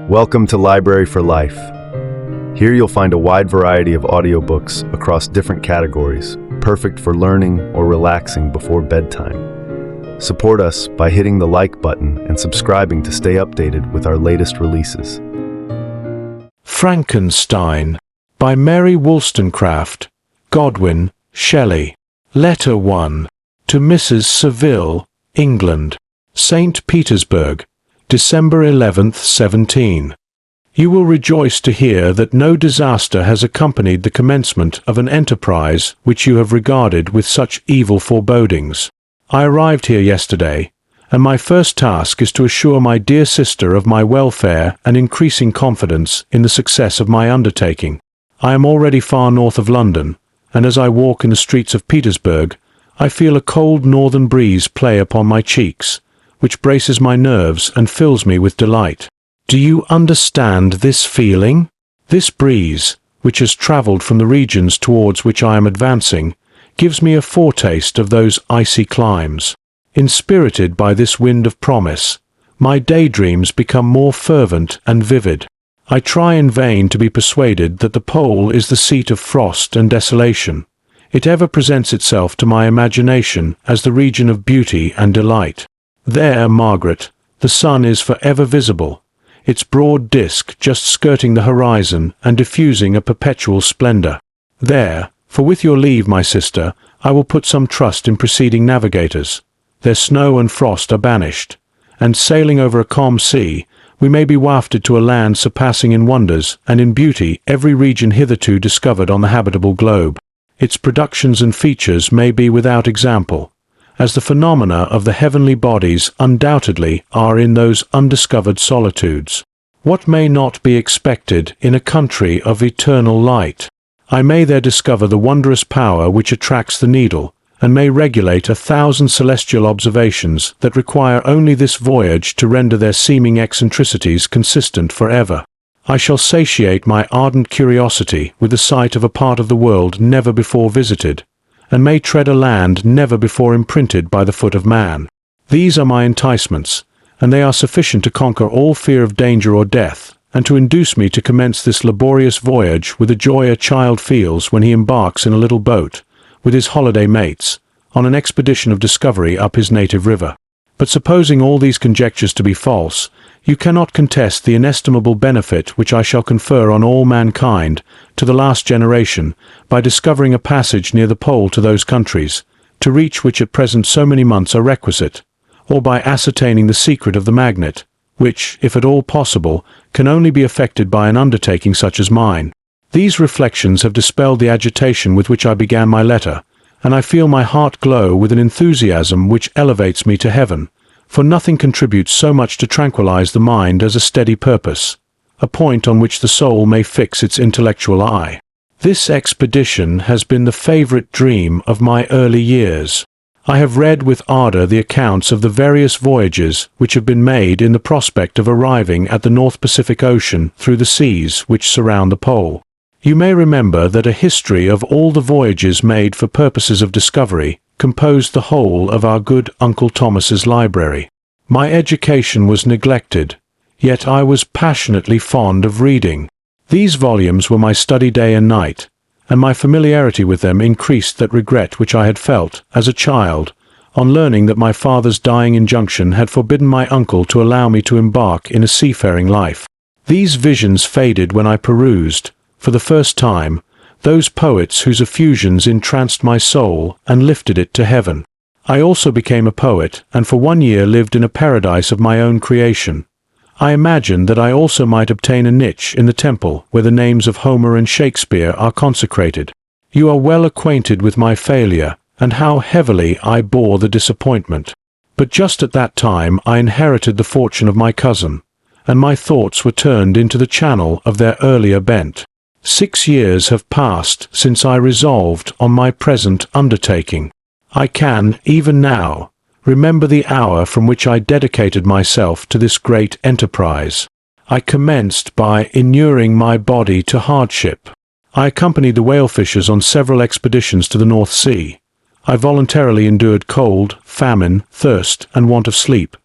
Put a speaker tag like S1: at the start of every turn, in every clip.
S1: Welcome to Library for Life. Here you'll find a wide variety of audiobooks across different categories, perfect for learning or relaxing before bedtime. Support us by hitting the like button and subscribing to stay updated with our latest releases.
S2: Frankenstein by Mary Wollstonecraft, Godwin, Shelley. Letter 1. To Mrs. Saville, England, St. Petersburg, December 11th, 17. You will rejoice to hear that no disaster has accompanied the commencement of an enterprise which you have regarded with such evil forebodings. I arrived here yesterday, and my first task is to assure my dear sister of my welfare and increasing confidence in the success of my undertaking. I am already far north of London, and as I walk in the streets of Petersburg, I feel a cold northern breeze play upon my cheeks, which braces my nerves and fills me with delight. Do you understand this feeling? This breeze, which has travelled from the regions towards which I am advancing, gives me a foretaste of those icy climes. Inspirited by this wind of promise, my daydreams become more fervent and vivid. I try in vain to be persuaded that the pole is the seat of frost and desolation. It ever presents itself to my imagination as the region of beauty and delight. There, Margaret, the sun is for ever visible, its broad disk just skirting the horizon and diffusing a perpetual splendor. There, for with your leave, my sister, I will put some trust in preceding navigators. Their snow and frost are banished, and sailing over a calm sea, we may be wafted to a land surpassing in wonders and in beauty every region hitherto discovered on the habitable globe. Its productions and features may be without example, as the phenomena of the heavenly bodies undoubtedly are in those undiscovered solitudes. What may not be expected in a country of eternal light? I may there discover the wondrous power which attracts the needle, and may regulate 1,000 celestial observations that require only this voyage to render their seeming eccentricities consistent forever. I shall satiate my ardent curiosity with the sight of a part of the world never before visited, and may tread a land never before imprinted by the foot of man. These are my enticements, and they are sufficient to conquer all fear of danger or death, and to induce me to commence this laborious voyage with the joy a child feels when he embarks in a little boat, with his holiday mates, on an expedition of discovery up his native river. But supposing all these conjectures to be false, you cannot contest the inestimable benefit which I shall confer on all mankind, to the last generation, by discovering a passage near the pole to those countries, to reach which at present so many months are requisite, or by ascertaining the secret of the magnet, which, if at all possible, can only be effected by an undertaking such as mine. These reflections have dispelled the agitation with which I began my letter, and I feel my heart glow with an enthusiasm which elevates me to heaven, for nothing contributes so much to tranquilize the mind as a steady purpose, a point on which the soul may fix its intellectual eye. This expedition has been the favorite dream of my early years. I have read with ardor the accounts of the various voyages which have been made in the prospect of arriving at the North Pacific Ocean through the seas which surround the pole. You may remember that a history of all the voyages made for purposes of discovery composed the whole of our good Uncle Thomas's library. My education was neglected, yet I was passionately fond of reading. These volumes were my study day and night, and my familiarity with them increased that regret which I had felt, as a child, on learning that my father's dying injunction had forbidden my uncle to allow me to embark in a seafaring life. These visions faded when I perused, for the first time, those poets whose effusions entranced my soul and lifted it to heaven. I also became a poet, and for 1 year lived in a paradise of my own creation. I imagined that I also might obtain a niche in the temple where the names of Homer and Shakespeare are consecrated. You are well acquainted with my failure, and how heavily I bore the disappointment. But just at that time I inherited the fortune of my cousin, and my thoughts were turned into the channel of their earlier bent. 6 years have passed since I resolved on my present undertaking. I can, even now, remember the hour from which I dedicated myself to this great enterprise. I commenced by inuring my body to hardship. I accompanied the whale fishers on several expeditions to the North Sea. I voluntarily endured cold, famine, thirst, and want of sleep.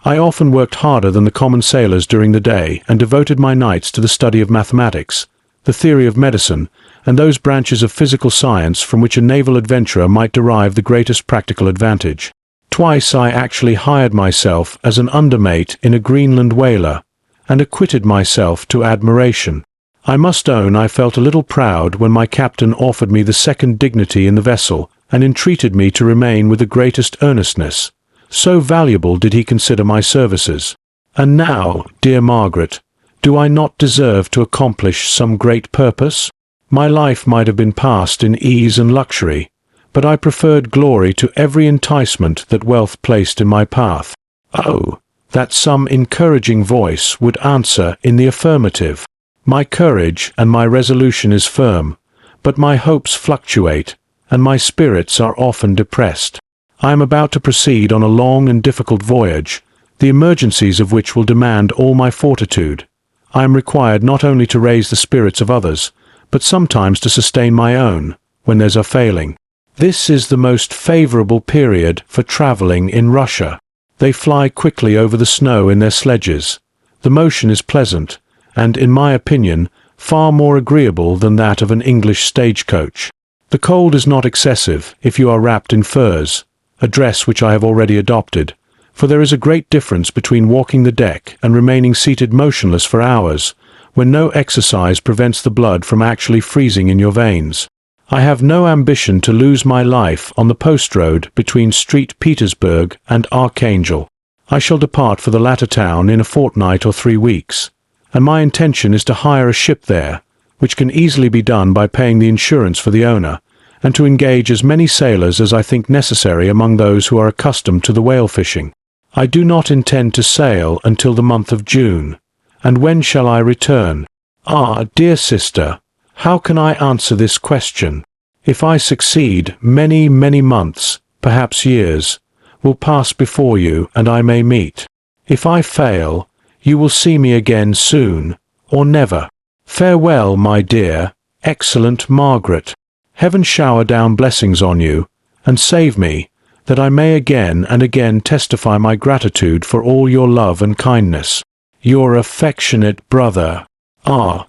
S2: I often worked harder than the common sailors during the day and devoted my nights to the study of mathematics, the theory of medicine, and those branches of physical science from which a naval adventurer might derive the greatest practical advantage. Twice I actually hired myself as an undermate in a Greenland whaler, and acquitted myself to admiration. I must own I felt a little proud when my captain offered me the second dignity in the vessel and entreated me to remain with the greatest earnestness. So valuable did he consider my services. And now, dear Margaret, do I not deserve to accomplish some great purpose? My life might have been passed in ease and luxury, but I preferred glory to every enticement that wealth placed in my path. Oh, that some encouraging voice would answer in the affirmative. My courage and my resolution is firm, but my hopes fluctuate, and my spirits are often depressed. I am about to proceed on a long and difficult voyage, the emergencies of which will demand all my fortitude. I am required not only to raise the spirits of others, but sometimes to sustain my own, when theirs are failing. This is the most favorable period for traveling in Russia. They fly quickly over the snow in their sledges. The motion is pleasant, and, in my opinion, far more agreeable than that of an English stagecoach. The cold is not excessive if you are wrapped in furs, a dress which I have already adopted, for there is a great difference between walking the deck and remaining seated motionless for hours, when no exercise prevents the blood from actually freezing in your veins. I have no ambition to lose my life on the post road between St. Petersburg and Archangel. I shall depart for the latter town in a fortnight or 3 weeks, and my intention is to hire a ship there, which can easily be done by paying the insurance for the owner, and to engage as many sailors as I think necessary among those who are accustomed to the whale fishing. I do not intend to sail until the month of June. And when shall I return? Ah, dear sister, how can I answer this question? If I succeed, many, many months, perhaps years, will pass before you and I may meet. If I fail, you will see me again soon, or never. Farewell, my dear, excellent Margaret. Heaven shower down blessings on you, and save me, that I may again and again testify my gratitude for all your love and kindness. Your affectionate brother, R.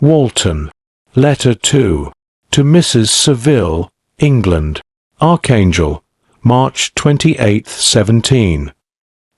S2: Walton. Letter 2. To Mrs. Saville, England. Archangel, March 28, 17.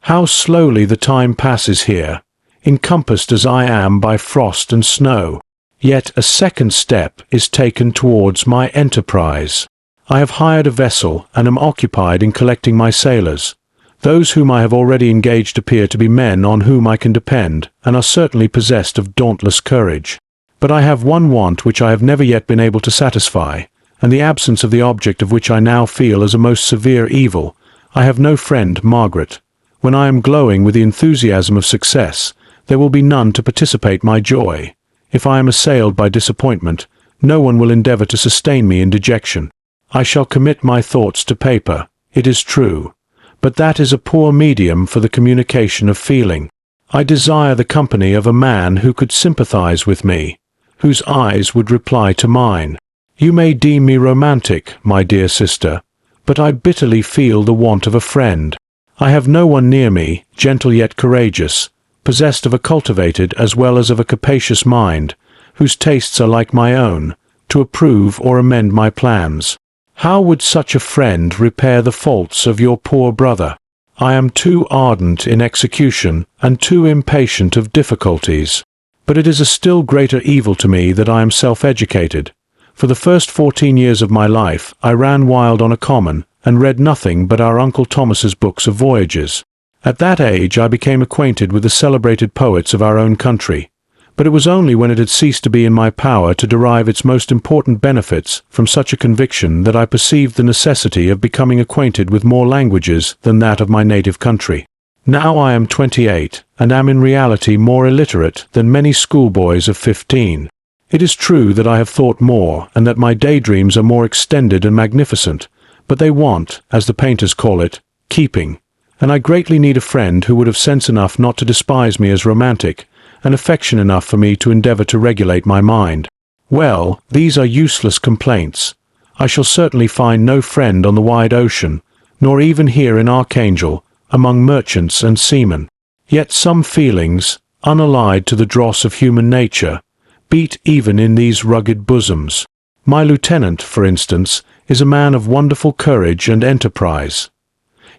S2: How slowly the time passes here, encompassed as I am by frost and snow. Yet a second step is taken towards my enterprise. I have hired a vessel and am occupied in collecting my sailors. Those whom I have already engaged appear to be men on whom I can depend, and are certainly possessed of dauntless courage. But I have one want which I have never yet been able to satisfy, and the absence of the object of which I now feel as a most severe evil. I have no friend, Margaret. When I am glowing with the enthusiasm of success, there will be none to participate my joy. If I am assailed by disappointment, no one will endeavor to sustain me in dejection. I shall commit my thoughts to paper, it is true, but that is a poor medium for the communication of feeling. I desire the company of a man who could sympathize with me, whose eyes would reply to mine. You may deem me romantic, my dear sister, but I bitterly feel the want of a friend. I have no one near me, gentle yet courageous, possessed of a cultivated as well as of a capacious mind, whose tastes are like my own, to approve or amend my plans. How would such a friend repair the faults of your poor brother? I am too ardent in execution and too impatient of difficulties. But it is a still greater evil to me that I am self-educated. For the first 14 years of my life I ran wild on a common, and read nothing but our Uncle Thomas's books of voyages. At that age I became acquainted with the celebrated poets of our own country, but it was only when it had ceased to be in my power to derive its most important benefits from such a conviction that I perceived the necessity of becoming acquainted with more languages than that of my native country. Now I am 28, and am in reality more illiterate than many schoolboys of 15. It is true that I have thought more, and that my daydreams are more extended and magnificent, but they want, as the painters call it, keeping, and I greatly need a friend who would have sense enough not to despise me as romantic, and affection enough for me to endeavor to regulate my mind. Well, these are useless complaints. I shall certainly find no friend on the wide ocean, nor even here in Archangel, among merchants and seamen. Yet some feelings, unallied to the dross of human nature, beat even in these rugged bosoms. My lieutenant, for instance, is a man of wonderful courage and enterprise.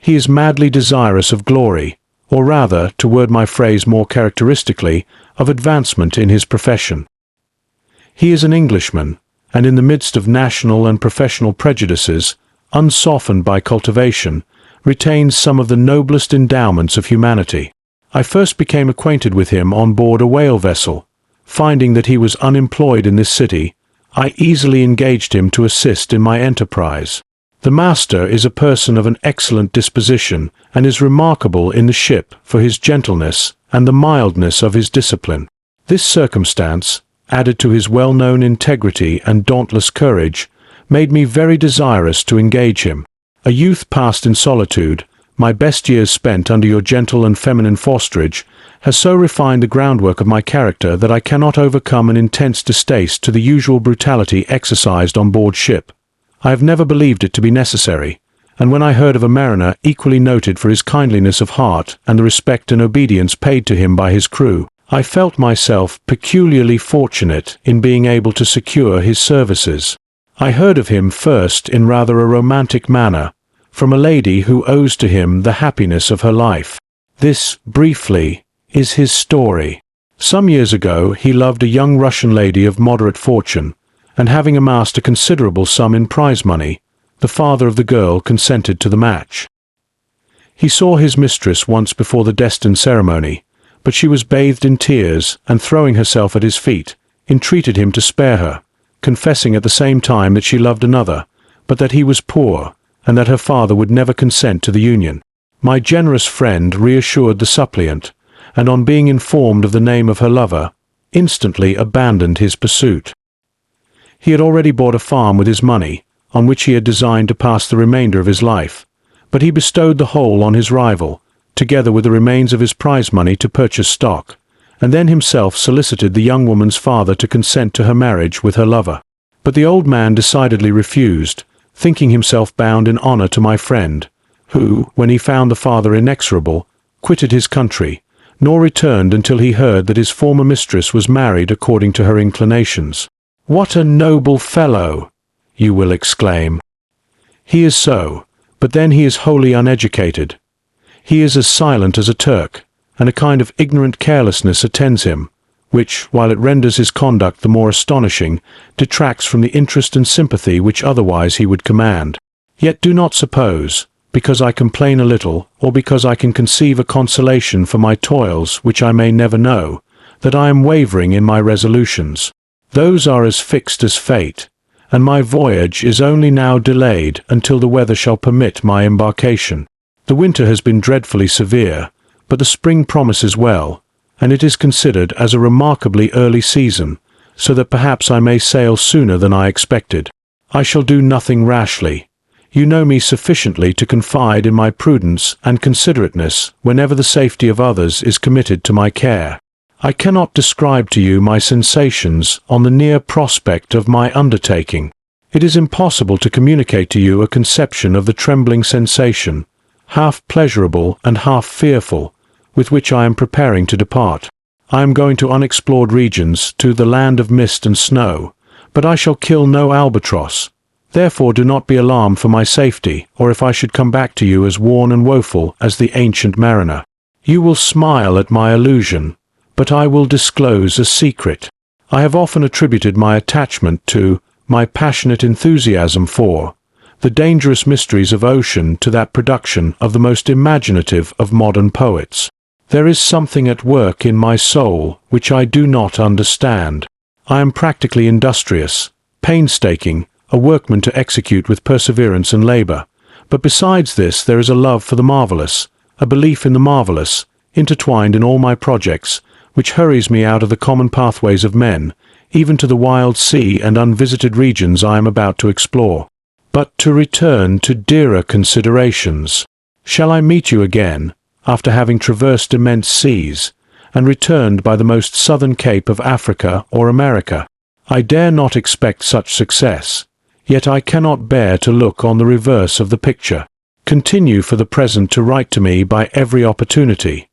S2: He is madly desirous of glory, or rather, to word my phrase more characteristically, of advancement in his profession. He is an Englishman, and in the midst of national and professional prejudices, unsoftened by cultivation, retains some of the noblest endowments of humanity. I first became acquainted with him on board a whale vessel. Finding that he was unemployed in this city, I easily engaged him to assist in my enterprise. The master is a person of an excellent disposition, and is remarkable in the ship for his gentleness and the mildness of his discipline. This circumstance, added to his well-known integrity and dauntless courage, made me very desirous to engage him. A youth passed in solitude, my best years spent under your gentle and feminine fosterage, has so refined the groundwork of my character that I cannot overcome an intense distaste to the usual brutality exercised on board ship. I have never believed it to be necessary, and when I heard of a mariner equally noted for his kindliness of heart and the respect and obedience paid to him by his crew, I felt myself peculiarly fortunate in being able to secure his services. I heard of him first in rather a romantic manner, from a lady who owes to him the happiness of her life. This, briefly, is his story. Some years ago he loved a young Russian lady of moderate fortune, and having amassed a considerable sum in prize money, the father of the girl consented to the match. He saw his mistress once before the destined ceremony, but she was bathed in tears, and throwing herself at his feet, entreated him to spare her, confessing at the same time that she loved another, but that he was poor, and that her father would never consent to the union. My generous friend reassured the suppliant, and on being informed of the name of her lover, instantly abandoned his pursuit. He had already bought a farm with his money, on which he had designed to pass the remainder of his life, but he bestowed the whole on his rival, together with the remains of his prize money to purchase stock, and then himself solicited the young woman's father to consent to her marriage with her lover. But the old man decidedly refused, thinking himself bound in honor to my friend, who, when he found the father inexorable, quitted his country, nor returned until he heard that his former mistress was married according to her inclinations. "What a noble fellow!" you will exclaim. He is so, but then he is wholly uneducated. He is as silent as a Turk, and a kind of ignorant carelessness attends him, which, while it renders his conduct the more astonishing, detracts from the interest and sympathy which otherwise he would command. Yet do not suppose, because I complain a little, or because I can conceive a consolation for my toils which I may never know, that I am wavering in my resolutions. Those are as fixed as fate, and my voyage is only now delayed until the weather shall permit my embarkation. The winter has been dreadfully severe, but the spring promises well, and it is considered as a remarkably early season, so that perhaps I may sail sooner than I expected. I shall do nothing rashly. You know me sufficiently to confide in my prudence and considerateness whenever the safety of others is committed to my care. I cannot describe to you my sensations on the near prospect of my undertaking. It is impossible to communicate to you a conception of the trembling sensation, half pleasurable and half fearful, with which I am preparing to depart. I am going to unexplored regions, to the land of mist and snow, but I shall kill no albatross. Therefore do not be alarmed for my safety, or if I should come back to you as worn and woeful as the ancient mariner. You will smile at my illusion, but I will disclose a secret. I have often attributed my attachment to, my passionate enthusiasm for, the dangerous mysteries of ocean to that production of the most imaginative of modern poets. There is something at work in my soul which I do not understand. I am practically industrious, painstaking, a workman to execute with perseverance and labor, but besides this there is a love for the marvelous, a belief in the marvelous, intertwined in all my projects, which hurries me out of the common pathways of men, even to the wild sea and unvisited regions I am about to explore. But to return to dearer considerations. Shall I meet you again, after having traversed immense seas, and returned by the most southern cape of Africa or America? I dare not expect such success, yet I cannot bear to look on the reverse of the picture. Continue for the present to write to me by every opportunity.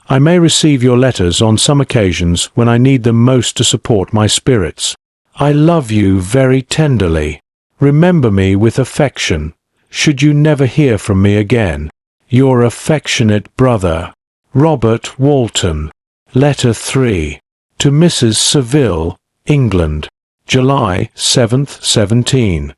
S2: I may receive your letters on some occasions when I need them most to support my spirits. I love you very tenderly. Remember me with affection, should you never hear from me again. Your affectionate brother, Robert Walton. Letter 3. To Mrs. Seville, England, July 7th, 17.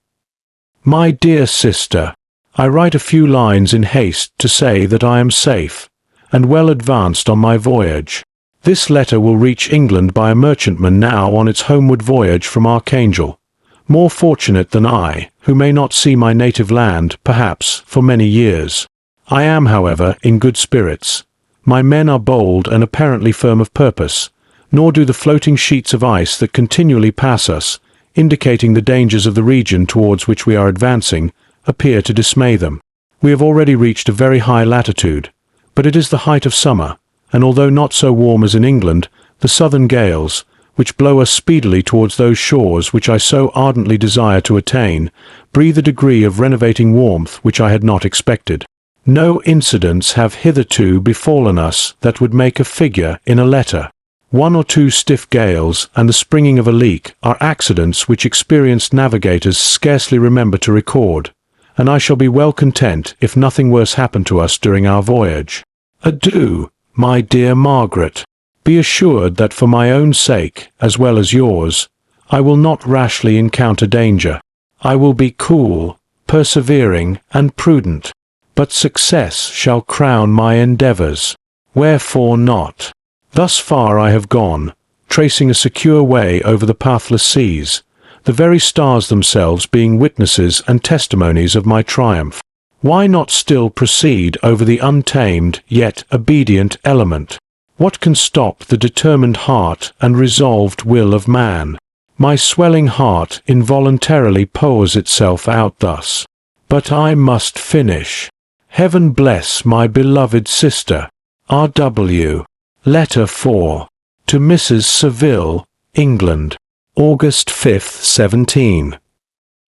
S2: My dear sister, I write a few lines in haste to say that I am safe and well advanced on my voyage. This letter will reach England by a merchantman now on its homeward voyage from Archangel, more fortunate than I, who may not see my native land, perhaps, for many years. I am, however, in good spirits. My men are bold and apparently firm of purpose, nor do the floating sheets of ice that continually pass us, indicating the dangers of the region towards which we are advancing, appear to dismay them. We have already reached a very high latitude, but it is the height of summer, and although not so warm as in England, the southern gales, which blow us speedily towards those shores which I so ardently desire to attain, breathe a degree of renovating warmth which I had not expected. No incidents have hitherto befallen us that would make a figure in a letter. 1 or 2 stiff gales and the springing of a leak are accidents which experienced navigators scarcely remember to record, and I shall be well content if nothing worse happen to us during our voyage. Adieu, my dear Margaret. Be assured that for my own sake, as well as yours, I will not rashly encounter danger. I will be cool, persevering, and prudent, but success shall crown my endeavours. Wherefore not? Thus far I have gone, tracing a secure way over the pathless seas, the very stars themselves being witnesses and testimonies of my triumph. Why not still proceed over the untamed yet obedient element? What can stop the determined heart and resolved will of man? My swelling heart involuntarily pours itself out thus. But I must finish. Heaven bless my beloved sister. R.W. Letter 4. To Mrs. Seville, England, August 5th, 17.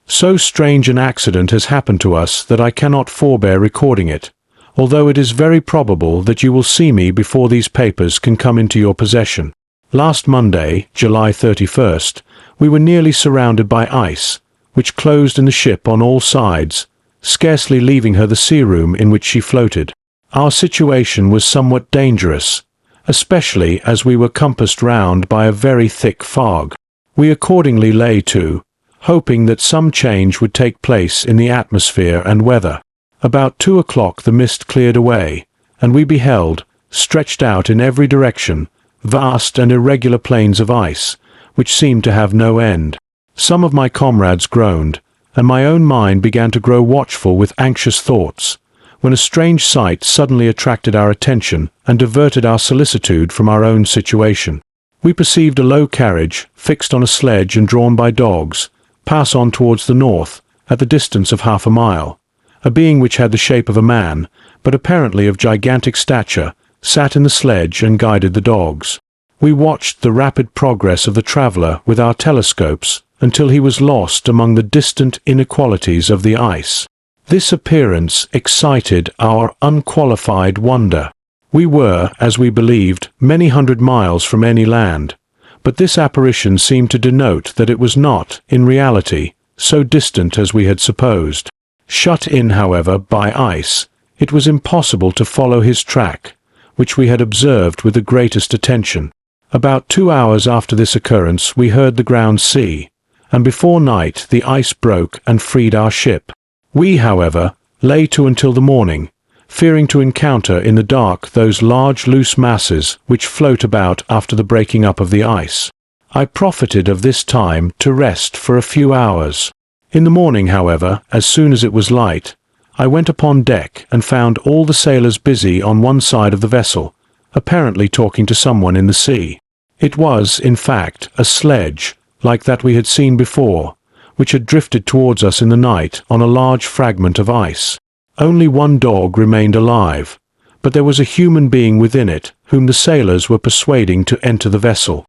S2: So strange an accident has happened to us that I cannot forbear recording it, although it is very probable that you will see me before these papers can come into your possession. Last Monday, July 31st, we were nearly surrounded by ice, which closed in the ship on all sides, scarcely leaving her the sea-room in which she floated. Our situation was somewhat dangerous, especially as we were compassed round by a very thick fog. We accordingly lay to, hoping that some change would take place in the atmosphere and weather. About 2 o'clock the mist cleared away, and we beheld, stretched out in every direction, vast and irregular plains of ice, which seemed to have no end. Some of my comrades groaned, and my own mind began to grow watchful with anxious thoughts, when a strange sight suddenly attracted our attention and diverted our solicitude from our own situation. We perceived a low carriage, fixed on a sledge and drawn by dogs, pass on towards the north, at the distance of half a mile. A being which had the shape of a man, but apparently of gigantic stature, sat in the sledge and guided the dogs. We watched the rapid progress of the traveller with our telescopes until he was lost among the distant inequalities of the ice. This appearance excited our unqualified wonder. We were, as we believed, many hundred miles from any land, but this apparition seemed to denote that it was not, in reality, so distant as we had supposed. Shut in, however, by ice, it was impossible to follow his track, which we had observed with the greatest attention. About 2 hours after this occurrence we heard the ground sea, and before night the ice broke and freed our ship. We, however, lay to until the morning, fearing to encounter in the dark those large loose masses which float about after the breaking up of the ice. I profited of this time to rest for a few hours. In the morning, however, as soon as it was light, I went upon deck and found all the sailors busy on one side of the vessel, apparently talking to someone in the sea. It was, in fact, a sledge, like that we had seen before, which had drifted towards us in the night on a large fragment of ice. Only one dog remained alive, but there was a human being within it whom the sailors were persuading to enter the vessel.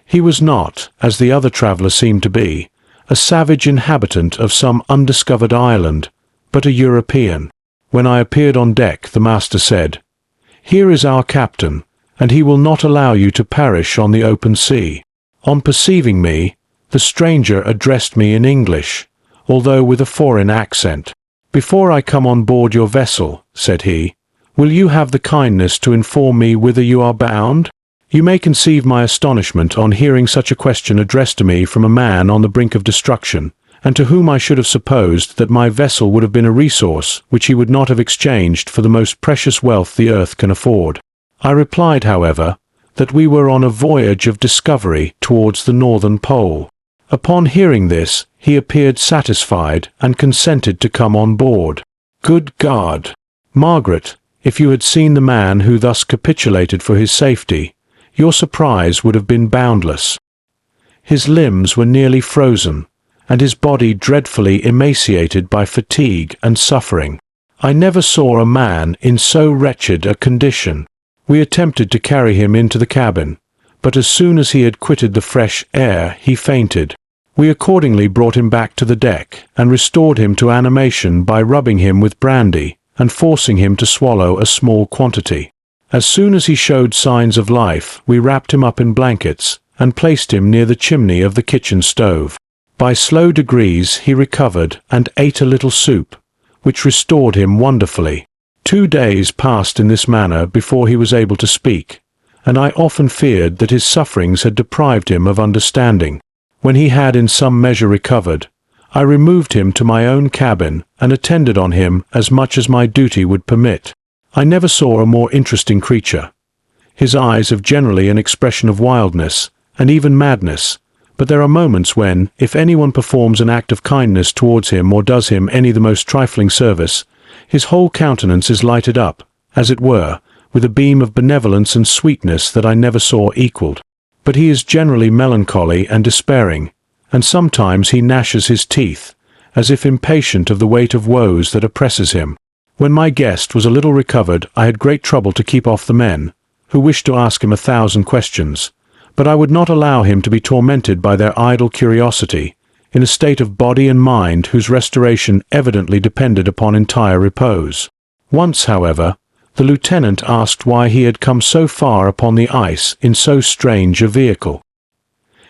S2: He was not, as the other traveller seemed to be, a savage inhabitant of some undiscovered island, but a European. When I appeared on deck, the master said, "Here is our captain, and he will not allow you to perish on the open sea." On perceiving me, the stranger addressed me in English, although with a foreign accent. "Before I come on board your vessel," said he, "will you have the kindness to inform me whither you are bound?" You may conceive my astonishment on hearing such a question addressed to me from a man on the brink of destruction, and to whom I should have supposed that my vessel would have been a resource which he would not have exchanged for the most precious wealth the earth can afford. I replied, however, that we were on a voyage of discovery towards the northern pole. Upon hearing this, he appeared satisfied and consented to come on board. Good God! Margaret, if you had seen the man who thus capitulated for his safety, your surprise would have been boundless. His limbs were nearly frozen, and his body dreadfully emaciated by fatigue and suffering. I never saw a man in so wretched a condition. We attempted to carry him into the cabin, but as soon as he had quitted the fresh air, he fainted. We accordingly brought him back to the deck, and restored him to animation by rubbing him with brandy, and forcing him to swallow a small quantity. As soon as he showed signs of life, we wrapped him up in blankets, and placed him near the chimney of the kitchen stove. By slow degrees he recovered and ate a little soup, which restored him wonderfully. 2 days passed in this manner before he was able to speak, and I often feared that his sufferings had deprived him of understanding. When he had in some measure recovered, I removed him to my own cabin and attended on him as much as my duty would permit. I never saw a more interesting creature. His eyes have generally an expression of wildness, and even madness, but there are moments when, if anyone performs an act of kindness towards him or does him any the most trifling service, his whole countenance is lighted up, as it were, with a beam of benevolence and sweetness that I never saw equalled. But he is generally melancholy and despairing, and sometimes he gnashes his teeth, as if impatient of the weight of woes that oppresses him. When my guest was a little recovered, I had great trouble to keep off the men, who wished to ask him 1,000 questions, but I would not allow him to be tormented by their idle curiosity, in a state of body and mind whose restoration evidently depended upon entire repose. Once, however, the lieutenant asked why he had come so far upon the ice in so strange a vehicle.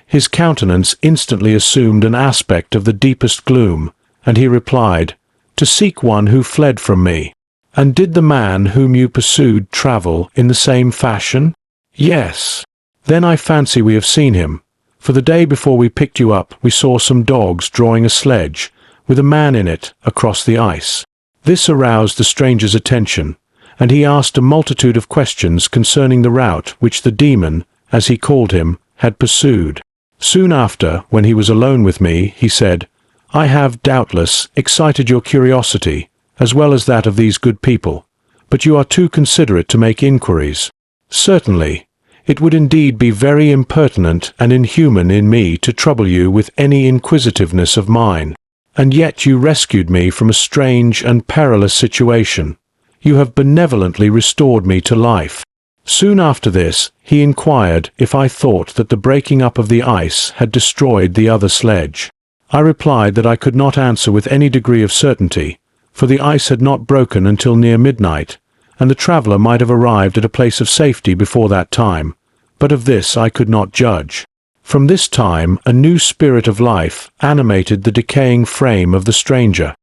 S2: His countenance instantly assumed an aspect of the deepest gloom, and he replied, "To seek one who fled from me." "And did the man whom you pursued travel in the same fashion?" "Yes." "Then I fancy we have seen him, for the day before we picked you up we saw some dogs drawing a sledge, with a man in it, across the ice." This aroused the stranger's attention, and he asked a multitude of questions concerning the route which the demon, as he called him, had pursued. Soon after, when he was alone with me, he said, "I have, doubtless, excited your curiosity, as well as that of these good people, but you are too considerate to make inquiries." "Certainly. It would indeed be very impertinent and inhuman in me to trouble you with any inquisitiveness of mine, and yet you rescued me from a strange and perilous situation. You have benevolently restored me to life." Soon after this, he inquired if I thought that the breaking up of the ice had destroyed the other sledge. I replied that I could not answer with any degree of certainty, for the ice had not broken until near midnight, and the traveller might have arrived at a place of safety before that time, but of this I could not judge. From this time a new spirit of life animated the decaying frame of the stranger.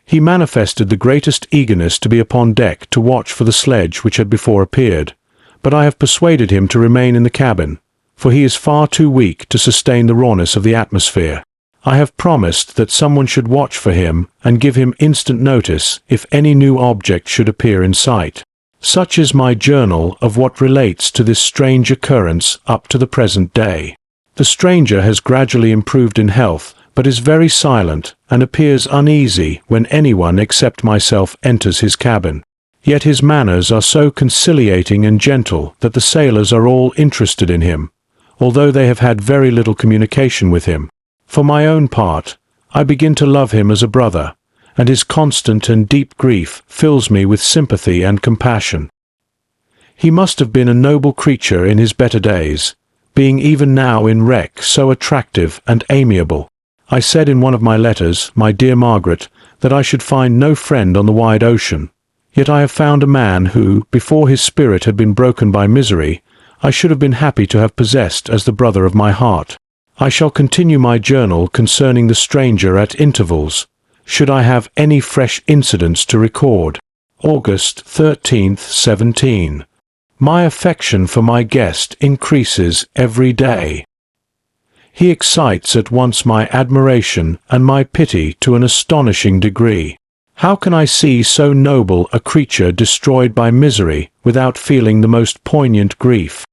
S2: He manifested the greatest eagerness to be upon deck to watch for the sledge which had before appeared, but I have persuaded him to remain in the cabin, for he is far too weak to sustain the rawness of the atmosphere. I have promised that someone should watch for him and give him instant notice if any new object should appear in sight. Such is my journal of what relates to this strange occurrence up to the present day. The stranger has gradually improved in health, but is very silent and appears uneasy when anyone except myself enters his cabin. Yet his manners are so conciliating and gentle that the sailors are all interested in him, although they have had very little communication with him. For my own part, I begin to love him as a brother, and his constant and deep grief fills me with sympathy and compassion. He must have been a noble creature in his better days, being even now in wreck so attractive and amiable. I said in one of my letters, my dear Margaret, that I should find no friend on the wide ocean. Yet I have found a man who, before his spirit had been broken by misery, I should have been happy to have possessed as the brother of my heart. I shall continue my journal concerning the stranger at intervals, should I have any fresh incidents to record. August 13th, 17. My affection for my guest increases every day. He excites at once my admiration and my pity to an astonishing degree. How can I see so noble a creature destroyed by misery without feeling the most poignant grief?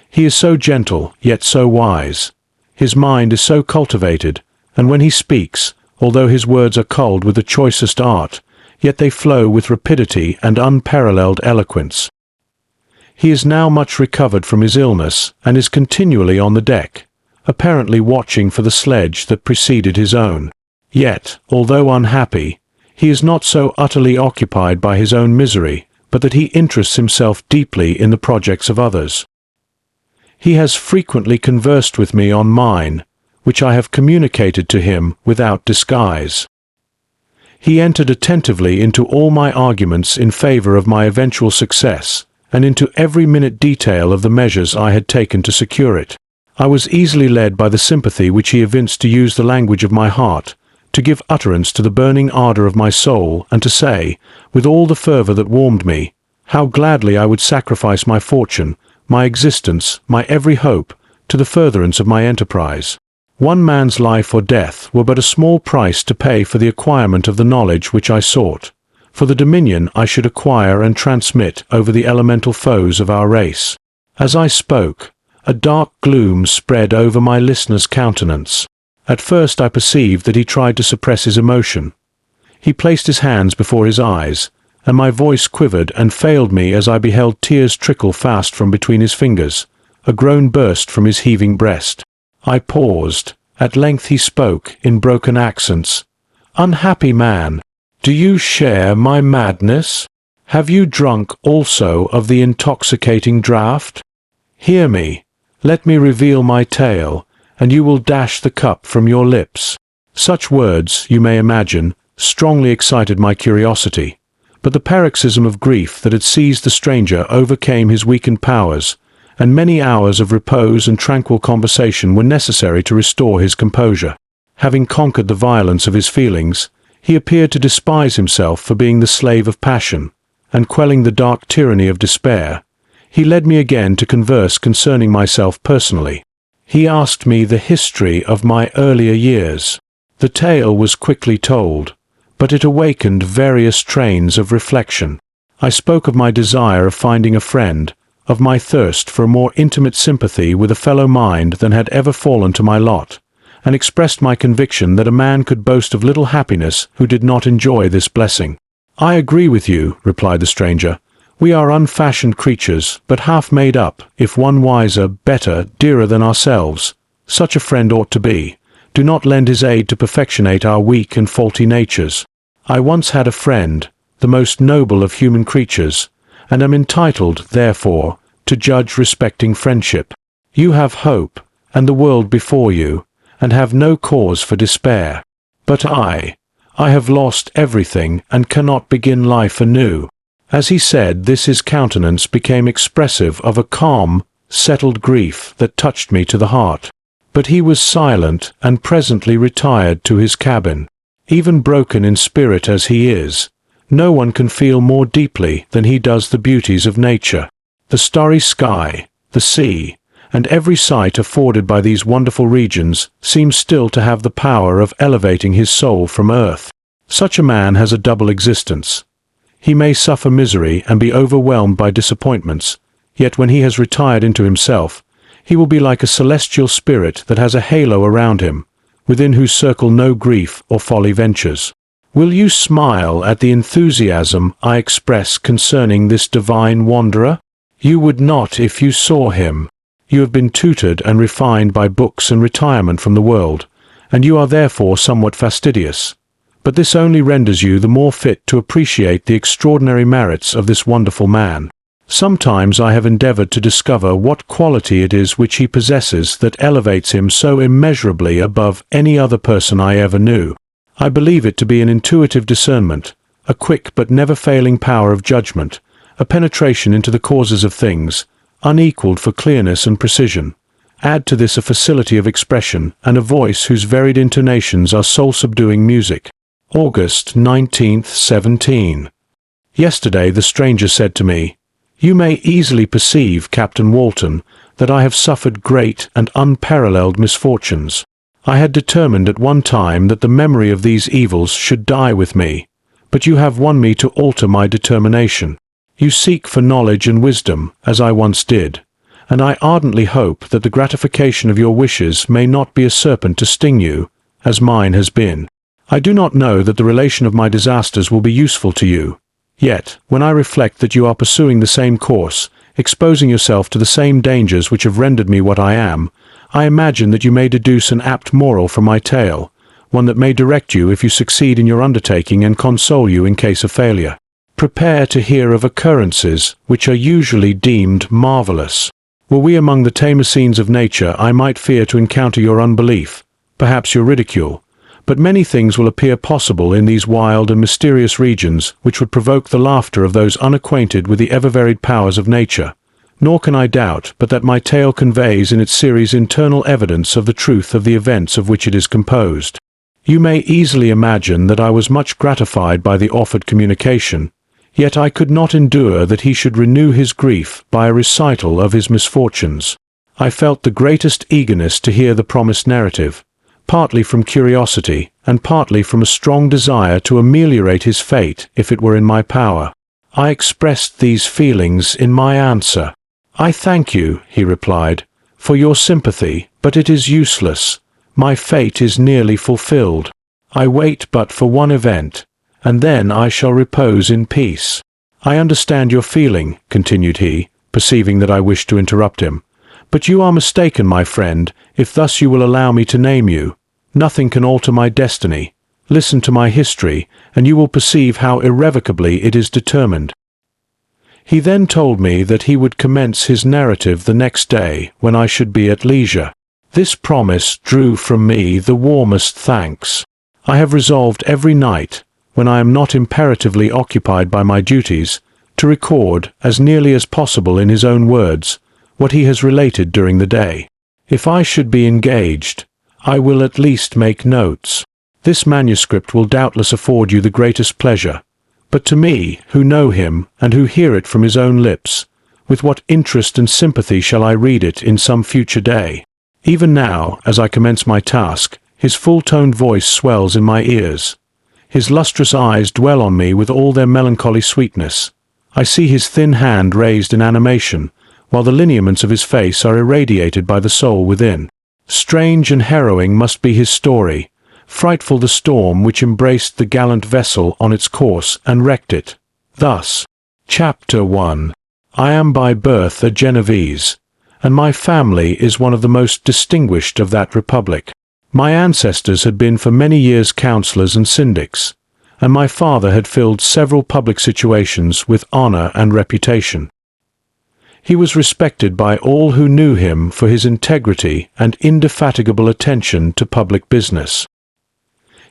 S2: He is so gentle, yet so wise. His mind is so cultivated, and when he speaks, although his words are culled with the choicest art, yet they flow with rapidity and unparalleled eloquence. He is now much recovered from his illness, and is continually on the deck, apparently watching for the sledge that preceded his own. Yet, although unhappy, he is not so utterly occupied by his own misery, but that he interests himself deeply in the projects of others. He has frequently conversed with me on mine, which I have communicated to him without disguise. He entered attentively into all my arguments in favor of my eventual success, and into every minute detail of the measures I had taken to secure it. I was easily led by the sympathy which he evinced to use the language of my heart, to give utterance to the burning ardor of my soul, and to say, with all the fervor that warmed me, how gladly I would sacrifice my fortune, my existence, my every hope, to the furtherance of my enterprise. One man's life or death were but a small price to pay for the acquirement of the knowledge which I sought, for the dominion I should acquire and transmit over the elemental foes of our race. As I spoke, a dark gloom spread over my listener's countenance. At first I perceived that he tried to suppress his emotion. He placed his hands before his eyes, and my voice quivered and failed me as I beheld tears trickle fast from between his fingers. A groan burst from his heaving breast. I paused. At length he spoke, in broken accents. "Unhappy man, do you share my madness? Have you drunk also of the intoxicating draught? Hear me. Let me reveal my tale, and you will dash the cup from your lips." Such words, you may imagine, strongly excited my curiosity, but the paroxysm of grief that had seized the stranger overcame his weakened powers, and many hours of repose and tranquil conversation were necessary to restore his composure. Having conquered the violence of his feelings, he appeared to despise himself for being the slave of passion, and quelling the dark tyranny of despair, he led me again to converse concerning myself personally. He asked me the history of my earlier years. The tale was quickly told, but it awakened various trains of reflection. I spoke of my desire of finding a friend, of my thirst for a more intimate sympathy with a fellow mind than had ever fallen to my lot, and expressed my conviction that a man could boast of little happiness who did not enjoy this blessing. "I agree with you," replied the stranger. "We are unfashioned creatures, but half made up, if one wiser, better, dearer than ourselves. Such a friend ought to be. Do not lend his aid to perfectionate our weak and faulty natures. I once had a friend, the most noble of human creatures, and am entitled, therefore, to judge respecting friendship. You have hope, and the world before you, and have no cause for despair. But I have lost everything and cannot begin life anew." As he said this, his countenance became expressive of a calm, settled grief that touched me to the heart. But he was silent and presently retired to his cabin. Even broken in spirit as he is, no one can feel more deeply than he does the beauties of nature. The starry sky, the sea, and every sight afforded by these wonderful regions seems still to have the power of elevating his soul from earth. Such a man has a double existence. He may suffer misery and be overwhelmed by disappointments, yet when he has retired into himself, he will be like a celestial spirit that has a halo around him, within whose circle no grief or folly ventures. Will you smile at the enthusiasm I express concerning this divine wanderer? You would not if you saw him. You have been tutored and refined by books and retirement from the world, and you are therefore somewhat fastidious. But this only renders you the more fit to appreciate the extraordinary merits of this wonderful man. Sometimes I have endeavored to discover what quality it is which he possesses that elevates him so immeasurably above any other person I ever knew. I believe it to be an intuitive discernment, a quick but never-failing power of judgment, a penetration into the causes of things, unequaled for clearness and precision. Add to this a facility of expression and a voice whose varied intonations are soul-subduing music. August 19th, 17. Yesterday the stranger said to me, "You may easily perceive, Captain Walton, that I have suffered great and unparalleled misfortunes. I had determined at one time that the memory of these evils should die with me, but you have won me to alter my determination. You seek for knowledge and wisdom, as I once did, and I ardently hope that the gratification of your wishes may not be a serpent to sting you, as mine has been. I do not know that the relation of my disasters will be useful to you. Yet, when I reflect that you are pursuing the same course, exposing yourself to the same dangers which have rendered me what I am, I imagine that you may deduce an apt moral from my tale, one that may direct you if you succeed in your undertaking and console you in case of failure. Prepare to hear of occurrences which are usually deemed marvelous. Were we among the tamer scenes of nature, I might fear to encounter your unbelief, perhaps your ridicule, but many things will appear possible in these wild and mysterious regions which would provoke the laughter of those unacquainted with the ever-varied powers of nature. Nor can I doubt but that my tale conveys in its series internal evidence of the truth of the events of which it is composed. You may easily imagine that I was much gratified by the offered communication, yet I could not endure that he should renew his grief by a recital of his misfortunes. I felt the greatest eagerness to hear the promised narrative, partly from curiosity, and partly from a strong desire to ameliorate his fate if it were in my power. I expressed these feelings in my answer. "I thank you," he replied, "for your sympathy, but it is useless. My fate is nearly fulfilled. I wait but for one event, and then I shall repose in peace. I understand your feeling," continued he, perceiving that I wished to interrupt him, "but you are mistaken, my friend, if thus you will allow me to name you. Nothing can alter my destiny. Listen to my history, and you will perceive how irrevocably it is determined." He then told me that he would commence his narrative the next day, when I should be at leisure. This promise drew from me the warmest thanks. I have resolved every night, when I am not imperatively occupied by my duties, to record, as nearly as possible in his own words, what he has related during the day. If I should be engaged, I will at least make notes. This manuscript will doubtless afford you the greatest pleasure, but to me, who know him, and who hear it from his own lips, with what interest and sympathy shall I read it in some future day? Even now, as I commence my task, his full-toned voice swells in my ears. His lustrous eyes dwell on me with all their melancholy sweetness. I see his thin hand raised in animation, while the lineaments of his face are irradiated by the soul within. Strange and harrowing must be his story, frightful the storm which embraced the gallant vessel on its course and wrecked it. Thus, Chapter 1. I am by birth a Genoese, and my family is one of the most distinguished of that republic. My ancestors had been for many years councillors and syndics, and my father had filled several public situations with honor and reputation. He was respected by all who knew him for his integrity and indefatigable attention to public business.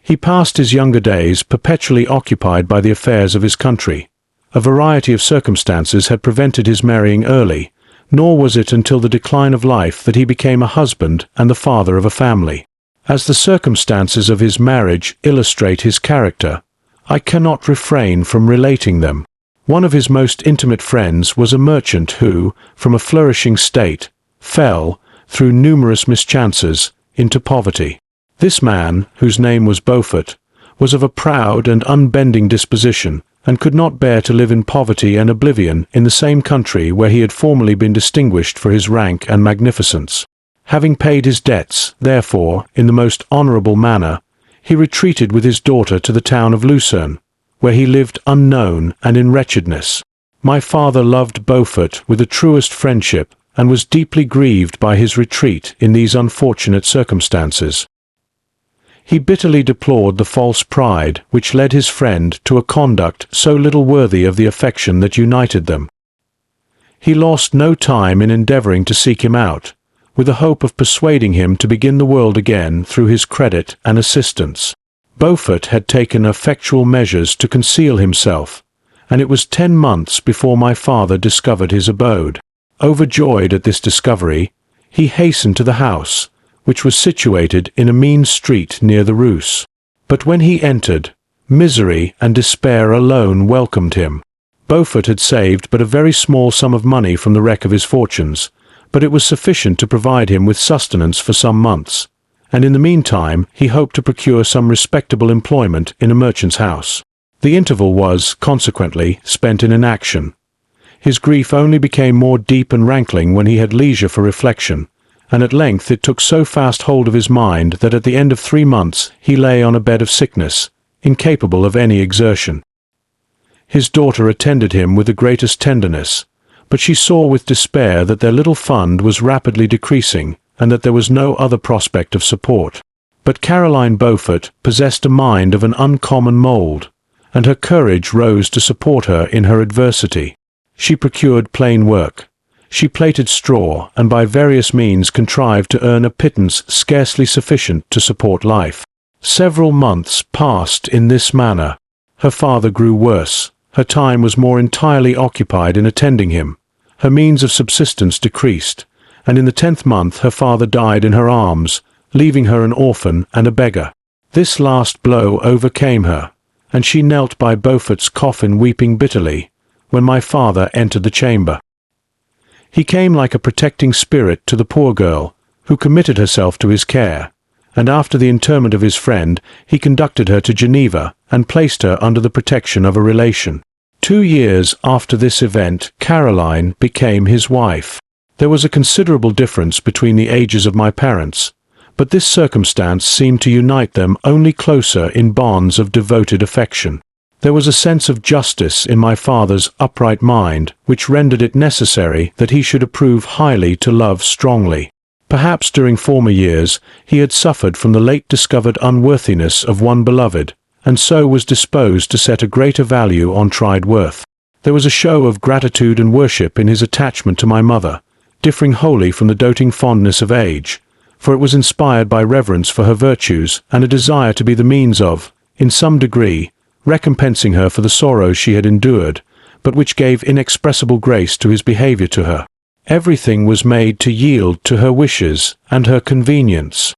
S2: He passed his younger days perpetually occupied by the affairs of his country. A variety of circumstances had prevented his marrying early, nor was it until the decline of life that he became a husband and the father of a family. As the circumstances of his marriage illustrate his character, I cannot refrain from relating them. One of his most intimate friends was a merchant who, from a flourishing state, fell, through numerous mischances, into poverty. This man, whose name was Beaufort, was of a proud and unbending disposition, and could not bear to live in poverty and oblivion in the same country where he had formerly been distinguished for his rank and magnificence. Having paid his debts, therefore, in the most honourable manner, he retreated with his daughter to the town of Lucerne, where he lived unknown and in wretchedness. My father loved Beaufort with the truest friendship, and was deeply grieved by his retreat in these unfortunate circumstances. He bitterly deplored the false pride which led his friend to a conduct so little worthy of the affection that united them. He lost no time in endeavouring to seek him out, with the hope of persuading him to begin the world again through his credit and assistance. Beaufort had taken effectual measures to conceal himself, and it was 10 months before my father discovered his abode. Overjoyed at this discovery, he hastened to the house, which was situated in a mean street near the Rus. But when he entered, misery and despair alone welcomed him. Beaufort had saved but a very small sum of money from the wreck of his fortunes, but it was sufficient to provide him with sustenance for some months, and in the meantime he hoped to procure some respectable employment in a merchant's house. The interval was, consequently, spent in inaction. His grief only became more deep and rankling when he had leisure for reflection, and at length it took so fast hold of his mind that at the end of 3 months he lay on a bed of sickness, incapable of any exertion. His daughter attended him with the greatest tenderness, but she saw with despair that their little fund was rapidly decreasing, and that there was no other prospect of support. But Caroline Beaufort possessed a mind of an uncommon mould, and her courage rose to support her in her adversity. She procured plain work. She plaited straw, and by various means contrived to earn a pittance scarcely sufficient to support life. Several months passed in this manner. Her father grew worse. Her time was more entirely occupied in attending him. Her means of subsistence decreased, and in the 10th month her father died in her arms, leaving her an orphan and a beggar. This last blow overcame her, and she knelt by Beaufort's coffin weeping bitterly, when my father entered the chamber. He came like a protecting spirit to the poor girl, who committed herself to his care, and after the interment of his friend, he conducted her to Geneva and placed her under the protection of a relation. 2 years after this event, Caroline became his wife. There was a considerable difference between the ages of my parents, but this circumstance seemed to unite them only closer in bonds of devoted affection. There was a sense of justice in my father's upright mind which rendered it necessary that he should approve highly to love strongly. Perhaps during former years he had suffered from the late-discovered unworthiness of one beloved, and so was disposed to set a greater value on tried worth. There was a show of gratitude and worship in his attachment to my mother, differing wholly from the doting fondness of age, for it was inspired by reverence for her virtues and a desire to be the means of, in some degree, recompensing her for the sorrows she had endured, but which gave inexpressible grace to his behavior to her. Everything was made to yield to her wishes and her convenience.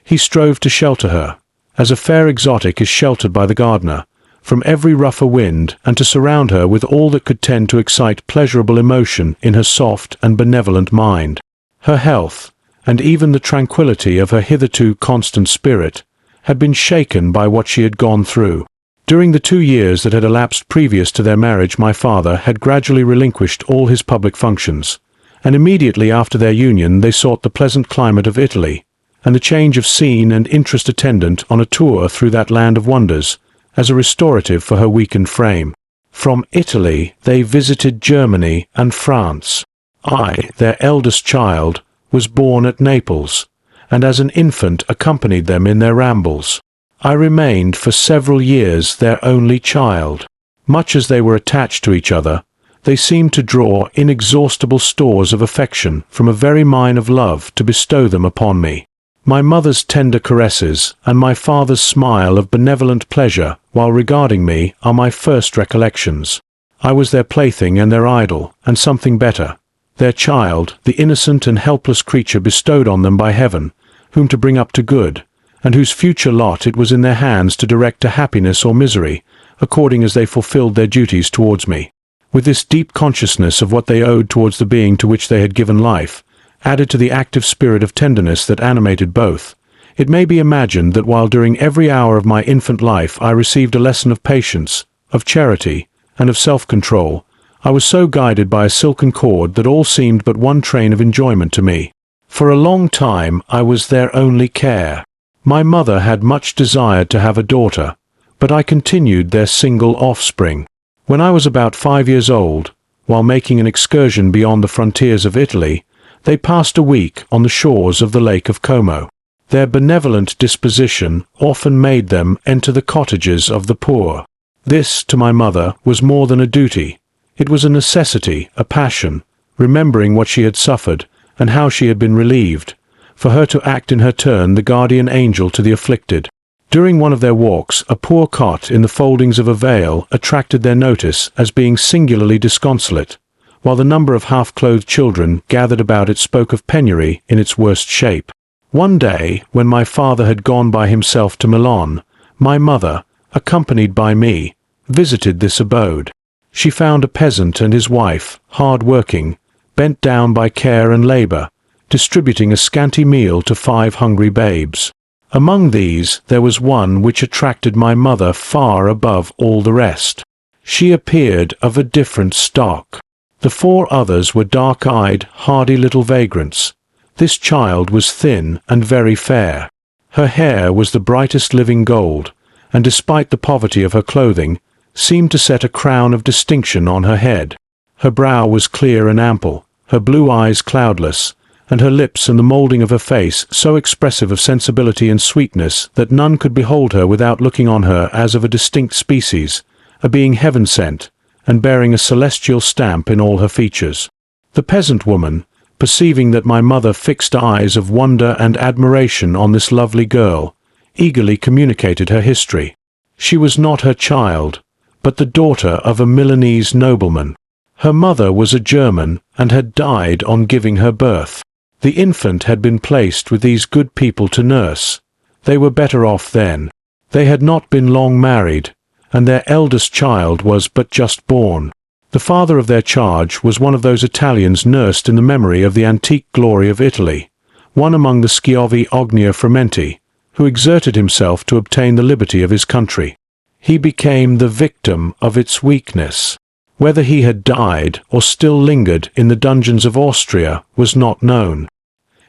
S2: He strove to shelter her, as a fair exotic is sheltered by the gardener, from every rougher wind, and to surround her with all that could tend to excite pleasurable emotion in her soft and benevolent mind. Her health, and even the tranquillity of her hitherto constant spirit, had been shaken by what she had gone through. During the 2 years that had elapsed previous to their marriage, my father had gradually relinquished all his public functions, and immediately after their union they sought the pleasant climate of Italy, and the change of scene and interest attendant on a tour through that land of wonders, as a restorative for her weakened frame. From Italy they visited Germany and France. I, their eldest child, was born at Naples, and as an infant accompanied them in their rambles. I remained for several years their only child. Much as they were attached to each other, they seemed to draw inexhaustible stores of affection from a very mine of love to bestow them upon me. My mother's tender caresses and my father's smile of benevolent pleasure while regarding me are my first recollections. I was their plaything and their idol, and something better, their child, the innocent and helpless creature bestowed on them by heaven, whom to bring up to good, and whose future lot it was in their hands to direct to happiness or misery, according as they fulfilled their duties towards me. With this deep consciousness of what they owed towards the being to which they had given life, added to the active spirit of tenderness that animated both, it may be imagined that while during every hour of my infant life I received a lesson of patience, of charity, and of self-control, I was so guided by a silken cord that all seemed but one train of enjoyment to me. For a long time I was their only care. My mother had much desired to have a daughter, but I continued their single offspring. When I was about 5 years old, while making an excursion beyond the frontiers of Italy, they passed a week on the shores of the Lake of Como. Their benevolent disposition often made them enter the cottages of the poor. This, to my mother, was more than a duty. It was a necessity, a passion, remembering what she had suffered, and how she had been relieved, for her to act in her turn the guardian angel to the afflicted. During one of their walks, a poor cot in the foldings of a veil attracted their notice as being singularly disconsolate, while the number of half-clothed children gathered about it spoke of penury in its worst shape. One day, when my father had gone by himself to Milan, my mother, accompanied by me, visited this abode. She found a peasant and his wife, hard-working, bent down by care and labor, distributing a scanty meal to 5 hungry babes. Among these there was one which attracted my mother far above all the rest. She appeared of a different stock. The 4 others were dark-eyed, hardy little vagrants. This child was thin and very fair. Her hair was the brightest living gold, and despite the poverty of her clothing, seemed to set a crown of distinction on her head. Her brow was clear and ample, her blue eyes cloudless, and her lips and the moulding of her face so expressive of sensibility and sweetness that none could behold her without looking on her as of a distinct species, a being heaven-sent, and bearing a celestial stamp in all her features. The peasant woman, perceiving that my mother fixed eyes of wonder and admiration on this lovely girl, eagerly communicated her history. She was not her child, but the daughter of a Milanese nobleman. Her mother was a German and had died on giving her birth. The infant had been placed with these good people to nurse. They were better off then. They had not been long married, and their eldest child was but just born. The father of their charge was one of those Italians nursed in the memory of the antique glory of Italy, one among the Schiavi Ognia Frementi, who exerted himself to obtain the liberty of his country. He became the victim of its weakness. Whether he had died or still lingered in the dungeons of Austria was not known.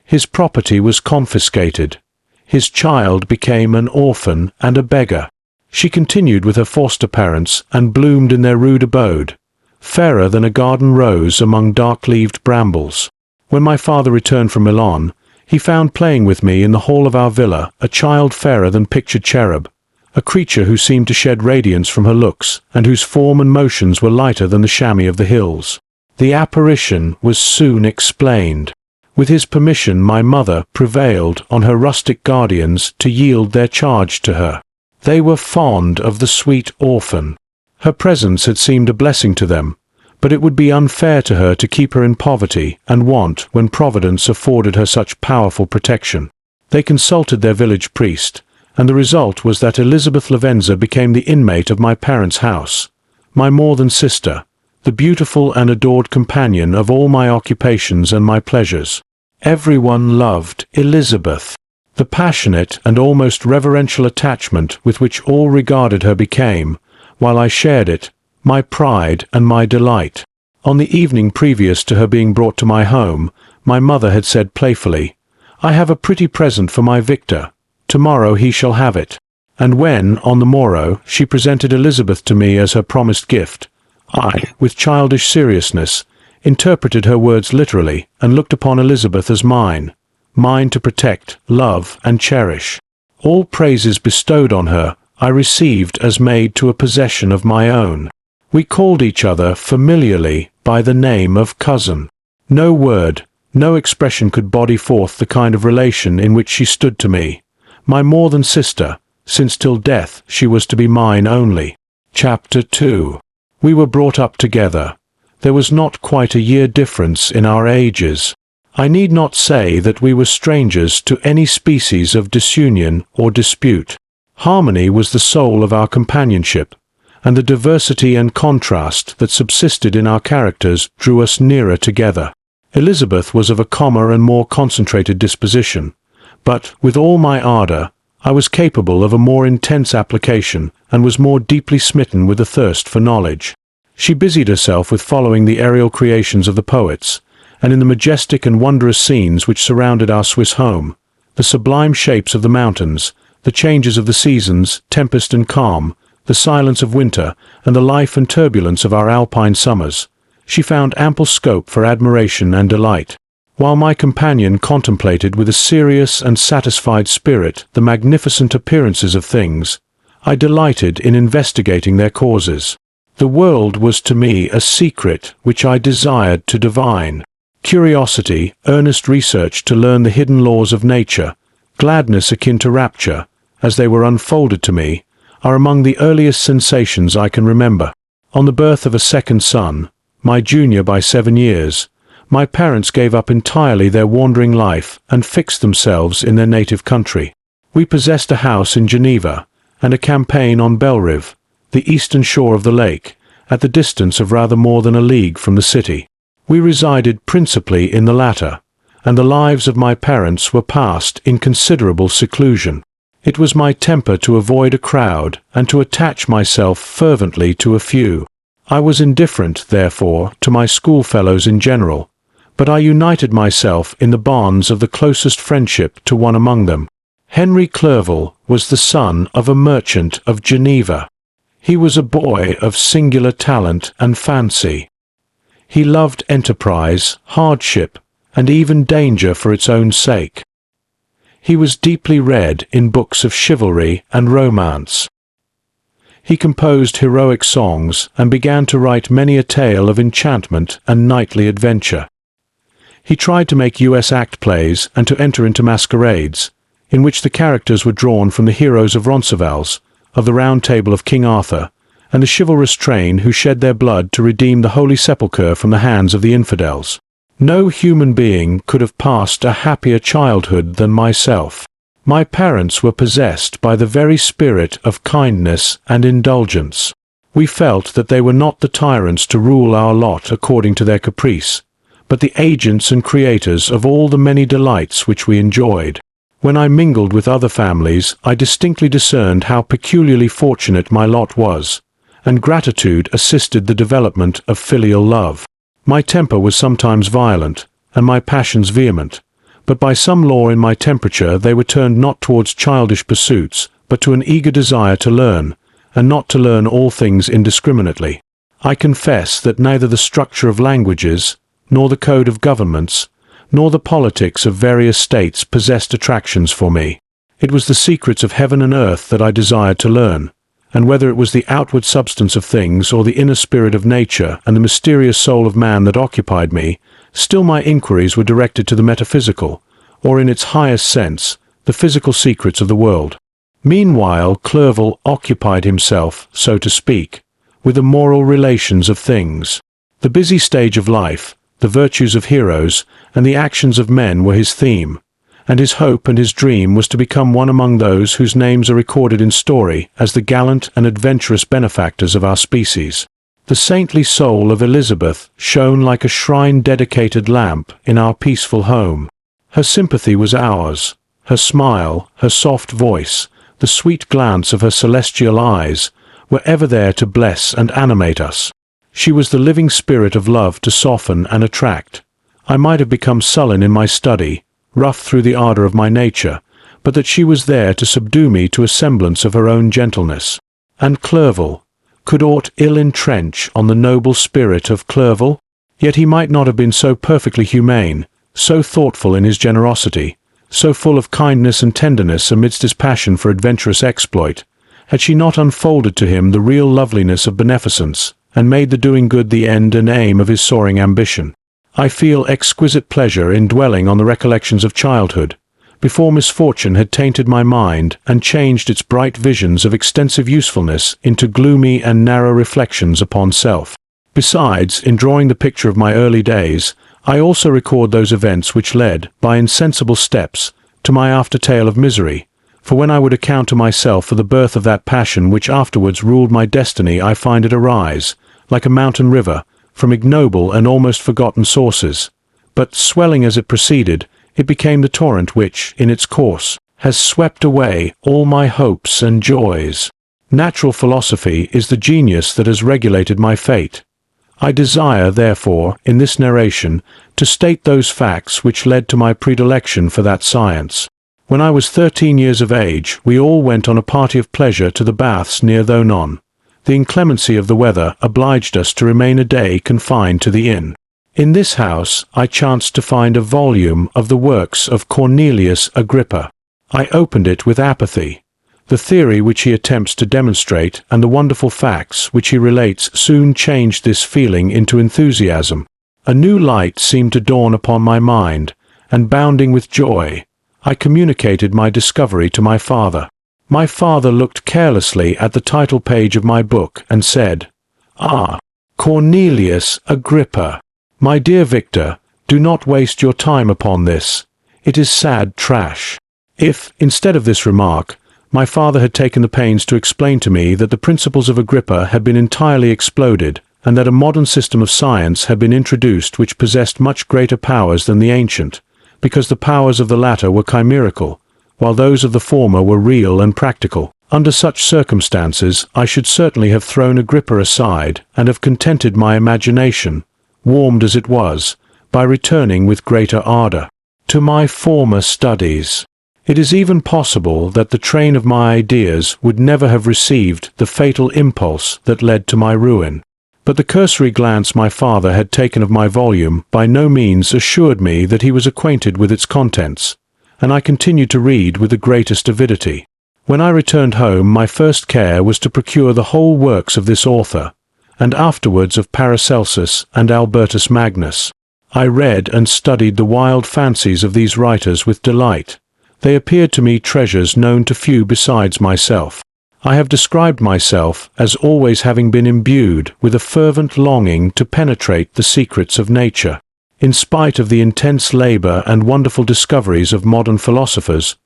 S2: His property was confiscated. His child became an orphan and a beggar. She continued with her foster parents and bloomed in their rude abode, fairer than a garden rose among dark-leaved brambles. When my father returned from Milan, he found playing with me in the hall of our villa a child fairer than pictured cherub, a creature who seemed to shed radiance from her looks, and whose form and motions were lighter than the chamois of the hills. The apparition was soon explained. With his permission, my mother prevailed on her rustic guardians to yield their charge to her. They were fond of the sweet orphan. Her presence had seemed a blessing to them, but it would be unfair to her to keep her in poverty and want when Providence afforded her such powerful protection. They consulted their village priest, and the result was that Elizabeth Lavenza became the inmate of my parents' house, my more-than-sister, the beautiful and adored companion of all my occupations and my pleasures. Everyone loved Elizabeth. The passionate and almost reverential attachment with which all regarded her became, while I shared it, my pride and my delight. On the evening previous to her being brought to my home, my mother had said playfully, "I have a pretty present for my Victor. Tomorrow he shall have it." And when, on the morrow, she presented Elizabeth to me as her promised gift, I, with childish seriousness, interpreted her words literally and looked upon Elizabeth as mine to protect, love, and cherish. All praises bestowed on her I received as made to a possession of my own. We called each other familiarly by the name of cousin. No word, no expression could body forth the kind of relation in which she stood to me, my more-than-sister, since till death she was to be mine only. Chapter 2. We were brought up together. There was not quite a year difference in our ages. I need not say that we were strangers to any species of disunion or dispute. Harmony was the soul of our companionship, and the diversity and contrast that subsisted in our characters drew us nearer together. Elizabeth was of a calmer and more concentrated disposition, but, with all my ardour, I was capable of a more intense application and was more deeply smitten with a thirst for knowledge. She busied herself with following the aerial creations of the poets, and in the majestic and wondrous scenes which surrounded our Swiss home, the sublime shapes of the mountains, the changes of the seasons, tempest and calm, the silence of winter, and the life and turbulence of our alpine summers, she found ample scope for admiration and delight. While my companion contemplated with a serious and satisfied spirit the magnificent appearances of things, I delighted in investigating their causes. The world was to me a secret which I desired to divine. Curiosity, earnest research to learn the hidden laws of nature, gladness akin to rapture, as they were unfolded to me, are among the earliest sensations I can remember. On the birth of a second son, my junior by 7 years, my parents gave up entirely their wandering life and fixed themselves in their native country. We possessed a house in Geneva and a campaign on Belrive, the eastern shore of the lake, at the distance of rather more than a league from the city. We resided principally in the latter, and the lives of my parents were passed in considerable seclusion. It was my temper to avoid a crowd and to attach myself fervently to a few. I was indifferent, therefore, to my schoolfellows in general, but I united myself in the bonds of the closest friendship to one among them. Henry Clerval was the son of a merchant of Geneva. He was a boy of singular talent and fancy. He loved enterprise, hardship, and even danger for its own sake. He was deeply read in books of chivalry and romance. He composed heroic songs and began to write many a tale of enchantment and knightly adventure. He tried to make US act plays and to enter into masquerades, in which the characters were drawn from the heroes of Roncesvalles, of the Round Table of King Arthur, and the chivalrous train who shed their blood to redeem the Holy Sepulchre from the hands of the infidels. No human being could have passed a happier childhood than myself. My parents were possessed by the very spirit of kindness and indulgence. We felt that they were not the tyrants to rule our lot according to their caprice, but the agents and creators of all the many delights which we enjoyed. When I mingled with other families, I distinctly discerned how peculiarly fortunate my lot was, and gratitude assisted the development of filial love. My temper was sometimes violent, and my passions vehement, but by some law in my temperature they were turned not towards childish pursuits, but to an eager desire to learn, and not to learn all things indiscriminately. I confess that neither the structure of languages, nor the code of governments, nor the politics of various states possessed attractions for me. It was the secrets of heaven and earth that I desired to learn, and whether it was the outward substance of things or the inner spirit of nature and the mysterious soul of man that occupied me, still my inquiries were directed to the metaphysical, or in its highest sense, the physical secrets of the world. Meanwhile, Clerval occupied himself, so to speak, with the moral relations of things. The busy stage of life, the virtues of heroes, and the actions of men were his theme, and his hope and his dream was to become one among those whose names are recorded in story as the gallant and adventurous benefactors of our species. The saintly soul of Elizabeth shone like a shrine-dedicated lamp in our peaceful home. Her sympathy was ours, her smile, her soft voice, the sweet glance of her celestial eyes, were ever there to bless and animate us. She was the living spirit of love to soften and attract. I might have become sullen in my study, rough through the ardor of my nature, but that she was there to subdue me to a semblance of her own gentleness. And Clerval, could aught ill entrench on the noble spirit of Clerval? Yet he might not have been so perfectly humane, so thoughtful in his generosity, so full of kindness and tenderness amidst his passion for adventurous exploit, had she not unfolded to him the real loveliness of beneficence, and made the doing good the end and aim of his soaring ambition. I feel exquisite pleasure in dwelling on the recollections of childhood, before misfortune had tainted my mind and changed its bright visions of extensive usefulness into gloomy and narrow reflections upon self. Besides, in drawing the picture of my early days, I also record those events which led, by insensible steps, to my after-tale of misery, for when I would account to myself for the birth of that passion which afterwards ruled my destiny, I find it arise, like a mountain river, from ignoble and almost forgotten sources, but, swelling as it proceeded, it became the torrent which, in its course, has swept away all my hopes and joys. Natural philosophy is the genius that has regulated my fate. I desire, therefore, in this narration, to state those facts which led to my predilection for that science. When I was 13 years of age, we all went on a party of pleasure to the baths near Thonon. The inclemency of the weather obliged us to remain a day confined to the inn. In this house I chanced to find a volume of the works of Cornelius Agrippa. I opened it with apathy. The theory which he attempts to demonstrate and the wonderful facts which he relates soon changed this feeling into enthusiasm. A new light seemed to dawn upon my mind, and bounding with joy, I communicated my discovery to my father. My father looked carelessly at the title page of my book and said, "Ah, Cornelius Agrippa. My dear Victor, do not waste your time upon this. It is sad trash." If, instead of this remark, my father had taken the pains to explain to me that the principles of Agrippa had been entirely exploded, and that a modern system of science had been introduced which possessed much greater powers than the ancient, because the powers of the latter were chimerical, while those of the former were real and practical. Under such circumstances, I should certainly have thrown Agrippa aside and have contented my imagination, warmed as it was, by returning with greater ardor to my former studies. It is even possible that the train of my ideas would never have received the fatal impulse that led to my ruin. But the cursory glance my father had taken of my volume by no means assured me that he was acquainted with its contents, and I continued to read with the greatest avidity. When I returned home, my first care was to procure the whole works of this author, and afterwards of Paracelsus and Albertus Magnus. I read and studied the wild fancies of these writers with delight. They appeared to me treasures known to few besides myself. I have described myself as always having been imbued with a fervent longing to penetrate the secrets of nature. In spite of the intense labor and wonderful discoveries of modern philosophers,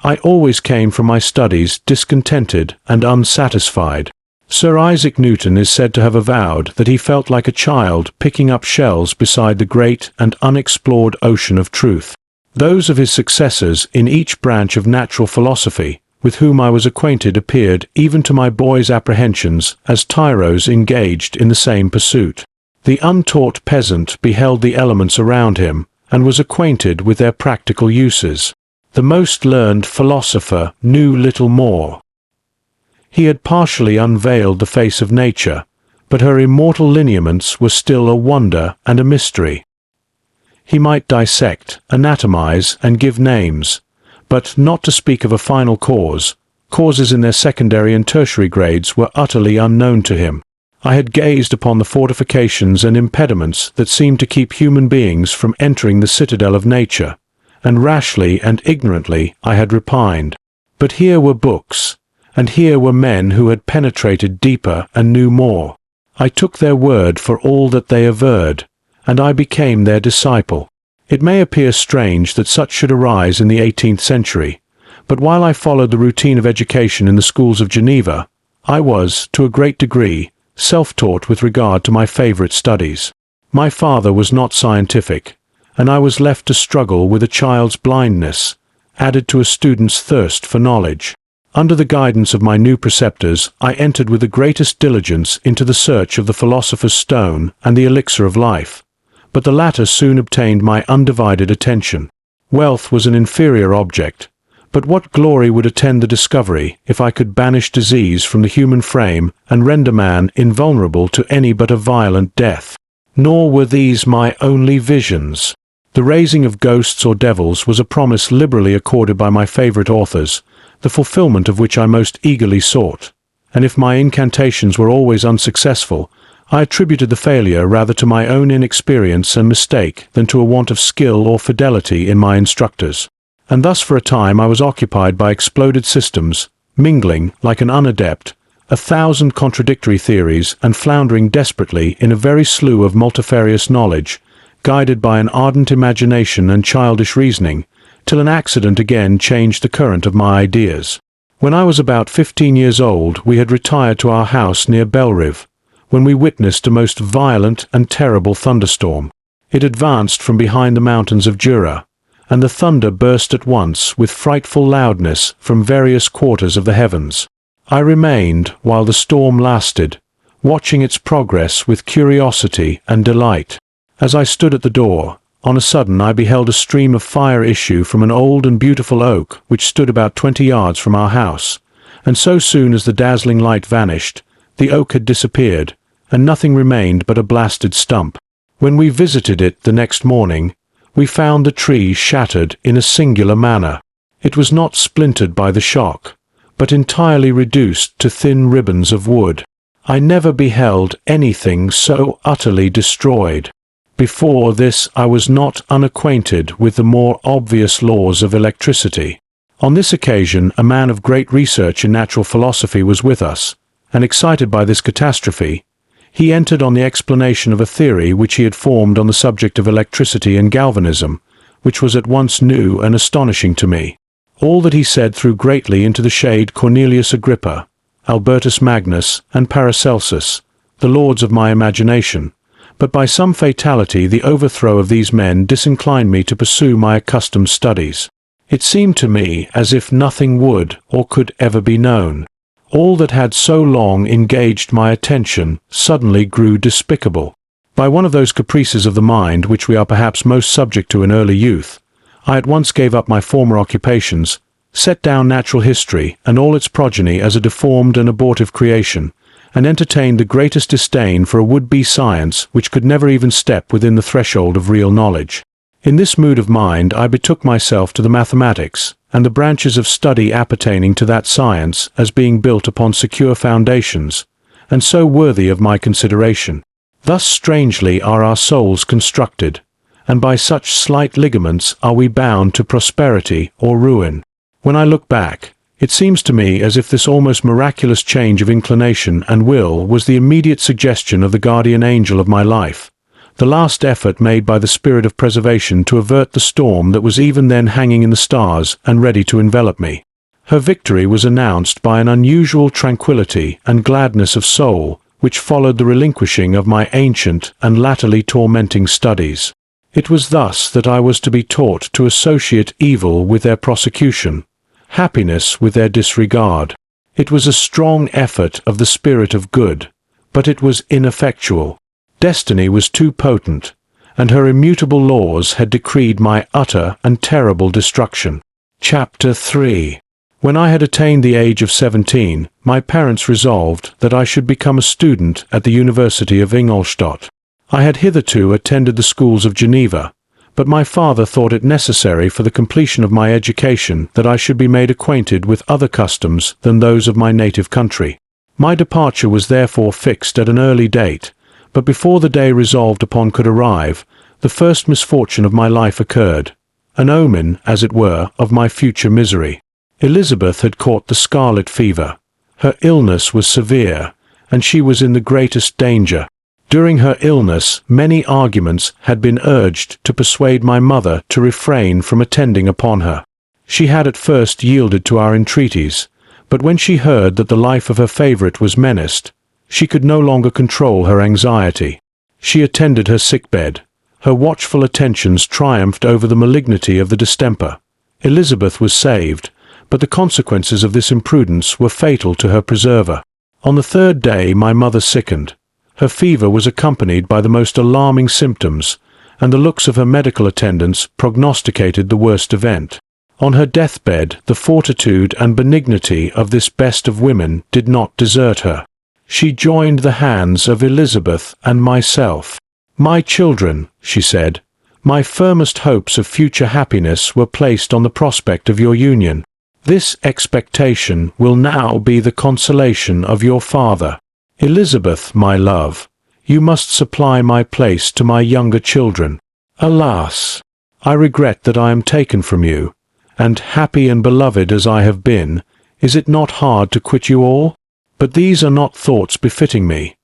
S2: I always came from my studies discontented and unsatisfied. Sir Isaac Newton is said to have avowed that he felt like a child picking up shells beside the great and unexplored ocean of truth. Those of his successors in each branch of natural philosophy with whom I was acquainted appeared, even to my boy's apprehensions, as tyros engaged in the same pursuit. The untaught peasant beheld the elements around him, and was acquainted with their practical uses. The most learned philosopher knew little more. He had partially unveiled the face of nature, but her immortal lineaments were still a wonder and a mystery. He might dissect, anatomize, and give names, but not to speak of a final cause, causes in their secondary and tertiary grades were utterly unknown to him. I had gazed upon the fortifications and impediments that seemed to keep human beings from entering the citadel of nature, and rashly and ignorantly I had repined. But here were books, and here were men who had penetrated deeper and knew more. I took their word for all that they averred, and I became their disciple. It may appear strange that such should arise in the 18th century, but while I followed the routine of education in the schools of Geneva, I was, to a great degree, self-taught with regard to my favorite studies. My father was not scientific, and I was left to struggle with a child's blindness, added to a student's thirst for knowledge. Under the guidance of my new preceptors, I entered with the greatest diligence into the search of the philosopher's stone and the elixir of life, but the latter soon obtained my undivided attention. Wealth was an inferior object, but what glory would attend the discovery if I could banish disease from the human frame and render man invulnerable to any but a violent death? Nor were these my only visions. The raising of ghosts or devils was a promise liberally accorded by my favorite authors, the fulfillment of which I most eagerly sought, and if my incantations were always unsuccessful, I attributed the failure rather to my own inexperience and mistake than to a want of skill or fidelity in my instructors. And thus for a time I was occupied by exploded systems, mingling, like an unadept, 1,000 contradictory theories and floundering desperately in a very slough of multifarious knowledge, guided by an ardent imagination and childish reasoning, till an accident again changed the current of my ideas. When I was about 15 years old, we had retired to our house near Belrive, when we witnessed a most violent and terrible thunderstorm. It advanced from behind the mountains of Jura, and the thunder burst at once with frightful loudness from various quarters of the heavens. I remained, while the storm lasted, watching its progress with curiosity and delight. As I stood at the door, on a sudden I beheld a stream of fire issue from an old and beautiful oak which stood about 20 yards from our house, and so soon as the dazzling light vanished, the oak had disappeared, and nothing remained but a blasted stump. When we visited it the next morning, we found the tree shattered in a singular manner. It was not splintered by the shock, but entirely reduced to thin ribbons of wood. I never beheld anything so utterly destroyed. Before this I was not unacquainted with the more obvious laws of electricity. On this occasion, a man of great research in natural philosophy was with us, and excited by this catastrophe, he entered on the explanation of a theory which he had formed on the subject of electricity and galvanism, which was at once new and astonishing to me. All that he said threw greatly into the shade Cornelius Agrippa, Albertus Magnus, and Paracelsus, the lords of my imagination, but by some fatality the overthrow of these men disinclined me to pursue my accustomed studies. It seemed to me as if nothing would or could ever be known. All that had so long engaged my attention suddenly grew despicable. By one of those caprices of the mind which we are perhaps most subject to in early youth, I at once gave up my former occupations, set down natural history and all its progeny as a deformed and abortive creation, and entertained the greatest disdain for a would-be science which could never even step within the threshold of real knowledge. In this mood of mind I betook myself to the mathematics, and the branches of study appertaining to that science as being built upon secure foundations, and so worthy of my consideration. Thus strangely are our souls constructed, and by such slight ligaments are we bound to prosperity or ruin. When I look back, it seems to me as if this almost miraculous change of inclination and will was the immediate suggestion of the guardian angel of my life, the last effort made by the spirit of preservation to avert the storm that was even then hanging in the stars and ready to envelop me. Her victory was announced by an unusual tranquillity and gladness of soul which followed the relinquishing of my ancient and latterly tormenting studies. It was thus that I was to be taught to associate evil with their prosecution, happiness with their disregard. It was a strong effort of the spirit of good, but it was ineffectual. Destiny was too potent, and her immutable laws had decreed my utter and terrible destruction. Chapter 3. When I had attained the age of 17, my parents resolved that I should become a student at the University of Ingolstadt. I had hitherto attended the schools of Geneva, but my father thought it necessary for the completion of my education that I should be made acquainted with other customs than those of my native country. My departure was therefore fixed at an early date, but before the day resolved upon could arrive, the first misfortune of my life occurred, an omen, as it were, of my future misery. Elizabeth had caught the scarlet fever. Her illness was severe, and she was in the greatest danger. During her illness, many arguments had been urged to persuade my mother to refrain from attending upon her. She had at first yielded to our entreaties, but when she heard that the life of her favourite was menaced, she could no longer control her anxiety. She attended her sick-bed. Her watchful attentions triumphed over the malignity of the distemper. Elizabeth was saved, but the consequences of this imprudence were fatal to her preserver. On the third day my mother sickened. Her fever was accompanied by the most alarming symptoms, and the looks of her medical attendants prognosticated the worst event. On her deathbed the fortitude and benignity of this best of women did not desert her. She joined the hands of Elizabeth and myself. "My children," she said, "my firmest hopes of future happiness were placed on the prospect of your union. This expectation will now be the consolation of your father. Elizabeth, my love, you must supply my place to my younger children. Alas! I regret that I am taken from you, and happy and beloved as I have been, is it not hard to quit you all? But these are not thoughts befitting me.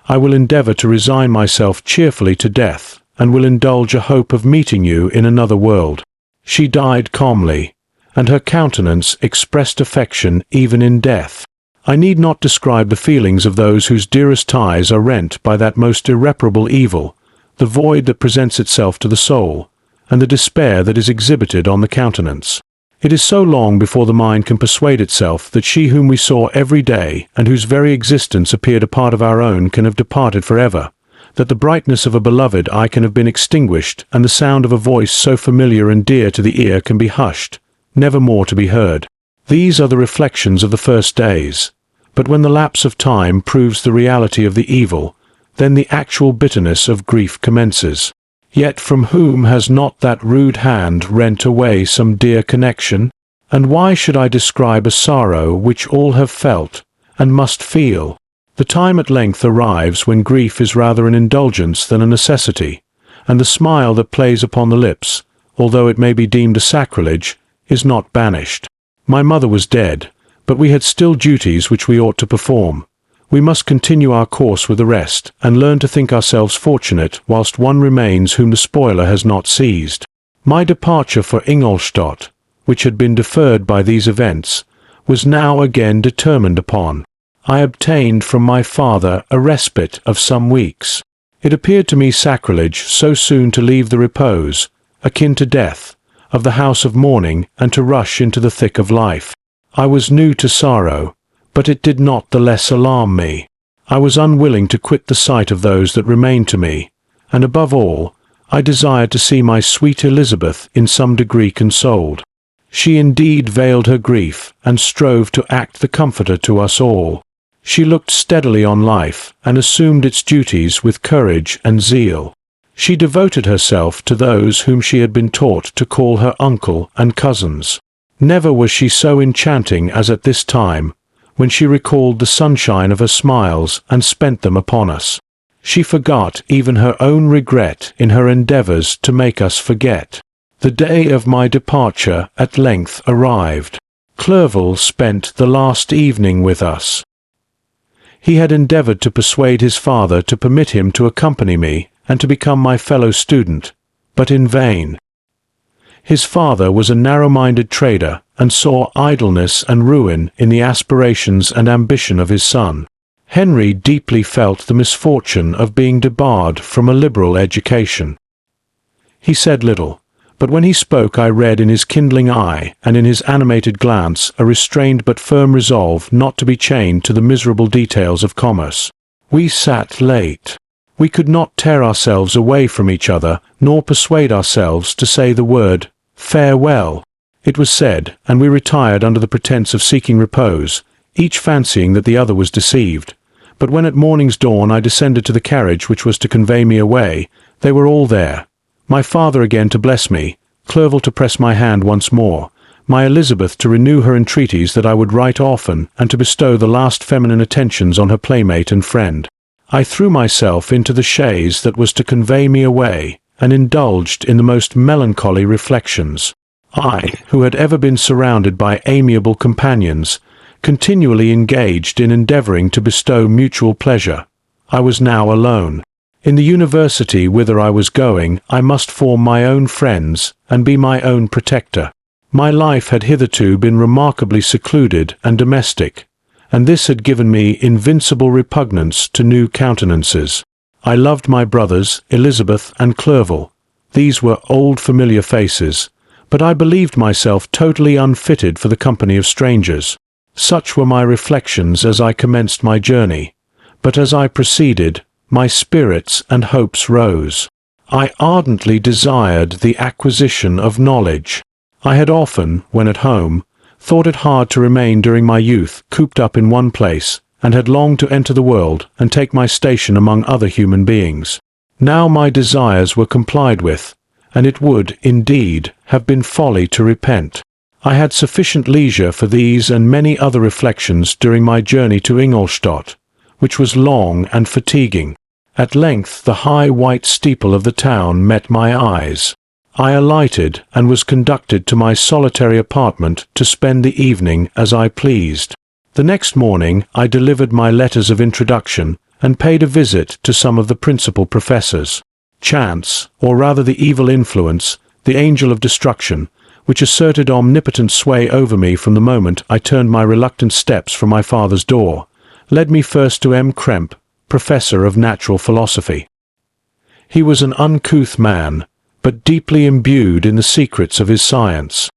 S2: I will endeavour to resign myself cheerfully to death, and will indulge a hope of meeting you in another world." She died calmly, and her countenance expressed affection even in death. I need not describe the feelings of those whose dearest ties are rent by that most irreparable evil, the void that presents itself to the soul, and the despair that is exhibited on the countenance. It is so long before the mind can persuade itself that she whom we saw every day, and whose very existence appeared a part of our own, can have departed forever, that the brightness of a beloved eye can have been extinguished, and the sound of a voice so familiar and dear to the ear can be hushed, never more to be heard. These are the reflections of the first days, but when the lapse of time proves the reality of the evil, then the actual bitterness of grief commences. Yet from whom has not that rude hand rent away some dear connection? And why should I describe a sorrow which all have felt, and must feel? The time at length arrives when grief is rather an indulgence than a necessity, and the smile that plays upon the lips, although it may be deemed a sacrilege, is not banished. My mother was dead, but we had still duties which we ought to perform. We must continue our course with the rest, and learn to think ourselves fortunate whilst one remains whom the spoiler has not seized. My departure for Ingolstadt, which had been deferred by these events, was now again determined upon. I obtained from my father a respite of some weeks. It appeared to me sacrilege so soon to leave the repose, akin to death, of the house of mourning and to rush into the thick of life. I was new to sorrow, but it did not the less alarm me. I was unwilling to quit the sight of those that remained to me, and above all, I desired to see my sweet Elizabeth in some degree consoled. She indeed veiled her grief, and strove to act the comforter to us all. She looked steadily on life, and assumed its duties with courage and zeal. She devoted herself to those whom she had been taught to call her uncle and cousins. Never was she so enchanting as at this time, when she recalled the sunshine of her smiles and spent them upon us. She forgot even her own regret in her endeavours to make us forget. The day of my departure at length arrived. Clerval spent the last evening with us. He had endeavoured to persuade his father to permit him to accompany me and to become my fellow student, but in vain. His father was a narrow-minded trader and saw idleness and ruin in the aspirations and ambition of his son. Henry deeply felt the misfortune of being debarred from a liberal education. He said little, but when he spoke I read in his kindling eye and in his animated glance a restrained but firm resolve not to be chained to the miserable details of commerce. We sat late. We could not tear ourselves away from each other, nor persuade ourselves to say the word farewell. It was said, and we retired under the pretence of seeking repose, each fancying that the other was deceived. But when at morning's dawn I descended to the carriage which was to convey me away, they were all there. My father again to bless me, Clerval to press my hand once more, my Elizabeth to renew her entreaties that I would write often and to bestow the last feminine attentions on her playmate and friend. I threw myself into the chaise that was to convey me away, and indulged in the most melancholy reflections. I, who had ever been surrounded by amiable companions, continually engaged in endeavouring to bestow mutual pleasure, I was now alone. In the university whither I was going, I must form my own friends and be my own protector. My life had hitherto been remarkably secluded and domestic, and this had given me invincible repugnance to new countenances. I loved my brothers, Elizabeth and Clerval. These were old familiar faces, but I believed myself totally unfitted for the company of strangers. Such were my reflections as I commenced my journey, but as I proceeded, my spirits and hopes rose. I ardently desired the acquisition of knowledge. I had often, when at home, thought it hard to remain during my youth cooped up in one place, and had longed to enter the world and take my station among other human beings. Now my desires were complied with, and it would, indeed, have been folly to repent. I had sufficient leisure for these and many other reflections during my journey to Ingolstadt, which was long and fatiguing. At length the high white steeple of the town met my eyes. I alighted and was conducted to my solitary apartment to spend the evening as I pleased. The next morning I delivered my letters of introduction and paid a visit to some of the principal professors. Chance, or rather the evil influence, the angel of destruction, which asserted omnipotent sway over me from the moment I turned my reluctant steps from my father's door, led me first to M. Krempe, professor of natural philosophy. He was an uncouth man, but deeply imbued in the secrets of his science.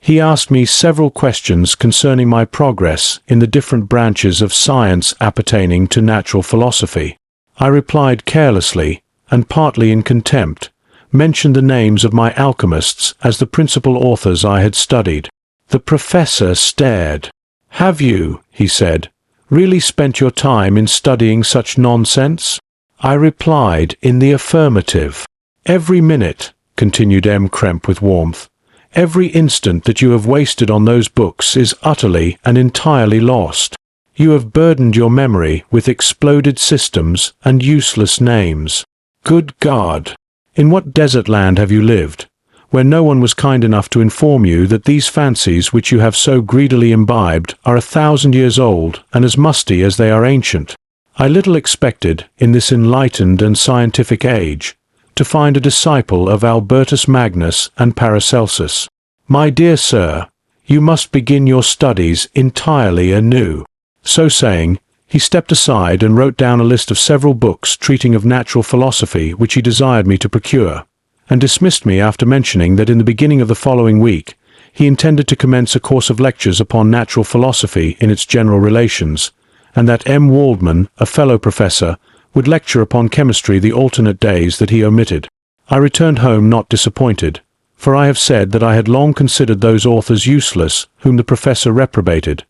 S2: He asked me several questions concerning my progress in the different branches of science appertaining to natural philosophy. I replied carelessly, and partly in contempt, mentioned the names of my alchemists as the principal authors I had studied. The professor stared. "Have you," he said, "really spent your time in studying such nonsense?" I replied in the affirmative. "Every minute," continued M. Krempe with warmth, "every instant that you have wasted on those books is utterly and entirely lost. You have burdened your memory with exploded systems and useless names. Good God! In what desert land have you lived? where no one was kind enough to inform you that these fancies which you have so greedily imbibed are 1,000 years old and as musty as they are ancient. I little expected, in this enlightened and scientific age, to find a disciple of Albertus Magnus and Paracelsus. My dear sir, you must begin your studies entirely anew. So saying, he stepped aside and wrote down a list of several books treating of natural philosophy which he desired me to procure, and dismissed me after mentioning that in the beginning of the following week he intended to commence a course of lectures upon natural philosophy in its general relations, and that M. Waldman, a fellow professor, would lecture upon chemistry the alternate days that he omitted. I returned home not disappointed, for I have said that I had long considered those authors useless whom the professor reprobated,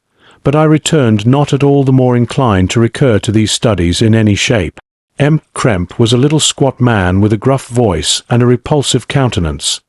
S2: but I returned not at all the more inclined to recur to these studies in any shape. M. Kremp was a little squat man with a gruff voice and a repulsive countenance.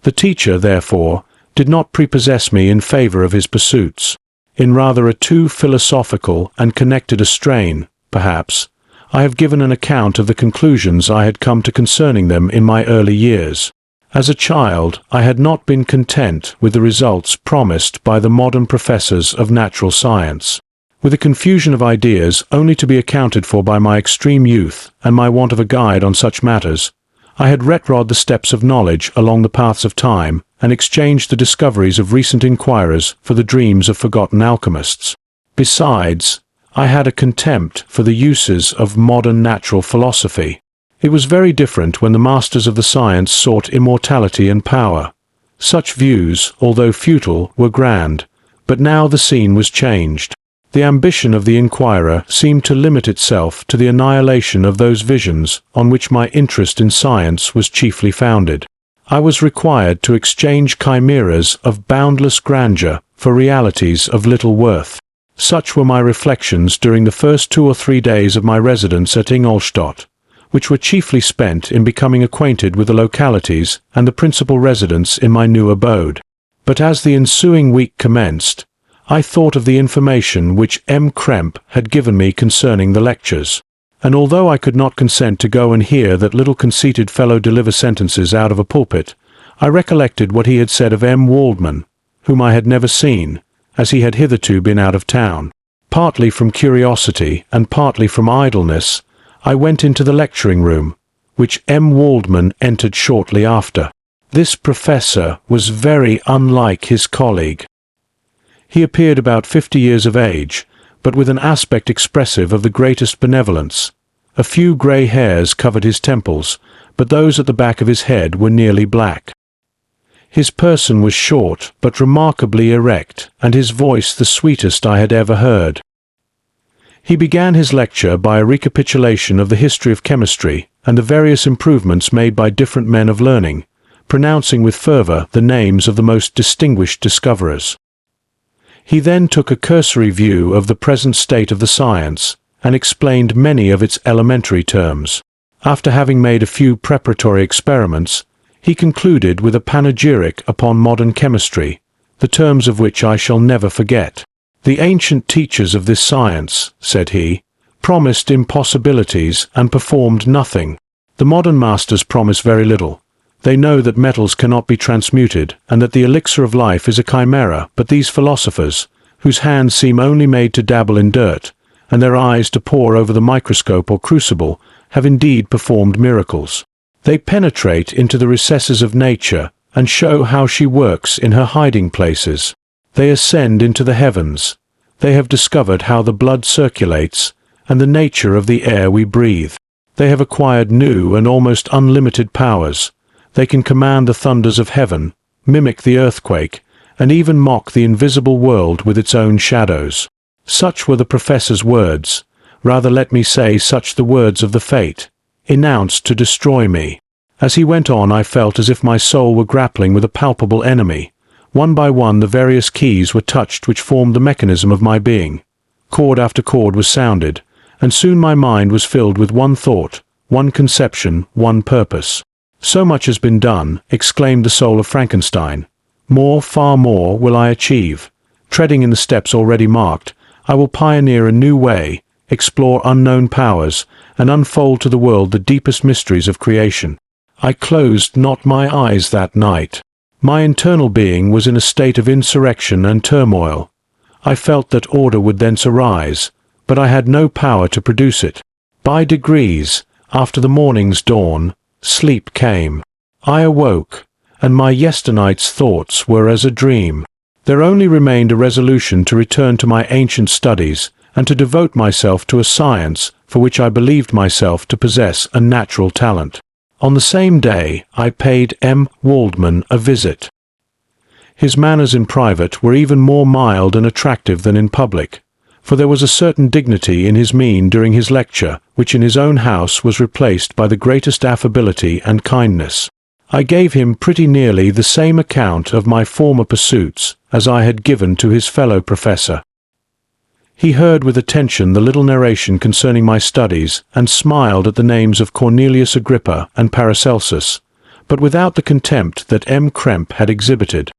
S2: The teacher, therefore, did not prepossess me in favour of his pursuits. In rather a too philosophical and connected a strain, perhaps, I have given an account of the conclusions I had come to concerning them in my early years. As a child, I had not been content with the results promised by the modern professors of natural science. With a confusion of ideas only to be accounted for by my extreme youth and my want of a guide on such matters, I had retrod the steps of knowledge along the paths of time and exchanged the discoveries of recent inquirers for the dreams of forgotten alchemists. Besides, I had a contempt for the uses of modern natural philosophy. It was very different when the masters of the science sought immortality and power. Such views, although futile, were grand, but now the scene was changed. The ambition of the inquirer seemed to limit itself to the annihilation of those visions on which my interest in science was chiefly founded. I was required to exchange chimeras of boundless grandeur for realities of little worth. Such were my reflections during the first 2 or 3 days of my residence at Ingolstadt, which were chiefly spent in becoming acquainted with the localities and the principal residents in my new abode. But as the ensuing week commenced, I thought of the information which M. Kremp had given me concerning the lectures, and although I could not consent to go and hear that little conceited fellow deliver sentences out of a pulpit, I recollected what he had said of M. Waldman, whom I had never seen, as he had hitherto been out of town. Partly from curiosity and partly from idleness, I went into the lecturing room, which M. Waldman entered shortly after. This professor was very unlike his colleague. He appeared about 50 years of age, but with an aspect expressive of the greatest benevolence. A few grey hairs covered his temples, but those at the back of his head were nearly black. His person was short but remarkably erect, and his voice the sweetest I had ever heard. He began his lecture by a recapitulation of the history of chemistry and the various improvements made by different men of learning, pronouncing with fervour the names of the most distinguished discoverers. He then took a cursory view of the present state of the science and explained many of its elementary terms. After having made a few preparatory experiments, he concluded with a panegyric upon modern chemistry, the terms of which I shall never forget. The ancient teachers of this science, said he, promised impossibilities and performed nothing. The modern masters promise very little. They know that metals cannot be transmuted, and that the elixir of life is a chimera, but these philosophers, whose hands seem only made to dabble in dirt, and their eyes to pore over the microscope or crucible, have indeed performed miracles. They penetrate into the recesses of nature, and show how she works in her hiding places. They ascend into the heavens. They have discovered how the blood circulates, and the nature of the air we breathe. They have acquired new and almost unlimited powers. They can command the thunders of heaven, mimic the earthquake, and even mock the invisible world with its own shadows. Such were the professor's words, rather let me say such the words of the fate, enounced to destroy me. As he went on I felt as if my soul were grappling with a palpable enemy. One by one the various keys were touched which formed the mechanism of my being. Chord after chord was sounded, and soon my mind was filled with one thought, one conception, one purpose. So much has been done, exclaimed the soul of Frankenstein. More, far more, will I achieve. Treading in the steps already marked, I will pioneer a new way, explore unknown powers, and unfold to the world the deepest mysteries of creation. I closed not my eyes that night. My internal being was in a state of insurrection and turmoil. I felt that order would thence arise, but I had no power to produce it. By degrees, after the morning's dawn, sleep came. I awoke, and my yesternight's thoughts were as a dream. There only remained a resolution to return to my ancient studies, and to devote myself to a science for which I believed myself to possess a natural talent. On the same day, I paid M. Waldman a visit. His manners in private were even more mild and attractive than in public, for there was a certain dignity in his mien during his lecture, which in his own house was replaced by the greatest affability and kindness. I gave him pretty nearly the same account of my former pursuits as I had given to his fellow professor. He heard with attention the little narration concerning my studies, and smiled at the names of Cornelius Agrippa and Paracelsus, but without the contempt that M. Krempe had exhibited.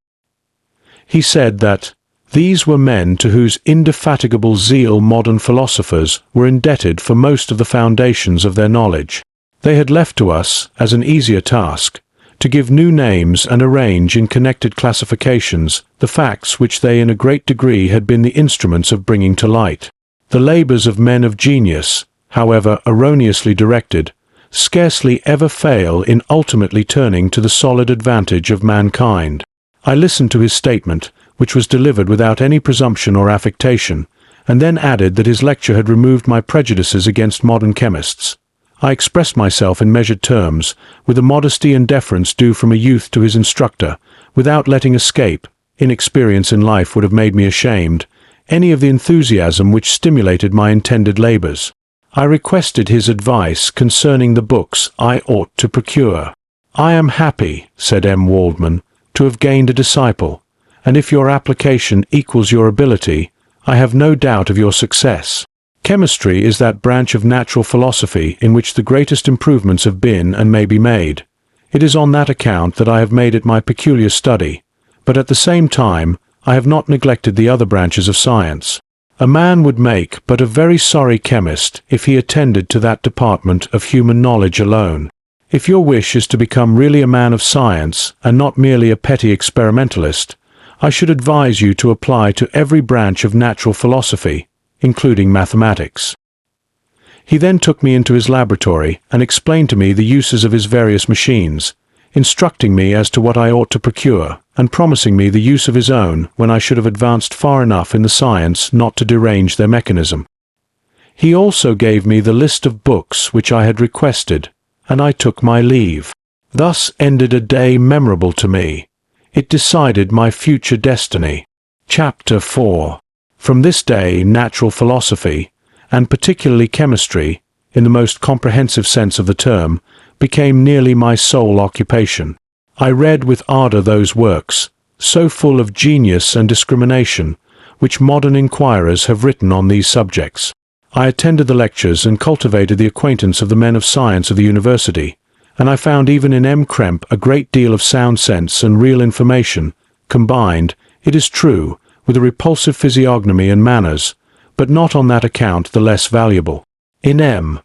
S2: He said that these were men to whose indefatigable zeal modern philosophers were indebted for most of the foundations of their knowledge. They had left to us, as an easier task, to give new names and arrange in connected classifications the facts which they in a great degree had been the instruments of bringing to light. The labours of men of genius, however erroneously directed, scarcely ever fail in ultimately turning to the solid advantage of mankind. I listened to his statement, which was delivered without any presumption or affectation, and then added that his lecture had removed my prejudices against modern chemists. I expressed myself in measured terms, with the modesty and deference due from a youth to his instructor, without letting escape, inexperience in life would have made me ashamed, any of the enthusiasm which stimulated my intended labours. I requested his advice concerning the books I ought to procure. "I am happy," said M. Waldman, "to have gained a disciple, and if your application equals your ability, I have no doubt of your success. Chemistry is that branch of natural philosophy in which the greatest improvements have been and may be made. It is on that account that I have made it my peculiar study, but at the same time I have not neglected the other branches of science. A man would make but a very sorry chemist if he attended to that department of human knowledge alone. If your wish is to become really a man of science, and not merely a petty experimentalist, I should advise you to apply to every branch of natural philosophy, including mathematics." He then took me into his laboratory and explained to me the uses of his various machines, instructing me as to what I ought to procure, and promising me the use of his own when I should have advanced far enough in the science not to derange their mechanism. He also gave me the list of books which I had requested, and I took my leave. Thus ended a day memorable to me. It decided my future destiny. Chapter 4. From this day, natural philosophy, and particularly chemistry, in the most comprehensive sense of the term, became nearly my sole occupation. I read with ardour those works, so full of genius and discrimination, which modern inquirers have written on these subjects. I attended the lectures and cultivated the acquaintance of the men of science of the university, and I found even in M. Krempe a great deal of sound sense and real information, combined, it is true, with a repulsive physiognomy and manners, but not on that account the less valuable. In M.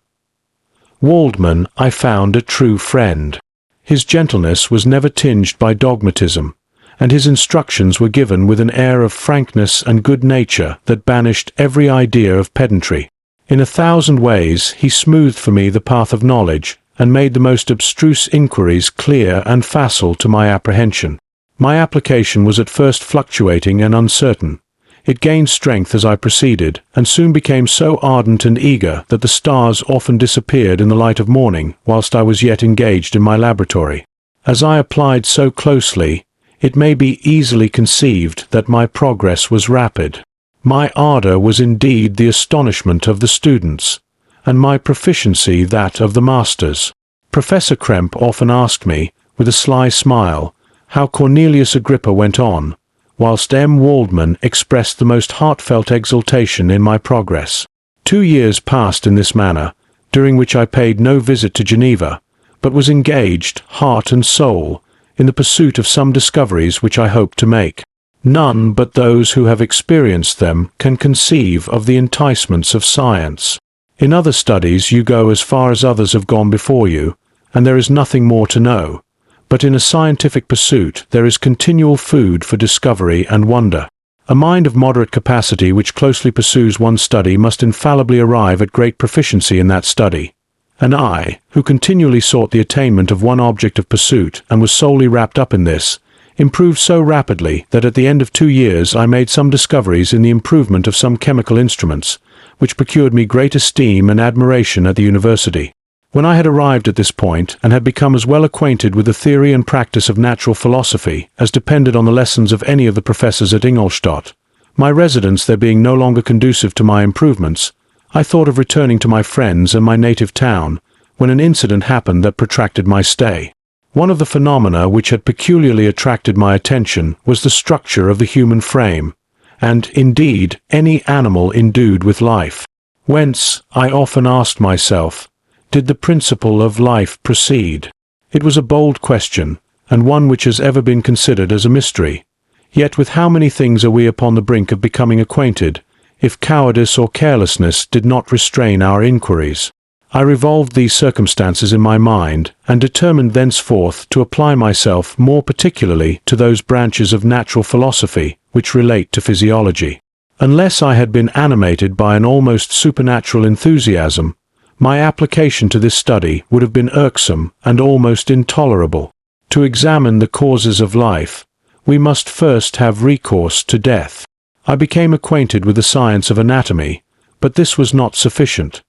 S2: Waldman I found a true friend. His gentleness was never tinged by dogmatism, and his instructions were given with an air of frankness and good nature that banished every idea of pedantry. In 1,000 ways he smoothed for me the path of knowledge, and made the most abstruse inquiries clear and facile to my apprehension. My application was at first fluctuating and uncertain. It gained strength as I proceeded, and soon became so ardent and eager that the stars often disappeared in the light of morning whilst I was yet engaged in my laboratory. As I applied so closely, it may be easily conceived that my progress was rapid. My ardour was indeed the astonishment of the students, and my proficiency that of the masters. Professor Krempe often asked me, with a sly smile, how Cornelius Agrippa went on, whilst M. Waldman expressed the most heartfelt exultation in my progress. 2 years passed in this manner, during which I paid no visit to Geneva, but was engaged, heart and soul, in the pursuit of some discoveries which I hoped to make. None but those who have experienced them can conceive of the enticements of science. In other studies you go as far as others have gone before you, and there is nothing more to know. But in a scientific pursuit, there is continual food for discovery and wonder. A mind of moderate capacity which closely pursues one study must infallibly arrive at great proficiency in that study. And I, who continually sought the attainment of one object of pursuit and was solely wrapped up in this, improved so rapidly that at the end of 2 years I made some discoveries in the improvement of some chemical instruments, which procured me great esteem and admiration at the university. When I had arrived at this point, and had become as well acquainted with the theory and practice of natural philosophy as depended on the lessons of any of the professors at Ingolstadt, my residence there being no longer conducive to my improvements, I thought of returning to my friends and my native town, when an incident happened that protracted my stay. One of the phenomena which had peculiarly attracted my attention was the structure of the human frame, and, indeed, any animal endued with life. Whence, I often asked myself, did the principle of life proceed? It was a bold question, and one which has ever been considered as a mystery. Yet with how many things are we upon the brink of becoming acquainted, if cowardice or carelessness did not restrain our inquiries? I revolved these circumstances in my mind, and determined thenceforth to apply myself more particularly to those branches of natural philosophy which relate to physiology. Unless I had been animated by an almost supernatural enthusiasm, my application to this study would have been irksome and almost intolerable. To examine the causes of life, we must first have recourse to death. I became acquainted with the science of anatomy, but this was not sufficient.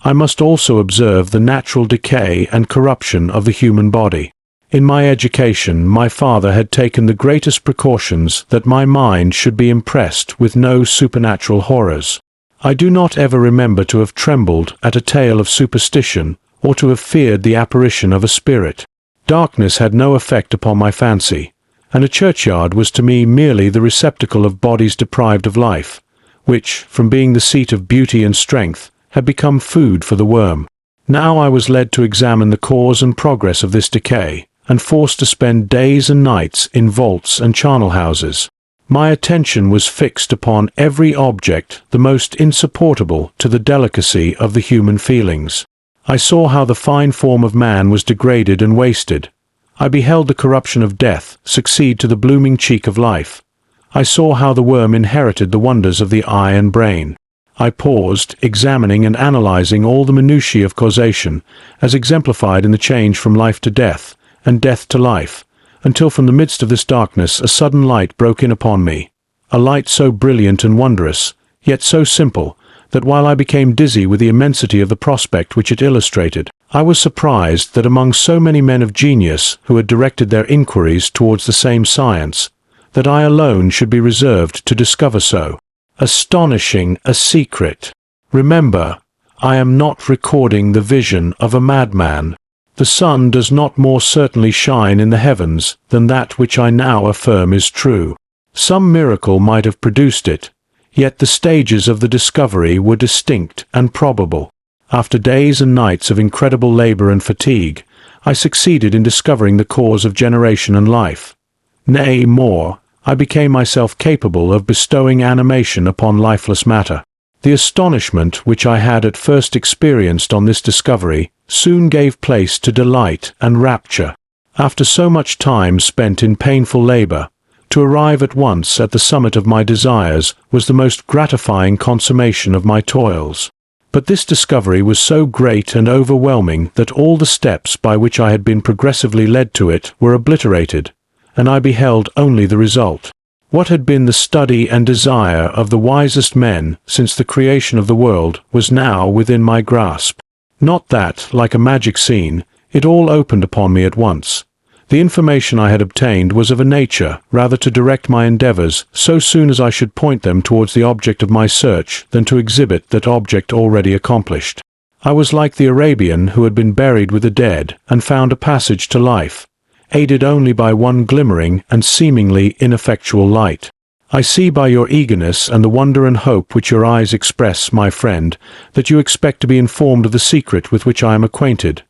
S2: I must also observe the natural decay and corruption of the human body. In my education, my father had taken the greatest precautions that my mind should be impressed with no supernatural horrors. I do not ever remember to have trembled at a tale of superstition, or to have feared the apparition of a spirit. Darkness had no effect upon my fancy, and a churchyard was to me merely the receptacle of bodies deprived of life, which, from being the seat of beauty and strength, had become food for the worm. Now I was led to examine the cause and progress of this decay, and forced to spend days and nights in vaults and charnel houses. My attention was fixed upon every object the most insupportable to the delicacy of the human feelings. I saw how the fine form of man was degraded and wasted. I beheld the corruption of death succeed to the blooming cheek of life. I saw how the worm inherited the wonders of the eye and brain. I paused, examining and analyzing all the minutiae of causation, as exemplified in the change from life to death, and death to life, until from the midst of this darkness a sudden light broke in upon me, a light so brilliant and wondrous, yet so simple, that while I became dizzy with the immensity of the prospect which it illustrated, I was surprised that among so many men of genius who had directed their inquiries towards the same science, that I alone should be reserved to discover so astonishing a secret. Remember, I am not recording the vision of a madman. The sun does not more certainly shine in the heavens than that which I now affirm is true. Some miracle might have produced it, yet the stages of the discovery were distinct and probable. After days and nights of incredible labor and fatigue, I succeeded in discovering the cause of generation and life. Nay, more, I became myself capable of bestowing animation upon lifeless matter. The astonishment which I had at first experienced on this discovery soon gave place to delight and rapture. After so much time spent in painful labor, to arrive at once at the summit of my desires was the most gratifying consummation of my toils. But this discovery was so great and overwhelming that all the steps by which I had been progressively led to it were obliterated, and I beheld only the result. What had been the study and desire of the wisest men since the creation of the world was now within my grasp. Not that, like a magic scene, it all opened upon me at once. The information I had obtained was of a nature rather to direct my endeavors so soon as I should point them towards the object of my search than to exhibit that object already accomplished. I was like the Arabian who had been buried with the dead and found a passage to life, aided only by one glimmering and seemingly ineffectual light. I see by your eagerness and the wonder and hope which your eyes express, my friend, that you expect to be informed of the secret with which I am acquainted.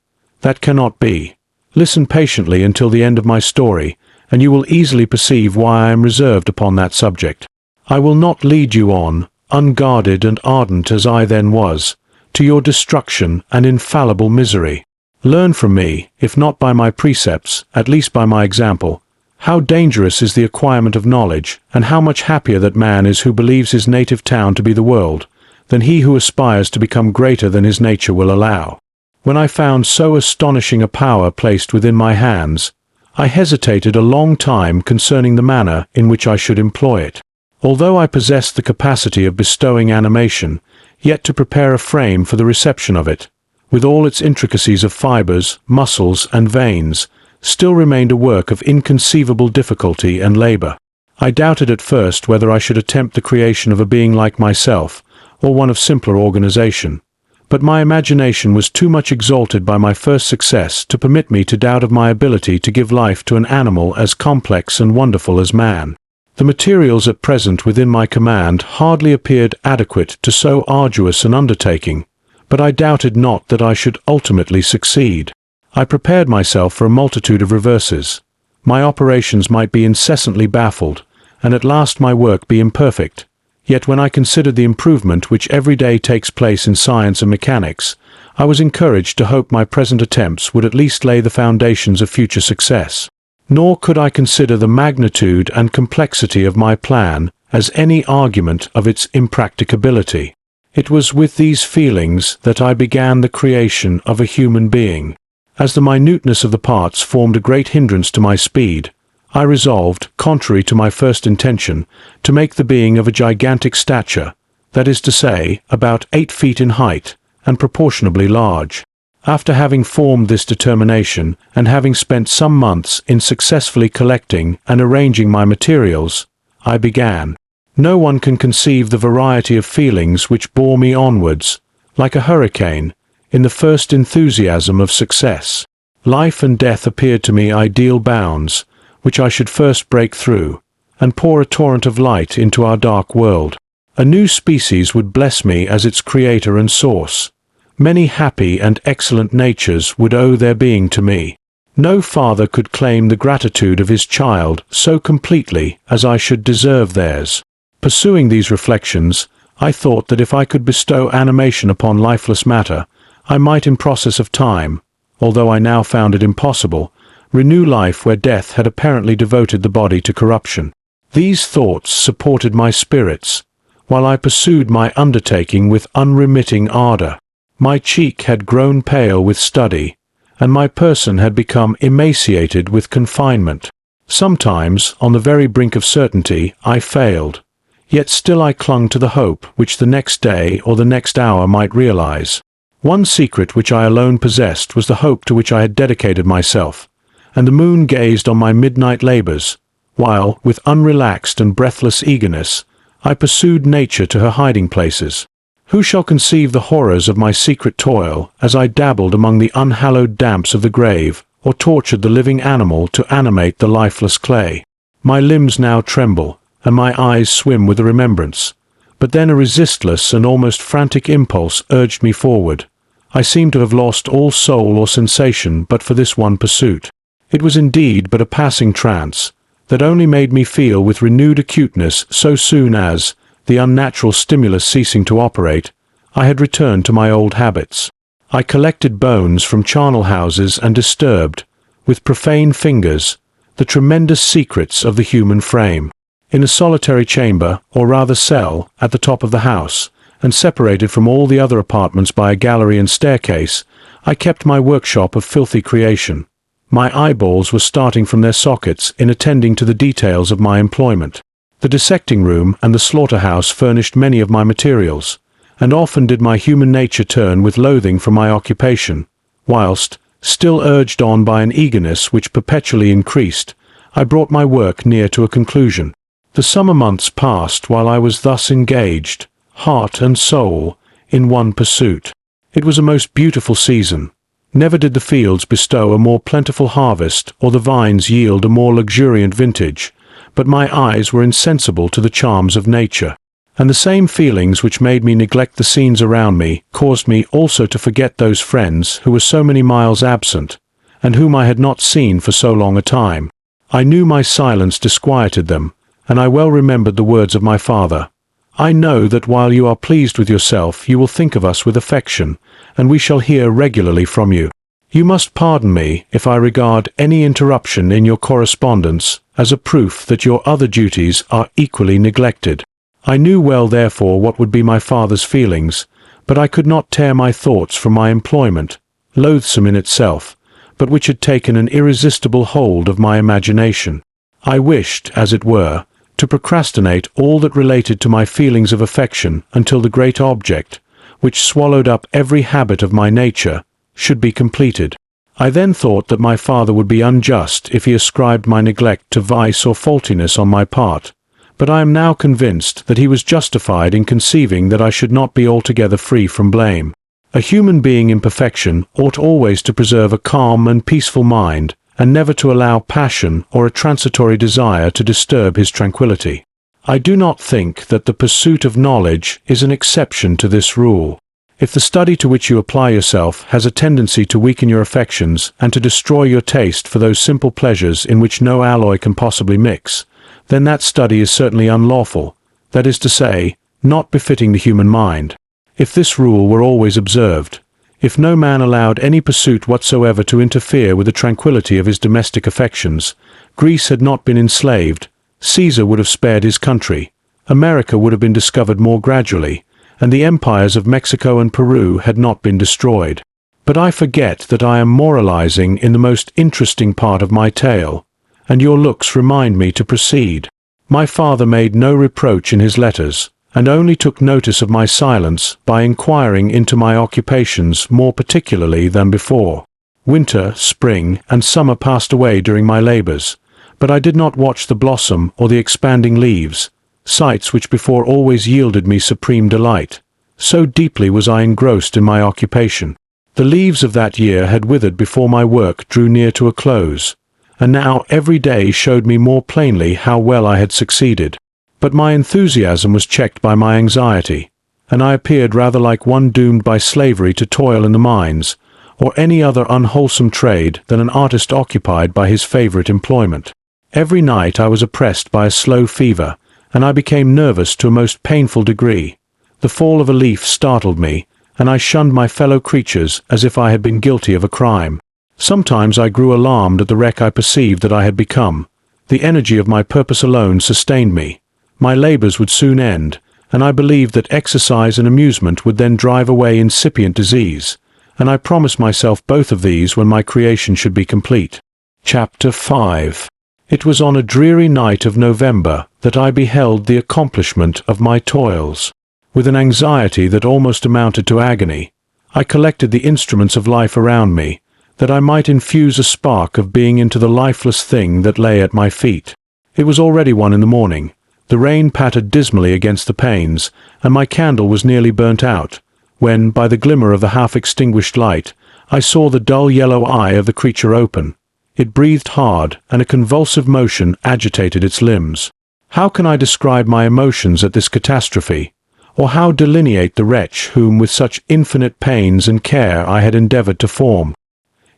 S2: That cannot be. Listen patiently until the end of my story, and you will easily perceive why I am reserved upon that subject. I will not lead you on, unguarded and ardent as I then was, to your destruction and infallible misery. Learn from me, if not by my precepts, at least by my example. How dangerous is the acquirement of knowledge, and how much happier that man is who believes his native town to be the world, than he who aspires to become greater than his nature will allow. When I found so astonishing a power placed within my hands, I hesitated a long time concerning the manner in which I should employ it. Although I possessed the capacity of bestowing animation, yet to prepare a frame for the reception of it, with all its intricacies of fibers, muscles, and veins, still remained a work of inconceivable difficulty and labor. I doubted at first whether I should attempt the creation of a being like myself, or one of simpler organization, but my imagination was too much exalted by my first success to permit me to doubt of my ability to give life to an animal as complex and wonderful as man. The materials at present within my command hardly appeared adequate to so arduous an undertaking, but I doubted not that I should ultimately succeed. I prepared myself for a multitude of reverses. My operations might be incessantly baffled, and at last my work be imperfect. Yet when I considered the improvement which every day takes place in science and mechanics, I was encouraged to hope my present attempts would at least lay the foundations of future success. Nor could I consider the magnitude and complexity of my plan as any argument of its impracticability. It was with these feelings that I began the creation of a human being. As the minuteness of the parts formed a great hindrance to my speed, I resolved, contrary to my first intention, to make the being of a gigantic stature, that is to say, about 8 feet in height, and proportionably large. After having formed this determination, and having spent some months in successfully collecting and arranging my materials, I began. No one can conceive the variety of feelings which bore me onwards, like a hurricane, in the first enthusiasm of success. Life and death appeared to me ideal bounds, which I should first break through, and pour a torrent of light into our dark world. A new species would bless me as its creator and source. Many happy and excellent natures would owe their being to me. No father could claim the gratitude of his child so completely as I should deserve theirs. Pursuing these reflections, I thought that if I could bestow animation upon lifeless matter, I might in process of time, although I now found it impossible, renew life where death had apparently devoted the body to corruption. These thoughts supported my spirits, while I pursued my undertaking with unremitting ardor. My cheek had grown pale with study, and my person had become emaciated with confinement. Sometimes, on the very brink of certainty, I failed, yet still I clung to the hope which the next day or the next hour might realize. One secret which I alone possessed was the hope to which I had dedicated myself, and the moon gazed on my midnight labors, while, with unrelaxed and breathless eagerness, I pursued nature to her hiding places. Who shall conceive the horrors of my secret toil as I dabbled among the unhallowed damps of the grave, or tortured the living animal to animate the lifeless clay? My limbs now tremble, and my eyes swim with the remembrance. But then a resistless and almost frantic impulse urged me forward. I seemed to have lost all soul or sensation but for this one pursuit. It was indeed but a passing trance, that only made me feel with renewed acuteness so soon as, the unnatural stimulus ceasing to operate, I had returned to my old habits. I collected bones from charnel houses and disturbed, with profane fingers, the tremendous secrets of the human frame. In a solitary chamber, or rather cell, at the top of the house, and separated from all the other apartments by a gallery and staircase, I kept my workshop of filthy creation. My eyeballs were starting from their sockets in attending to the details of my employment. The dissecting room and the slaughterhouse furnished many of my materials, and often did my human nature turn with loathing from my occupation, whilst, still urged on by an eagerness which perpetually increased, I brought my work near to a conclusion. The summer months passed while I was thus engaged, heart and soul, in one pursuit. It was a most beautiful season. Never did the fields bestow a more plentiful harvest or the vines yield a more luxuriant vintage, but my eyes were insensible to the charms of nature, and the same feelings which made me neglect the scenes around me caused me also to forget those friends who were so many miles absent, and whom I had not seen for so long a time. I knew my silence disquieted them, and I well remembered the words of my father. I know that while you are pleased with yourself you will think of us with affection, and we shall hear regularly from you. You must pardon me if I regard any interruption in your correspondence as a proof that your other duties are equally neglected. I knew well, therefore, what would be my father's feelings, but I could not tear my thoughts from my employment, loathsome in itself, but which had taken an irresistible hold of my imagination. I wished, as it were, to procrastinate all that related to my feelings of affection until the great object, which swallowed up every habit of my nature, should be completed. I then thought that my father would be unjust if he ascribed my neglect to vice or faultiness on my part, but I am now convinced that he was justified in conceiving that I should not be altogether free from blame. A human being in perfection ought always to preserve a calm and peaceful mind, and never to allow passion or a transitory desire to disturb his tranquillity. I do not think that the pursuit of knowledge is an exception to this rule. If the study to which you apply yourself has a tendency to weaken your affections and to destroy your taste for those simple pleasures in which no alloy can possibly mix, then that study is certainly unlawful, that is to say, not befitting the human mind. If this rule were always observed, if no man allowed any pursuit whatsoever to interfere with the tranquillity of his domestic affections, Greece had not been enslaved, Caesar would have spared his country, America would have been discovered more gradually, and the empires of Mexico and Peru had not been destroyed. But I forget that I am moralizing in the most interesting part of my tale, and your looks remind me to proceed. My father made no reproach in his letters, and only took notice of my silence by inquiring into my occupations more particularly than before. Winter, spring, and summer passed away during my labors, but I did not watch the blossom or the expanding leaves, sights which before always yielded me supreme delight. So deeply was I engrossed in my occupation. The leaves of that year had withered before my work drew near to a close, and now every day showed me more plainly how well I had succeeded. But my enthusiasm was checked by my anxiety, and I appeared rather like one doomed by slavery to toil in the mines, or any other unwholesome trade than an artist occupied by his favorite employment. Every night I was oppressed by a slow fever, and I became nervous to a most painful degree. The fall of a leaf startled me, and I shunned my fellow creatures as if I had been guilty of a crime. Sometimes I grew alarmed at the wreck I perceived that I had become. The energy of my purpose alone sustained me. My labors would soon end, and I believed that exercise and amusement would then drive away incipient disease, and I promised myself both of these when my creation should be complete. Chapter 5. It was on a dreary night of November that I beheld the accomplishment of my toils. With an anxiety that almost amounted to agony, I collected the instruments of life around me, that I might infuse a spark of being into the lifeless thing that lay at my feet. It was already 1 in the morning. The rain pattered dismally against the panes, and my candle was nearly burnt out, when, by the glimmer of the half-extinguished light, I saw the dull yellow eye of the creature open. It breathed hard, and a convulsive motion agitated its limbs. How can I describe my emotions at this catastrophe, or how delineate the wretch whom with such infinite pains and care I had endeavored to form?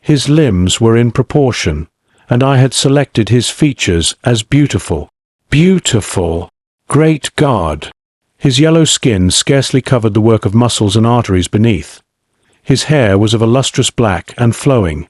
S2: His limbs were in proportion, and I had selected his features as beautiful. Beautiful! Great God! His yellow skin scarcely covered the work of muscles and arteries beneath. His hair was of a lustrous black and flowing,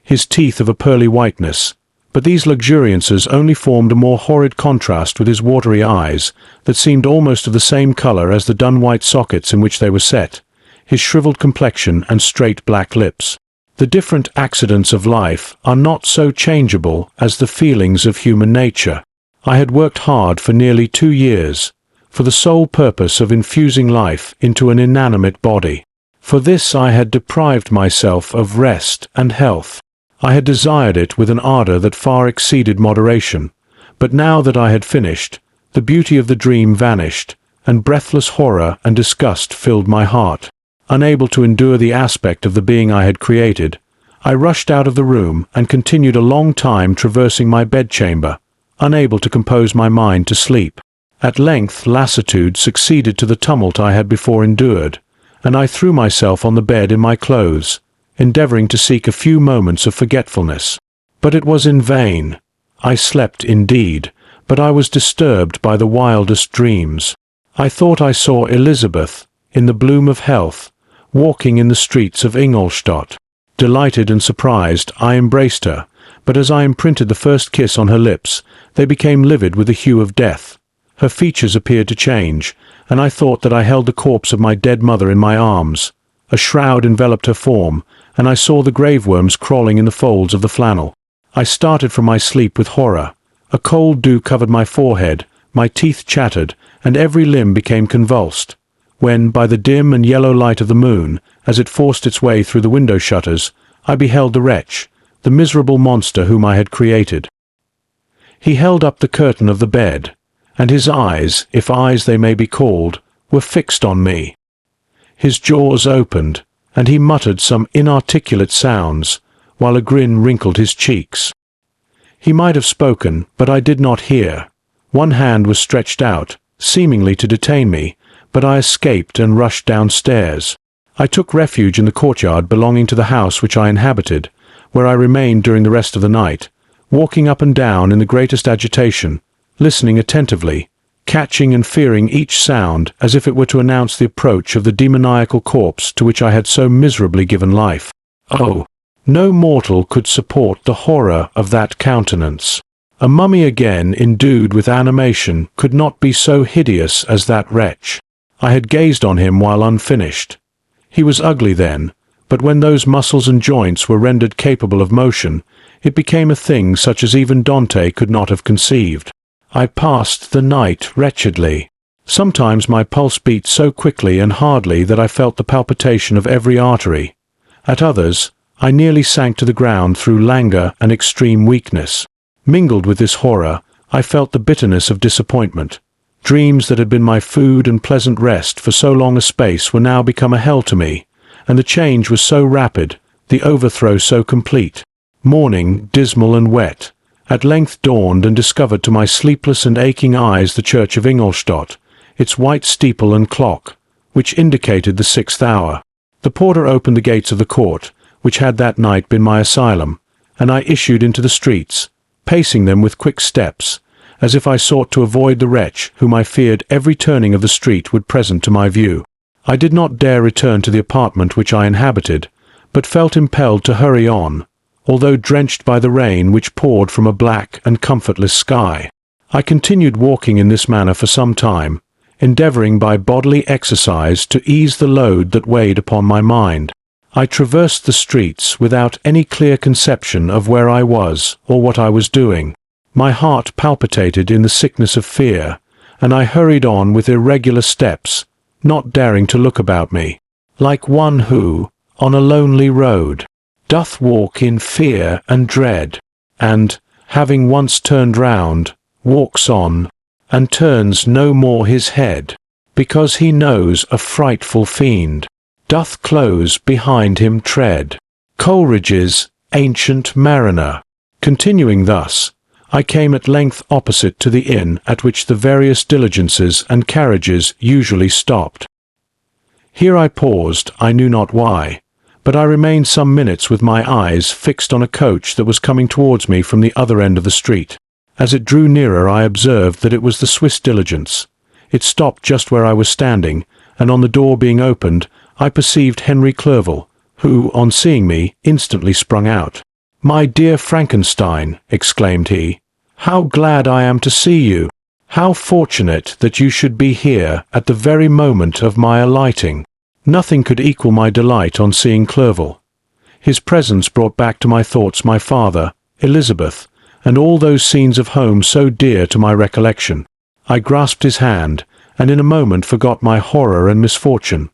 S2: his teeth of a pearly whiteness, but these luxuriances only formed a more horrid contrast with his watery eyes, that seemed almost of the same color as the dun-white sockets in which they were set, his shriveled complexion and straight black lips. The different accidents of life are not so changeable as the feelings of human nature. I had worked hard for nearly 2 years, for the sole purpose of infusing life into an inanimate body. For this I had deprived myself of rest and health. I had desired it with an ardor that far exceeded moderation, but now that I had finished, the beauty of the dream vanished, and breathless horror and disgust filled my heart. Unable to endure the aspect of the being I had created, I rushed out of the room and continued a long time traversing my bedchamber, unable to compose my mind to sleep. At length lassitude succeeded to the tumult I had before endured, and I threw myself on the bed in my clothes, endeavoring to seek a few moments of forgetfulness. But it was in vain. I slept indeed, but I was disturbed by the wildest dreams. I thought I saw Elizabeth, in the bloom of health, walking in the streets of Ingolstadt. Delighted and surprised, I embraced her, but as I imprinted the first kiss on her lips, they became livid with the hue of death. Her features appeared to change, and I thought that I held the corpse of my dead mother in my arms. A shroud enveloped her form, and I saw the graveworms crawling in the folds of the flannel. I started from my sleep with horror. A cold dew covered my forehead, my teeth chattered, and every limb became convulsed. When, by the dim and yellow light of the moon, as it forced its way through the window shutters, I beheld the wretch, the miserable monster whom I had created. He held up the curtain of the bed, and his eyes, if eyes they may be called, were fixed on me. His jaws opened, and he muttered some inarticulate sounds, while a grin wrinkled his cheeks. He might have spoken, but I did not hear. One hand was stretched out, seemingly to detain me, but I escaped and rushed downstairs. I took refuge in the courtyard belonging to the house which I inhabited, where I remained during the rest of the night, walking up and down in the greatest agitation, listening attentively, catching and fearing each sound as if it were to announce the approach of the demoniacal corpse to which I had so miserably given life. Oh, no mortal could support the horror of that countenance. A mummy again endued with animation could not be so hideous as that wretch. I had gazed on him while unfinished. He was ugly then, but when those muscles and joints were rendered capable of motion, it became a thing such as even Dante could not have conceived. I passed the night wretchedly. Sometimes my pulse beat so quickly and hardly that I felt the palpitation of every artery. At others, I nearly sank to the ground through languor and extreme weakness. Mingled with this horror, I felt the bitterness of disappointment. Dreams that had been my food and pleasant rest for so long a space were now become a hell to me, and the change was so rapid, the overthrow so complete. Morning, dismal and wet, at length dawned and discovered to my sleepless and aching eyes the church of Ingolstadt, its white steeple and clock, which indicated the 6th hour. The porter opened the gates of the court, which had that night been my asylum, and I issued into the streets, pacing them with quick steps, as if I sought to avoid the wretch whom I feared every turning of the street would present to my view. I did not dare return to the apartment which I inhabited, but felt impelled to hurry on, although drenched by the rain which poured from a black and comfortless sky. I continued walking in this manner for some time, endeavoring by bodily exercise to ease the load that weighed upon my mind. I traversed the streets without any clear conception of where I was or what I was doing. My heart palpitated in the sickness of fear, and I hurried on with irregular steps, not daring to look about me, like one who, on a lonely road, doth walk in fear and dread, and, having once turned round, walks on, and turns no more his head, because he knows a frightful fiend doth close behind him tread. Coleridge's Ancient Mariner. Continuing thus, I came at length opposite to the inn at which the various diligences and carriages usually stopped. Here I paused, I knew not why, but I remained some minutes with my eyes fixed on a coach that was coming towards me from the other end of the street. As it drew nearer I observed that it was the Swiss diligence. It stopped just where I was standing, and on the door being opened, I perceived Henry Clerval, who, on seeing me, instantly sprung out. "My dear Frankenstein," exclaimed he, "how glad I am to see you! How fortunate that you should be here at the very moment of my alighting!" Nothing could equal my delight on seeing Clerval. His presence brought back to my thoughts my father, Elizabeth, and all those scenes of home so dear to my recollection. I grasped his hand, and in a moment forgot my horror and misfortune.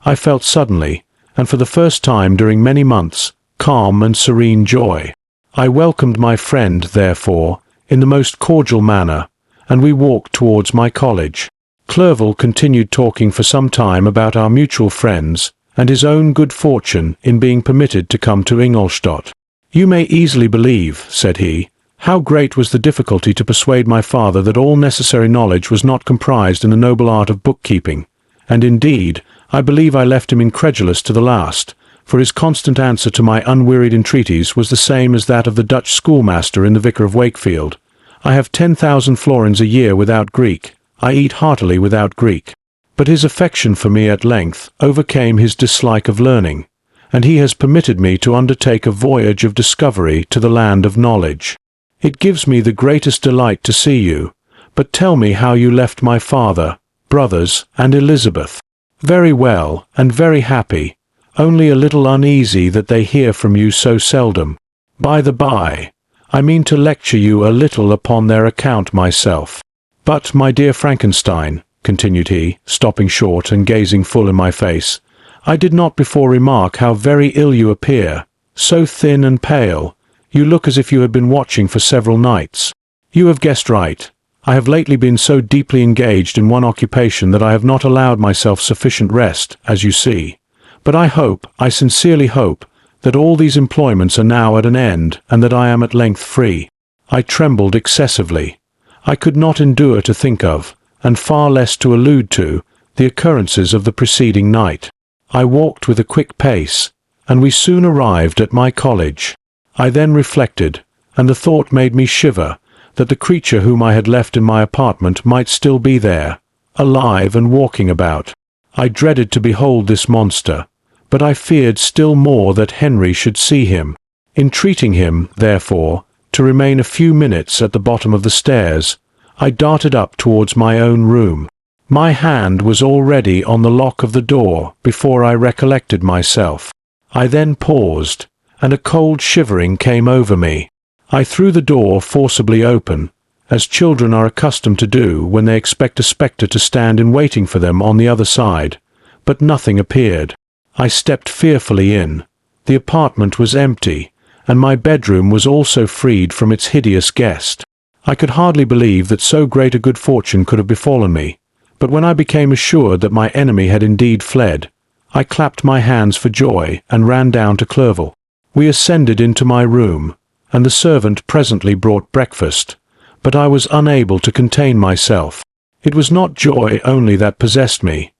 S2: I felt suddenly, and for the first time during many months, calm and serene joy. I welcomed my friend, therefore, in the most cordial manner, and we walked towards my college. Clerval continued talking for some time about our mutual friends, and his own good fortune in being permitted to come to Ingolstadt. "You may easily believe," said he, "how great was the difficulty to persuade my father that all necessary knowledge was not comprised in the noble art of bookkeeping, and indeed, I believe I left him incredulous to the last, for his constant answer to my unwearied entreaties was the same as that of the Dutch schoolmaster in the Vicar of Wakefield. I have 10,000 florins a year without Greek. I eat heartily without Greek. But his affection for me at length overcame his dislike of learning, and he has permitted me to undertake a voyage of discovery to the land of knowledge. It gives me the greatest delight to see you, but tell me how you left my father, brothers, and Elizabeth. Very well, and very happy, only a little uneasy that they hear from you so seldom. By the by, I mean to lecture you a little upon their account myself. But, my dear Frankenstein, continued he, stopping short and gazing full in my face, I did not before remark how very ill you appear, so thin and pale. You look as if you had been watching for several nights. You have guessed right. I have lately been so deeply engaged in one occupation that I have not allowed myself sufficient rest, as you see. But I sincerely hope, that all these employments are now at an end, and that I am at length free. I trembled excessively. I could not endure to think of, and far less to allude to, the occurrences of the preceding night. I walked with a quick pace, and we soon arrived at my college. I then reflected, and the thought made me shiver, that the creature whom I had left in my apartment might still be there, alive and walking about. I dreaded to behold this monster, but I feared still more that Henry should see him. Entreating him, therefore, to remain a few minutes at the bottom of the stairs, I darted up towards my own room. My hand was already on the lock of the door before I recollected myself. I then paused, and a cold shivering came over me. I threw the door forcibly open, as children are accustomed to do when they expect a spectre to stand in waiting for them on the other side, but nothing appeared. I stepped fearfully in. The apartment was empty, and my bedroom was also freed from its hideous guest. I could hardly believe that so great a good fortune could have befallen me, but when I became assured that my enemy had indeed fled, I clapped my hands for joy and ran down to Clerval. We ascended into my room, and the servant presently brought breakfast, but I was unable to contain myself. It was not joy only that possessed me.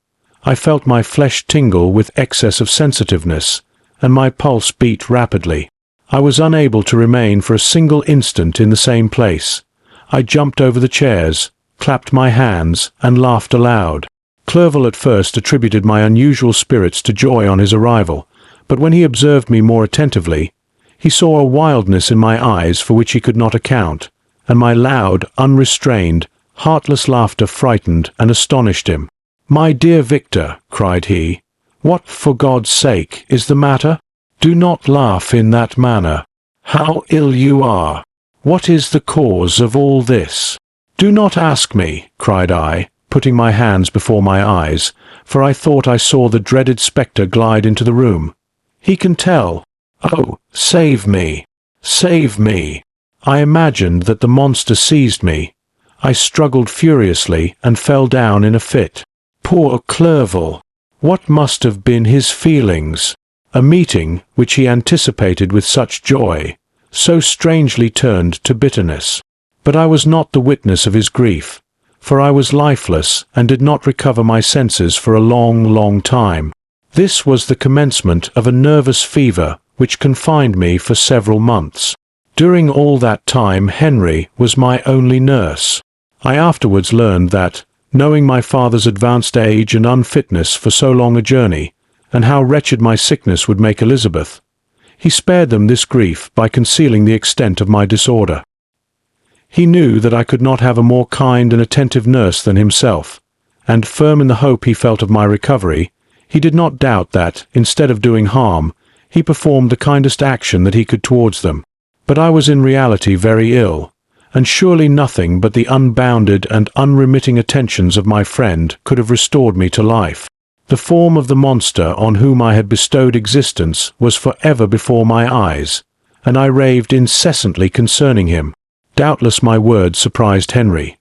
S2: I felt my flesh tingle with excess of sensitiveness, and my pulse beat rapidly. I was unable to remain for a single instant in the same place. I jumped over the chairs, clapped my hands, and laughed aloud. Clerval at first attributed my unusual spirits to joy on his arrival, but when he observed me more attentively, he saw a wildness in my eyes for which he could not account, and my loud, unrestrained, heartless laughter frightened and astonished him. "My dear Victor," cried he, "what, for God's sake, is the matter? Do not laugh in that manner. How ill you are! What is the cause of all this?" "Do not ask me," cried I, putting my hands before my eyes, for I thought I saw the dreaded spectre glide into the room. "He can tell. Oh, save me! Save me!" I imagined that the monster seized me. I struggled furiously and fell down in a fit. Poor Clerval! What must have been his feelings? A meeting, which he anticipated with such joy, so strangely turned to bitterness. But I was not the witness of his grief, for I was lifeless and did not recover my senses for a long, long time. This was the commencement of a nervous fever which confined me for several months. During all that time Henry was my only nurse. I afterwards learned that, knowing my father's advanced age and unfitness for so long a journey, and how wretched my sickness would make Elizabeth, he spared them this grief by concealing the extent of my disorder. He knew that I could not have a more kind and attentive nurse than himself, and, firm in the hope he felt of my recovery, he did not doubt that, instead of doing harm, he performed the kindest action that he could towards them. But I was in reality very ill, and surely nothing but the unbounded and unremitting attentions of my friend could have restored me to life. The form of the monster on whom I had bestowed existence was for ever before my eyes, and I raved incessantly concerning him. Doubtless my words surprised Henry.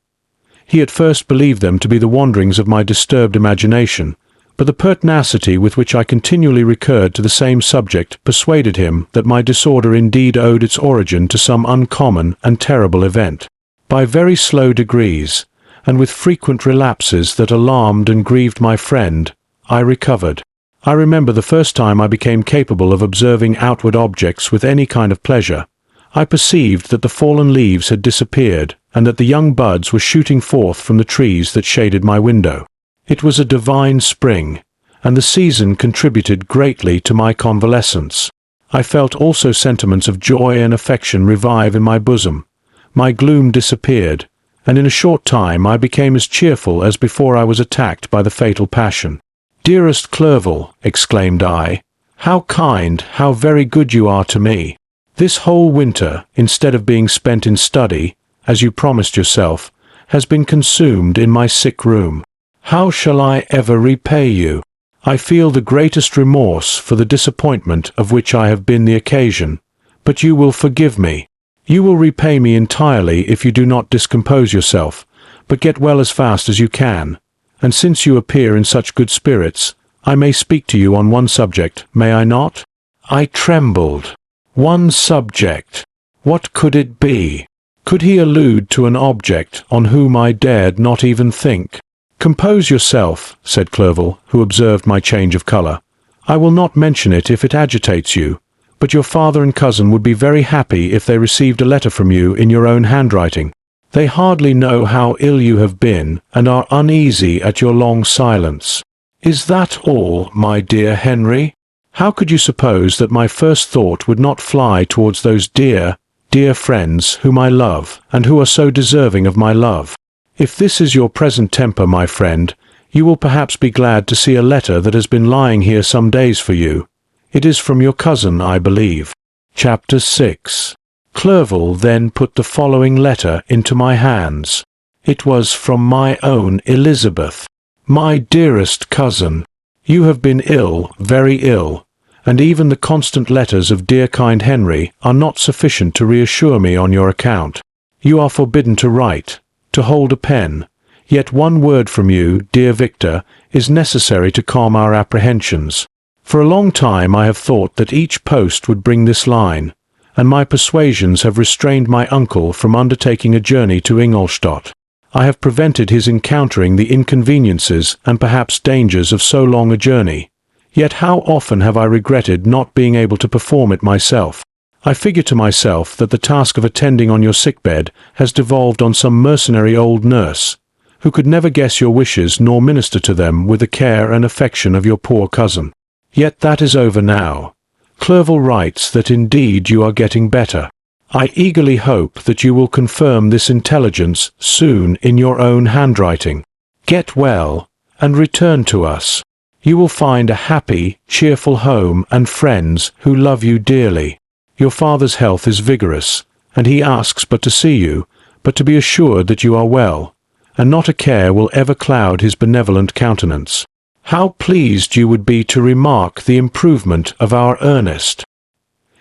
S2: He at first believed them to be the wanderings of my disturbed imagination, but the pertinacity with which I continually recurred to the same subject persuaded him that my disorder indeed owed its origin to some uncommon and terrible event. By very slow degrees, and with frequent relapses that alarmed and grieved my friend, I recovered. I remember the first time I became capable of observing outward objects with any kind of pleasure. I perceived that the fallen leaves had disappeared, and that the young buds were shooting forth from the trees that shaded my window. It was a divine spring, and the season contributed greatly to my convalescence. I felt also sentiments of joy and affection revive in my bosom. My gloom disappeared, and in a short time I became as cheerful as before I was attacked by the fatal passion. "Dearest Clerval," exclaimed I, "how kind, how very good you are to me! This whole winter, instead of being spent in study, as you promised yourself, has been consumed in my sick room. How shall I ever repay you? I feel the greatest remorse for the disappointment of which I have been the occasion, but you will forgive me. You will repay me entirely if you do not discompose yourself, but get well as fast as you can, and since you appear in such good spirits, I may speak to you on one subject, may I not?" I trembled. One subject. What could it be? Could he allude to an object on whom I dared not even think? "Compose yourself," said Clerval, who observed my change of colour. "I will not mention it if it agitates you, but your father and cousin would be very happy if they received a letter from you in your own handwriting. They hardly know how ill you have been, and are uneasy at your long silence. Is that all, my dear Henry? How could you suppose that my first thought would not fly towards those dear, dear friends whom I love, and who are so deserving of my love? If this is your present temper, my friend, you will perhaps be glad to see a letter that has been lying here some days for you. It is from your cousin, I believe." Chapter 6. Clerval then put the following letter into my hands. It was from my own Elizabeth. "My dearest cousin, you have been ill, very ill, and even the constant letters of dear kind Henry are not sufficient to reassure me on your account. You are forbidden to write, to hold a pen, yet one word from you, dear Victor, is necessary to calm our apprehensions. For a long time I have thought that each post would bring this line, and my persuasions have restrained my uncle from undertaking a journey to Ingolstadt. I have prevented his encountering the inconveniences and perhaps dangers of so long a journey. Yet how often have I regretted not being able to perform it myself. I figure to myself that the task of attending on your sickbed has devolved on some mercenary old nurse, who could never guess your wishes nor minister to them with the care and affection of your poor cousin. Yet that is over now. Clerval writes that indeed you are getting better. I eagerly hope that you will confirm this intelligence soon in your own handwriting. Get well, and return to us. You will find a happy, cheerful home and friends who love you dearly. Your father's health is vigorous, and he asks but to see you, but to be assured that you are well, and not a care will ever cloud his benevolent countenance. How pleased you would be to remark the improvement of our Ernest.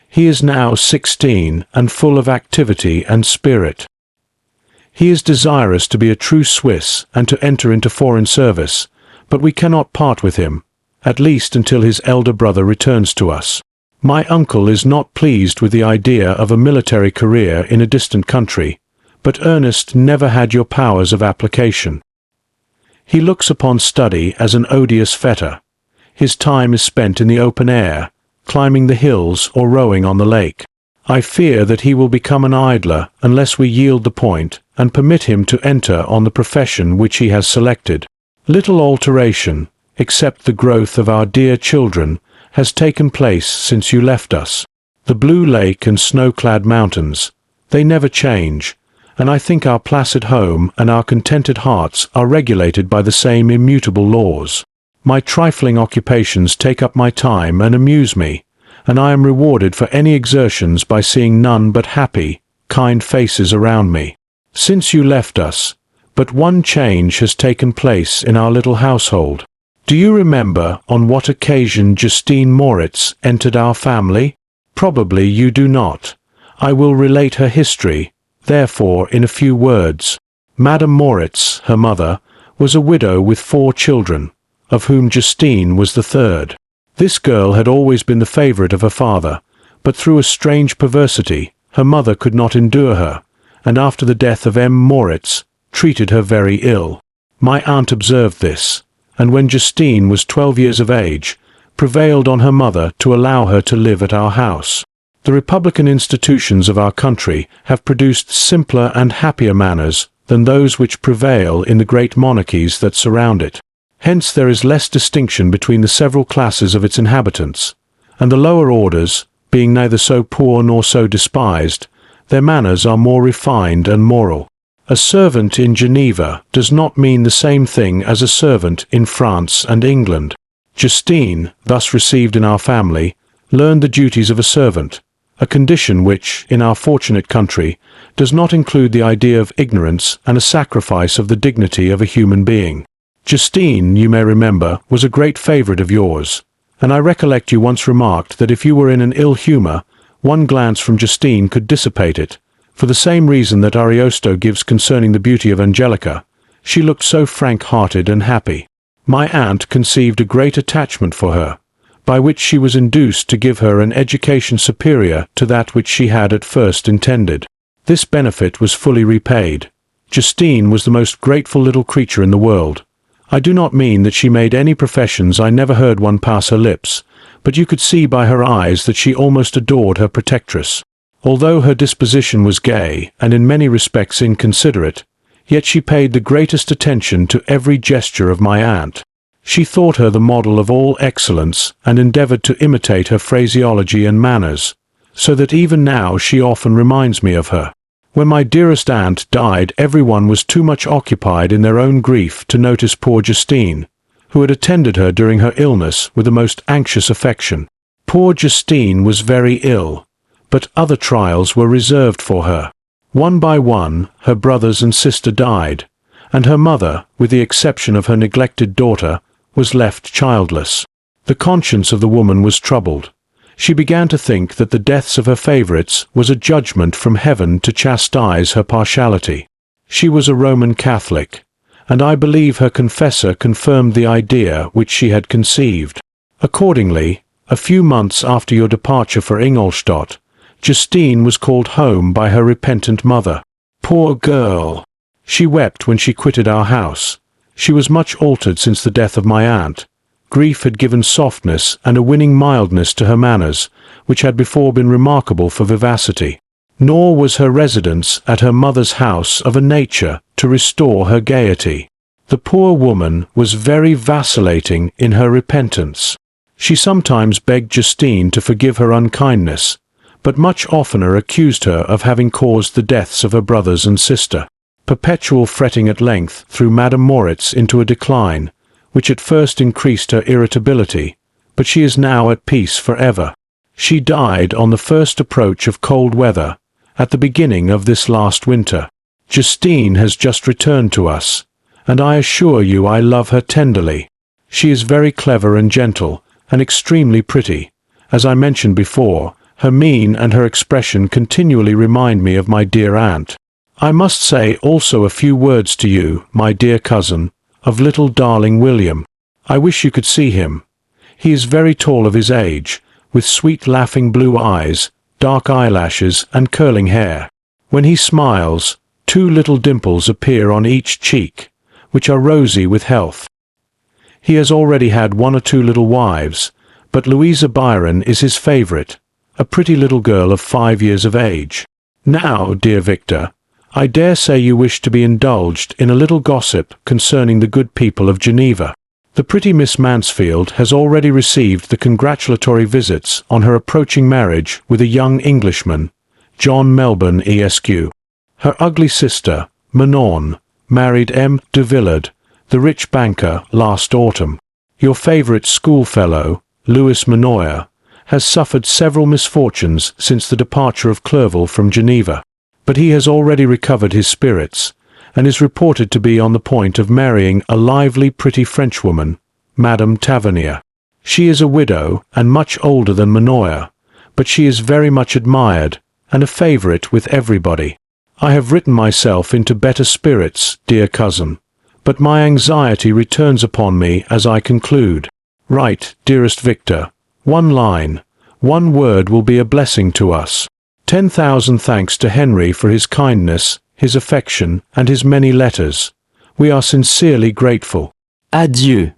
S2: He is now 16 and full of activity and spirit. He is desirous to be a true Swiss and to enter into foreign service, but we cannot part with him, at least until his elder brother returns to us. My uncle is not pleased with the idea of a military career in a distant country, but Ernest never had your powers of application. He looks upon study as an odious fetter. His time is spent in the open air, climbing the hills or rowing on the lake. I fear that he will become an idler unless we yield the point and permit him to enter on the profession which he has selected. Little alteration, except the growth of our dear children, has taken place since you left us. The blue lake and snow-clad mountains, they never change, and I think our placid home and our contented hearts are regulated by the same immutable laws. My trifling occupations take up my time and amuse me, and I am rewarded for any exertions by seeing none but happy, kind faces around me. Since you left us, but one change has taken place in our little household. Do you remember on what occasion Justine Moritz entered our family? Probably you do not. I will relate her history, therefore, in a few words. Madame Moritz, her mother, was a widow with 4 children, of whom Justine was the third. This girl had always been the favourite of her father, but through a strange perversity, her mother could not endure her, and after the death of M. Moritz, treated her very ill. My aunt observed this, and when Justine was 12 years of age, prevailed on her mother to allow her to live at our house. The republican institutions of our country have produced simpler and happier manners than those which prevail in the great monarchies that surround it. Hence there is less distinction between the several classes of its inhabitants, and the lower orders, being neither so poor nor so despised, their manners are more refined and moral. A servant in Geneva does not mean the same thing as a servant in France and England. Justine, thus received in our family, learned the duties of a servant, a condition which, in our fortunate country, does not include the idea of ignorance and a sacrifice of the dignity of a human being. Justine, you may remember, was a great favourite of yours, and I recollect you once remarked that if you were in an ill humour, one glance from Justine could dissipate it, for the same reason that Ariosto gives concerning the beauty of Angelica. She looked so frank-hearted and happy. My aunt conceived a great attachment for her, by which she was induced to give her an education superior to that which she had at first intended. This benefit was fully repaid. Justine was the most grateful little creature in the world. I do not mean that she made any professions. I never heard one pass her lips, but you could see by her eyes that she almost adored her protectress. Although her disposition was gay, and in many respects inconsiderate, yet she paid the greatest attention to every gesture of my aunt. She thought her the model of all excellence, and endeavoured to imitate her phraseology and manners, so that even now she often reminds me of her. When my dearest aunt died, everyone was too much occupied in their own grief to notice poor Justine, who had attended her during her illness with the most anxious affection. Poor Justine was very ill, but other trials were reserved for her. One by one, her brothers and sister died, and her mother, with the exception of her neglected daughter, was left childless. The conscience of the woman was troubled. She began to think that the deaths of her favourites was a judgment from heaven to chastise her partiality. She was a Roman Catholic, and I believe her confessor confirmed the idea which she had conceived. Accordingly, a few months after your departure for Ingolstadt, Justine was called home by her repentant mother. Poor girl! She wept when she quitted our house. She was much altered since the death of my aunt. Grief had given softness and a winning mildness to her manners, which had before been remarkable for vivacity. Nor was her residence at her mother's house of a nature to restore her gaiety. The poor woman was very vacillating in her repentance. She sometimes begged Justine to forgive her unkindness, but much oftener accused her of having caused the deaths of her brothers and sister. Perpetual fretting at length threw Madame Moritz into a decline, which at first increased her irritability, but she is now at peace forever. She died on the first approach of cold weather, at the beginning of this last winter. Justine has just returned to us, and I assure you I love her tenderly. She is very clever and gentle, and extremely pretty. As I mentioned before, her mien and her expression continually remind me of my dear aunt. I must say also a few words to you, my dear cousin, of little darling William. I wish you could see him. He is very tall of his age, with sweet laughing blue eyes, dark eyelashes and curling hair. When he smiles, 2 little dimples appear on each cheek, which are rosy with health. He has already had 1 or 2 little wives, but Louisa Byron is his favourite, a pretty little girl of 5 years of age. Now, dear Victor, I dare say you wish to be indulged in a little gossip concerning the good people of Geneva. The pretty Miss Mansfield has already received the congratulatory visits on her approaching marriage with a young Englishman, John Melbourne Esq. Her ugly sister, Manon, married M. de Villard, the rich banker, last autumn. Your favourite schoolfellow, Louis Manoyer, has suffered several misfortunes since the departure of Clerval from Geneva, but he has already recovered his spirits, and is reported to be on the point of marrying a lively, pretty Frenchwoman, Madame Tavernier. She is a widow, and much older than Manoyer, but she is very much admired, and a favourite with everybody. I have written myself into better spirits, dear cousin, but my anxiety returns upon me as I conclude. Write, dearest Victor, 1 line, 1 word will be a blessing to us. 10,000 thanks to Henry for his kindness, his affection, and his many letters. We are sincerely grateful. Adieu.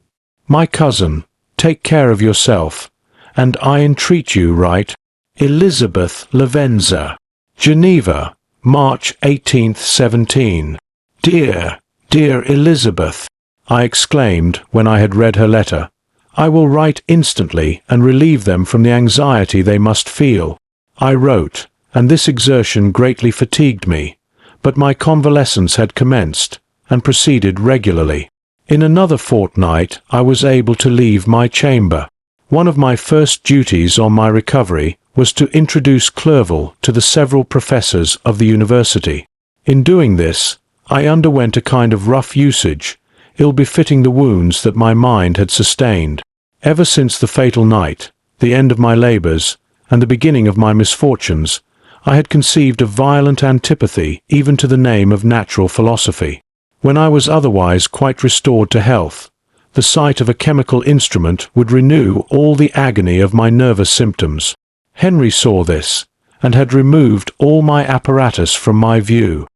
S2: My cousin, take care of yourself, and I entreat you write. Elizabeth Lavenza. Geneva, March 18th, 17. Dear, dear Elizabeth, I exclaimed when I had read her letter. "I will write instantly and relieve them from the anxiety they must feel." I wrote, and this exertion greatly fatigued me, but my convalescence had commenced, and proceeded regularly. In another fortnight I was able to leave my chamber. One of my first duties on my recovery was to introduce Clerval to the several professors of the university. In doing this, I underwent a kind of rough usage, ill-befitting the wounds that my mind had sustained. Ever since the fatal night, the end of my labours, and the beginning of my misfortunes, I had conceived a violent antipathy even to the name of natural philosophy. When I was otherwise quite restored to health, the sight of a chemical instrument would renew all the agony of my nervous symptoms. Henry saw this, and had removed all my apparatus from my view.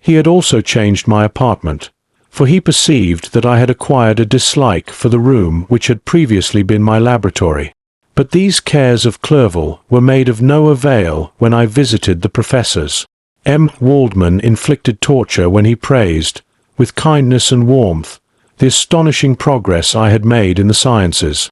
S2: He had also changed my apartment, for he perceived that I had acquired a dislike for the room which had previously been my laboratory. But these cares of Clerval were made of no avail when I visited the professors. M. Waldman inflicted torture when he praised, with kindness and warmth, the astonishing progress I had made in the sciences.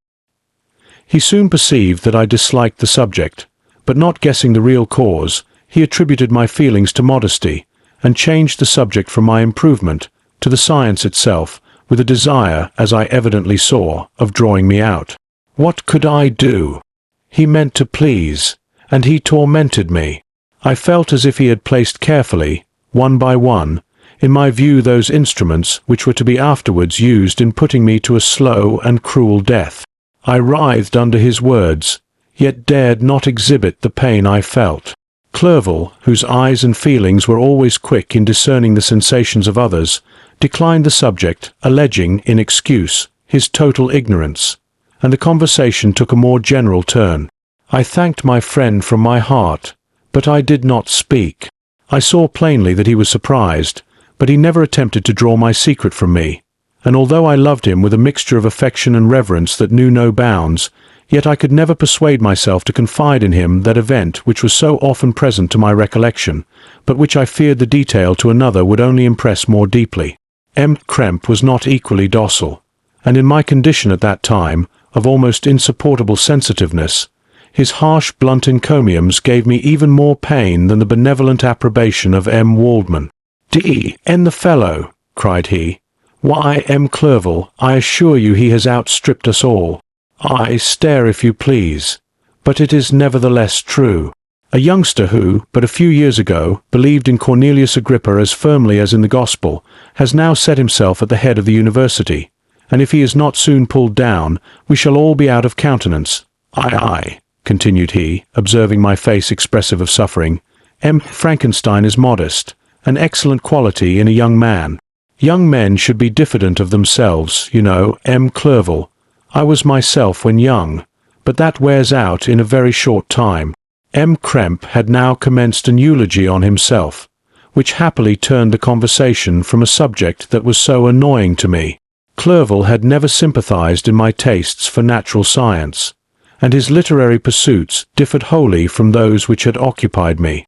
S2: He soon perceived that I disliked the subject, but not guessing the real cause, he attributed my feelings to modesty, and changed the subject from my improvement to the science itself, with a desire, as I evidently saw, of drawing me out. What could I do? He meant to please, and he tormented me. I felt as if he had placed carefully, one by one, in my view those instruments which were to be afterwards used in putting me to a slow and cruel death. I writhed under his words, yet dared not exhibit the pain I felt. Clerval, whose eyes and feelings were always quick in discerning the sensations of others, declined the subject, alleging, in excuse, his total ignorance, and the conversation took a more general turn. I thanked my friend from my heart, but I did not speak. I saw plainly that he was surprised, but he never attempted to draw my secret from me, and although I loved him with a mixture of affection and reverence that knew no bounds, yet I could never persuade myself to confide in him that event which was so often present to my recollection, but which I feared the detail to another would only impress more deeply. M. Krempe was not equally docile, and in my condition at that time, of almost insupportable sensitiveness, his harsh, blunt encomiums gave me even more pain than the benevolent approbation of M. Waldman. "D.N. the fellow!" cried he. "Why, M. Clerval, I assure you he has outstripped us all. I stare if you please, but it is nevertheless true. A youngster who, but a few years ago, believed in Cornelius Agrippa as firmly as in the Gospel, has now set himself at the head of the university, and if he is not soon pulled down, we shall all be out of countenance. Aye, continued he, observing my face expressive of suffering, M. Frankenstein is modest, an excellent quality in a young man. Young men should be diffident of themselves, you know, M. Clerval. I was myself when young, but that wears out in a very short time." M. Krempe had now commenced an eulogy on himself, which happily turned the conversation from a subject that was so annoying to me. Clerval had never sympathized in my tastes for natural science, and his literary pursuits differed wholly from those which had occupied me.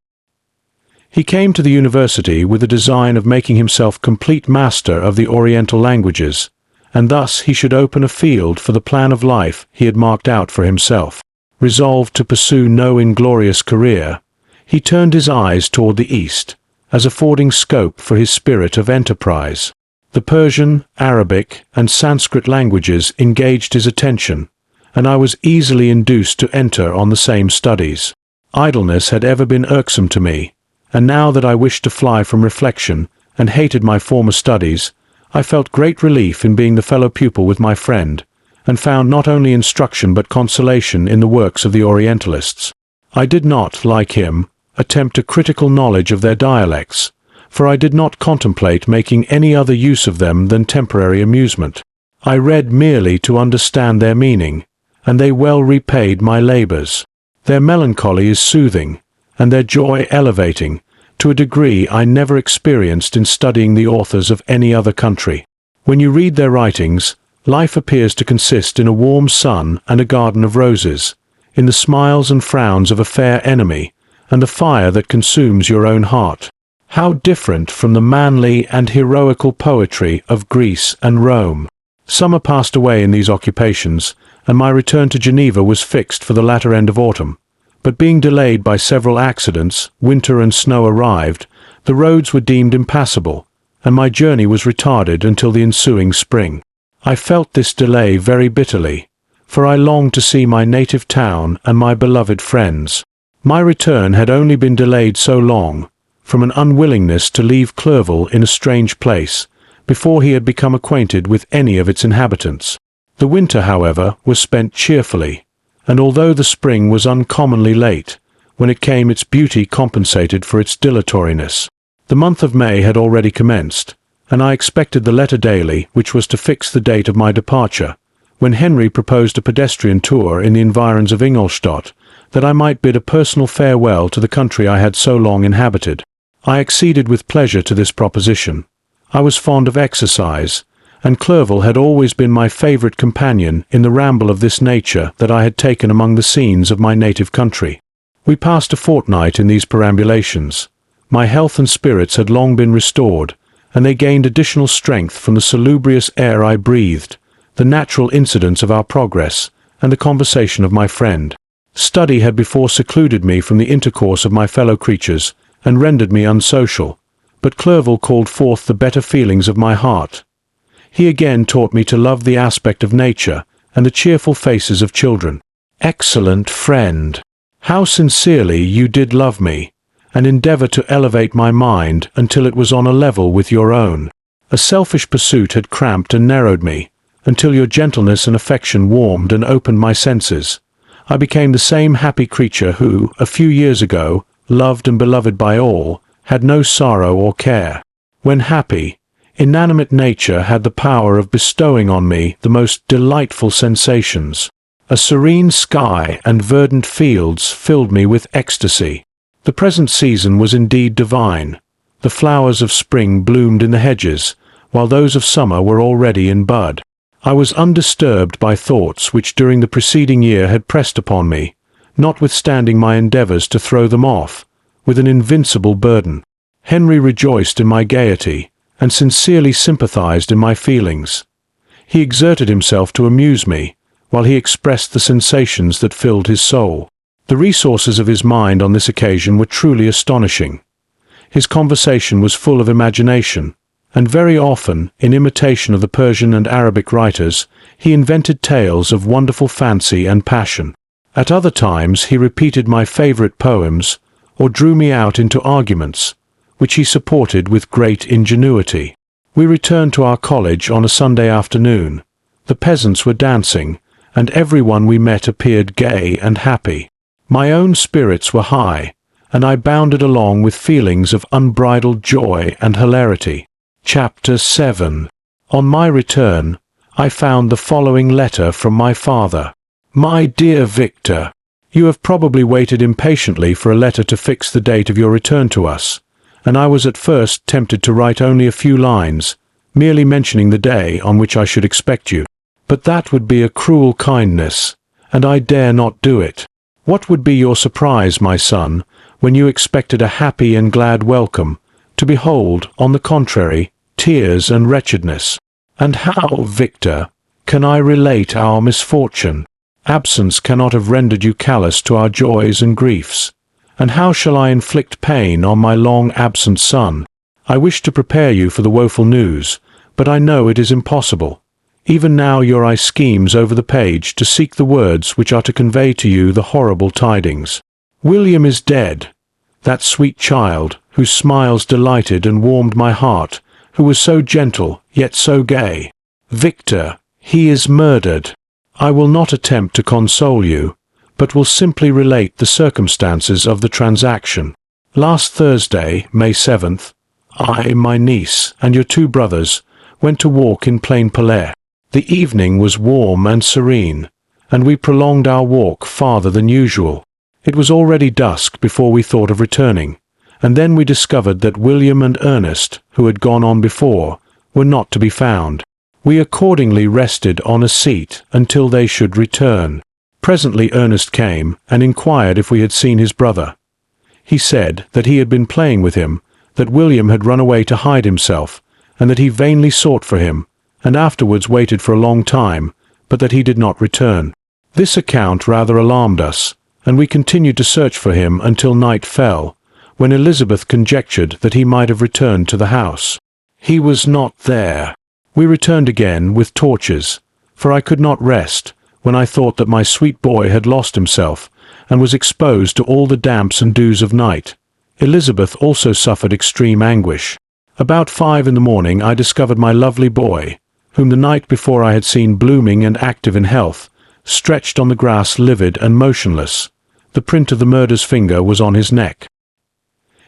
S2: He came to the university with the design of making himself complete master of the Oriental languages, and thus he should open a field for the plan of life he had marked out for himself. Resolved to pursue no inglorious career, he turned his eyes toward the east, as affording scope for his spirit of enterprise. The Persian, Arabic, and Sanskrit languages engaged his attention, and I was easily induced to enter on the same studies. Idleness had ever been irksome to me, and now that I wished to fly from reflection and hated my former studies, I felt great relief in being the fellow pupil with my friend, and found not only instruction but consolation in the works of the Orientalists. I did not, like him, attempt a critical knowledge of their dialects, for I did not contemplate making any other use of them than temporary amusement. I read merely to understand their meaning, and they well repaid my labours. Their melancholy is soothing, and their joy elevating, to a degree I never experienced in studying the authors of any other country. When you read their writings, life appears to consist in a warm sun and a garden of roses, in the smiles and frowns of a fair enemy, and the fire that consumes your own heart. How different from the manly and heroical poetry of Greece and Rome. Summer passed away in these occupations, and my return to Geneva was fixed for the latter end of autumn. But being delayed by several accidents, winter and snow arrived, the roads were deemed impassable, and my journey was retarded until the ensuing spring. I felt this delay very bitterly, for I longed to see my native town and my beloved friends. My return had only been delayed so long, from an unwillingness to leave Clerval in a strange place, before he had become acquainted with any of its inhabitants. The winter, however, was spent cheerfully, and although the spring was uncommonly late, when it came its beauty compensated for its dilatoriness. The month of May had already commenced, and I expected the letter daily which was to fix the date of my departure, when Henry proposed a pedestrian tour in the environs of Ingolstadt, that I might bid a personal farewell to the country I had so long inhabited. I acceded with pleasure to this proposition. I was fond of exercise, and Clerval had always been my favourite companion in the ramble of this nature that I had taken among the scenes of my native country. We passed a fortnight in these perambulations. My health and spirits had long been restored, and they gained additional strength from the salubrious air I breathed, the natural incidents of our progress, and the conversation of my friend. Study had before secluded me from the intercourse of my fellow creatures, and rendered me unsocial, but Clerval called forth the better feelings of my heart. He again taught me to love the aspect of nature and the cheerful faces of children. Excellent friend! How sincerely you did love me, and endeavour to elevate my mind until it was on a level with your own. A selfish pursuit had cramped and narrowed me, until your gentleness and affection warmed and opened my senses. I became the same happy creature who, a few years ago, loved and beloved by all, had no sorrow or care. When happy, inanimate nature had the power of bestowing on me the most delightful sensations. A serene sky and verdant fields filled me with ecstasy. The present season was indeed divine. The flowers of spring bloomed in the hedges, while those of summer were already in bud. I was undisturbed by thoughts which during the preceding year had pressed upon me, notwithstanding my endeavours to throw them off, with an invincible burden. Henry rejoiced in my gaiety, and sincerely sympathized in my feelings. He exerted himself to amuse me, while he expressed the sensations that filled his soul. The resources of his mind on this occasion were truly astonishing. His conversation was full of imagination, and very often, in imitation of the Persian and Arabic writers, he invented tales of wonderful fancy and passion. At other times he repeated my favourite poems, or drew me out into arguments, which he supported with great ingenuity. We returned to our college on a Sunday afternoon. The peasants were dancing, and everyone we met appeared gay and happy. My own spirits were high, and I bounded along with feelings of unbridled joy and hilarity. Chapter 7. On my return, I found the following letter from my father. My dear Victor, you have probably waited impatiently for a letter to fix the date of your return to us, and I was at first tempted to write only a few lines, merely mentioning the day on which I should expect you. But that would be a cruel kindness, and I dare not do it. What would be your surprise, my son, when you expected a happy and glad welcome, to behold, on the contrary, tears and wretchedness? And how, Victor, can I relate our misfortune? Absence cannot have rendered you callous to our joys and griefs. And how shall I inflict pain on my long-absent son? I wish to prepare you for the woeful news, but I know it is impossible. Even now your eye schemes over the page to seek the words which are to convey to you the horrible tidings. William is dead, that sweet child, whose smiles delighted and warmed my heart, who was so gentle, yet so gay. Victor, he is murdered. I will not attempt to console you, but will simply relate the circumstances of the transaction. Last Thursday, May 7th, I, my niece, and your two brothers went to walk in Plain Palais. The evening was warm and serene, and we prolonged our walk farther than usual. It was already dusk before we thought of returning, and then we discovered that William and Ernest, who had gone on before, were not to be found. We accordingly rested on a seat until they should return. Presently Ernest came and inquired if we had seen his brother. He said that he had been playing with him, that William had run away to hide himself, and that he vainly sought for him, and afterwards waited for a long time, but that he did not return. This account rather alarmed us, and we continued to search for him until night fell, when Elizabeth conjectured that he might have returned to the house. He was not there. We returned again with torches, for I could not rest when I thought that my sweet boy had lost himself and was exposed to all the damps and dews of night. Elizabeth also suffered extreme anguish. About 5 in the morning I discovered my lovely boy, whom the night before I had seen blooming and active in health, stretched on the grass livid and motionless. The print of the murderer's finger was on his neck.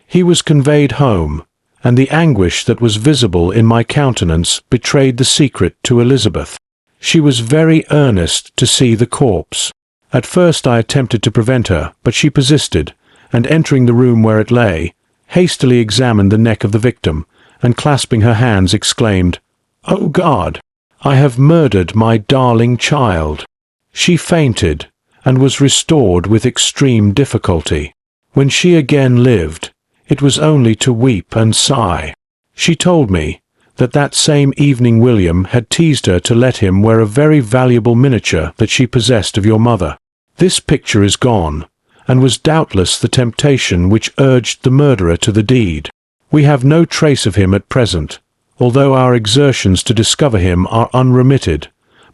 S2: He was conveyed home, and the anguish that was visible in my countenance betrayed the secret to Elizabeth. She was very earnest to see the corpse. At first I attempted to prevent her, but she persisted, and entering the room where it lay, hastily examined the neck of the victim, and clasping her hands exclaimed, "O God, I have murdered my darling child." She fainted, and was restored with extreme difficulty. When she again lived, it was only to weep and sigh. She told me that same evening William had teased her to let him wear a very valuable miniature that she possessed of your mother. This picture is gone, and was doubtless the temptation which urged the murderer to the deed. We have no trace of him at present, although our exertions to discover him are unremitted,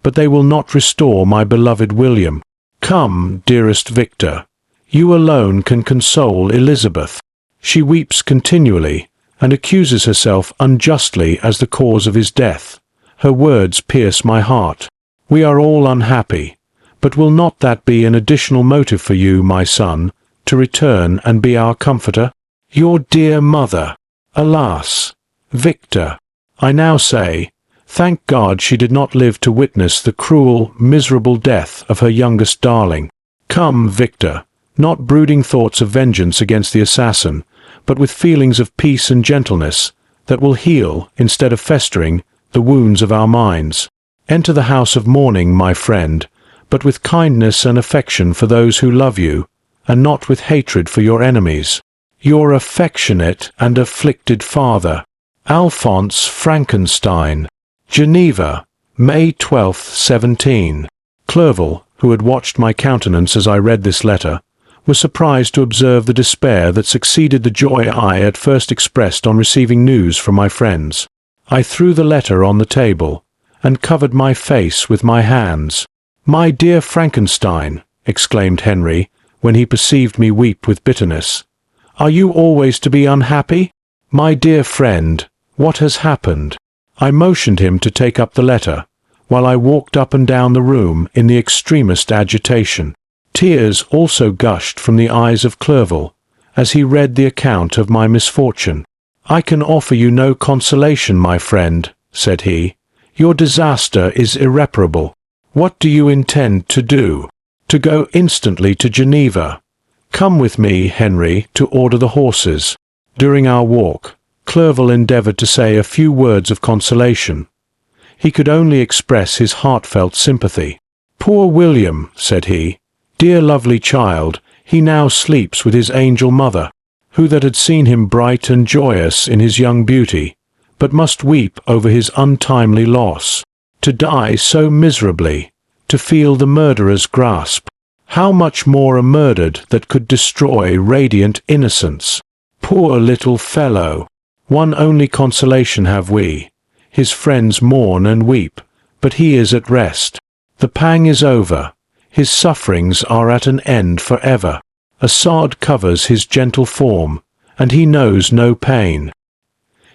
S2: but they will not restore my beloved William. Come, dearest Victor, you alone can console Elizabeth. She weeps continually, and accuses herself unjustly as the cause of his death. Her words pierce my heart. We are all unhappy, but will not that be an additional motive for you, my son, to return and be our comforter? Your dear mother. Alas, Victor, I now say, thank God she did not live to witness the cruel, miserable death of her youngest darling. Come, Victor, not brooding thoughts of vengeance against the assassin, but with feelings of peace and gentleness that will heal, instead of festering, the wounds of our minds. Enter the house of mourning, my friend, but with kindness and affection for those who love you, and not with hatred for your enemies. Your affectionate and afflicted father, Alphonse Frankenstein. Geneva, May 12, 17. Clerval, who had watched my countenance as I read this letter, was surprised to observe the despair that succeeded the joy I at first expressed on receiving news from my friends. I threw the letter on the table, and covered my face with my hands. "My dear Frankenstein," exclaimed Henry, when he perceived me weep with bitterness, "are you always to be unhappy? My dear friend, what has happened?" I motioned him to take up the letter, while I walked up and down the room in the extremest agitation. Tears also gushed from the eyes of Clerval, as he read the account of my misfortune. "I can offer you no consolation, my friend," said he. "Your disaster is irreparable. What do you intend to do?" "To go instantly to Geneva. Come with me, Henry, to order the horses." During our walk, Clerval endeavoured to say a few words of consolation. He could only express his heartfelt sympathy. "Poor William," said he, "dear lovely child, he now sleeps with his angel mother, who that had seen him bright and joyous in his young beauty, but must weep over his untimely loss. To die so miserably, to feel the murderer's grasp. How much more a murdered that could destroy radiant innocence? Poor little fellow! One only consolation have we. His friends mourn and weep, but he is at rest. The pang is over. His sufferings are at an end for ever. A sod covers his gentle form, and he knows no pain.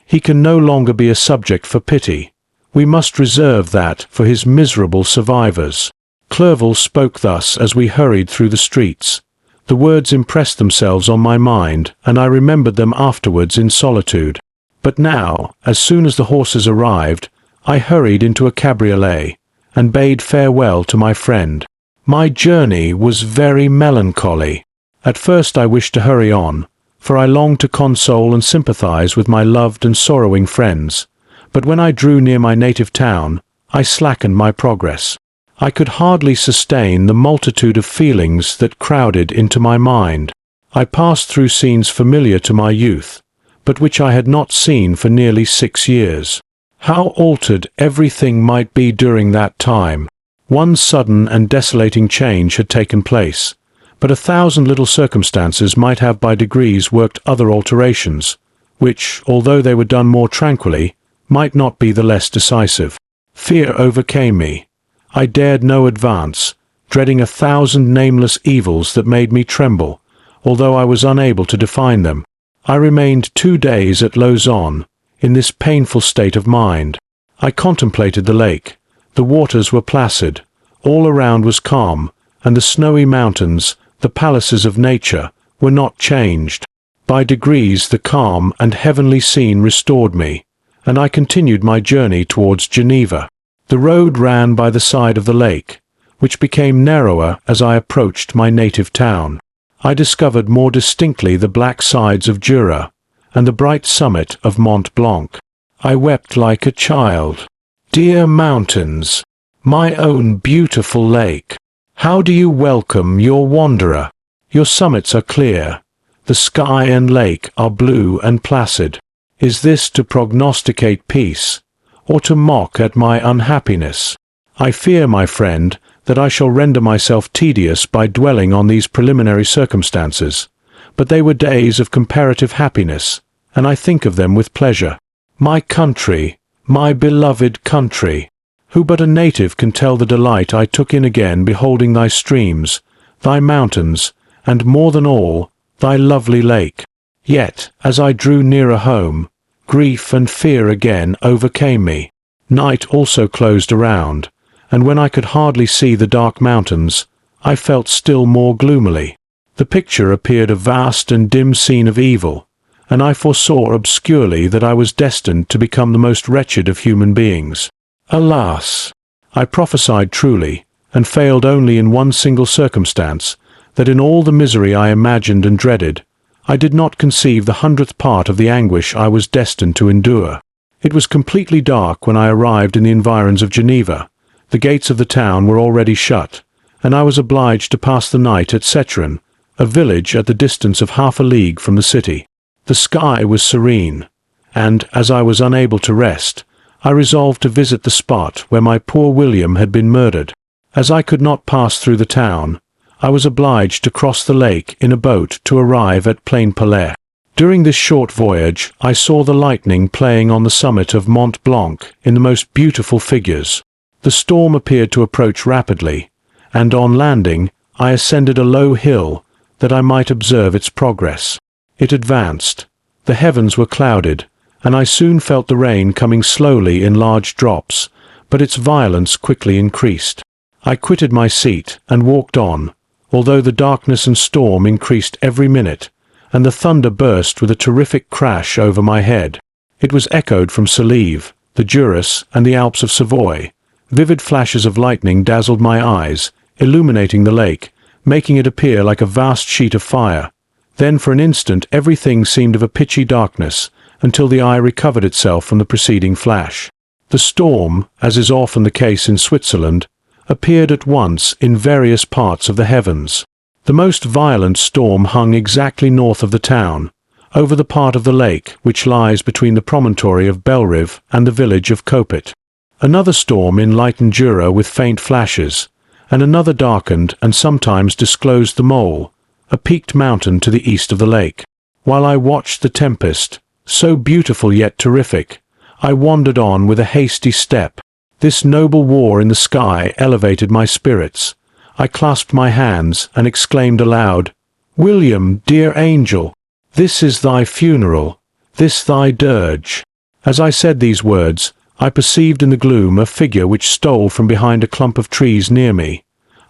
S2: He can no longer be a subject for pity. We must reserve that for his miserable survivors." Clerval spoke thus as we hurried through the streets. The words impressed themselves on my mind, and I remembered them afterwards in solitude. But now, as soon as the horses arrived, I hurried into a cabriolet, and bade farewell to my friend. My journey was very melancholy. At first I wished to hurry on, for I longed to console and sympathize with my loved and sorrowing friends, but when I drew near my native town, I slackened my progress. I could hardly sustain the multitude of feelings that crowded into my mind. I passed through scenes familiar to my youth, but which I had not seen for nearly 6 years. How altered everything might be during that time! One sudden and desolating change had taken place, but 1,000 little circumstances might have by degrees worked other alterations, which, although they were done more tranquilly, might not be the less decisive. Fear overcame me. I dared no advance, dreading 1,000 nameless evils that made me tremble, although I was unable to define them. I remained 2 days at Lausanne, in this painful state of mind. I contemplated the lake. The waters were placid, all around was calm, and the snowy mountains, the palaces of nature, were not changed. By degrees the calm and heavenly scene restored me, and I continued my journey towards Geneva. The road ran by the side of the lake, which became narrower as I approached my native town. I discovered more distinctly the black sides of Jura, and the bright summit of Mont Blanc. I wept like a child. Dear mountains, my own beautiful lake, how do you welcome your wanderer? Your summits are clear, the sky and lake are blue and placid. Is this to prognosticate peace, or to mock at my unhappiness? I fear, my friend, that I shall render myself tedious by dwelling on these preliminary circumstances, but they were days of comparative happiness, and I think of them with pleasure. My country, my beloved country, who but a native can tell the delight I took in again beholding thy streams, thy mountains, and more than all, thy lovely lake. Yet, as I drew nearer home, grief and fear again overcame me. Night also closed around, and when I could hardly see the dark mountains, I felt still more gloomily. The picture appeared a vast and dim scene of evil, and I foresaw obscurely that I was destined to become the most wretched of human beings. Alas! I prophesied truly, and failed only in one single circumstance, that in all the misery I imagined and dreaded, I did not conceive the 100th part of the anguish I was destined to endure. It was completely dark when I arrived in the environs of Geneva. The gates of the town were already shut, and I was obliged to pass the night at Setron, a village at the distance of half a league from the city. The sky was serene, and, as I was unable to rest, I resolved to visit the spot where my poor William had been murdered. As I could not pass through the town, I was obliged to cross the lake in a boat to arrive at Plain-Palais. During this short voyage, I saw the lightning playing on the summit of Mont Blanc in the most beautiful figures. The storm appeared to approach rapidly, and on landing, I ascended a low hill that I might observe its progress. It advanced. The heavens were clouded, and I soon felt the rain coming slowly in large drops, but its violence quickly increased. I quitted my seat and walked on, although the darkness and storm increased every minute, and the thunder burst with a terrific crash over my head. It was echoed from Salive, the Jurus, and the Alps of Savoy. Vivid flashes of lightning dazzled my eyes, illuminating the lake, making it appear like a vast sheet of fire. Then for an instant everything seemed of a pitchy darkness, until the eye recovered itself from the preceding flash. The storm, as is often the case in Switzerland, appeared at once in various parts of the heavens. The most violent storm hung exactly north of the town, over the part of the lake which lies between the promontory of Bellerive and the village of Copet. Another storm enlightened Jura with faint flashes, and another darkened and sometimes disclosed the Mole, a peaked mountain to the east of the lake. While I watched the tempest, so beautiful yet terrific, I wandered on with a hasty step. This noble war in the sky elevated my spirits. I clasped my hands and exclaimed aloud, "William, dear angel, this is thy funeral, this thy dirge." As I said these words, I perceived in the gloom a figure which stole from behind a clump of trees near me.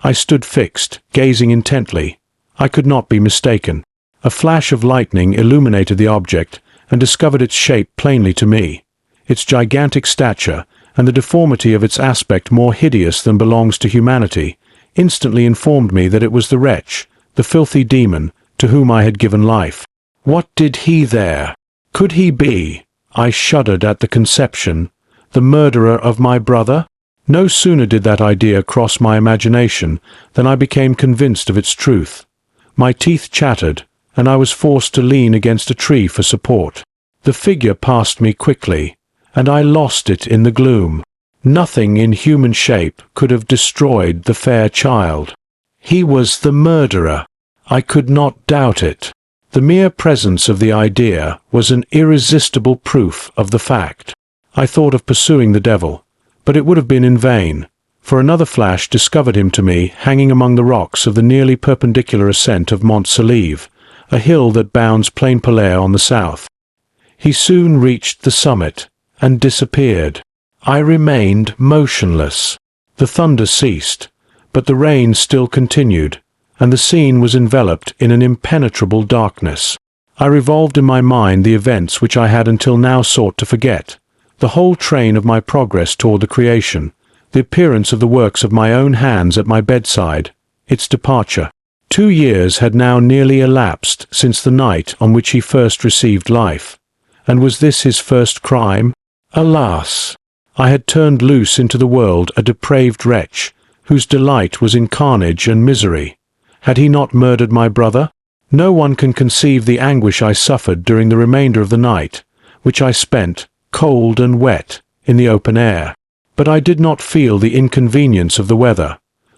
S2: I stood fixed, gazing intently. I could not be mistaken. A flash of lightning illuminated the object and discovered its shape plainly to me. Its gigantic stature, and the deformity of its aspect more hideous than belongs to humanity, instantly informed me that it was the wretch, the filthy demon, to whom I had given life. What did he there? Could he be, I shuddered at the conception, the murderer of my brother? No sooner did that idea cross my imagination than I became convinced of its truth. My teeth chattered, and I was forced to lean against a tree for support. The figure passed me quickly, and I lost it in the gloom. Nothing in human shape could have destroyed the fair child. He was the murderer. I could not doubt it. The mere presence of the idea was an irresistible proof of the fact. I thought of pursuing the devil, but it would have been in vain, for another flash discovered him to me hanging among the rocks of the nearly perpendicular ascent of Mont Saleve, a hill that bounds Plain-Polaire on the south. He soon reached the summit and disappeared. I remained motionless. The thunder ceased, but the rain still continued, and the scene was enveloped in an impenetrable darkness. I revolved in my mind the events which I had until now sought to forget, the whole train of my progress toward the creation, the appearance of the works of my own hands at my bedside, its departure. 2 years had now nearly elapsed since the night on which he first received life. And was this his first crime? Alas! I had turned loose into the world a depraved wretch, whose delight was in carnage and misery. Had he not murdered my brother? No one can conceive the anguish I suffered during the remainder of the night, which I spent, cold and wet, in the open air. But I did not feel the inconvenience of the weather.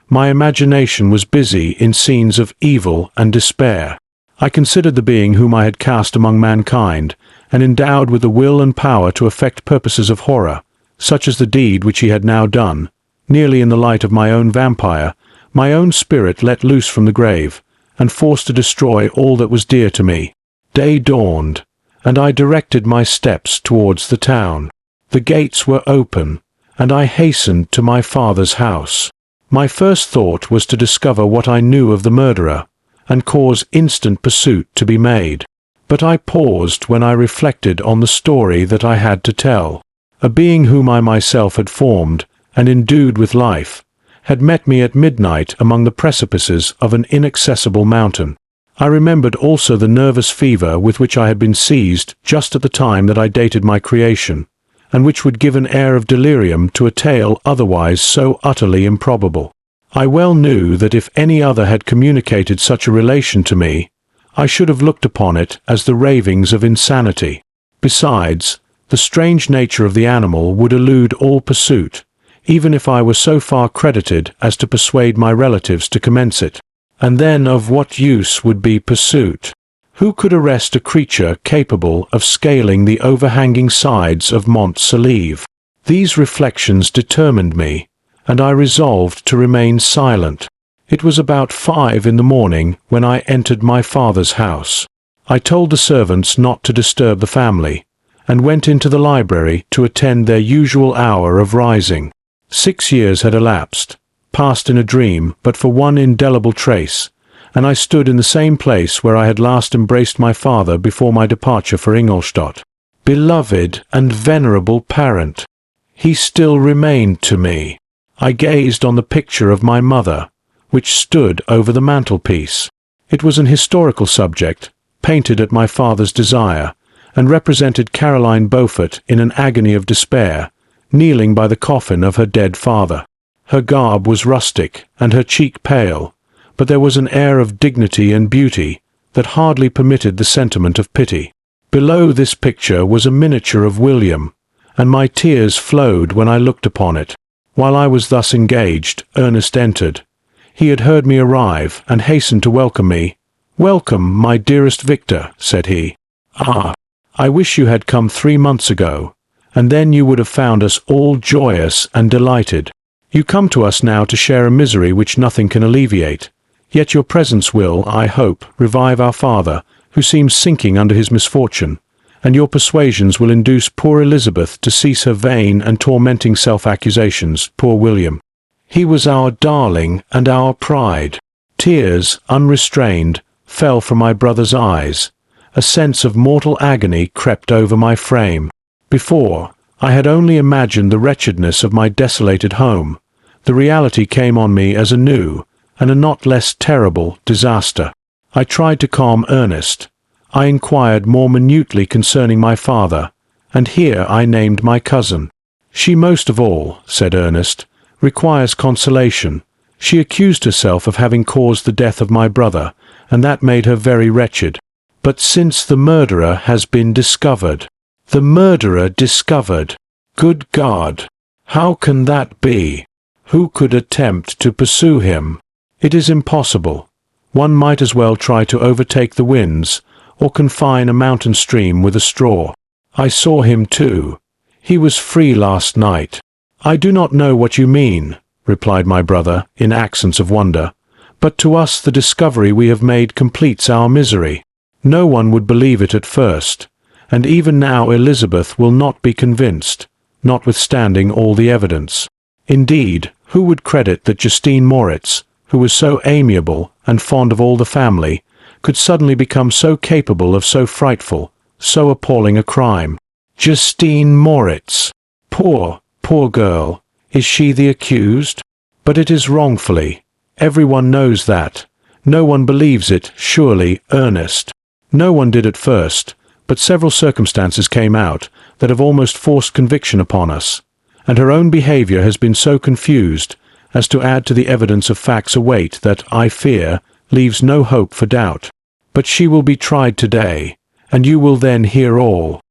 S2: My imagination was busy in scenes of evil and despair. I considered the being whom I had cast among mankind, and endowed with the will and power to effect purposes of horror, such as the deed which he had now done, nearly in the light of my own vampire, my own spirit let loose from the grave, and forced to destroy all that was dear to me. Day dawned, and I directed my steps towards the town. The gates were open, and I hastened to my father's house. My first thought was to discover what I knew of the murderer, and cause instant pursuit to be made. But I paused when I reflected on the story that I had to tell. A being whom I myself had formed, and endued with life, had met me at midnight among the precipices of an inaccessible mountain. I remembered also the nervous fever with which I had been seized just at the time that I dated my creation, and which would give an air of delirium to a tale otherwise so utterly improbable. I well knew that if any other had communicated such a relation to me, I should have looked upon it as the ravings of insanity. Besides, the strange nature of the animal would elude all pursuit, even if I were so far credited as to persuade my relatives to commence it. And then of what use would be pursuit? Who could arrest a creature capable of scaling the overhanging sides of Mont Saleve? These reflections determined me, and I resolved to remain silent. It was about 5 in the morning when I entered my father's house. I told the servants not to disturb the family, and went into the library to attend their usual hour of rising. 6 years had elapsed, passed in a dream but for one indelible trace, and I stood in the same place where I had last embraced my father before my departure for Ingolstadt. Beloved and venerable parent! He still remained to me. I gazed on the picture of my mother, which stood over the mantelpiece. It was an historical subject, painted at my father's desire, and represented Caroline Beaufort in an agony of despair, kneeling by the coffin of her dead father. Her garb was rustic, and her cheek pale, but there was an air of dignity and beauty that hardly permitted the sentiment of pity. Below this picture was a miniature of William, and my tears flowed when I looked upon it. While I was thus engaged, Ernest entered. He had heard me arrive, and hastened to welcome me. "Welcome, my dearest Victor," said he. "Ah, I wish you had come 3 months ago, and then you would have found us all joyous and delighted. You come to us now to share a misery which nothing can alleviate, yet your presence will, I hope, revive our father, who seems sinking under his misfortune, and your persuasions will induce poor Elizabeth to cease her vain and tormenting self-accusations. Poor William! He was our darling and our pride." Tears, unrestrained, fell from my brother's eyes. A sense of mortal agony crept over my frame. Before, I had only imagined the wretchedness of my desolated home. The reality came on me as a new, and a not less terrible, disaster. I tried to calm Ernest. I inquired more minutely concerning my father, and here I named my cousin. "She most of all," said Ernest, "requires consolation. She accused herself of having caused the death of my brother, and that made her very wretched. But since the murderer has been discovered, The murderer discovered. Good God! How can that be? Who could attempt to pursue him? It is impossible. One might as well try to overtake the winds, or confine a mountain stream with a straw. I saw him too. He was free last night. I do not know what you mean, replied my brother, in accents of wonder, but to us the discovery we have made completes our misery. No one would believe it at first, and even now Elizabeth will not be convinced, notwithstanding all the evidence. Indeed, who would credit that Justine Moritz, who was so amiable and fond of all the family, could suddenly become so capable of so frightful, so appalling a crime? Justine Moritz! Poor girl! Is she the accused? But it is wrongfully. Everyone knows that. No one believes it, surely, Ernest. No one did at first, but several circumstances came out that have almost forced conviction upon us, and her own behavior has been so confused as to add to the evidence of facts await that, I fear, leaves no hope for doubt. But she will be tried today, and you will then hear all.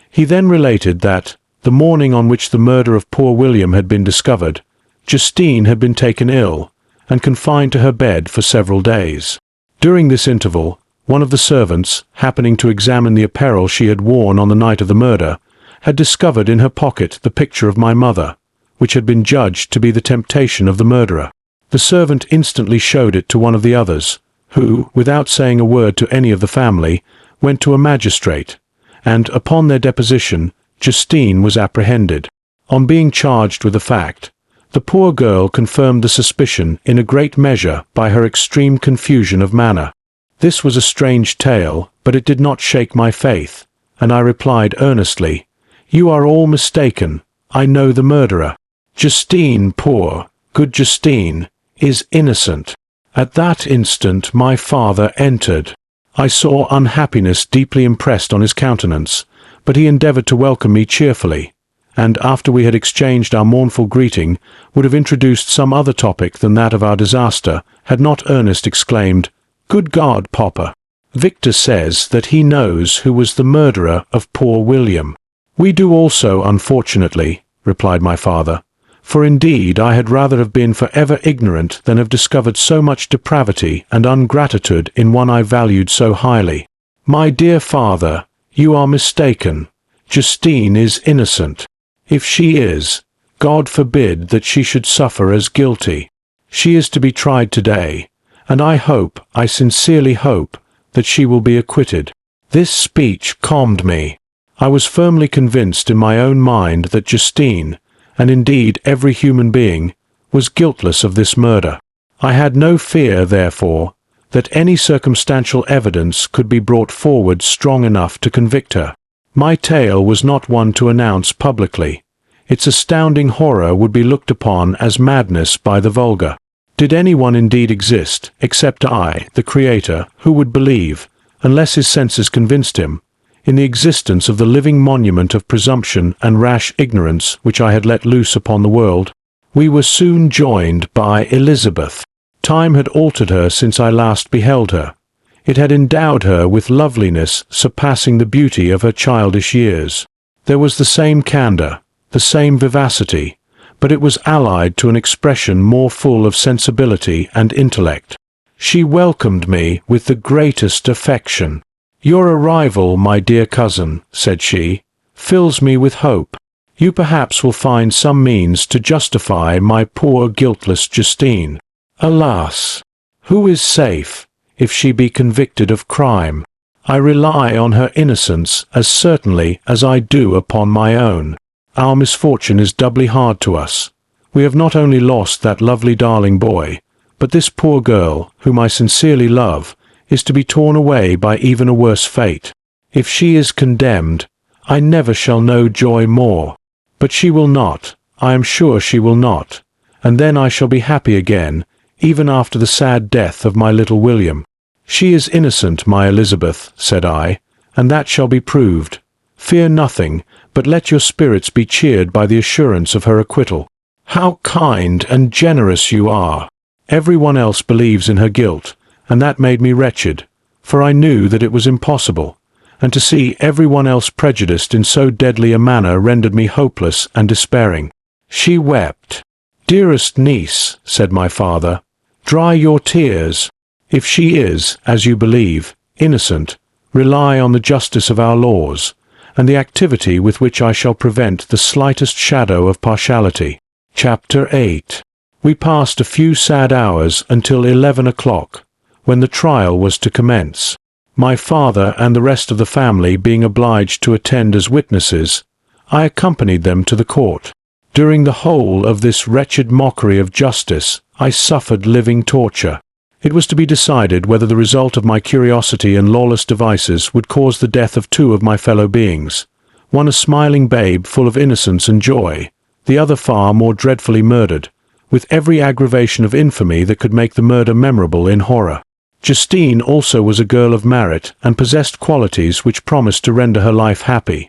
S2: He then related that, the morning on which the murder of poor William had been discovered, Justine had been taken ill, and confined to her bed for several days. During this interval, one of the servants, happening to examine the apparel she had worn on the night of the murder, had discovered in her pocket the picture of my mother, which had been judged to be the temptation of the murderer. The servant instantly showed it to one of the others, who, without saying a word to any of the family, went to a magistrate, and, upon their deposition, Justine was apprehended. On being charged with the fact, the poor girl confirmed the suspicion in a great measure by her extreme confusion of manner. This was a strange tale, but it did not shake my faith, and I replied earnestly, "You are all mistaken. I know the murderer. Justine, good Justine, is innocent." At that instant my father entered. I saw unhappiness deeply impressed on his countenance, but he endeavoured to welcome me cheerfully, and after we had exchanged our mournful greeting, would have introduced some other topic than that of our disaster, had not Ernest exclaimed, "Good God, Papa! Victor says that he knows who was the murderer of poor William." "We do also, unfortunately," replied my father, "for indeed I had rather have been for ever ignorant than have discovered so much depravity and ingratitude in one I valued so highly. My dear father, you are mistaken. Justine is innocent. If she is, God forbid that she should suffer as guilty. She is to be tried today, and I sincerely hope, that she will be acquitted." This speech calmed me. I was firmly convinced in my own mind that Justine, and indeed every human being, was guiltless of this murder. I had no fear, therefore, that any circumstantial evidence could be brought forward strong enough to convict her. My tale was not one to announce publicly. Its astounding horror would be looked upon as madness by the vulgar. Did anyone indeed exist, except I, the Creator, who would believe, unless his senses convinced him, in the existence of the living monument of presumption and rash ignorance which I had let loose upon the world? We were soon joined by Elizabeth. Time had altered her since I last beheld her. It had endowed her with loveliness surpassing the beauty of her childish years. There was the same candour, the same vivacity, but it was allied to an expression more full of sensibility and intellect. She welcomed me with the greatest affection. "Your arrival, my dear cousin," said she, "fills me with hope. You perhaps will find some means to justify my poor guiltless Justine. Alas! Who is safe, if she be convicted of crime? I rely on her innocence as certainly as I do upon my own. Our misfortune is doubly hard to us. We have not only lost that lovely darling boy, but this poor girl, whom I sincerely love, is to be torn away by even a worse fate. If she is condemned, I never shall know joy more. But she will not, I am sure she will not, and then I shall be happy again, even after the sad death of my little William. She is innocent, my Elizabeth, said I, and that shall be proved. Fear nothing, but let your spirits be cheered by the assurance of her acquittal. How kind and generous you are! Every one else believes in her guilt, and that made me wretched, for I knew that it was impossible, and to see everyone else prejudiced in so deadly a manner rendered me hopeless and despairing. She wept. "Dearest niece," said my father, "dry your tears. If she is, as you believe, innocent, rely on the justice of our laws, and the activity with which I shall prevent the slightest shadow of partiality." Chapter 8. We passed a few sad hours until 11 o'clock, when the trial was to commence. My father and the rest of the family being obliged to attend as witnesses, I accompanied them to the court. During the whole of this wretched mockery of justice, I suffered living torture. It was to be decided whether the result of my curiosity and lawless devices would cause the death of two of my fellow beings, one a smiling babe full of innocence and joy, the other far more dreadfully murdered, with every aggravation of infamy that could make the murder memorable in horror. Justine also was a girl of merit and possessed qualities which promised to render her life happy.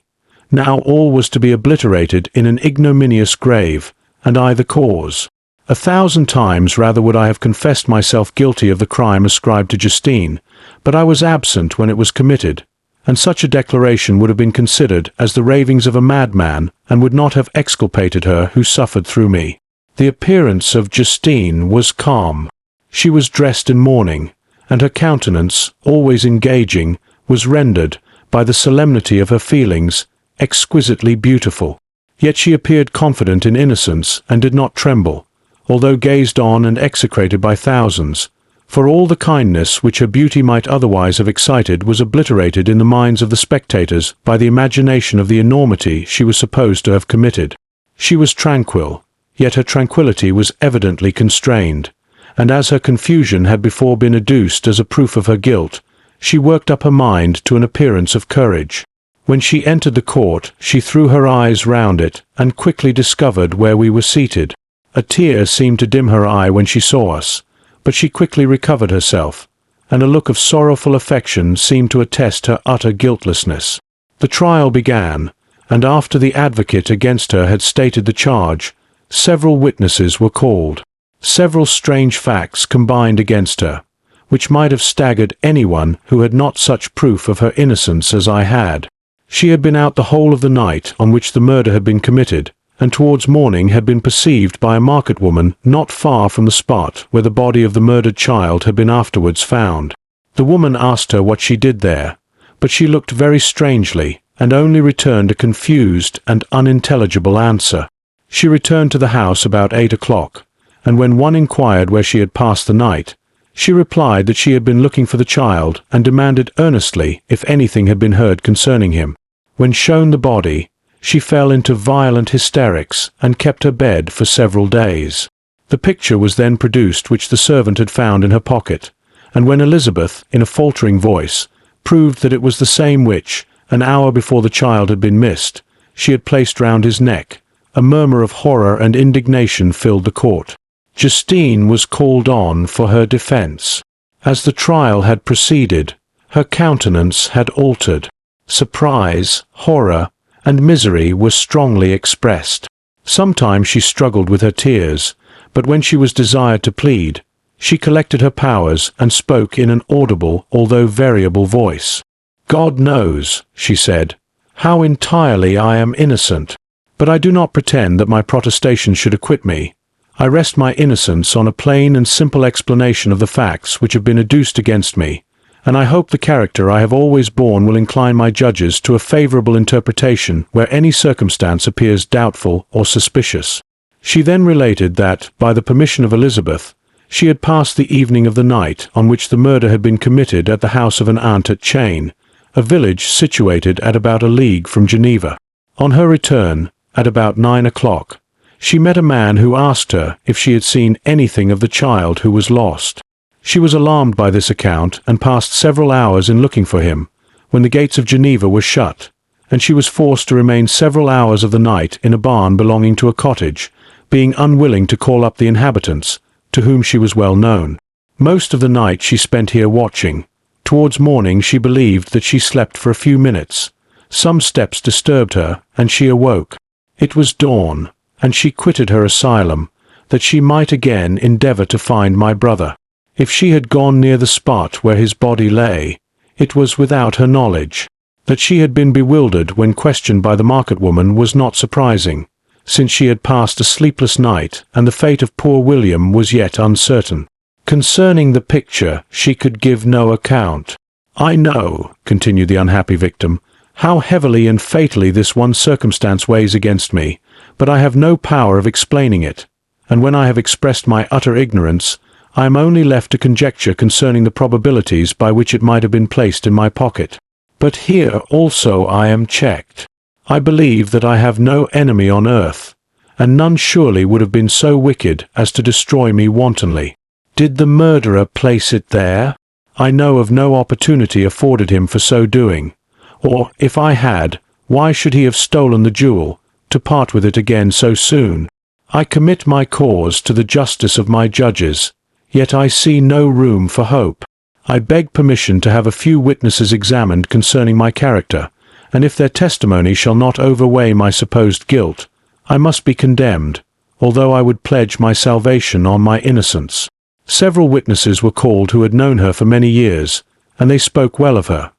S2: Now all was to be obliterated in an ignominious grave, and I the cause. 1,000 times rather would I have confessed myself guilty of the crime ascribed to Justine, but I was absent when it was committed, and such a declaration would have been considered as the ravings of a madman, and would not have exculpated her who suffered through me. The appearance of Justine was calm. She was dressed in mourning, and her countenance, always engaging, was rendered, by the solemnity of her feelings, exquisitely beautiful. Yet she appeared confident in innocence, and did not tremble, although gazed on and execrated by thousands, for all the kindness which her beauty might otherwise have excited was obliterated in the minds of the spectators by the imagination of the enormity she was supposed to have committed. She was tranquil, yet her tranquillity was evidently constrained, and as her confusion had before been adduced as a proof of her guilt, she worked up her mind to an appearance of courage. When she entered the court, she threw her eyes round it, and quickly discovered where we were seated. A tear seemed to dim her eye when she saw us, but she quickly recovered herself, and a look of sorrowful affection seemed to attest her utter guiltlessness. The trial began, and after the advocate against her had stated the charge, several witnesses were called. Several strange facts combined against her, which might have staggered anyone who had not such proof of her innocence as I had. She had been out the whole of the night on which the murder had been committed, and towards morning had been perceived by a market woman not far from the spot where the body of the murdered child had been afterwards found. The woman asked her what she did there, but she looked very strangely, and only returned a confused and unintelligible answer. She returned to the house about 8 o'clock, and when one inquired where she had passed the night, she replied that she had been looking for the child, and demanded earnestly if anything had been heard concerning him. When shown the body, she fell into violent hysterics, and kept her bed for several days. The picture was then produced which the servant had found in her pocket, and when Elizabeth, in a faltering voice, proved that it was the same which, an hour before the child had been missed, she had placed round his neck, a murmur of horror and indignation filled the court. Justine was called on for her defence. As the trial had proceeded, her countenance had altered. Surprise, horror, and misery were strongly expressed. Sometimes she struggled with her tears, but when she was desired to plead, she collected her powers and spoke in an audible, although variable voice. "God knows," she said, "how entirely I am innocent. But I do not pretend that my protestation should acquit me. I rest my innocence on a plain and simple explanation of the facts which have been adduced against me, and I hope the character I have always borne will incline my judges to a favourable interpretation where any circumstance appears doubtful or suspicious." She then related that, by the permission of Elizabeth, she had passed the evening of the night on which the murder had been committed at the house of an aunt at Chain, a village situated at about a league from Geneva. On her return, at about 9 o'clock, she met a man who asked her if she had seen anything of the child who was lost. She was alarmed by this account, and passed several hours in looking for him, when the gates of Geneva were shut, and she was forced to remain several hours of the night in a barn belonging to a cottage, being unwilling to call up the inhabitants, to whom she was well known. Most of the night she spent here watching. Towards morning she believed that she slept for a few minutes. Some steps disturbed her, and she awoke. It was dawn, and she quitted her asylum, that she might again endeavour to find my brother. If she had gone near the spot where his body lay, it was without her knowledge. That she had been bewildered when questioned by the market woman was not surprising, since she had passed a sleepless night and the fate of poor William was yet uncertain. Concerning the picture, she could give no account. "I know," continued the unhappy victim, "how heavily and fatally this one circumstance weighs against me, but I have no power of explaining it, and when I have expressed my utter ignorance, I am only left to conjecture concerning the probabilities by which it might have been placed in my pocket. But here also I am checked. I believe that I have no enemy on earth, and none surely would have been so wicked as to destroy me wantonly. Did the murderer place it there? I know of no opportunity afforded him for so doing, or, if I had, why should he have stolen the jewel, to part with it again so soon? I commit my cause to the justice of my judges, yet I see no room for hope. I beg permission to have a few witnesses examined concerning my character, and if their testimony shall not overweigh my supposed guilt, I must be condemned, although I would pledge my salvation on my innocence." Several witnesses were called who had known her for many years, and they spoke well of her,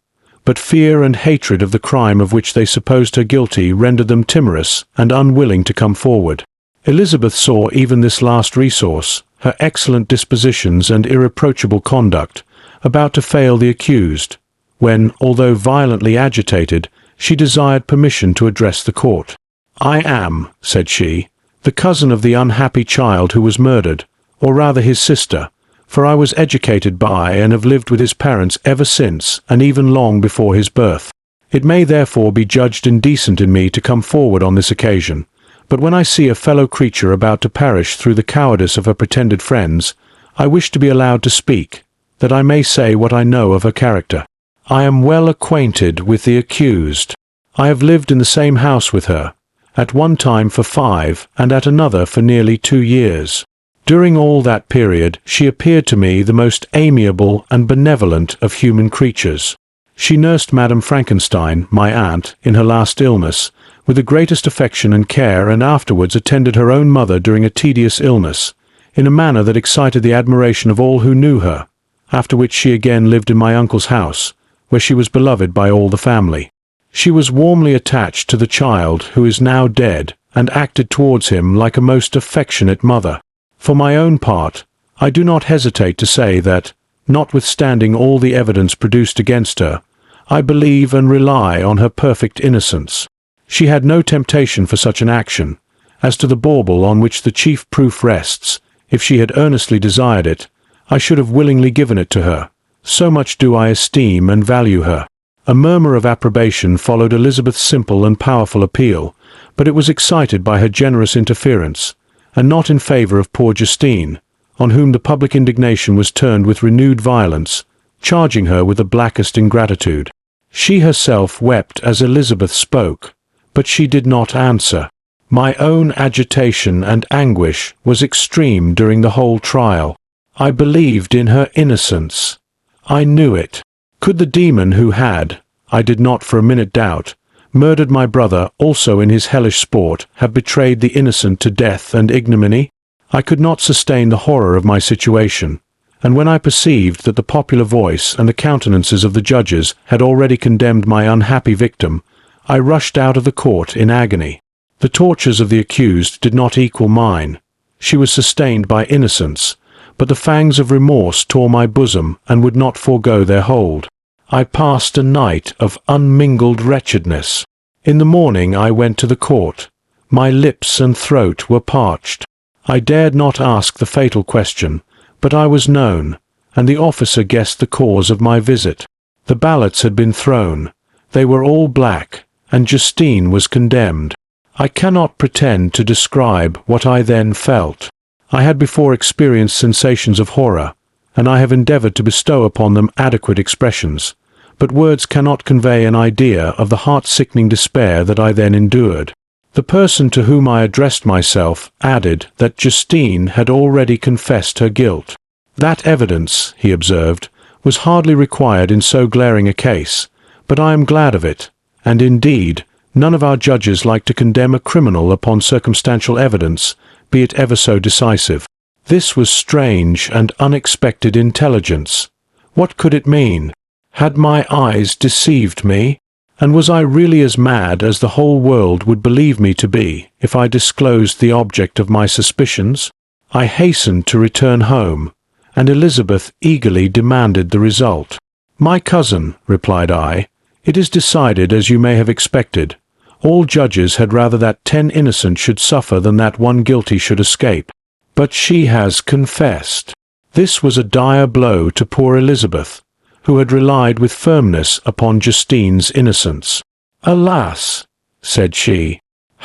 S2: but fear and hatred of the crime of which they supposed her guilty rendered them timorous and unwilling to come forward. Elizabeth saw even this last resource, her excellent dispositions and irreproachable conduct, about to fail the accused, when, although violently agitated, she desired permission to address the court. "I am," said she, "the cousin of the unhappy child who was murdered, or rather his sister, for I was educated by and have lived with his parents ever since, and even long before his birth. It may therefore be judged indecent in me to come forward on this occasion, but when I see a fellow creature about to perish through the cowardice of her pretended friends, I wish to be allowed to speak, that I may say what I know of her character. I am well acquainted with the accused. I have lived in the same house with her, at one time for 5 and at another for nearly 2 years. During all that period she appeared to me the most amiable and benevolent of human creatures. She nursed Madame Frankenstein, my aunt, in her last illness, with the greatest affection and care, and afterwards attended her own mother during a tedious illness, in a manner that excited the admiration of all who knew her, after which she again lived in my uncle's house, where she was beloved by all the family. She was warmly attached to the child who is now dead, and acted towards him like a most affectionate mother. For my own part, I do not hesitate to say that, notwithstanding all the evidence produced against her, I believe and rely on her perfect innocence. She had no temptation for such an action. As to the bauble on which the chief proof rests, if she had earnestly desired it, I should have willingly given it to her. So much do I esteem and value her." A murmur of approbation followed Elizabeth's simple and powerful appeal, but it was excited by her generous interference, and not in favour of poor Justine, on whom the public indignation was turned with renewed violence, charging her with the blackest ingratitude. She herself wept as Elizabeth spoke, but she did not answer. My own agitation and anguish was extreme during the whole trial. I believed in her innocence. I knew it. Could the demon who had, I did not for a minute doubt, murdered my brother also in his hellish sport have betrayed the innocent to death and ignominy? I could not sustain the horror of my situation, and when I perceived that the popular voice and the countenances of the judges had already condemned my unhappy victim, I rushed out of the court in agony. The tortures of the accused did not equal mine. She was sustained by innocence, but the fangs of remorse tore my bosom and would not forego their hold. I passed a night of unmingled wretchedness. In the morning I went to the court. My lips and throat were parched. I dared not ask the fatal question, but I was known, and the officer guessed the cause of my visit. The ballots had been thrown. They were all black, and Justine was condemned. I cannot pretend to describe what I then felt. I had before experienced sensations of horror, and I have endeavoured to bestow upon them adequate expressions, but words cannot convey an idea of the heart-sickening despair that I then endured. The person to whom I addressed myself added that Justine had already confessed her guilt. That evidence, he observed, was hardly required in so glaring a case, but I am glad of it, and indeed, none of our judges like to condemn a criminal upon circumstantial evidence, be it ever so decisive. This was strange and unexpected intelligence. What could it mean? Had my eyes deceived me? And was I really as mad as the whole world would believe me to be if I disclosed the object of my suspicions? I hastened to return home, and Elizabeth eagerly demanded the result. "My cousin," replied I, "it is decided as you may have expected. All judges had rather that 10 innocent should suffer than that one guilty should escape. But she has confessed." This was a dire blow to poor Elizabeth, who had relied with firmness upon Justine's innocence. "Alas," said she,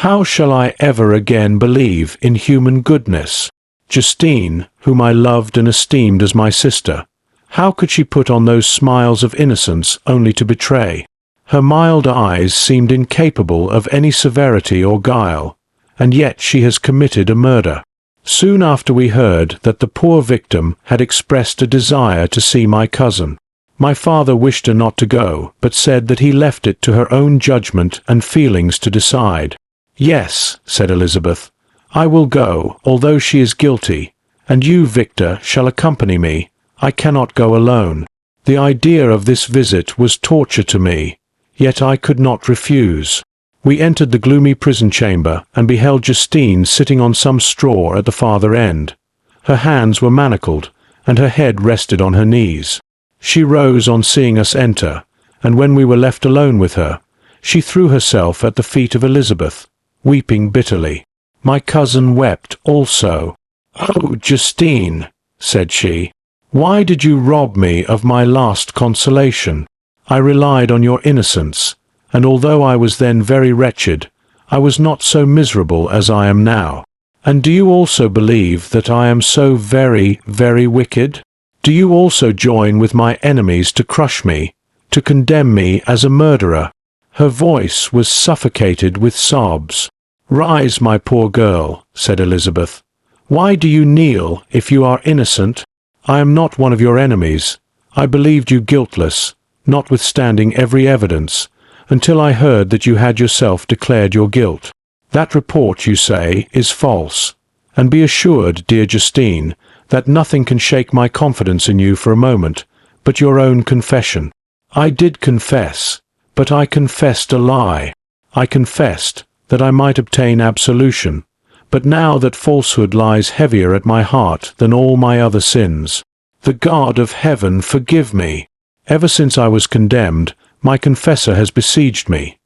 S2: "how shall I ever again believe in human goodness? Justine, whom I loved and esteemed as my sister, how could she put on those smiles of innocence only to betray? Her mild eyes seemed incapable of any severity or guile, and yet she has committed a murder." Soon after we heard that the poor victim had expressed a desire to see my cousin. My father wished her not to go, but said that he left it to her own judgment and feelings to decide. "Yes," said Elizabeth, "I will go, although she is guilty, and you, Victor, shall accompany me. I cannot go alone." The idea of this visit was torture to me, yet I could not refuse. We entered the gloomy prison chamber and beheld Justine sitting on some straw at the farther end. Her hands were manacled, and her head rested on her knees. She rose on seeing us enter, and when we were left alone with her, she threw herself at the feet of Elizabeth, weeping bitterly. My cousin wept also. "Oh, Justine," said she, "why did you rob me of my last consolation? I relied on your innocence, and although I was then very wretched, I was not so miserable as I am now. And do you also believe that I am so very, very wicked? Do you also join with my enemies to crush me, to condemn me as a murderer?" Her voice was suffocated with sobs. "Rise, my poor girl," said Elizabeth. "Why do you kneel if you are innocent? I am not one of your enemies. I believed you guiltless, notwithstanding every evidence, until I heard that you had yourself declared your guilt. That report, you say, is false, and be assured, dear Justine, that nothing can shake my confidence in you for a moment, but your own confession. I did confess, but I confessed a lie. I confessed that I might obtain absolution, but now that falsehood lies heavier at my heart than all my other sins. The God of heaven forgive me! Ever since I was condemned, my confessor has besieged me.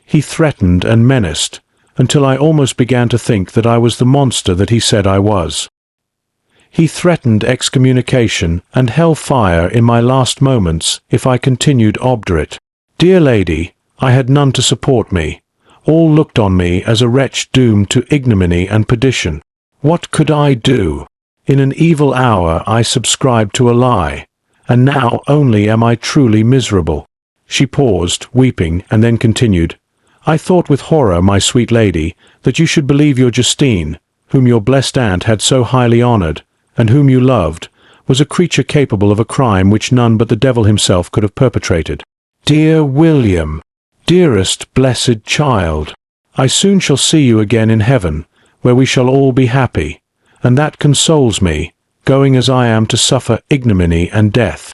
S2: He threatened and menaced, until I almost began to think that I was the monster that he said I was. He threatened excommunication and hell fire in my last moments if I continued obdurate. Dear lady, I had none to support me. All looked on me as a wretch doomed to ignominy and perdition. What could I do? In an evil hour I subscribed to a lie, and now only am I truly miserable." She paused, weeping, and then continued, "I thought with horror, my sweet lady, that you should believe your Justine, whom your blessed aunt had so highly honoured, and whom you loved, was a creature capable of a crime which none but the devil himself could have perpetrated. Dear William, dearest blessed child, I soon shall see you again in heaven, where we shall all be happy, and that consoles me, going as I am to suffer ignominy and death.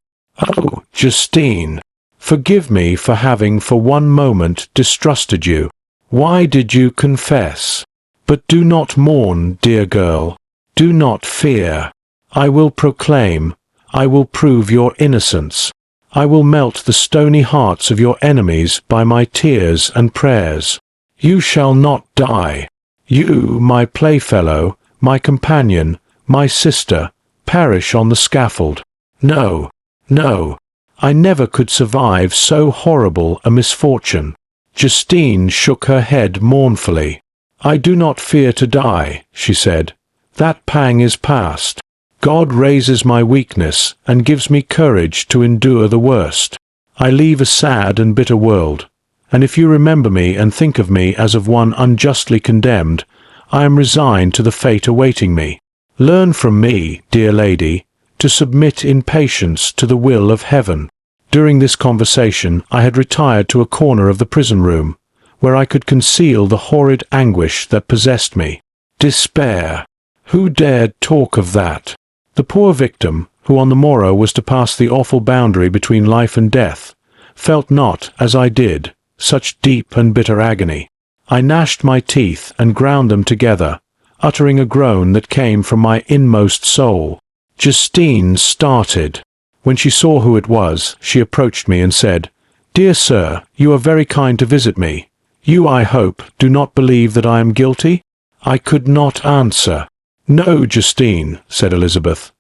S2: Oh, Justine, forgive me for having for one moment distrusted you. Why did you confess? But do not mourn, dear girl. Do not fear. I will proclaim, I will prove your innocence. I will melt the stony hearts of your enemies by my tears and prayers. You shall not die. You, my playfellow, my companion, my sister, perish on the scaffold. No, no, I never could survive so horrible a misfortune." Justine shook her head mournfully. "I do not fear to die," she said. "That pang is past. God raises my weakness and gives me courage to endure the worst. I leave a sad and bitter world, and if you remember me and think of me as of one unjustly condemned, I am resigned to the fate awaiting me. Learn from me, dear lady, to submit in patience to the will of heaven." During this conversation I had retired to a corner of the prison room, where I could conceal the horrid anguish that possessed me. Despair! Who dared talk of that? The poor victim, who on the morrow was to pass the awful boundary between life and death, felt not, as I did, such deep and bitter agony. I gnashed my teeth and ground them together, uttering a groan that came from my inmost soul. Justine started. When she saw who it was, she approached me and said, "Dear sir, you are very kind to visit me. You, I hope, do not believe that I am guilty?" I could not answer. "No, Justine," said Elizabeth.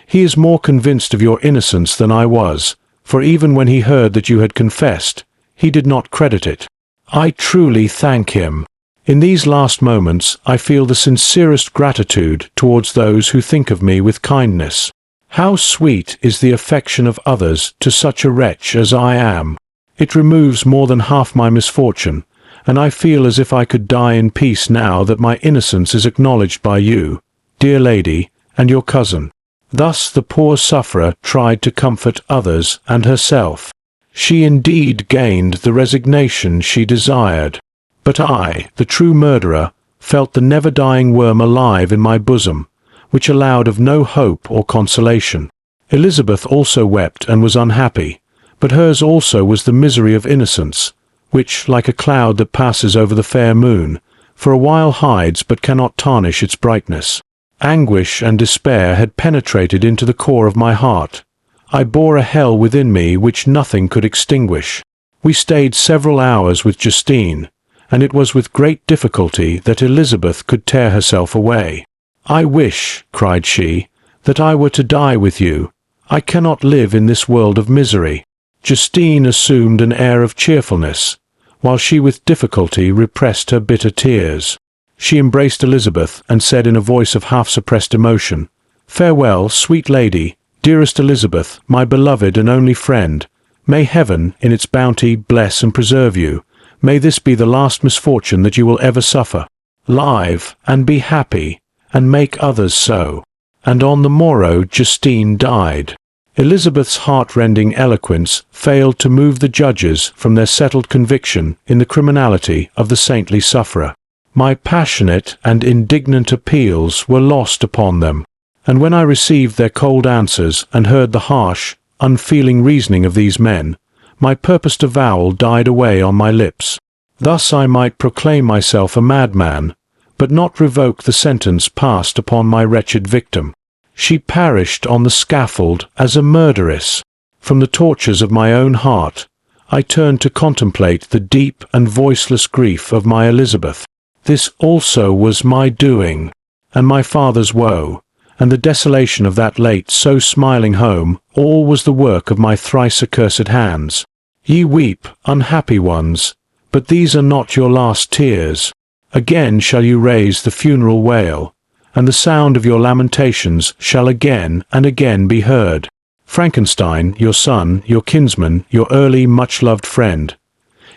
S2: "He is more convinced of your innocence than I was, for even when he heard that you had confessed, he did not credit it. I truly thank him. In these last moments I feel the sincerest gratitude towards those who think of me with kindness. How sweet is the affection of others to such a wretch as I am! It removes more than half my misfortune, and I feel as if I could die in peace now that my innocence is acknowledged by you, dear lady, and your cousin." Thus the poor sufferer tried to comfort others and herself. She indeed gained the resignation she desired. But I, the true murderer, felt the never-dying worm alive in my bosom, which allowed of no hope or consolation. Elizabeth also wept and was unhappy, but hers also was the misery of innocence, which, like a cloud that passes over the fair moon, for a while hides but cannot tarnish its brightness. Anguish and despair had penetrated into the core of my heart. I bore a hell within me which nothing could extinguish. We stayed several hours with Justine, and it was with great difficulty that Elizabeth could tear herself away. "I wish," cried she, "that I were to die with you. I cannot live in this world of misery." Justine assumed an air of cheerfulness, while she with difficulty repressed her bitter tears. She embraced Elizabeth and said in a voice of half-suppressed emotion, "Farewell, sweet lady, dearest Elizabeth, my beloved and only friend. May heaven, in its bounty, bless and preserve you. May this be the last misfortune that you will ever suffer. Live, and be happy, and make others so." And on the morrow Justine died. Elizabeth's heart-rending eloquence failed to move the judges from their settled conviction in the criminality of the saintly sufferer. My passionate and indignant appeals were lost upon them, and when I received their cold answers and heard the harsh, unfeeling reasoning of these men, my purposed avowal died away on my lips. Thus I might proclaim myself a madman, but not revoke the sentence passed upon my wretched victim. She perished on the scaffold as a murderess. From the tortures of my own heart, I turned to contemplate the deep and voiceless grief of my Elizabeth. This also was my doing, and my father's woe, and the desolation of that late so smiling home, all was the work of my thrice accursed hands. Ye weep, unhappy ones, but these are not your last tears. Again shall you raise the funeral wail, and the sound of your lamentations shall again and again be heard. Frankenstein, your son, your kinsman, your early much-loved friend,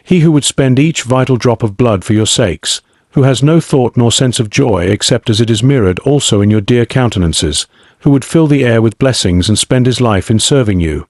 S2: he who would spend each vital drop of blood for your sakes, who has no thought nor sense of joy except as it is mirrored also in your dear countenances, who would fill the air with blessings and spend his life in serving you.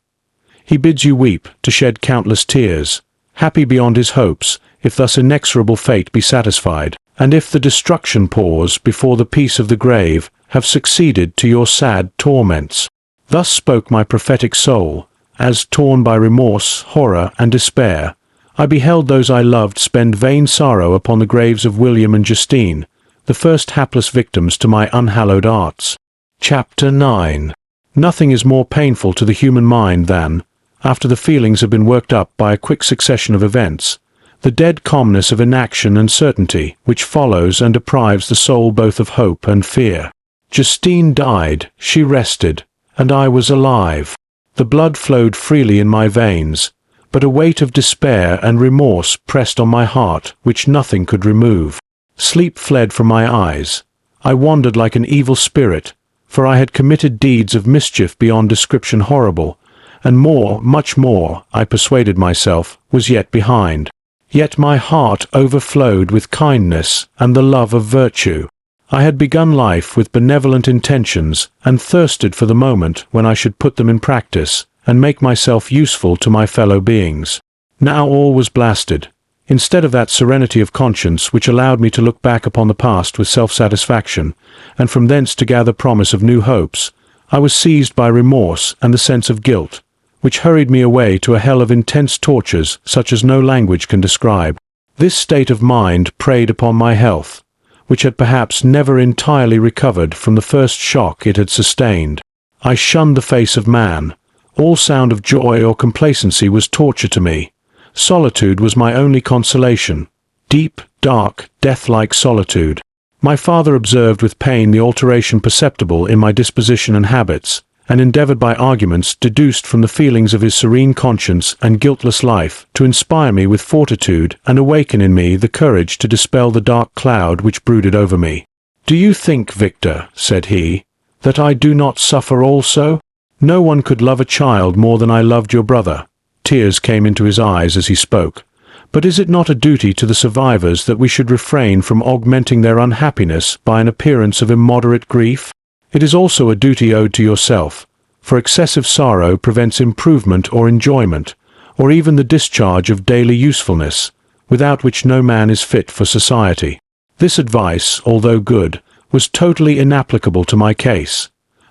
S2: He bids you weep, to shed countless tears, happy beyond his hopes, if thus inexorable fate be satisfied, and if the destruction pause before the peace of the grave have succeeded to your sad torments. Thus spoke my prophetic soul, as, torn by remorse, horror, and despair, I beheld those I loved spend vain sorrow upon the graves of William and Justine, the first hapless victims to my unhallowed arts. Chapter 9. Nothing is more painful to the human mind than, after the feelings have been worked up by a quick succession of events, the dead calmness of inaction and certainty which follows and deprives the soul both of hope and fear. Justine died, she rested, and I was alive. The blood flowed freely in my veins, but a weight of despair and remorse pressed on my heart which nothing could remove. Sleep fled from my eyes. I wandered like an evil spirit, for I had committed deeds of mischief beyond description horrible, and more, much more, I persuaded myself, was yet behind. Yet my heart overflowed with kindness and the love of virtue. I had begun life with benevolent intentions, and thirsted for the moment when I should put them in practice, and make myself useful to my fellow beings. Now all was blasted. Instead of that serenity of conscience which allowed me to look back upon the past with self-satisfaction, and from thence to gather promise of new hopes, I was seized by remorse and the sense of guilt, which hurried me away to a hell of intense tortures such as no language can describe. This state of mind preyed upon my health, which had perhaps never entirely recovered from the first shock it had sustained. I shunned the face of man. All sound of joy or complacency was torture to me. Solitude was my only consolation. Deep, dark, death-like solitude. My father observed with pain the alteration perceptible in my disposition and habits, and endeavored by arguments deduced from the feelings of his serene conscience and guiltless life to inspire me with fortitude and awaken in me the courage to dispel the dark cloud which brooded over me. "Do you think, Victor," said he, "that I do not suffer also? No one could love a child more than I loved your brother." Tears came into his eyes as he spoke. "But is it not a duty to the survivors that we should refrain from augmenting their unhappiness by an appearance of immoderate grief? It is also a duty owed to yourself, for excessive sorrow prevents improvement or enjoyment, or even the discharge of daily usefulness, without which no man is fit for society." This advice, although good, was totally inapplicable to my case.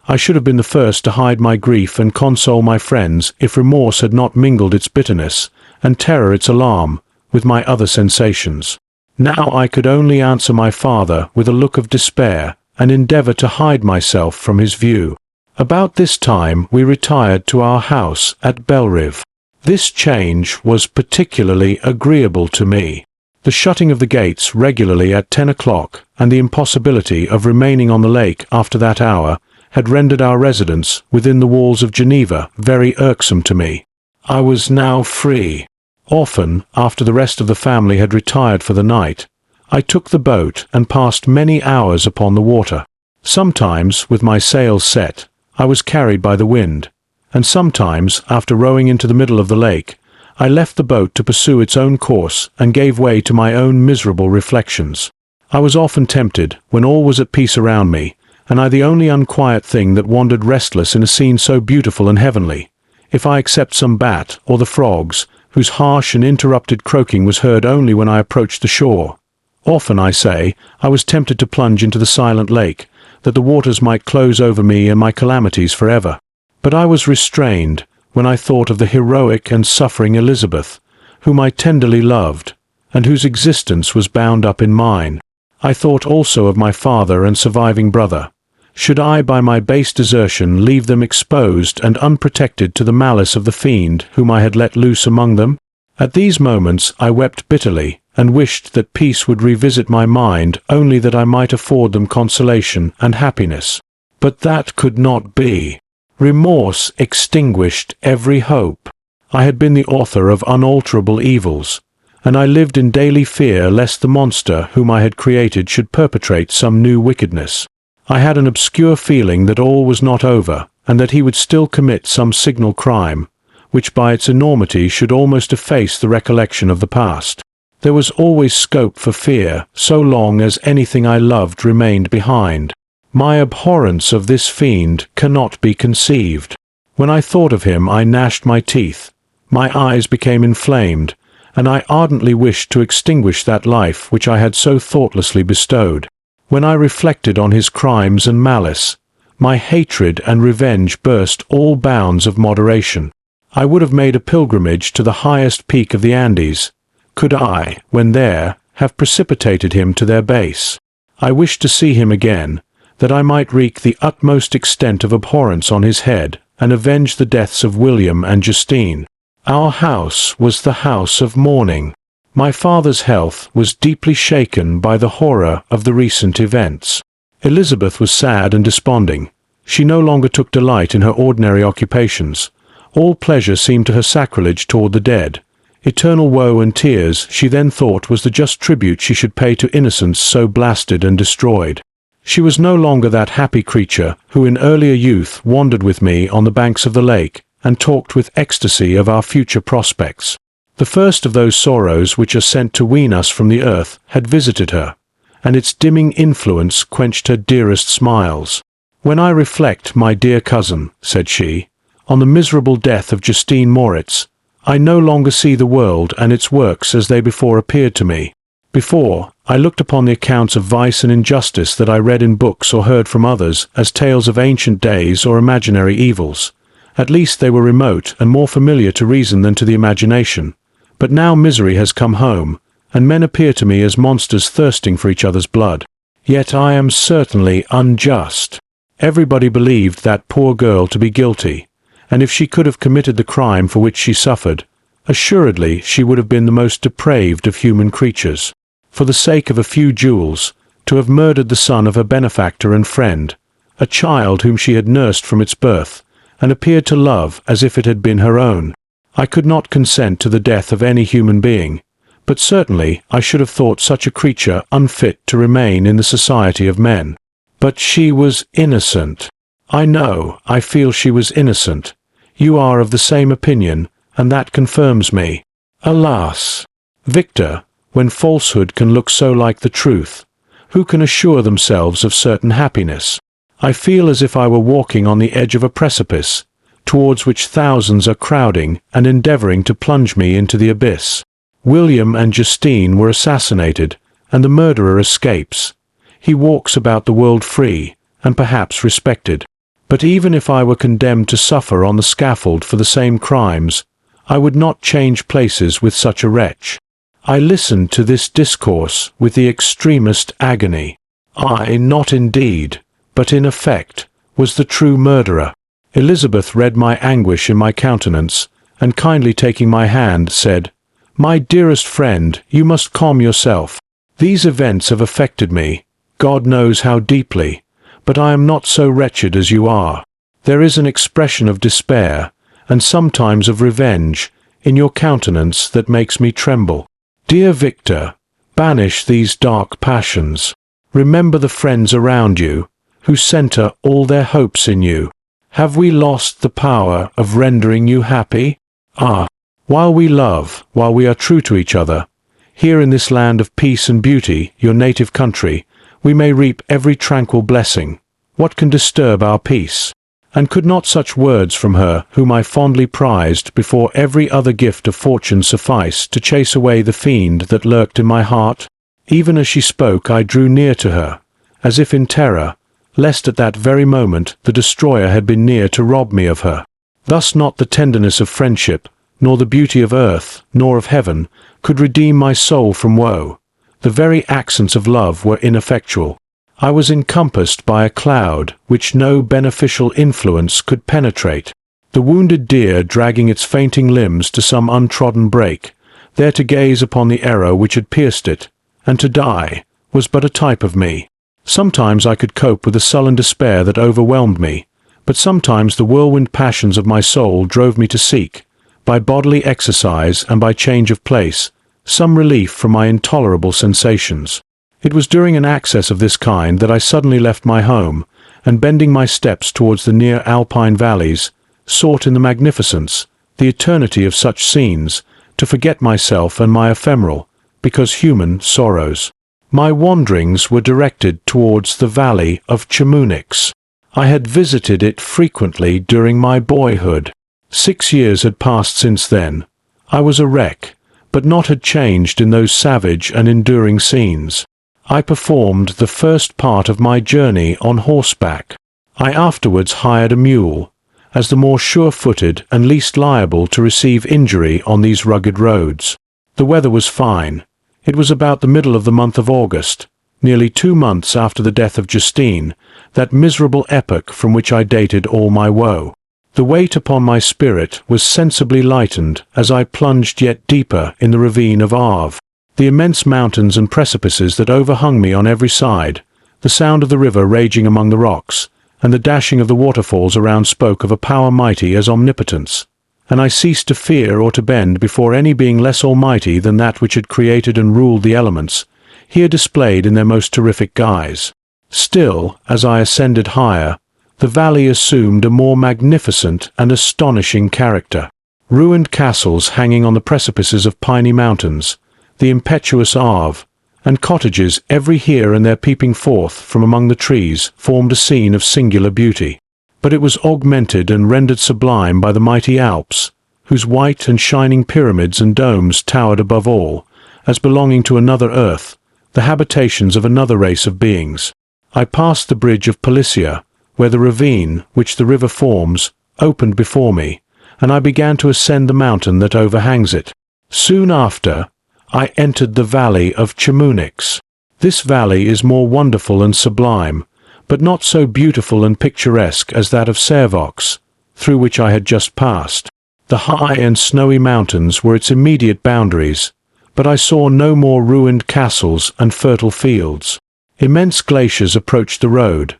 S2: I should have been the first to hide my grief and console my friends if remorse had not mingled its bitterness, and terror its alarm, with my other sensations. Now I could only answer my father with a look of despair, and endeavour to hide myself from his view. About this time we retired to our house at Belrive. This change was particularly agreeable to me. The shutting of the gates regularly at 10 o'clock, and the impossibility of remaining on the lake after that hour, had rendered our residence within the walls of Geneva very irksome to me. I was now free. Often, after the rest of the family had retired for the night, I took the boat and passed many hours upon the water. Sometimes, with my sails set, I was carried by the wind, and sometimes, after rowing into the middle of the lake, I left the boat to pursue its own course and gave way to my own miserable reflections. I was often tempted, when all was at peace around me, and I the only unquiet thing that wandered restless in a scene so beautiful and heavenly, if I except some bat or the frogs, whose harsh and interrupted croaking was heard only when I approached the shore. Often, I say, I was tempted to plunge into the silent lake, that the waters might close over me and my calamities forever. But I was restrained when I thought of the heroic and suffering Elizabeth, whom I tenderly loved, and whose existence was bound up in mine. I thought also of my father and surviving brother. Should I by my base desertion leave them exposed and unprotected to the malice of the fiend whom I had let loose among them? At these moments I wept bitterly, and wished that peace would revisit my mind only that I might afford them consolation and happiness. But that could not be. Remorse extinguished every hope. I had been the author of unalterable evils, and I lived in daily fear lest the monster whom I had created should perpetrate some new wickedness. I had an obscure feeling that all was not over, and that he would still commit some signal crime, which by its enormity should almost efface the recollection of the past. There was always scope for fear, so long as anything I loved remained behind. My abhorrence of this fiend cannot be conceived. When I thought of him I gnashed my teeth, my eyes became inflamed, and I ardently wished to extinguish that life which I had so thoughtlessly bestowed. When I reflected on his crimes and malice, my hatred and revenge burst all bounds of moderation. I would have made a pilgrimage to the highest peak of the Andes, could I, when there, have precipitated him to their base. I wished to see him again, that I might wreak the utmost extent of abhorrence on his head, and avenge the deaths of William and Justine. Our house was the house of mourning. My father's health was deeply shaken by the horror of the recent events. Elizabeth was sad and desponding. She no longer took delight in her ordinary occupations. All pleasure seemed to her sacrilege toward the dead. Eternal woe and tears she then thought was the just tribute she should pay to innocence so blasted and destroyed. She was no longer that happy creature who in earlier youth wandered with me on the banks of the lake and talked with ecstasy of our future prospects. The first of those sorrows which are sent to wean us from the earth had visited her, and its dimming influence quenched her dearest smiles. "When I reflect, my dear cousin," said she, "on the miserable death of Justine Moritz, I no longer see the world and its works as they before appeared to me. Before, I looked upon the accounts of vice and injustice that I read in books or heard from others as tales of ancient days or imaginary evils, At least they were remote and more familiar to reason than to the imagination. But now misery has come home, and men appear to me as monsters thirsting for each other's blood. Yet I am certainly unjust. Everybody believed that poor girl to be guilty, and if she could have committed the crime for which she suffered, assuredly she would have been the most depraved of human creatures. For the sake of a few jewels, to have murdered the son of her benefactor and friend, a child whom she had nursed from its birth, and appeared to love as if it had been her own. I could not consent to the death of any human being, but certainly I should have thought such a creature unfit to remain in the society of men. But she was innocent. I feel she was innocent. You are of the same opinion, and that confirms me. Alas! Victor, when falsehood can look so like the truth, who can assure themselves of certain happiness? I feel as if I were walking on the edge of a precipice, towards which thousands are crowding and endeavoring to plunge me into the abyss. William and Justine were assassinated, and the murderer escapes. He walks about the world free, and perhaps respected. But even if I were condemned to suffer on the scaffold for the same crimes, I would not change places with such a wretch. I listened to this discourse with the extremest agony. I, not indeed, but in effect, was the true murderer. Elizabeth read my anguish in my countenance, and kindly taking my hand, said, "My dearest friend, you must calm yourself. These events have affected me, God knows how deeply, but I am not so wretched as you are. There is an expression of despair, and sometimes of revenge, in your countenance that makes me tremble. Dear Victor, banish these dark passions. Remember the friends around you, who centre all their hopes in you. Have we lost the power of rendering you happy? Ah, while we love, while we are true to each other, here in this land of peace and beauty, your native country, we may reap every tranquil blessing. What can disturb our peace? And could not such words from her, whom I fondly prized before every other gift of fortune, suffice to chase away the fiend that lurked in my heart? Even as she spoke I drew near to her, as if in terror, lest at that very moment the destroyer had been near to rob me of her. Thus not the tenderness of friendship, nor the beauty of earth, nor of heaven, could redeem my soul from woe. The very accents of love were ineffectual. I was encompassed by a cloud which no beneficial influence could penetrate. The wounded deer dragging its fainting limbs to some untrodden brake, there to gaze upon the arrow which had pierced it, and to die, was but a type of me. Sometimes I could cope with the sullen despair that overwhelmed me, but sometimes the whirlwind passions of my soul drove me to seek, by bodily exercise and by change of place, some relief from my intolerable sensations. It was during an access of this kind that I suddenly left my home, and bending my steps towards the near alpine valleys, sought in the magnificence, the eternity of such scenes, to forget myself and my ephemeral, because human, sorrows. My wanderings were directed towards the valley of Chamonix. I had visited it frequently during my boyhood. 6 years had passed since then. I was a wreck, but naught had changed in those savage and enduring scenes. I performed the first part of my journey on horseback. I afterwards hired a mule, as the more sure-footed and least liable to receive injury on these rugged roads. The weather was fine. It was about the middle of the month of August, nearly 2 months after the death of Justine, that miserable epoch from which I dated all my woe. The weight upon my spirit was sensibly lightened as I plunged yet deeper in the ravine of Arve. The immense mountains and precipices that overhung me on every side, the sound of the river raging among the rocks, and the dashing of the waterfalls around spoke of a power mighty as omnipotence, and I ceased to fear or to bend before any being less almighty than that which had created and ruled the elements, here displayed in their most terrific guise. Still, as I ascended higher, the valley assumed a more magnificent and astonishing character. Ruined castles hanging on the precipices of piny mountains, the impetuous Arve, and cottages every here and there peeping forth from among the trees formed a scene of singular beauty. But it was augmented and rendered sublime by the mighty Alps, whose white and shining pyramids and domes towered above all, as belonging to another earth, the habitations of another race of beings. I passed the bridge of Policia, where the ravine, which the river forms, opened before me, and I began to ascend the mountain that overhangs it. Soon after, I entered the valley of Chamonix. This valley is more wonderful and sublime, but not so beautiful and picturesque as that of Servox, through which I had just passed. The high and snowy mountains were its immediate boundaries, but I saw no more ruined castles and fertile fields. Immense glaciers approached the road.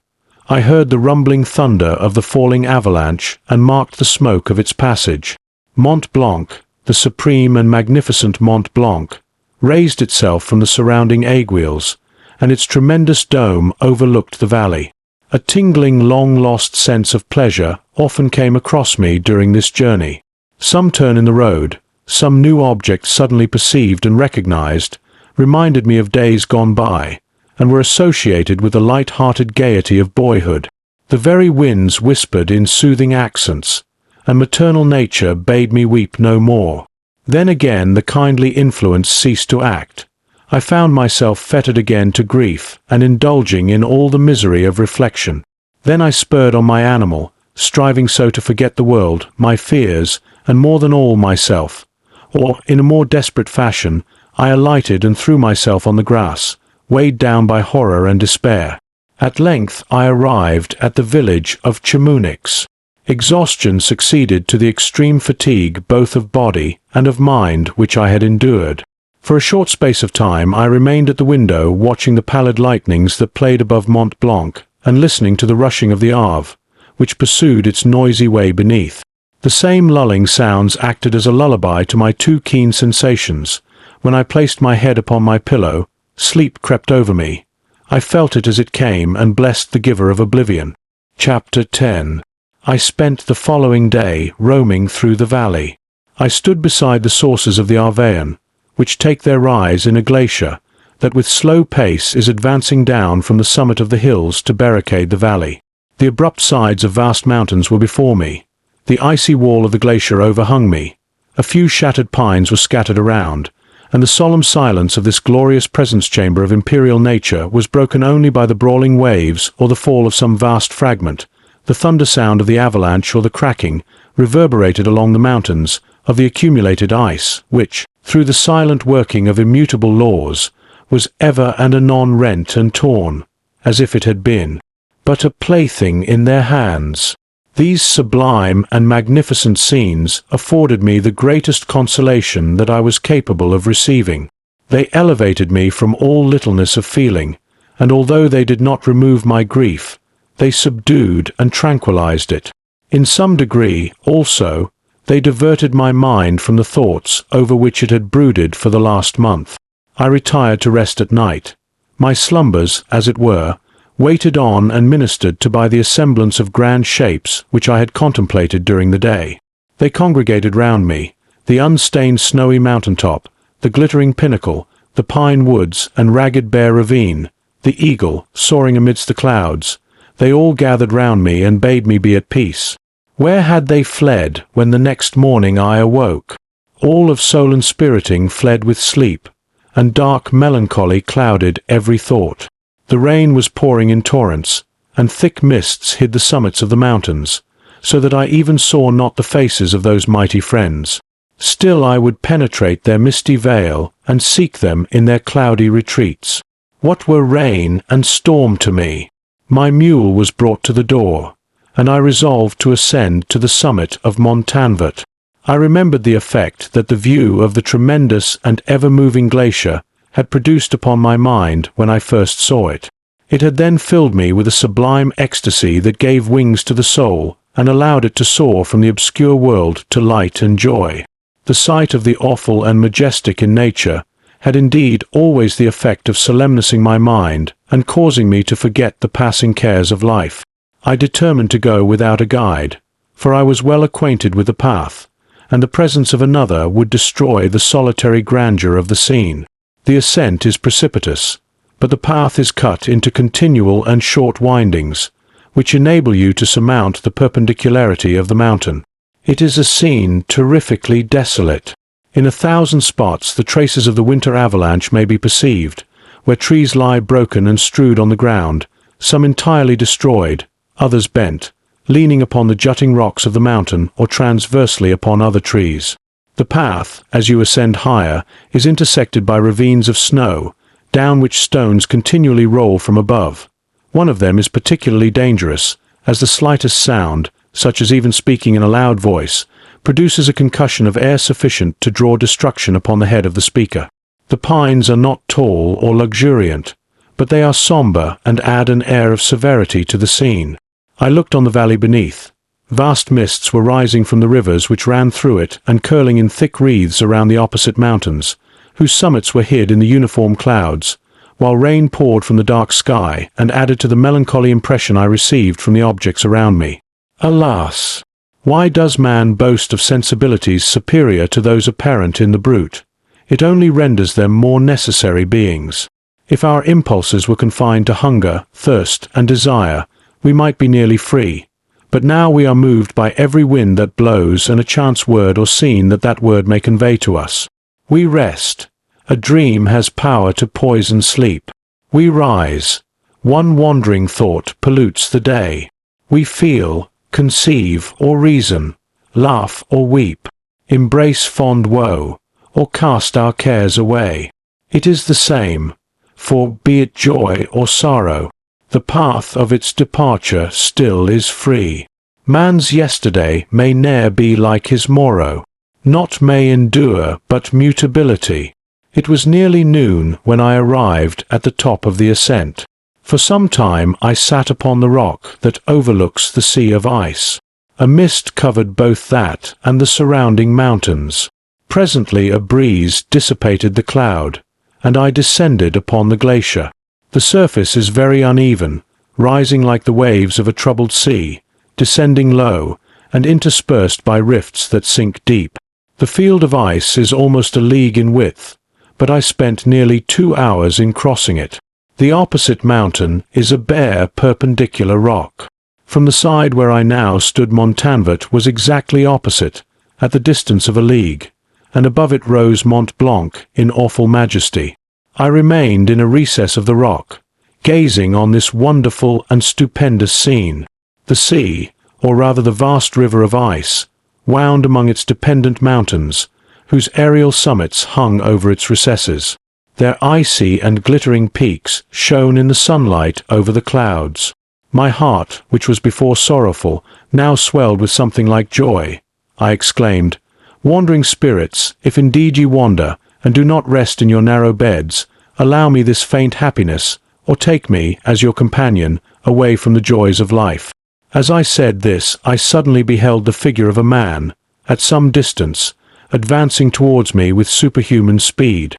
S2: I heard the rumbling thunder of the falling avalanche and marked the smoke of its passage. Mont Blanc, the supreme and magnificent Mont Blanc, raised itself from the surrounding aiguilles, and its tremendous dome overlooked the valley. A tingling, long-lost sense of pleasure often came across me during this journey. Some turn in the road, some new object suddenly perceived and recognized, reminded me of days gone by, and were associated with the light-hearted gaiety of boyhood. The very winds whispered in soothing accents, and maternal nature bade me weep no more. Then again the kindly influence ceased to act. I found myself fettered again to grief and indulging in all the misery of reflection. Then I spurred on my animal, striving so to forget the world, my fears, and more than all myself. Or, in a more desperate fashion, I alighted and threw myself on the grass, weighed down by horror and despair. At length I arrived at the village of Chamonix. Exhaustion succeeded to the extreme fatigue both of body and of mind which I had endured. For a short space of time I remained at the window watching the pallid lightnings that played above Mont Blanc and listening to the rushing of the Arve, which pursued its noisy way beneath. The same lulling sounds acted as a lullaby to my too keen sensations. When I placed my head upon my pillow, sleep crept over me. I felt it as it came and blessed the giver of oblivion. Chapter 10. I spent the following day roaming through the valley. I stood beside the sources of the Arvean, which take their rise in a glacier that with slow pace is advancing down from the summit of the hills to barricade the valley. The abrupt sides of vast mountains were before me. The icy wall of the glacier overhung me. A few shattered pines were scattered around, and the solemn silence of this glorious presence chamber of imperial nature was broken only by the brawling waves or the fall of some vast fragment. The thunder sound of the avalanche or the cracking reverberated along the mountains of the accumulated ice, which, through the silent working of immutable laws, was ever and anon rent and torn, as if it had been but a plaything in their hands. These sublime and magnificent scenes afforded me the greatest consolation that I was capable of receiving. They elevated me from all littleness of feeling, and although they did not remove my grief, they subdued and tranquilized it. In some degree, also, they diverted my mind from the thoughts over which it had brooded for the last month. I retired to rest at night. My slumbers, as it were, waited on and ministered to by the assemblance of grand shapes which I had contemplated during the day. They congregated round me, the unstained snowy mountain-top, the glittering pinnacle, the pine woods and ragged bare ravine, the eagle soaring amidst the clouds. They all gathered round me and bade me be at peace. Where had they fled when the next morning I awoke? All of soul and spiriting fled with sleep, and dark melancholy clouded every thought. The rain was pouring in torrents, and thick mists hid the summits of the mountains, so that I even saw not the faces of those mighty friends. Still I would penetrate their misty veil and seek them in their cloudy retreats. What were rain and storm to me? My mule was brought to the door, and I resolved to ascend to the summit of Montanvert. I remembered the effect that the view of the tremendous and ever-moving glacier had produced upon my mind when I first saw it. It had then filled me with a sublime ecstasy that gave wings to the soul and allowed it to soar from the obscure world to light and joy. The sight of the awful and majestic in nature had indeed always the effect of solemnizing my mind and causing me to forget the passing cares of life. I determined to go without a guide, for I was well acquainted with the path, and the presence of another would destroy the solitary grandeur of the scene. The ascent is precipitous, but the path is cut into continual and short windings, which enable you to surmount the perpendicularity of the mountain. It is a scene terrifically desolate. In 1,000 spots the traces of the winter avalanche may be perceived, where trees lie broken and strewed on the ground, some entirely destroyed, others bent, leaning upon the jutting rocks of the mountain or transversely upon other trees. The path, as you ascend higher, is intersected by ravines of snow, down which stones continually roll from above. One of them is particularly dangerous, as the slightest sound, such as even speaking in a loud voice, produces a concussion of air sufficient to draw destruction upon the head of the speaker. The pines are not tall or luxuriant, but they are somber and add an air of severity to the scene. I looked on the valley beneath. Vast mists were rising from the rivers which ran through it and curling in thick wreaths around the opposite mountains, whose summits were hid in the uniform clouds, while rain poured from the dark sky and added to the melancholy impression I received from the objects around me. Alas! Why does man boast of sensibilities superior to those apparent in the brute? It only renders them more necessary beings. If our impulses were confined to hunger, thirst, and desire, we might be nearly free. But now we are moved by every wind that blows and a chance word or scene that word may convey to us. We rest. A dream has power to poison sleep. We rise. One wandering thought pollutes the day. We feel, conceive, or reason, laugh or weep, embrace fond woe, or cast our cares away. It is the same, for be it joy or sorrow, the path of its departure still is free. Man's yesterday may ne'er be like his morrow, not may endure but mutability. It was nearly noon when I arrived at the top of the ascent. For some time I sat upon the rock that overlooks the sea of ice. A mist covered both that and the surrounding mountains. Presently a breeze dissipated the cloud, and I descended upon the glacier. The surface is very uneven, rising like the waves of a troubled sea, descending low, and interspersed by rifts that sink deep. The field of ice is almost a league in width, but I spent nearly 2 hours in crossing it. The opposite mountain is a bare, perpendicular rock. From the side where I now stood Montanvert was exactly opposite, at the distance of a league, and above it rose Mont Blanc in awful majesty. I remained in a recess of the rock, gazing on this wonderful and stupendous scene. The sea, or rather the vast river of ice, wound among its dependent mountains, whose aerial summits hung over its recesses. Their icy and glittering peaks shone in the sunlight over the clouds. My heart, which was before sorrowful, now swelled with something like joy. I exclaimed, "Wandering spirits, if indeed ye wander, and do not rest in your narrow beds, allow me this faint happiness, or take me, as your companion, away from the joys of life." As I said this, I suddenly beheld the figure of a man, at some distance, advancing towards me with superhuman speed.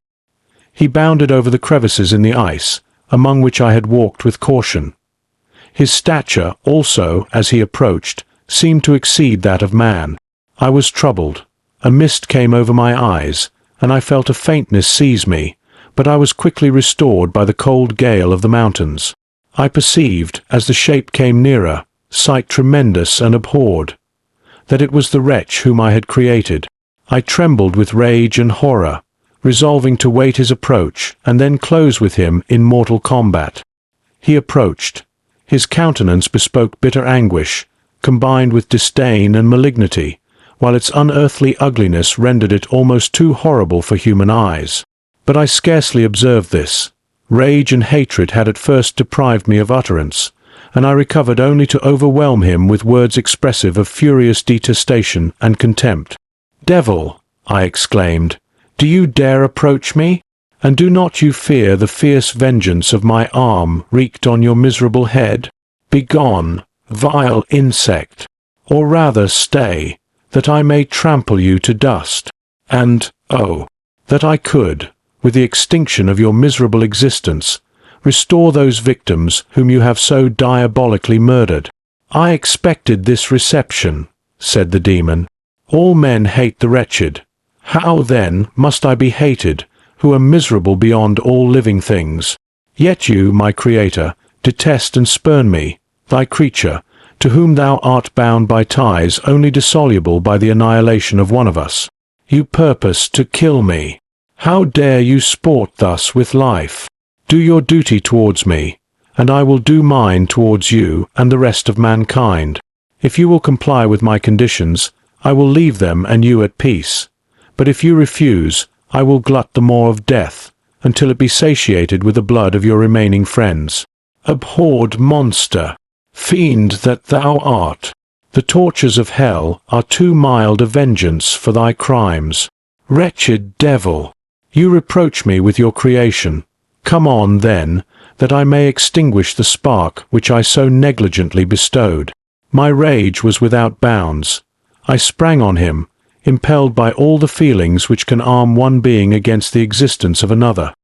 S2: He bounded over the crevices in the ice, among which I had walked with caution. His stature, also, as he approached, seemed to exceed that of man. I was troubled. A mist came over my eyes, and I felt a faintness seize me, but I was quickly restored by the cold gale of the mountains. I perceived, as the shape came nearer, sight tremendous and abhorred, that it was the wretch whom I had created. I trembled with rage and horror, resolving to wait his approach and then close with him in mortal combat. He approached. His countenance bespoke bitter anguish, combined with disdain and malignity, while its unearthly ugliness rendered it almost too horrible for human eyes. But I scarcely observed this. Rage and hatred had at first deprived me of utterance, and I recovered only to overwhelm him with words expressive of furious detestation and contempt. "Devil!" I exclaimed, "do you dare approach me? And do not you fear the fierce vengeance of my arm wreaked on your miserable head? Begone, vile insect! Or rather stay, that I may trample you to dust. And, oh, that I could, with the extinction of your miserable existence, restore those victims whom you have so diabolically murdered." "I expected this reception," said the demon. "All men hate the wretched. How, then, must I be hated, who am miserable beyond all living things? Yet you, my Creator, detest and spurn me, thy creature, to whom thou art bound by ties only dissoluble by the annihilation of one of us. You purpose to kill me. How dare you sport thus with life? Do your duty towards me, and I will do mine towards you and the rest of mankind. If you will comply with my conditions, I will leave them and you at peace. But if you refuse, I will glut the maw of death, until it be satiated with the blood of your remaining friends. Abhorred monster, fiend that thou art, the tortures of hell are too mild a vengeance for thy crimes. Wretched devil, you reproach me with your creation. Come on, then, that I may extinguish the spark which I so negligently bestowed. My rage was without bounds. I sprang on him, impelled by all the feelings which can arm one being against the existence of another.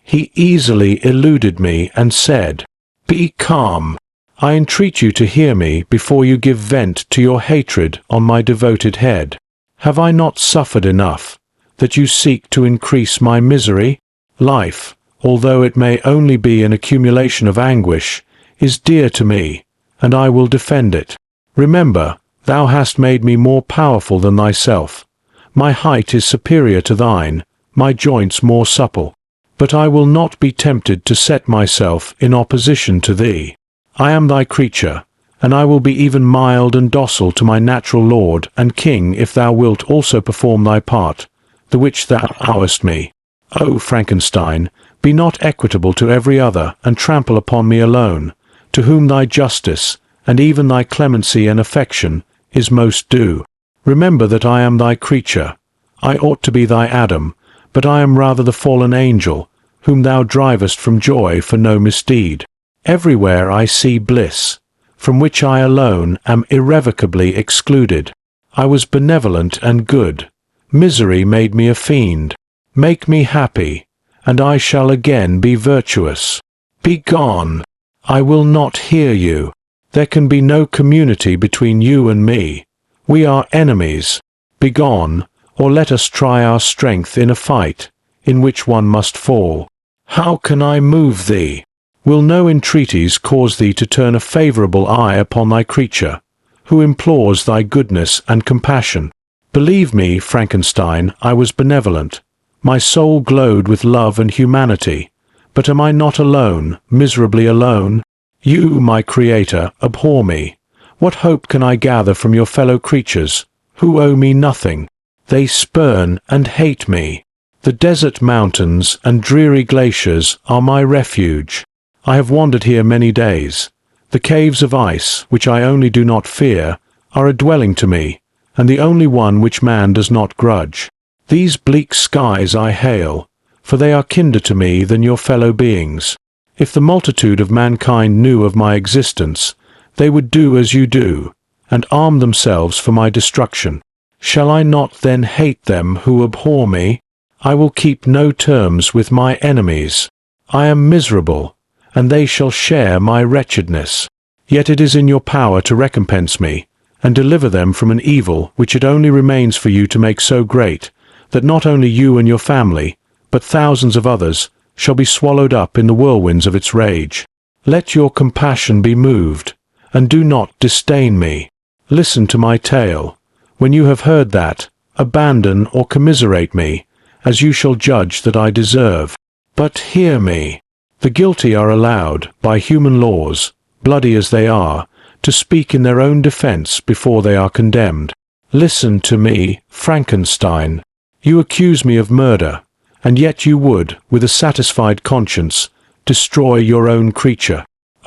S2: He easily eluded me and said, "Be calm. I entreat you to hear me before you give vent to your hatred on my devoted head. Have I not suffered enough, that you seek to increase my misery? Life, although it may only be an accumulation of anguish, is dear to me, and I will defend it. Remember, thou hast made me more powerful than thyself. My height is superior to thine, my joints more supple. But I will not be tempted to set myself in opposition to thee. I am thy creature, and I will be even mild and docile to my natural lord and king if thou wilt also perform thy part, the which thou owest me. O Frankenstein, be not equitable to every other, and trample upon me alone, to whom thy justice, and even thy clemency and affection, is most due. Remember that I am thy creature. I ought to be thy Adam, but I am rather the fallen angel, whom thou drivest from joy for no misdeed. Everywhere I see bliss, from which I alone am irrevocably excluded. I was benevolent and good. Misery made me a fiend. Make me happy, and I shall again be virtuous. Begone! I will not hear you. There can be no community between you and me. We are enemies. Begone, or let us try our strength in a fight, in which one must fall. How can I move thee? Will no entreaties cause thee to turn a favourable eye upon thy creature, who implores thy goodness and compassion? Believe me, Frankenstein, I was benevolent. My soul glowed with love and humanity. But am I not alone, miserably alone? You, my creator, abhor me. What hope can I gather from your fellow creatures, who owe me nothing? They spurn and hate me. The desert mountains and dreary glaciers are my refuge. I have wandered here many days. The caves of ice, which I only do not fear, are a dwelling to me, and the only one which man does not grudge. These bleak skies I hail, for they are kinder to me than your fellow beings. If the multitude of mankind knew of my existence, they would do as you do, and arm themselves for my destruction. Shall I not then hate them who abhor me? I will keep no terms with my enemies. I am miserable, and they shall share my wretchedness. Yet it is in your power to recompense me, and deliver them from an evil which it only remains for you to make so great, that not only you and your family, but thousands of others, shall be swallowed up in the whirlwinds of its rage. Let your compassion be moved, and do not disdain me. Listen to my tale. When you have heard that, abandon or commiserate me, as you shall judge that I deserve. But hear me. The guilty are allowed, by human laws, bloody as they are, to speak in their own defense before they are condemned. Listen to me, Frankenstein. You accuse me of murder, and yet you would, with a satisfied conscience, destroy your own creature.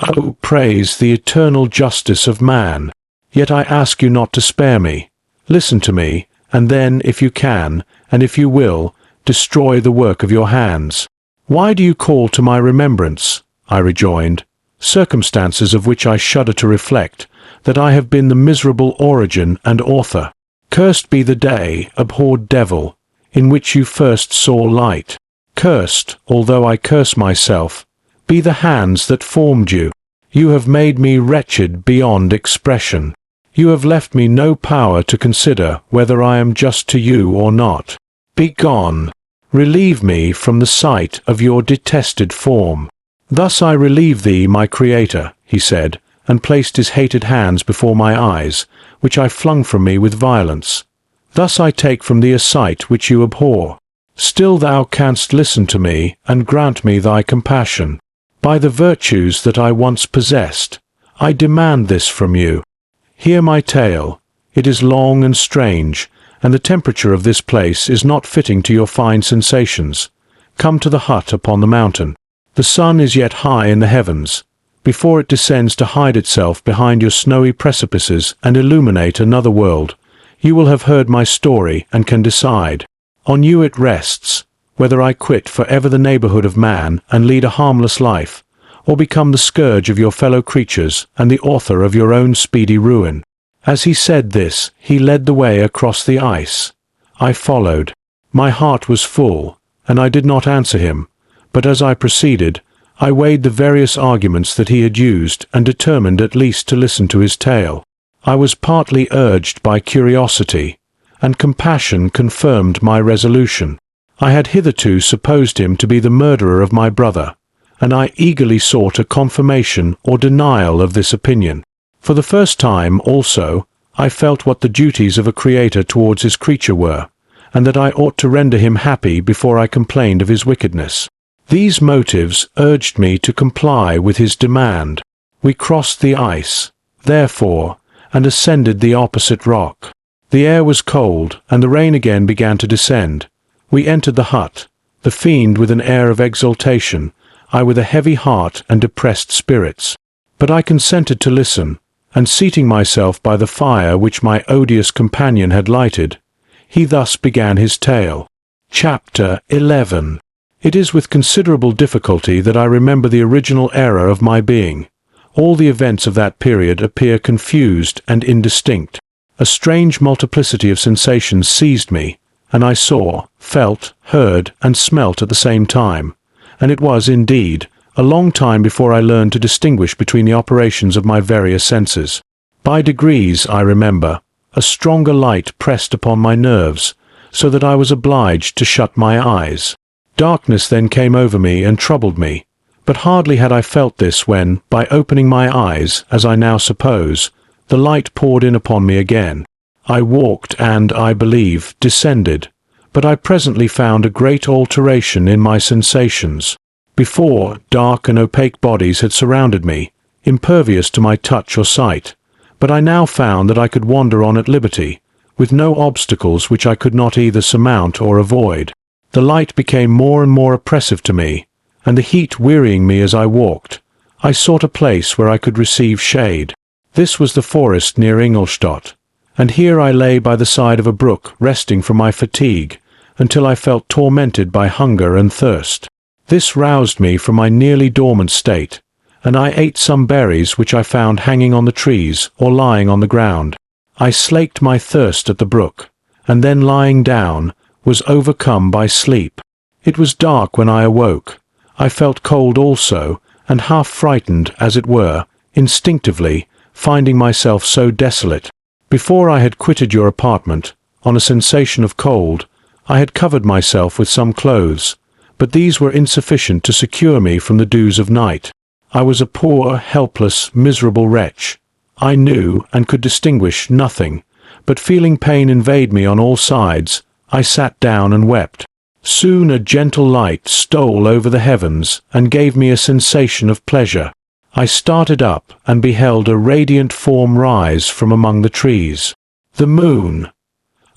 S2: Oh, praise the eternal justice of man! Yet I ask you not to spare me. Listen to me, and then, if you can, and if you will, destroy the work of your hands. Why do you call to my remembrance, I rejoined, circumstances of which I shudder to reflect, that I have been the miserable origin and author? Cursed be the day, abhorred devil, in which you first saw light. Cursed, although I curse myself, be the hands that formed you. You have made me wretched beyond expression. You have left me no power to consider whether I am just to you or not. Begone! Relieve me from the sight of your detested form. Thus I relieve thee, my creator, he said, and placed his hated hands before my eyes, which I flung from me with violence. Thus I take from thee a sight which you abhor. Still thou canst listen to me, and grant me thy compassion. By the virtues that I once possessed, I demand this from you. Hear my tale. It is long and strange, and the temperature of this place is not fitting to your fine sensations. Come to the hut upon the mountain. The sun is yet high in the heavens, before it descends to hide itself behind your snowy precipices and illuminate another world. You will have heard my story and can decide. On you it rests, whether I quit forever the neighborhood of man and lead a harmless life, or become the scourge of your fellow creatures and the author of your own speedy ruin." As he said this, he led the way across the ice. I followed. My heart was full, and I did not answer him, but as I proceeded, I weighed the various arguments that he had used and determined at least to listen to his tale. I was partly urged by curiosity, and compassion confirmed my resolution. I had hitherto supposed him to be the murderer of my brother, and I eagerly sought a confirmation or denial of this opinion. For the first time, also, I felt what the duties of a creator towards his creature were, and that I ought to render him happy before I complained of his wickedness. These motives urged me to comply with his demand. We crossed the ice, therefore, and ascended the opposite rock. The air was cold, and the rain again began to descend. We entered the hut, the fiend with an air of exultation, I with a heavy heart and depressed spirits. But I consented to listen, and seating myself by the fire which my odious companion had lighted, he thus began his tale. Chapter 11. It is with considerable difficulty that I remember the original era of my being. All the events of that period appear confused and indistinct. A strange multiplicity of sensations seized me, and I saw, felt, heard, and smelt at the same time, and it was, indeed, a long time before I learned to distinguish between the operations of my various senses. By degrees, I remember, a stronger light pressed upon my nerves, so that I was obliged to shut my eyes. Darkness then came over me and troubled me, but hardly had I felt this when, by opening my eyes, as I now suppose, the light poured in upon me again. I walked and, I believe, descended, but I presently found a great alteration in my sensations. Before, dark and opaque bodies had surrounded me, impervious to my touch or sight, but I now found that I could wander on at liberty, with no obstacles which I could not either surmount or avoid. The light became more and more oppressive to me, and the heat wearying me as I walked, I sought a place where I could receive shade. This was the forest near Ingolstadt, and here I lay by the side of a brook resting from my fatigue, until I felt tormented by hunger and thirst. This roused me from my nearly dormant state, and I ate some berries which I found hanging on the trees or lying on the ground. I slaked my thirst at the brook, and then lying down, was overcome by sleep. It was dark when I awoke. I felt cold also, and half frightened, as it were, instinctively, finding myself so desolate. Before I had quitted your apartment, on a sensation of cold, I had covered myself with some clothes, but these were insufficient to secure me from the dews of night. I was a poor, helpless, miserable wretch. I knew and could distinguish nothing, but feeling pain invade me on all sides, I sat down and wept. Soon a gentle light stole over the heavens and gave me a sensation of pleasure. I started up and beheld a radiant form rise from among the trees. The moon.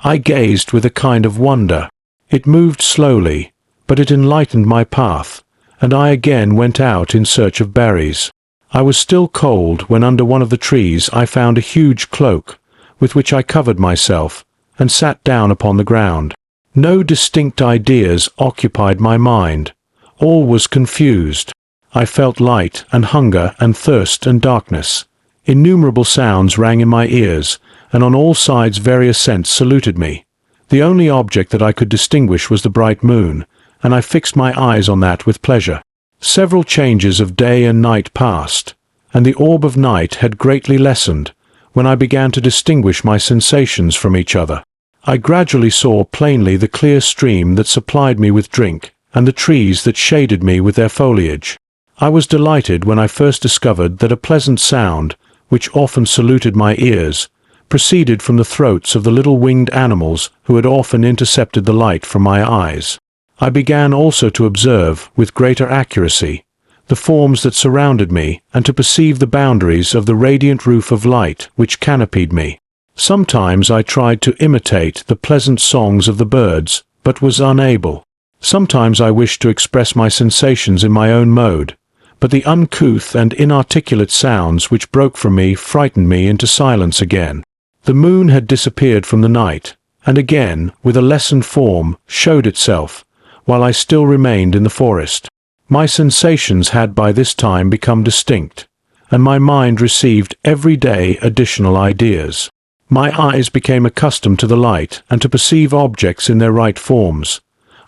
S2: I gazed with a kind of wonder. It moved slowly, but it enlightened my path, and I again went out in search of berries. I was still cold when under one of the trees I found a huge cloak, with which I covered myself, and sat down upon the ground. No distinct ideas occupied my mind. All was confused. I felt light and hunger and thirst and darkness. Innumerable sounds rang in my ears, and on all sides various scents saluted me. The only object that I could distinguish was the bright moon, and I fixed my eyes on that with pleasure. Several changes of day and night passed, and the orb of night had greatly lessened, when I began to distinguish my sensations from each other. I gradually saw plainly the clear stream that supplied me with drink, and the trees that shaded me with their foliage. I was delighted when I first discovered that a pleasant sound, which often saluted my ears, proceeded from the throats of the little winged animals who had often intercepted the light from my eyes. I began also to observe, with greater accuracy, the forms that surrounded me, and to perceive the boundaries of the radiant roof of light which canopied me. Sometimes I tried to imitate the pleasant songs of the birds, but was unable. Sometimes I wished to express my sensations in my own mode, but the uncouth and inarticulate sounds which broke from me frightened me into silence again. The moon had disappeared from the night, and again, with a lessened form, showed itself, while I still remained in the forest. My sensations had by this time become distinct, and my mind received every day additional ideas. My eyes became accustomed to the light and to perceive objects in their right forms.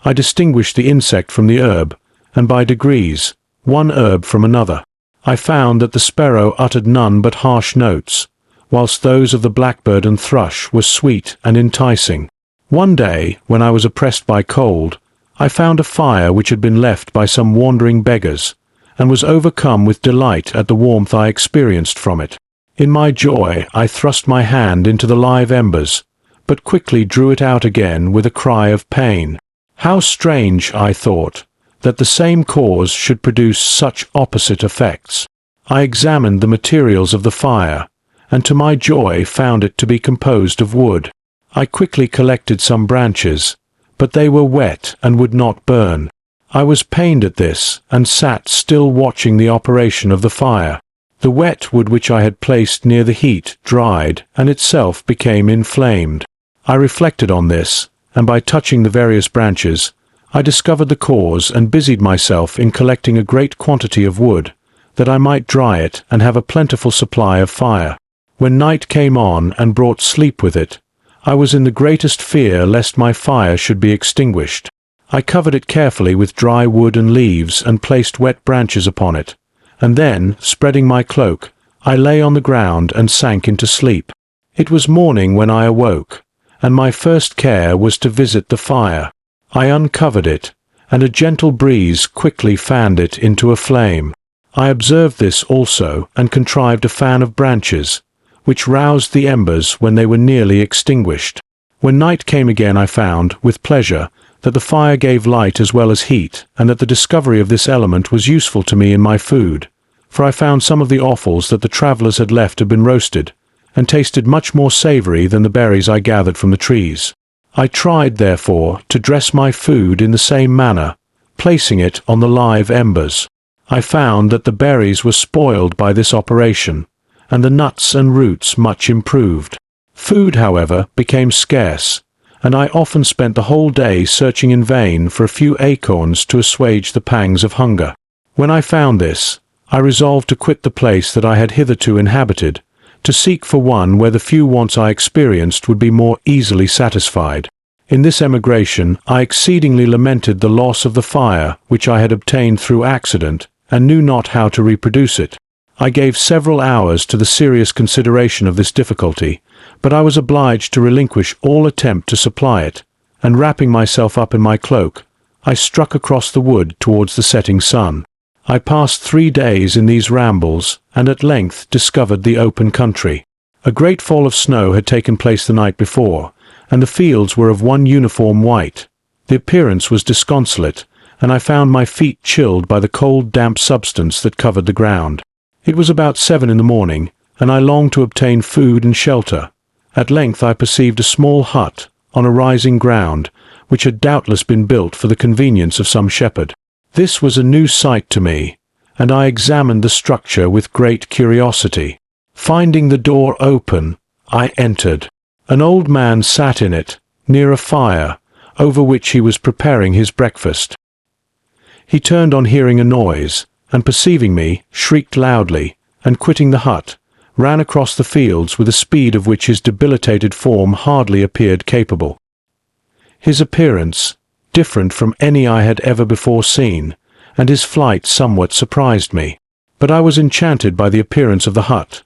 S2: I distinguished the insect from the herb, and by degrees, one herb from another. I found that the sparrow uttered none but harsh notes, whilst those of the blackbird and thrush were sweet and enticing. One day, when I was oppressed by cold, I found a fire which had been left by some wandering beggars, and was overcome with delight at the warmth I experienced from it. In my joy I thrust my hand into the live embers, but quickly drew it out again with a cry of pain. How strange, I thought, that the same cause should produce such opposite effects. I examined the materials of the fire, and to my joy found it to be composed of wood. I quickly collected some branches, but they were wet and would not burn. I was pained at this, and sat still watching the operation of the fire. The wet wood which I had placed near the heat dried, and itself became inflamed. I reflected on this, and by touching the various branches, I discovered the cause and busied myself in collecting a great quantity of wood, that I might dry it and have a plentiful supply of fire. When night came on and brought sleep with it, I was in the greatest fear lest my fire should be extinguished. I covered it carefully with dry wood and leaves and placed wet branches upon it, and then, spreading my cloak, I lay on the ground and sank into sleep. It was morning when I awoke, and my first care was to visit the fire. I uncovered it, and a gentle breeze quickly fanned it into a flame. I observed this also, and contrived a fan of branches, which roused the embers when they were nearly extinguished. When night came again I found, with pleasure, that the fire gave light as well as heat, and that the discovery of this element was useful to me in my food, for I found some of the offals that the travellers had left had been roasted, and tasted much more savoury than the berries I gathered from the trees. I tried, therefore, to dress my food in the same manner, placing it on the live embers. I found that the berries were spoiled by this operation, and the nuts and roots much improved. Food, however, became scarce, and I often spent the whole day searching in vain for a few acorns to assuage the pangs of hunger. When I found this, I resolved to quit the place that I had hitherto inhabited, to seek for one where the few wants I experienced would be more easily satisfied. In this emigration I exceedingly lamented the loss of the fire which I had obtained through accident, and knew not how to reproduce it. I gave several hours to the serious consideration of this difficulty, but I was obliged to relinquish all attempt to supply it, and wrapping myself up in my cloak, I struck across the wood towards the setting sun. I passed 3 days in these rambles, and at length discovered the open country. A great fall of snow had taken place the night before, and the fields were of one uniform white. The appearance was disconsolate, and I found my feet chilled by the cold damp substance that covered the ground. It was about 7 in the morning, and I longed to obtain food and shelter. At length I perceived a small hut, on a rising ground, which had doubtless been built for the convenience of some shepherd. This was a new sight to me, and I examined the structure with great curiosity. Finding the door open, I entered. An old man sat in it, near a fire, over which he was preparing his breakfast. He turned on hearing a noise, and perceiving me, shrieked loudly, and quitting the hut, ran across the fields with a speed of which his debilitated form hardly appeared capable. His appearance, different from any I had ever before seen, and his flight somewhat surprised me. But I was enchanted by the appearance of the hut.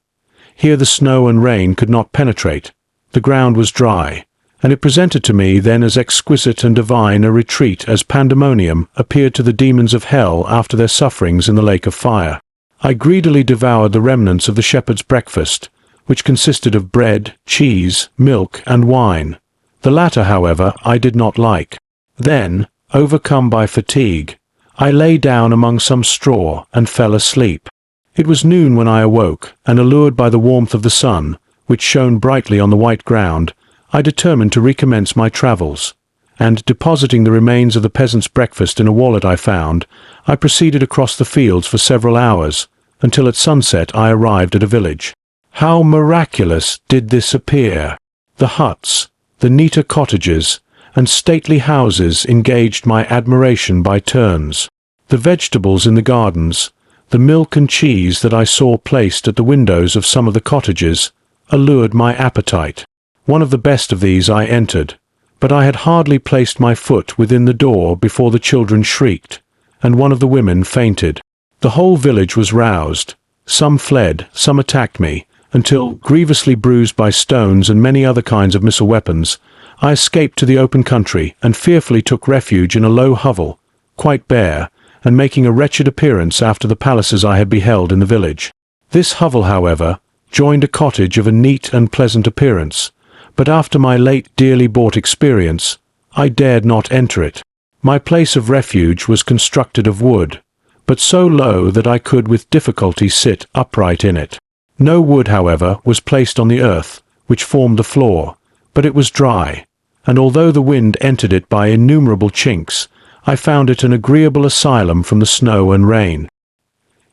S2: Here the snow and rain could not penetrate, the ground was dry, and it presented to me then as exquisite and divine a retreat as pandemonium appeared to the demons of hell after their sufferings in the lake of fire. I greedily devoured the remnants of the shepherd's breakfast, which consisted of bread, cheese, milk, and wine. The latter, however, I did not like. Then, overcome by fatigue, I lay down among some straw and fell asleep. It was noon when I awoke, and allured by the warmth of the sun, which shone brightly on the white ground, I determined to recommence my travels, and, depositing the remains of the peasant's breakfast in a wallet I found, I proceeded across the fields for several hours, until at sunset I arrived at a village. How miraculous did this appear! The huts, the neater cottages, and stately houses engaged my admiration by turns. The vegetables in the gardens, the milk and cheese that I saw placed at the windows of some of the cottages, allured my appetite. One of the best of these I entered, but I had hardly placed my foot within the door before the children shrieked, and one of the women fainted. The whole village was roused. Some fled, some attacked me, until, grievously bruised by stones and many other kinds of missile weapons, I escaped to the open country and fearfully took refuge in a low hovel, quite bare, and making a wretched appearance after the palaces I had beheld in the village. This hovel, however, joined a cottage of a neat and pleasant appearance, but after my late dearly bought experience, I dared not enter it. My place of refuge was constructed of wood, but so low that I could with difficulty sit upright in it. No wood, however, was placed on the earth, which formed the floor, but it was dry, and although the wind entered it by innumerable chinks, I found it an agreeable asylum from the snow and rain.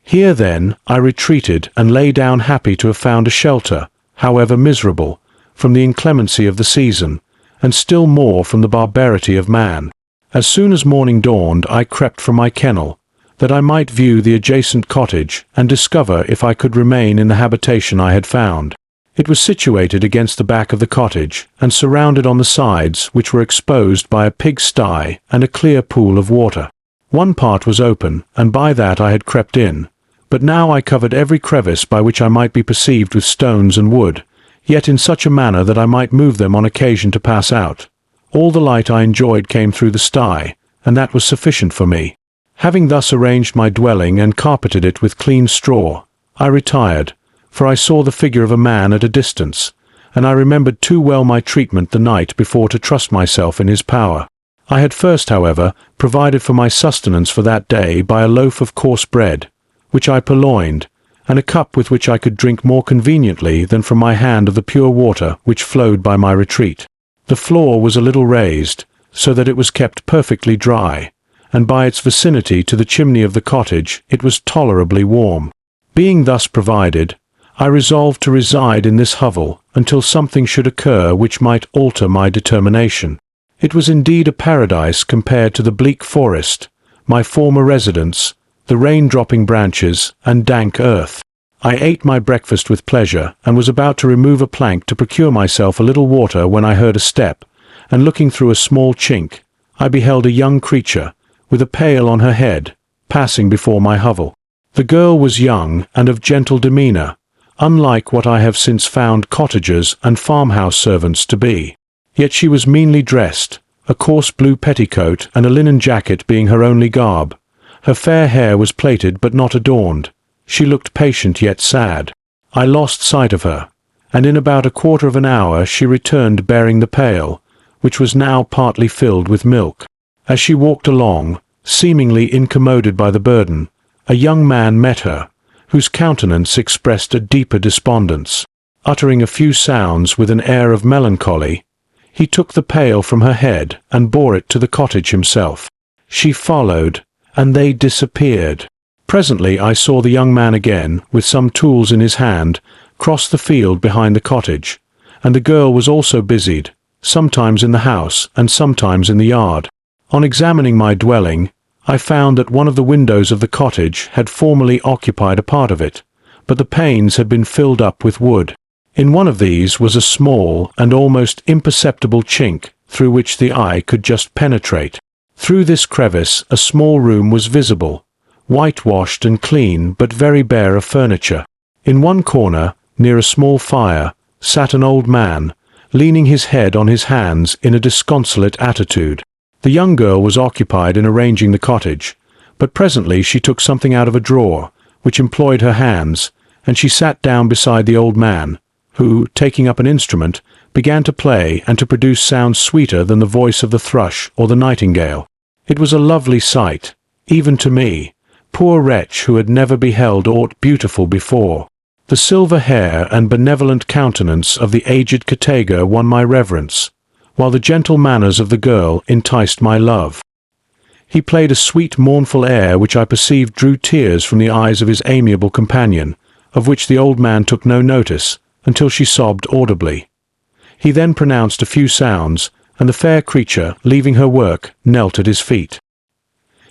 S2: Here, then, I retreated and lay down happy to have found a shelter, however miserable, from the inclemency of the season, and still more from the barbarity of man. As soon as morning dawned, I crept from my kennel, that I might view the adjacent cottage and discover if I could remain in the habitation I had found. It was situated against the back of the cottage, and surrounded on the sides, which were exposed by a pig-sty and a clear pool of water. One part was open, and by that I had crept in, but now I covered every crevice by which I might be perceived with stones and wood, yet in such a manner that I might move them on occasion to pass out. All the light I enjoyed came through the sty, and that was sufficient for me. Having thus arranged my dwelling and carpeted it with clean straw, I retired, for I saw the figure of a man at a distance, and I remembered too well my treatment the night before to trust myself in his power. I had first, however, provided for my sustenance for that day by a loaf of coarse bread, which I purloined, and a cup with which I could drink more conveniently than from my hand of the pure water which flowed by my retreat. The floor was a little raised, so that it was kept perfectly dry, and by its vicinity to the chimney of the cottage it was tolerably warm. Being thus provided, I resolved to reside in this hovel until something should occur which might alter my determination. It was indeed a paradise compared to the bleak forest, my former residence, the rain-dropping branches, and dank earth. I ate my breakfast with pleasure, and was about to remove a plank to procure myself a little water when I heard a step, and looking through a small chink, I beheld a young creature, with a pail on her head, passing before my hovel. The girl was young and of gentle demeanour, unlike what I have since found cottagers and farmhouse servants to be. Yet she was meanly dressed, a coarse blue petticoat and a linen jacket being her only garb. Her fair hair was plaited but not adorned. She looked patient yet sad. I lost sight of her, and in about a quarter of an hour she returned bearing the pail, which was now partly filled with milk. As she walked along, seemingly incommoded by the burden, a young man met her, whose countenance expressed a deeper despondence. Uttering a few sounds with an air of melancholy, he took the pail from her head and bore it to the cottage himself. She followed, and they disappeared. Presently I saw the young man again, with some tools in his hand, cross the field behind the cottage, and the girl was also busied, sometimes in the house and sometimes in the yard. On examining my dwelling, I found that one of the windows of the cottage had formerly occupied a part of it, but the panes had been filled up with wood. In one of these was a small and almost imperceptible chink through which the eye could just penetrate. Through this crevice a small room was visible, whitewashed and clean but very bare of furniture. In one corner, near a small fire, sat an old man, leaning his head on his hands in a disconsolate attitude. The young girl was occupied in arranging the cottage, but presently she took something out of a drawer, which employed her hands, and she sat down beside the old man, who, taking up an instrument, began to play and to produce sounds sweeter than the voice of the thrush or the nightingale. It was a lovely sight, even to me, poor wretch who had never beheld aught beautiful before. The silver hair and benevolent countenance of the aged Catega won my reverence, while the gentle manners of the girl enticed my love. He played a sweet mournful air which I perceived drew tears from the eyes of his amiable companion, of which the old man took no notice, until she sobbed audibly. He then pronounced a few sounds, and the fair creature, leaving her work, knelt at his feet.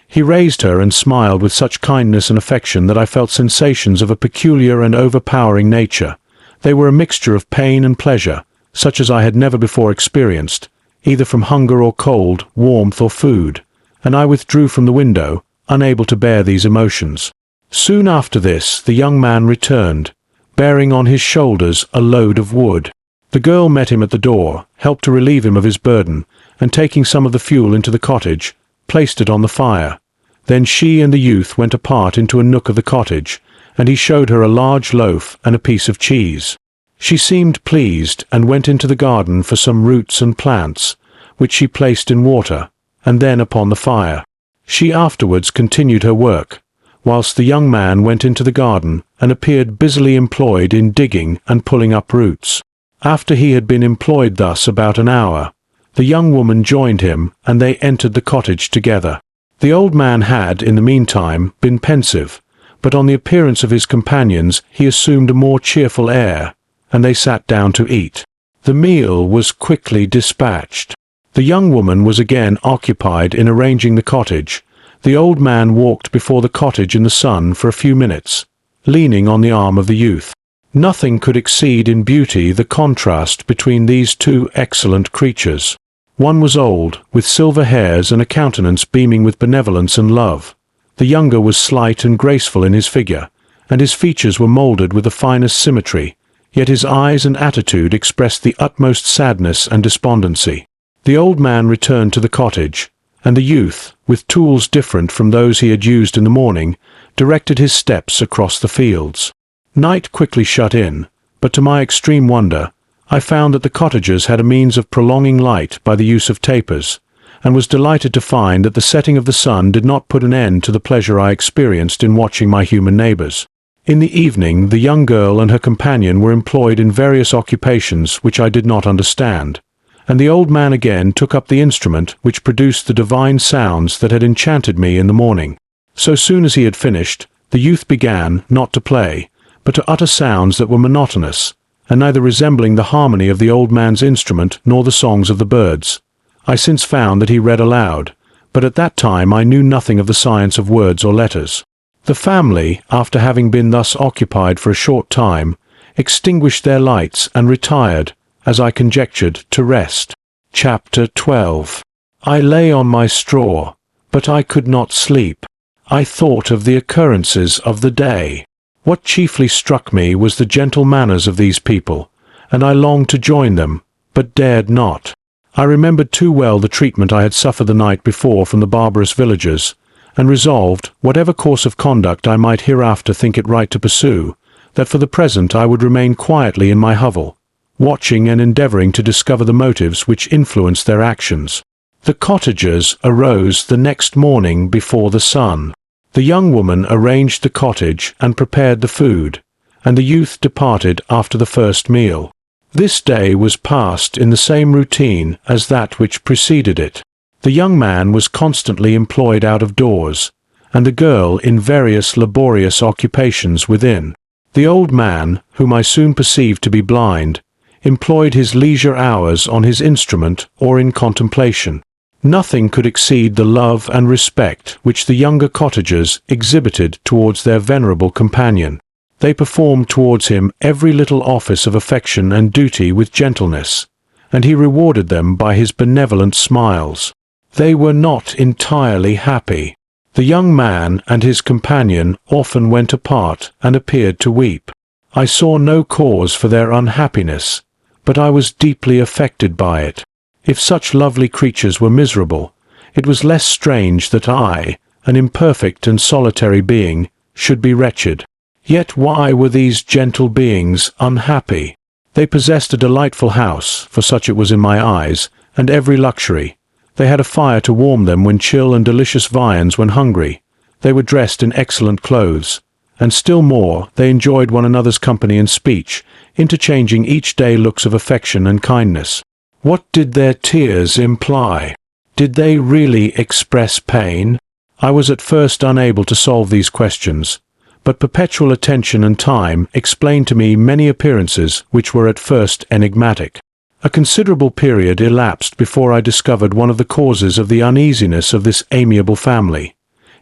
S2: He raised her and smiled with such kindness and affection that I felt sensations of a peculiar and overpowering nature. They were a mixture of pain and pleasure, such as I had never before experienced, either from hunger or cold, warmth or food, and I withdrew from the window, unable to bear these emotions. Soon after this the young man returned, bearing on his shoulders a load of wood. The girl met him at the door, helped to relieve him of his burden, and taking some of the fuel into the cottage, placed it on the fire. Then she and the youth went apart into a nook of the cottage, and he showed her a large loaf and a piece of cheese. She seemed pleased, and went into the garden for some roots and plants, which she placed in water, and then upon the fire. She afterwards continued her work, whilst the young man went into the garden, and appeared busily employed in digging and pulling up roots. After he had been employed thus about an hour, the young woman joined him, and they entered the cottage together. The old man had, in the meantime, been pensive, but on the appearance of his companions he assumed a more cheerful air, and they sat down to eat. The meal was quickly dispatched. The young woman was again occupied in arranging the cottage. The old man walked before the cottage in the sun for a few minutes, leaning on the arm of the youth. Nothing could exceed in beauty the contrast between these two excellent creatures. One was old, with silver hairs and a countenance beaming with benevolence and love. The younger was slight and graceful in his figure, and his features were moulded with the finest symmetry, yet his eyes and attitude expressed the utmost sadness and despondency. The old man returned to the cottage, and the youth, with tools different from those he had used in the morning, directed his steps across the fields. Night quickly shut in, but to my extreme wonder, I found that the cottagers had a means of prolonging light by the use of tapers, and was delighted to find that the setting of the sun did not put an end to the pleasure I experienced in watching my human neighbours. In the evening the young girl and her companion were employed in various occupations which I did not understand, and the old man again took up the instrument which produced the divine sounds that had enchanted me in the morning. So soon as he had finished, the youth began, not to play, but to utter sounds that were monotonous, and neither resembling the harmony of the old man's instrument nor the songs of the birds. I since found that he read aloud, but at that time I knew nothing of the science of words or letters. The family, after having been thus occupied for a short time, extinguished their lights and retired, as I conjectured, to rest. Chapter 12. I lay on my straw, but I could not sleep. I thought of the occurrences of the day. What chiefly struck me was the gentle manners of these people, and I longed to join them, but dared not. I remembered too well the treatment I had suffered the night before from the barbarous villagers, and resolved, whatever course of conduct I might hereafter think it right to pursue, that for the present I would remain quietly in my hovel, watching and endeavouring to discover the motives which influenced their actions. The cottagers arose the next morning before the sun. The young woman arranged the cottage and prepared the food, and the youth departed after the first meal. This day was passed in the same routine as that which preceded it. The young man was constantly employed out of doors, and the girl in various laborious occupations within. The old man, whom I soon perceived to be blind, employed his leisure hours on his instrument or in contemplation. Nothing could exceed the love and respect which the younger cottagers exhibited towards their venerable companion. They performed towards him every little office of affection and duty with gentleness, and he rewarded them by his benevolent smiles. They were not entirely happy. The young man and his companion often went apart and appeared to weep. I saw no cause for their unhappiness, but I was deeply affected by it. If such lovely creatures were miserable, it was less strange that I, an imperfect and solitary being, should be wretched. Yet why were these gentle beings unhappy? They possessed a delightful house, for such it was in my eyes, and every luxury. They had a fire to warm them when chill and delicious viands when hungry, they were dressed in excellent clothes, and still more, they enjoyed one another's company and speech, interchanging each day looks of affection and kindness. What did their tears imply? Did they really express pain? I was at first unable to solve these questions, but perpetual attention and time explained to me many appearances which were at first enigmatic. A considerable period elapsed before I discovered one of the causes of the uneasiness of this amiable family.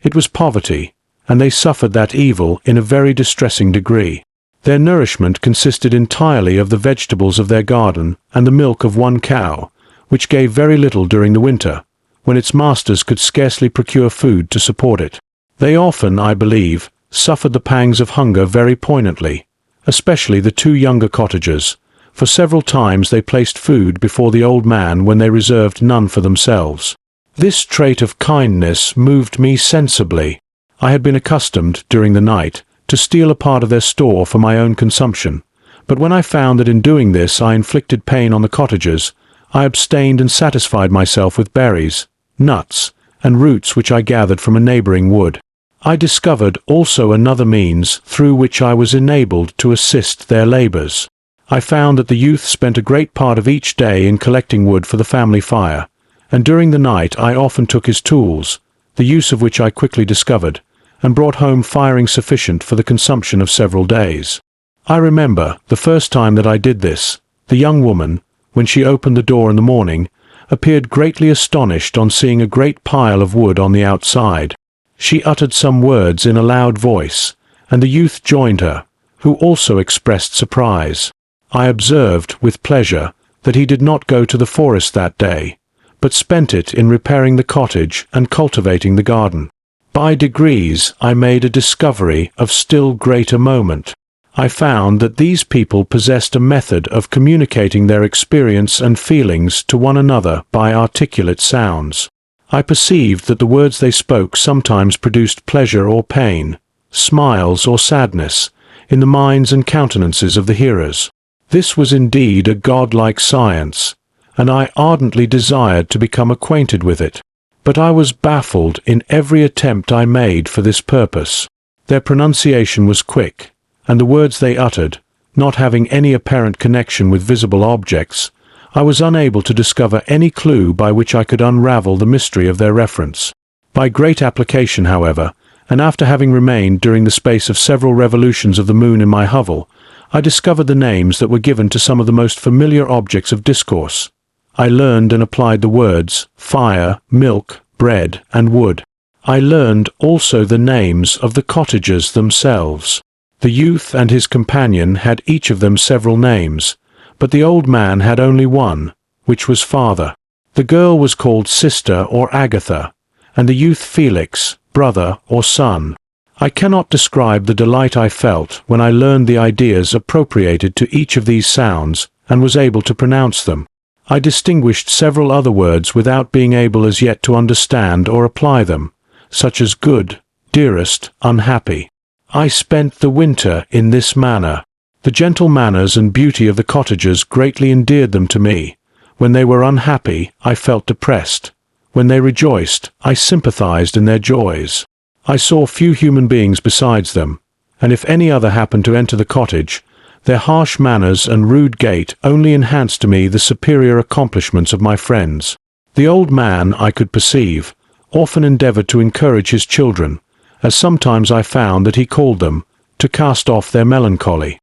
S2: It was poverty, and they suffered that evil in a very distressing degree. Their nourishment consisted entirely of the vegetables of their garden and the milk of one cow, which gave very little during the winter, when its masters could scarcely procure food to support it. They often, I believe, suffered the pangs of hunger very poignantly, especially the two younger cottagers, for several times they placed food before the old man when they reserved none for themselves. This trait of kindness moved me sensibly. I had been accustomed, during the night, to steal a part of their store for my own consumption, but when I found that in doing this I inflicted pain on the cottagers, I abstained and satisfied myself with berries, nuts, and roots which I gathered from a neighboring wood. I discovered also another means through which I was enabled to assist their labors. I found that the youth spent a great part of each day in collecting wood for the family fire, and during the night I often took his tools, the use of which I quickly discovered, and brought home firing sufficient for the consumption of several days. I remember, the first time that I did this, the young woman, when she opened the door in the morning, appeared greatly astonished on seeing a great pile of wood on the outside. She uttered some words in a loud voice, and the youth joined her, who also expressed surprise. I observed, with pleasure, that he did not go to the forest that day, but spent it in repairing the cottage and cultivating the garden. By degrees I made a discovery of still greater moment. I found that these people possessed a method of communicating their experience and feelings to one another by articulate sounds. I perceived that the words they spoke sometimes produced pleasure or pain, smiles or sadness, in the minds and countenances of the hearers. This was indeed a godlike science, and I ardently desired to become acquainted with it. But I was baffled in every attempt I made for this purpose. Their pronunciation was quick, and the words they uttered, not having any apparent connection with visible objects, I was unable to discover any clue by which I could unravel the mystery of their reference. By great application, however, and after having remained during the space of several revolutions of the moon in my hovel, I discovered the names that were given to some of the most familiar objects of discourse. I learned and applied the words fire, milk, bread, and wood. I learned also the names of the cottagers themselves. The youth and his companion had each of them several names, but the old man had only one, which was father. The girl was called sister or Agatha, and the youth Felix, brother or son. I cannot describe the delight I felt when I learned the ideas appropriated to each of these sounds and was able to pronounce them. I distinguished several other words without being able as yet to understand or apply them, such as good, dearest, unhappy. I spent the winter in this manner. The gentle manners and beauty of the cottagers greatly endeared them to me. When they were unhappy, I felt depressed. When they rejoiced, I sympathized in their joys. I saw few human beings besides them, and if any other happened to enter the cottage, their harsh manners and rude gait only enhanced to me the superior accomplishments of my friends. The old man, I could perceive, often endeavored to encourage his children, as sometimes I found that he called them, to cast off their melancholy.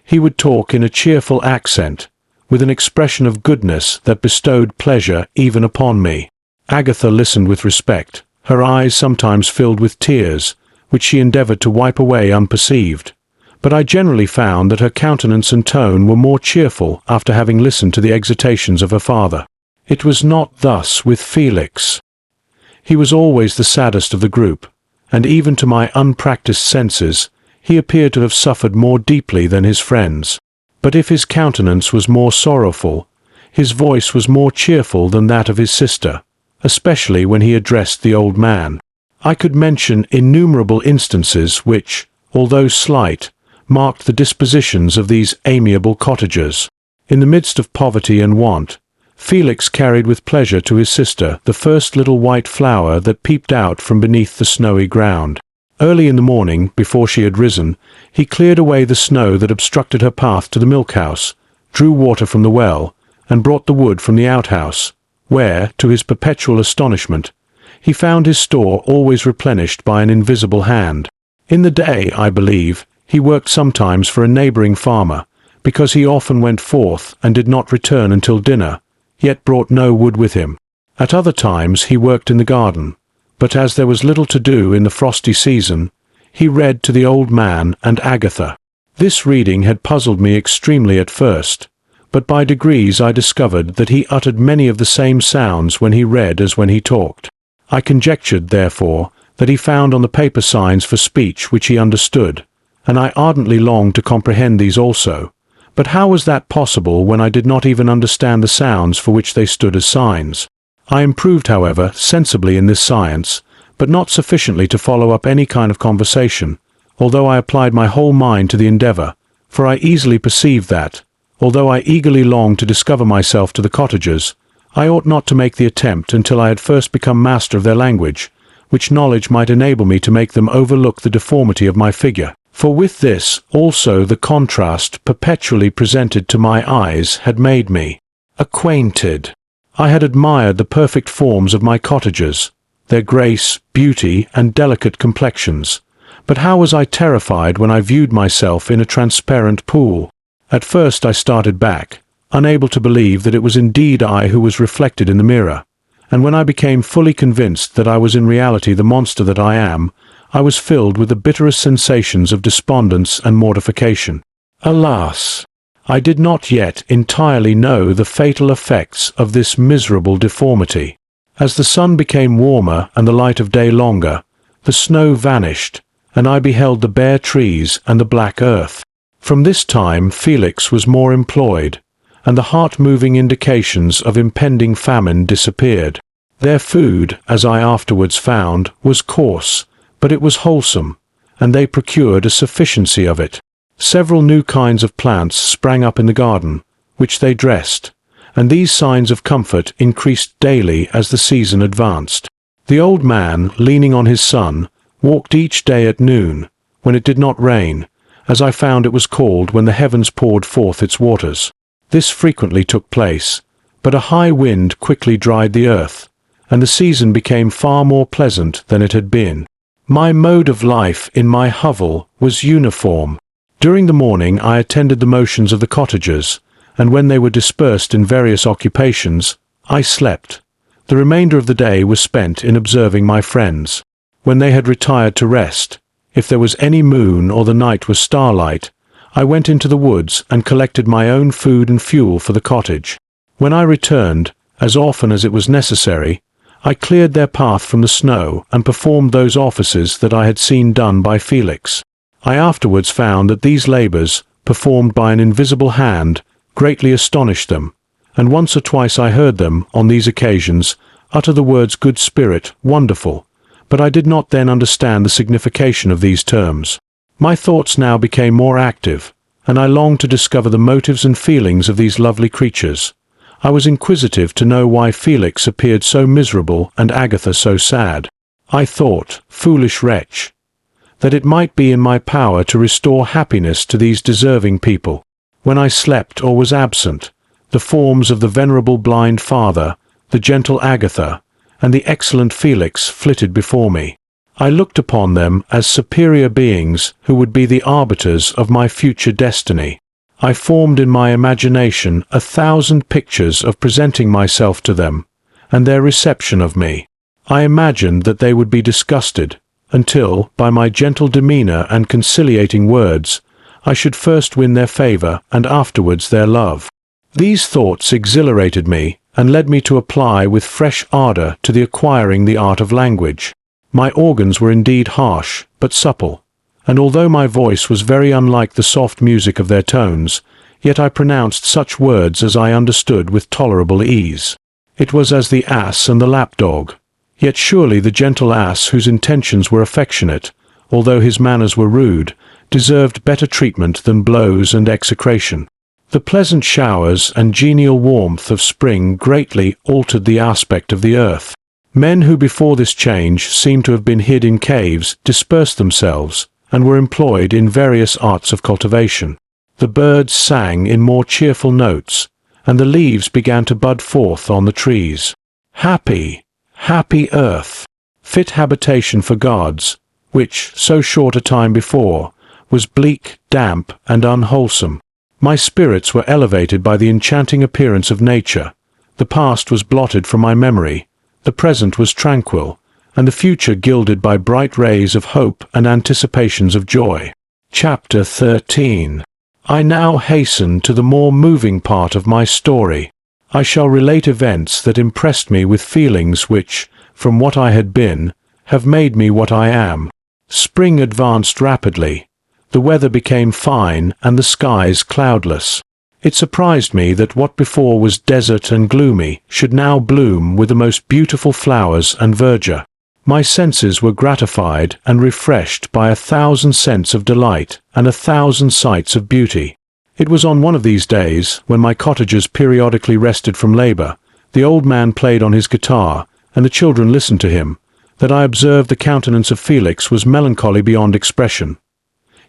S2: He would talk in a cheerful accent, with an expression of goodness that bestowed pleasure even upon me. Agatha listened with respect, her eyes sometimes filled with tears, which she endeavored to wipe away unperceived, but I generally found that her countenance and tone were more cheerful after having listened to the exhortations of her father. It was not thus with Felix. He was always the saddest of the group, and even to my unpractised senses, he appeared to have suffered more deeply than his friends. But if his countenance was more sorrowful, his voice was more cheerful than that of his sister, especially when he addressed the old man. I could mention innumerable instances which, although slight, marked the dispositions of these amiable cottagers. In the midst of poverty and want, Felix carried with pleasure to his sister the first little white flower that peeped out from beneath the snowy ground. Early in the morning, before she had risen, he cleared away the snow that obstructed her path to the milk-house, drew water from the well, and brought the wood from the outhouse, where, to his perpetual astonishment, he found his store always replenished by an invisible hand. In the day, I believe, he worked sometimes for a neighbouring farmer, because he often went forth and did not return until dinner, yet brought no wood with him. At other times he worked in the garden, but as there was little to do in the frosty season, he read to the old man and Agatha. This reading had puzzled me extremely at first, but by degrees I discovered that he uttered many of the same sounds when he read as when he talked. I conjectured, therefore, that he found on the paper signs for speech which he understood, and I ardently longed to comprehend these also. But how was that possible when I did not even understand the sounds for which they stood as signs? I improved, however, sensibly in this science, but not sufficiently to follow up any kind of conversation, although I applied my whole mind to the endeavour, for I easily perceived that, although I eagerly longed to discover myself to the cottagers, I ought not to make the attempt until I had first become master of their language, which knowledge might enable me to make them overlook the deformity of my figure. For with this also the contrast perpetually presented to my eyes had made me acquainted. I had admired the perfect forms of my cottagers, their grace, beauty, and delicate complexions, but how was I terrified when I viewed myself in a transparent pool? At first I started back, unable to believe that it was indeed I who was reflected in the mirror, and when I became fully convinced that I was in reality the monster that I am, I was filled with the bitterest sensations of despondence and mortification. Alas! I did not yet entirely know the fatal effects of this miserable deformity. As the sun became warmer and the light of day longer, the snow vanished, and I beheld the bare trees and the black earth. From this time Felix was more employed, and the heart-moving indications of impending famine disappeared. Their food, as I afterwards found, was coarse, but it was wholesome, and they procured a sufficiency of it. Several new kinds of plants sprang up in the garden, which they dressed, and these signs of comfort increased daily as the season advanced. The old man, leaning on his son, walked each day at noon, when it did not rain, as I found it was called when the heavens poured forth its waters. This frequently took place, but a high wind quickly dried the earth, and the season became far more pleasant than it had been. My mode of life in my hovel was uniform. During the morning I attended the motions of the cottagers, and when they were dispersed in various occupations, I slept. The remainder of the day was spent in observing my friends. When they had retired to rest, if there was any moon or the night was starlight, I went into the woods and collected my own food and fuel for the cottage. When I returned, as often as it was necessary, I cleared their path from the snow and performed those offices that I had seen done by Felix. I afterwards found that these labours, performed by an invisible hand, greatly astonished them, and once or twice I heard them, on these occasions, utter the words good spirit, wonderful, but I did not then understand the signification of these terms. My thoughts now became more active, and I longed to discover the motives and feelings of these lovely creatures. I was inquisitive to know why Felix appeared so miserable and Agatha so sad. I thought, foolish wretch, that it might be in my power to restore happiness to these deserving people. When I slept or was absent, the forms of the venerable blind father, the gentle Agatha, and the excellent Felix flitted before me. I looked upon them as superior beings who would be the arbiters of my future destiny. I formed in my imagination 1,000 pictures of presenting myself to them, and their reception of me. I imagined that they would be disgusted, until, by my gentle demeanour and conciliating words, I should first win their favour and afterwards their love. These thoughts exhilarated me, and led me to apply with fresh ardour to the acquiring the art of language. My organs were indeed harsh, but supple, and although my voice was very unlike the soft music of their tones, yet I pronounced such words as I understood with tolerable ease. It was as the ass and the lapdog, yet surely the gentle ass, whose intentions were affectionate, although his manners were rude, deserved better treatment than blows and execration. The pleasant showers and genial warmth of spring greatly altered the aspect of the earth. Men who before this change seemed to have been hid in caves dispersed themselves, and were employed in various arts of cultivation. The birds sang in more cheerful notes, and the leaves began to bud forth on the trees. Happy, happy earth, fit habitation for gods, which, so short a time before, was bleak, damp, and unwholesome. My spirits were elevated by the enchanting appearance of nature. The past was blotted from my memory, the present was tranquil, and the future gilded by bright rays of hope and anticipations of joy. Chapter 13. I now hasten to the more moving part of my story. I shall relate events that impressed me with feelings which, from what I had been, have made me what I am. Spring advanced rapidly. The weather became fine and the skies cloudless. It surprised me that what before was desert and gloomy should now bloom with the most beautiful flowers and verdure. My senses were gratified and refreshed by 1,000 scents of delight and 1,000 sights of beauty. It was on one of these days, when my cottagers periodically rested from labor, the old man played on his guitar, and the children listened to him, that I observed the countenance of Felix was melancholy beyond expression.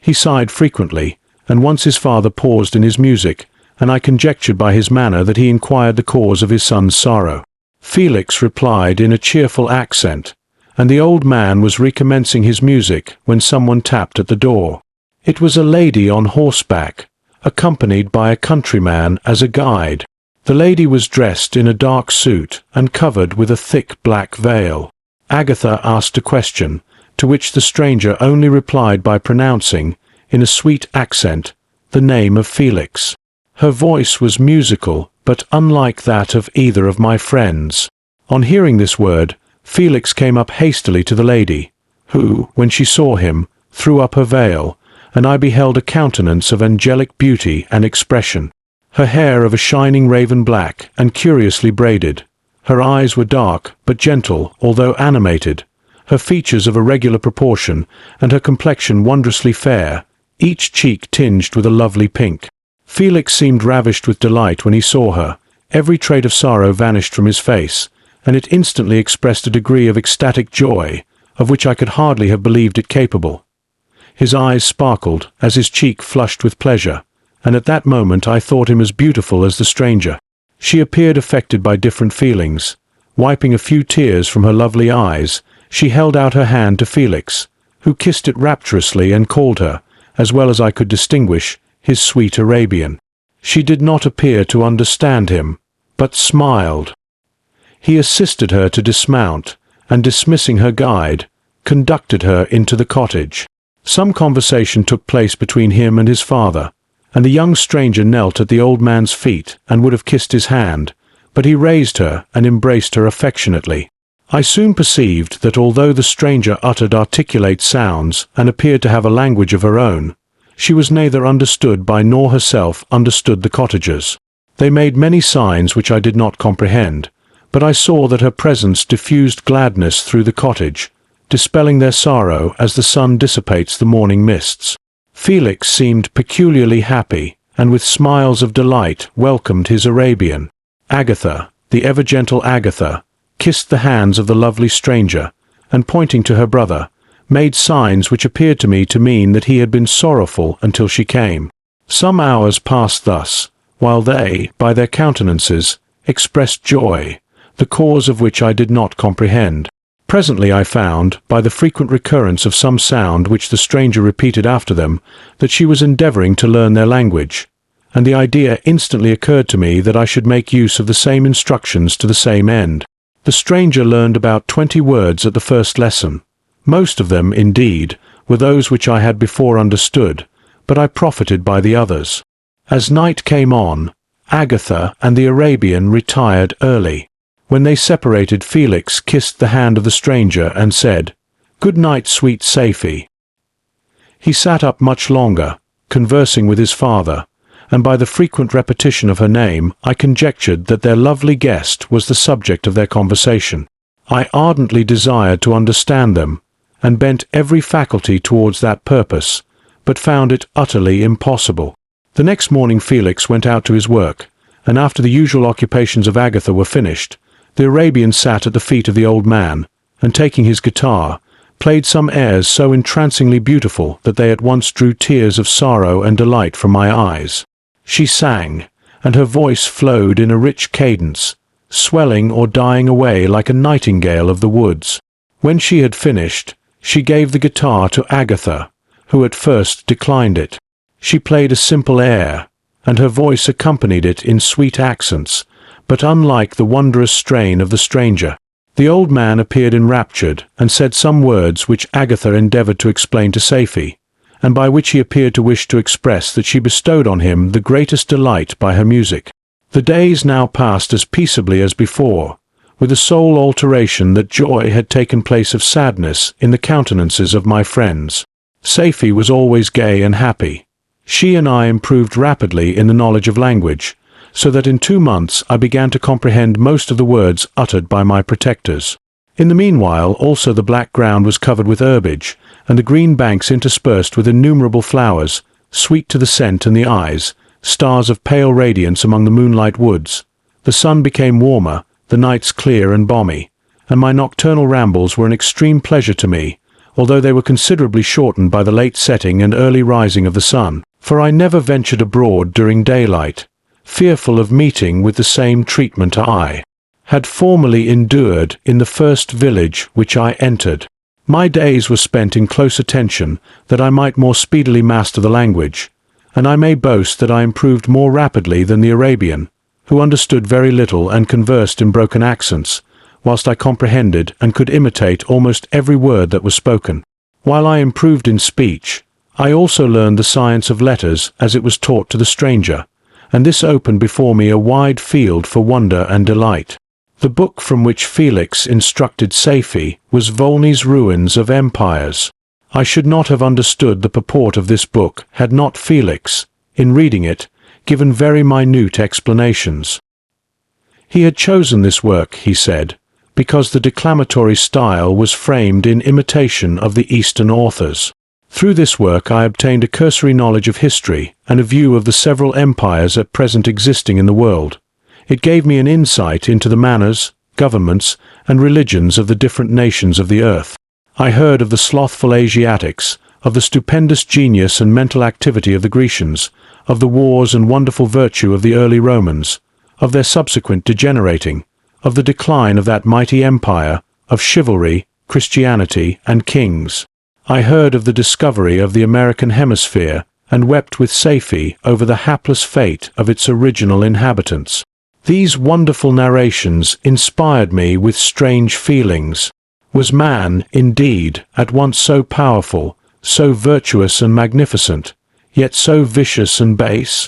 S2: He sighed frequently, and once his father paused in his music, and I conjectured by his manner that he inquired the cause of his son's sorrow. Felix replied in a cheerful accent, and the old man was recommencing his music when someone tapped at the door. It was a lady on horseback, accompanied by a countryman as a guide. The lady was dressed in a dark suit and covered with a thick black veil. Agatha asked a question, to which the stranger only replied by pronouncing, in a sweet accent, the name of Felix. Her voice was musical, but unlike that of either of my friends. On hearing this word, Felix came up hastily to the lady, who, when she saw him, threw up her veil, and I beheld a countenance of angelic beauty and expression. Her hair of a shining raven black and curiously braided. Her eyes were dark, but gentle, although animated. Her features of a regular proportion, and her complexion wondrously fair, each cheek tinged with a lovely pink. Felix seemed ravished with delight when he saw her. Every trait of sorrow vanished from his face, and it instantly expressed a degree of ecstatic joy, of which I could hardly have believed it capable. His eyes sparkled, as his cheek flushed with pleasure, and at that moment I thought him as beautiful as the stranger. She appeared affected by different feelings. Wiping a few tears from her lovely eyes, she held out her hand to Felix, who kissed it rapturously and called her, as well as I could distinguish, his sweet Arabian. She did not appear to understand him, but smiled. He assisted her to dismount, and dismissing her guide, conducted her into the cottage. Some conversation took place between him and his father, and the young stranger knelt at the old man's feet and would have kissed his hand, but he raised her and embraced her affectionately. I soon perceived that although the stranger uttered articulate sounds and appeared to have a language of her own, she was neither understood by nor herself understood the cottagers. They made many signs which I did not comprehend, but I saw that her presence diffused gladness through the cottage, dispelling their sorrow as the sun dissipates the morning mists. Felix seemed peculiarly happy, and with smiles of delight welcomed his Arabian. Agatha, the ever-gentle Agatha, kissed the hands of the lovely stranger, and pointing to her brother, made signs which appeared to me to mean that he had been sorrowful until she came. Some hours passed thus, while they, by their countenances, expressed joy, the cause of which I did not comprehend. Presently I found, by the frequent recurrence of some sound which the stranger repeated after them, that she was endeavouring to learn their language, and the idea instantly occurred to me that I should make use of the same instructions to the same end. The stranger learned about 20 words at the first lesson. Most of them, indeed, were those which I had before understood, but I profited by the others. As night came on, Agatha and the Arabian retired early. When they separated, Felix kissed the hand of the stranger and said, "Good night, sweet Safie." He sat up much longer, conversing with his father, and by the frequent repetition of her name I conjectured that their lovely guest was the subject of their conversation. I ardently desired to understand them, and bent every faculty towards that purpose, but found it utterly impossible. The next morning Felix went out to his work, and after the usual occupations of Agatha were finished, the Arabian sat at the feet of the old man, and taking his guitar, played some airs so entrancingly beautiful that they at once drew tears of sorrow and delight from my eyes. She sang, and her voice flowed in a rich cadence, swelling or dying away like a nightingale of the woods. When she had finished, she gave the guitar to Agatha, who at first declined it. She played a simple air, and her voice accompanied it in sweet accents, but unlike the wondrous strain of the stranger. The old man appeared enraptured, and said some words which Agatha endeavoured to explain to Safie, and by which he appeared to wish to express that she bestowed on him the greatest delight by her music. The days now passed as peaceably as before, with the sole alteration that joy had taken place of sadness in the countenances of my friends. Safie was always gay and happy. She and I improved rapidly in the knowledge of language, so that in 2 months I began to comprehend most of the words uttered by my protectors. In the meanwhile also the black ground was covered with herbage, and the green banks interspersed with innumerable flowers, sweet to the scent and the eyes, stars of pale radiance among the moonlight woods. The sun became warmer, the nights clear and balmy, and my nocturnal rambles were an extreme pleasure to me, although they were considerably shortened by the late setting and early rising of the sun, for I never ventured abroad during daylight, fearful of meeting with the same treatment I had formerly endured in the first village which I entered. My days were spent in close attention that I might more speedily master the language, and I may boast that I improved more rapidly than the Arabian, who understood very little and conversed in broken accents, whilst I comprehended and could imitate almost every word that was spoken. While I improved in speech, I also learned the science of letters as it was taught to the stranger, and this opened before me a wide field for wonder and delight. The book from which Felix instructed Safie was Volney's Ruins of Empires. I should not have understood the purport of this book had not Felix, in reading it, given very minute explanations. He had chosen this work, he said, because the declamatory style was framed in imitation of the Eastern authors. Through this work I obtained a cursory knowledge of history and a view of the several empires at present existing in the world. It gave me an insight into the manners, governments, and religions of the different nations of the earth. I heard of the slothful Asiatics, of the stupendous genius and mental activity of the Grecians, of the wars and wonderful virtue of the early Romans, of their subsequent degenerating, of the decline of that mighty empire, of chivalry, Christianity, and kings. I heard of the discovery of the American hemisphere, and wept with Safie over the hapless fate of its original inhabitants. These wonderful narrations inspired me with strange feelings. Was man, indeed, at once so powerful, so virtuous and magnificent, yet so vicious and base?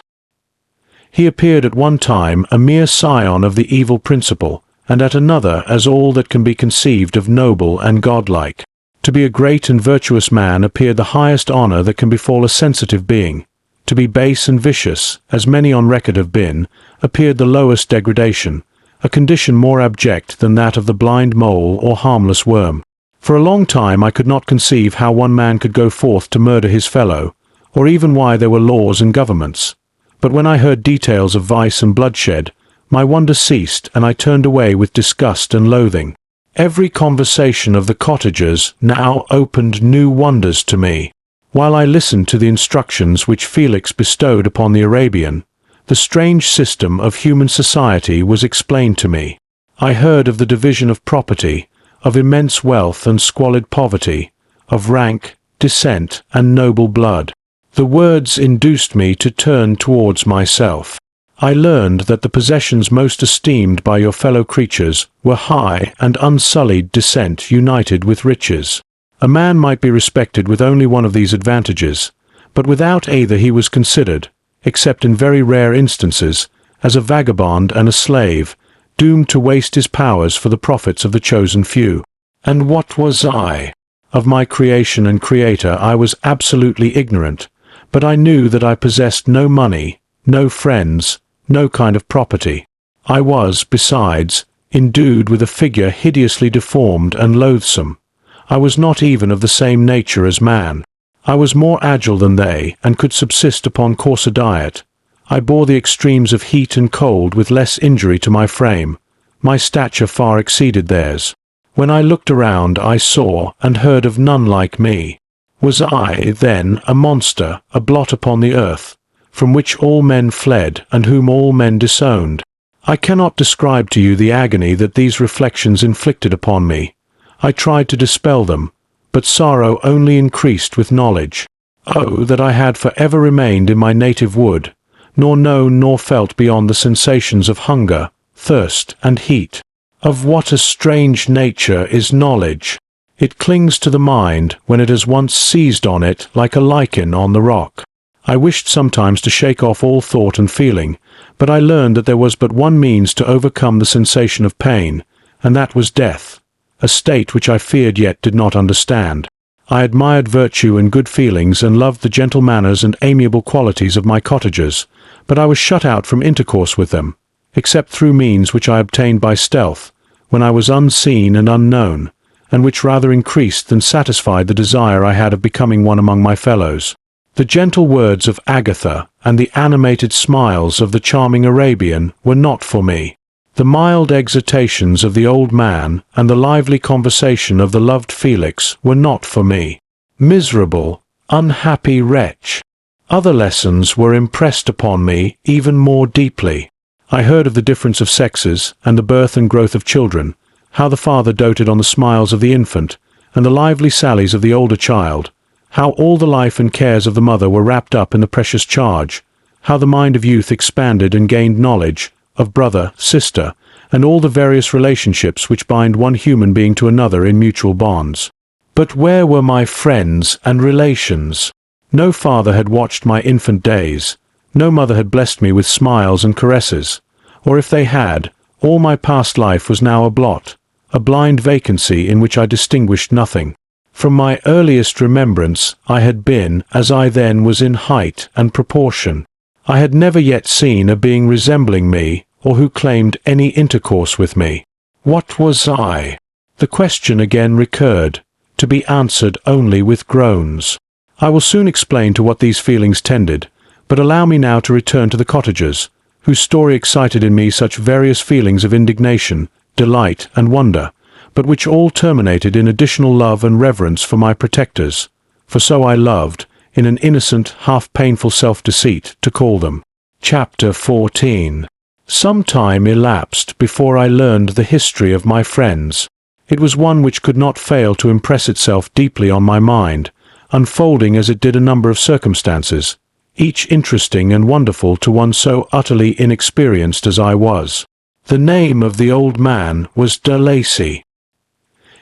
S2: He appeared at one time a mere scion of the evil principle, and at another as all that can be conceived of noble and godlike. To be a great and virtuous man appeared the highest honor that can befall a sensitive being. To be base and vicious, as many on record have been, appeared the lowest degradation, a condition more abject than that of the blind mole or harmless worm. For a long time I could not conceive how one man could go forth to murder his fellow, or even why there were laws and governments. But when I heard details of vice and bloodshed, my wonder ceased, and I turned away with disgust and loathing. Every conversation of the cottagers now opened new wonders to me. While I listened to the instructions which Felix bestowed upon the Arabian, the strange system of human society was explained to me. I heard of the division of property, of immense wealth and squalid poverty, of rank, descent, and noble blood. The words induced me to turn towards myself. I learned that the possessions most esteemed by your fellow creatures were high and unsullied descent united with riches. A man might be respected with only one of these advantages, but without either he was considered, except in very rare instances, as a vagabond and a slave, doomed to waste his powers for the profits of the chosen few. And what was I? Of my creation and creator I was absolutely ignorant, but I knew that I possessed no money, no friends, no kind of property. I was, besides, endued with a figure hideously deformed and loathsome. I was not even of the same nature as man. I was more agile than they, and could subsist upon coarser diet. I bore the extremes of heat and cold with less injury to my frame. My stature far exceeded theirs. When I looked around, I saw and heard of none like me. Was I, then, a monster, a blot upon the earth, from which all men fled, and whom all men disowned? I cannot describe to you the agony that these reflections inflicted upon me. I tried to dispel them, but sorrow only increased with knowledge. Oh, that I had for ever remained in my native wood, nor known nor felt beyond the sensations of hunger, thirst, and heat. Of what a strange nature is knowledge! It clings to the mind when it has once seized on it like a lichen on the rock. I wished sometimes to shake off all thought and feeling, but I learned that there was but one means to overcome the sensation of pain, and that was death, a state which I feared yet did not understand. I admired virtue and good feelings, and loved the gentle manners and amiable qualities of my cottagers, but I was shut out from intercourse with them, except through means which I obtained by stealth, when I was unseen and unknown, and which rather increased than satisfied the desire I had of becoming one among my fellows. The gentle words of Agatha and the animated smiles of the charming Arabian were not for me. The mild exhortations of the old man and the lively conversation of the loved Felix were not for me. Miserable, unhappy wretch! Other lessons were impressed upon me even more deeply. I heard of the difference of sexes, and the birth and growth of children, how the father doted on the smiles of the infant, and the lively sallies of the older child, how all the life and cares of the mother were wrapped up in the precious charge, how the mind of youth expanded and gained knowledge, of brother, sister, and all the various relationships which bind one human being to another in mutual bonds. But where were my friends and relations? No father had watched my infant days, no mother had blessed me with smiles and caresses, or if they had, all my past life was now a blot, a blind vacancy in which I distinguished nothing. From my earliest remembrance I had been as I then was in height and proportion. I had never yet seen a being resembling me, or who claimed any intercourse with me. What was I? The question again recurred, to be answered only with groans. I will soon explain to what these feelings tended, but allow me now to return to the cottagers, whose story excited in me such various feelings of indignation, delight, and wonder, but which all terminated in additional love and reverence for my protectors, for so I loved, in an innocent, half-painful self-deceit, to call them. Chapter 14. Some time elapsed before I learned the history of my friends. It was one which could not fail to impress itself deeply on my mind, unfolding as it did a number of circumstances, each interesting and wonderful to one so utterly inexperienced as I was. The name of the old man was de Lacy.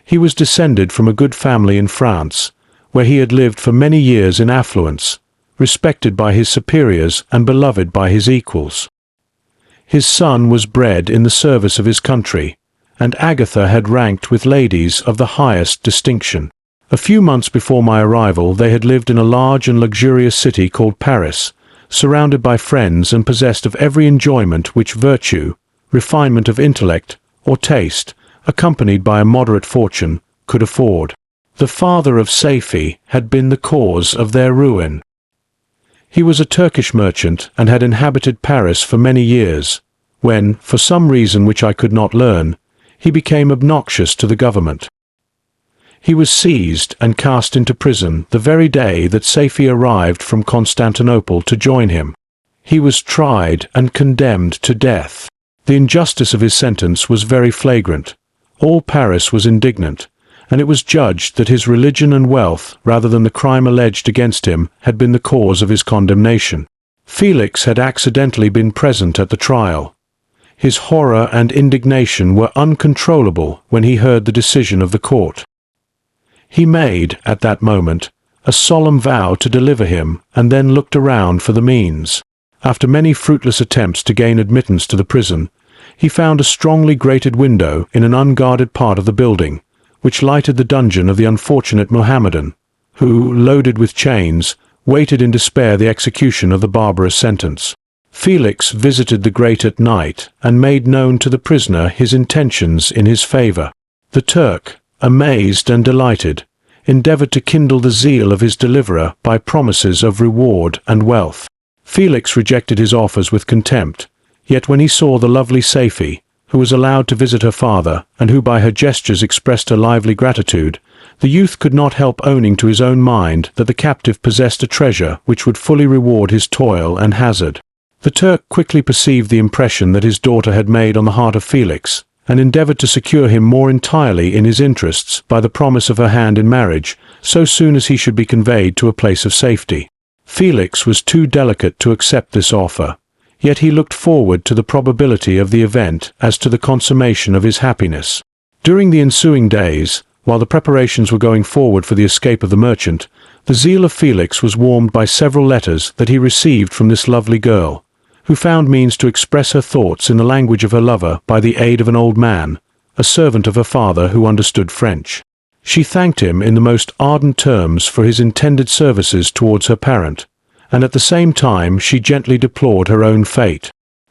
S2: He was descended from a good family in France, where he had lived for many years in affluence, respected by his superiors and beloved by his equals. His son was bred in the service of his country, and Agatha had ranked with ladies of the highest distinction. A few months before my arrival they had lived in a large and luxurious city called Paris, surrounded by friends and possessed of every enjoyment which virtue, refinement of intellect, or taste, accompanied by a moderate fortune, could afford. The father of Safie had been the cause of their ruin. He was a Turkish merchant and had inhabited Paris for many years, when, for some reason which I could not learn, he became obnoxious to the government. He was seized and cast into prison the very day that Safie arrived from Constantinople to join him. He was tried and condemned to death. The injustice of his sentence was very flagrant. All Paris was indignant, and it was judged that his religion and wealth, rather than the crime alleged against him, had been the cause of his condemnation. Felix had accidentally been present at the trial. His horror and indignation were uncontrollable when he heard the decision of the court. He made, at that moment, a solemn vow to deliver him, and then looked around for the means. After many fruitless attempts to gain admittance to the prison, he found a strongly grated window in an unguarded part of the building, which lighted the dungeon of the unfortunate Mohammedan, who, loaded with chains, waited in despair the execution of the barbarous sentence. Felix visited the grate at night, and made known to the prisoner his intentions in his favor. The Turk, amazed and delighted, endeavored to kindle the zeal of his deliverer by promises of reward and wealth. Felix rejected his offers with contempt, yet when he saw the lovely Safie, who was allowed to visit her father, and who by her gestures expressed her lively gratitude, the youth could not help owning to his own mind that the captive possessed a treasure which would fully reward his toil and hazard. The Turk quickly perceived the impression that his daughter had made on the heart of Felix, and endeavored to secure him more entirely in his interests by the promise of her hand in marriage, so soon as he should be conveyed to a place of safety. Felix was too delicate to accept this offer, yet he looked forward to the probability of the event as to the consummation of his happiness. During the ensuing days, while the preparations were going forward for the escape of the merchant, the zeal of Felix was warmed by several letters that he received from this lovely girl, who found means to express her thoughts in the language of her lover by the aid of an old man, a servant of her father who understood French. She thanked him in the most ardent terms for his intended services towards her parent, and at the same time she gently deplored her own fate.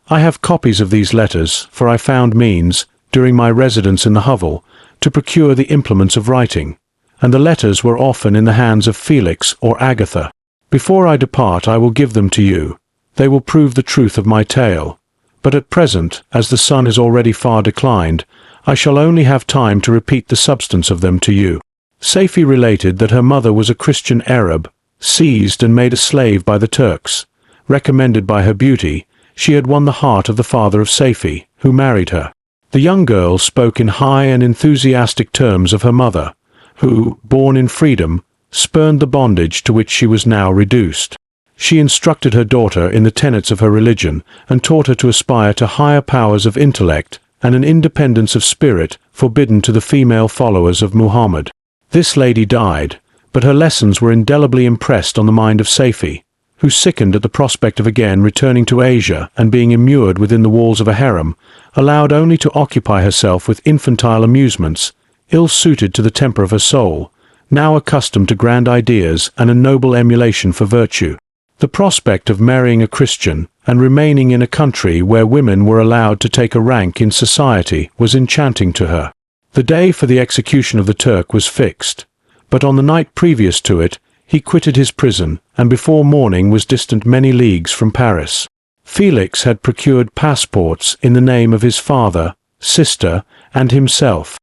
S2: I have copies of these letters, for I found means, during my residence in the hovel, to procure the implements of writing, and the letters were often in the hands of Felix or Agatha. Before I depart I will give them to you. They will prove the truth of my tale, but at present, as the sun is already far declined, I shall only have time to repeat the substance of them to you. Safie related that her mother was a Christian Arab, seized and made a slave by the Turks. Recommended by her beauty, she had won the heart of the father of Safie, who married her. The young girl spoke in high and enthusiastic terms of her mother, who, born in freedom, spurned the bondage to which she was now reduced. She instructed her daughter in the tenets of her religion and taught her to aspire to higher powers of intellect and an independence of spirit forbidden to the female followers of Muhammad. This lady died, but her lessons were indelibly impressed on the mind of Safie, who sickened at the prospect of again returning to Asia and being immured within the walls of a harem, allowed only to occupy herself with infantile amusements, ill-suited to the temper of her soul, now accustomed to grand ideas and a noble emulation for virtue. The prospect of marrying a Christian and remaining in a country where women were allowed to take a rank in society was enchanting to her. The day for the execution of the Turk was fixed, but on the night previous to it, he quitted his prison and before morning was distant many leagues from Paris. Felix had procured passports in the name of his father, sister, and himself.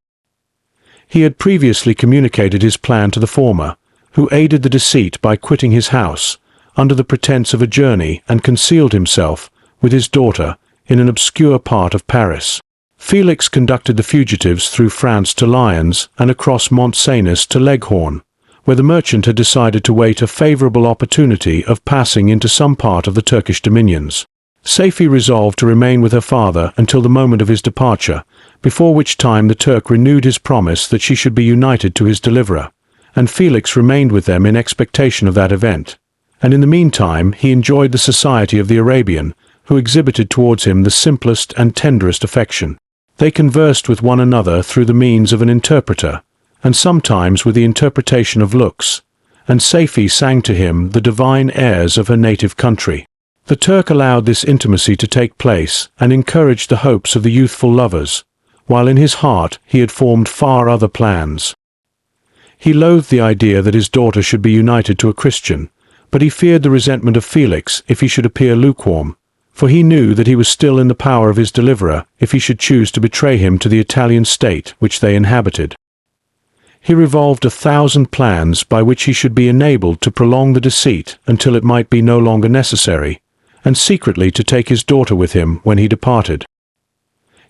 S2: He had previously communicated his plan to the former, who aided the deceit by quitting his house, under the pretence of a journey, and concealed himself, with his daughter, in an obscure part of Paris. Felix conducted the fugitives through France to Lyons and across Mont Cenis to Leghorn, where the merchant had decided to wait a favourable opportunity of passing into some part of the Turkish dominions. Safie resolved to remain with her father until the moment of his departure, before which time the Turk renewed his promise that she should be united to his deliverer, and Felix remained with them in expectation of that event. And in the meantime he enjoyed the society of the Arabian, who exhibited towards him the simplest and tenderest affection. They conversed with one another through the means of an interpreter, and sometimes with the interpretation of looks, and Safie sang to him the divine airs of her native country. The Turk allowed this intimacy to take place and encouraged the hopes of the youthful lovers, while in his heart he had formed far other plans. He loathed the idea that his daughter should be united to a Christian, but he feared the resentment of Felix if he should appear lukewarm, for he knew that he was still in the power of his deliverer if he should choose to betray him to the Italian state which they inhabited. He revolved 1,000 plans by which he should be enabled to prolong the deceit until it might be no longer necessary, and secretly to take his daughter with him when he departed.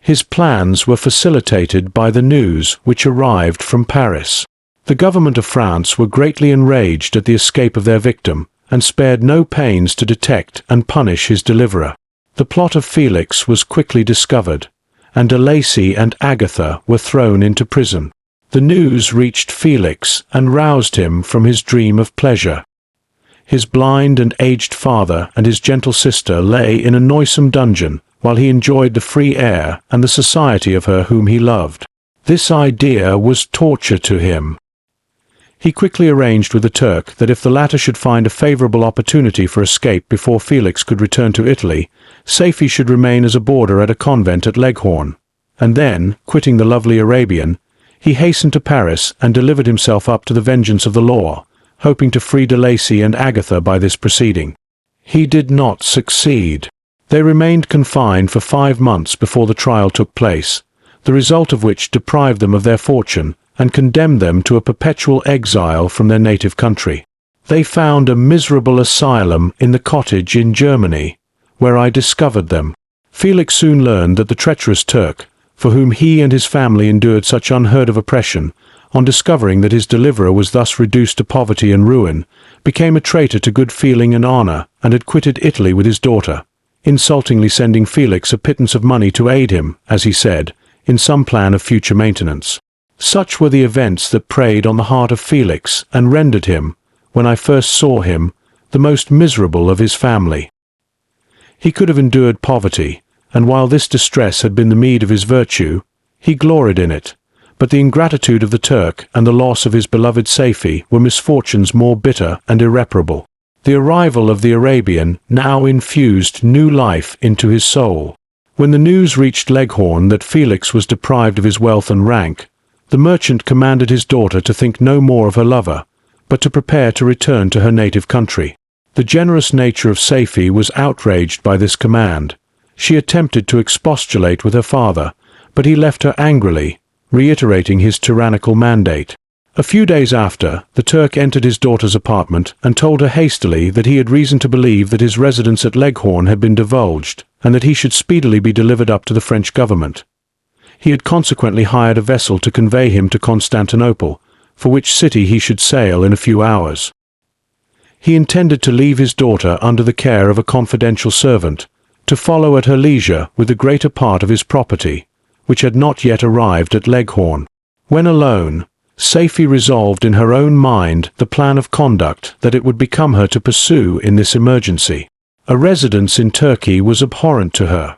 S2: His plans were facilitated by the news which arrived from Paris. The government of France were greatly enraged at the escape of their victim, and spared no pains to detect and punish his deliverer. The plot of Felix was quickly discovered, and de Lacy and Agatha were thrown into prison. The news reached Felix and roused him from his dream of pleasure. His blind and aged father and his gentle sister lay in a noisome dungeon, while he enjoyed the free air and the society of her whom he loved. This idea was torture to him. He quickly arranged with the Turk that if the latter should find a favourable opportunity for escape before Felix could return to Italy, Safie should remain as a boarder at a convent at Leghorn, and then, quitting the lovely Arabian, he hastened to Paris and delivered himself up to the vengeance of the law, hoping to free de Lacy and Agatha by this proceeding. He did not succeed. They remained confined for 5 months before the trial took place, the result of which deprived them of their fortune and condemned them to a perpetual exile from their native country. They found a miserable asylum in the cottage in Germany, where I discovered them. Felix soon learned that the treacherous Turk, for whom he and his family endured such unheard-of oppression, on discovering that his deliverer was thus reduced to poverty and ruin, became a traitor to good feeling and honor, and had quitted Italy with his daughter, insultingly sending Felix a pittance of money to aid him, as he said, in some plan of future maintenance. Such were the events that preyed on the heart of Felix and rendered him, when I first saw him, the most miserable of his family. He could have endured poverty, and while this distress had been the meed of his virtue, he gloried in it, but the ingratitude of the Turk and the loss of his beloved Safie were misfortunes more bitter and irreparable. The arrival of the Arabian now infused new life into his soul. When the news reached Leghorn that Felix was deprived of his wealth and rank, the merchant commanded his daughter to think no more of her lover, but to prepare to return to her native country. The generous nature of Safie was outraged by this command. She attempted to expostulate with her father, but he left her angrily, reiterating his tyrannical mandate. A few days after, the Turk entered his daughter's apartment and told her hastily that he had reason to believe that his residence at Leghorn had been divulged, and that he should speedily be delivered up to the French government. He had consequently hired a vessel to convey him to Constantinople, for which city he should sail in a few hours. He intended to leave his daughter under the care of a confidential servant, to follow at her leisure with the greater part of his property, which had not yet arrived at Leghorn. When alone, Safie resolved in her own mind the plan of conduct that it would become her to pursue in this emergency. A residence in Turkey was abhorrent to her.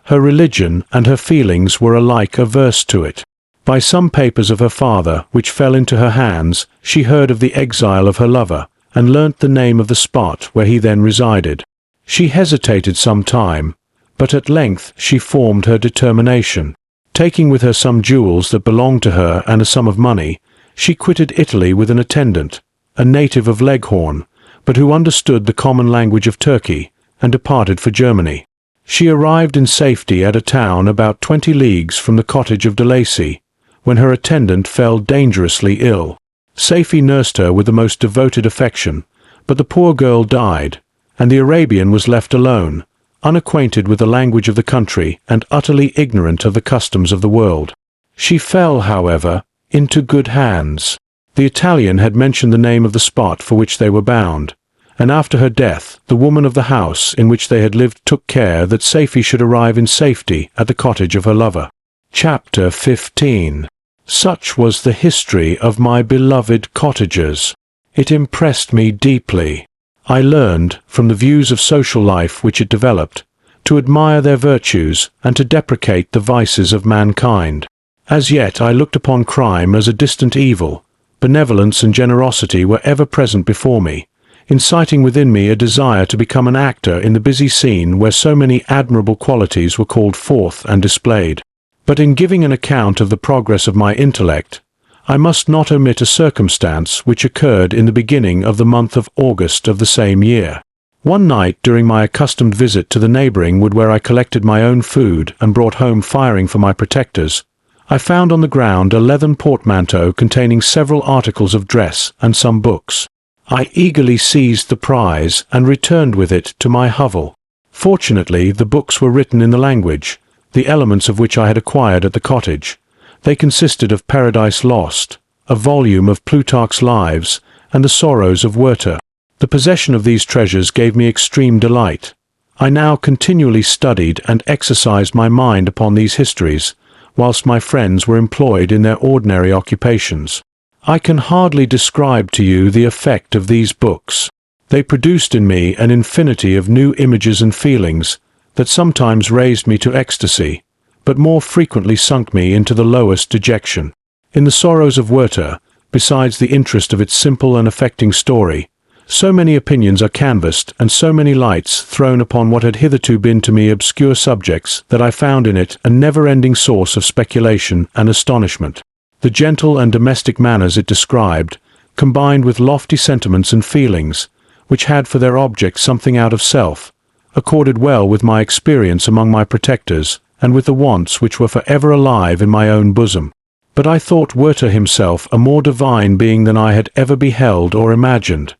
S2: Her religion and her feelings were alike averse to it. By some papers of her father, which fell into her hands, she heard of the exile of her lover, and learnt the name of the spot where he then resided. She hesitated some time, but at length she formed her determination. Taking with her some jewels that belonged to her and a sum of money, she quitted Italy with an attendant, a native of Leghorn, but who understood the common language of Turkey, and departed for Germany. She arrived in safety at a town about 20 leagues from the cottage of de Lacy, when her attendant fell dangerously ill. Safie nursed her with the most devoted affection, but the poor girl died, and the Arabian was left alone, unacquainted with the language of the country and utterly ignorant of the customs of the world. She fell, however, into good hands. The Italian had mentioned the name of the spot for which they were bound, and after her death the woman of the house in which they had lived took care that Safie should arrive in safety at the cottage of her lover. Chapter 15. Such was the history of my beloved cottagers. It impressed me deeply. I learned, from the views of social life which it developed, to admire their virtues and to deprecate the vices of mankind. As yet I looked upon crime as a distant evil. Benevolence and generosity were ever present before me, inciting within me a desire to become an actor in the busy scene where so many admirable qualities were called forth and displayed. But in giving an account of the progress of my intellect, I must not omit a circumstance which occurred in the beginning of the month of August of the same year. One night during my accustomed visit to the neighbouring wood where I collected my own food and brought home firing for my protectors, I found on the ground a leathern portmanteau containing several articles of dress and some books. I eagerly seized the prize and returned with it to my hovel. Fortunately, the books were written in the language, the elements of which I had acquired at the cottage. They consisted of Paradise Lost, a volume of Plutarch's Lives, and the Sorrows of Werther. The possession of these treasures gave me extreme delight. I now continually studied and exercised my mind upon these histories, whilst my friends were employed in their ordinary occupations. I can hardly describe to you the effect of these books. They produced in me an infinity of new images and feelings that sometimes raised me to ecstasy, but more frequently sunk me into the lowest dejection. In the Sorrows of Werther, besides the interest of its simple and affecting story, so many opinions are canvassed and so many lights thrown upon what had hitherto been to me obscure subjects that I found in it a never-ending source of speculation and astonishment. The gentle and domestic manners it described, combined with lofty sentiments and feelings, which had for their object something out of self, accorded well with my experience among my protectors, and with the wants which were forever alive in my own bosom. But I thought Werther himself a more divine being than I had ever beheld or imagined.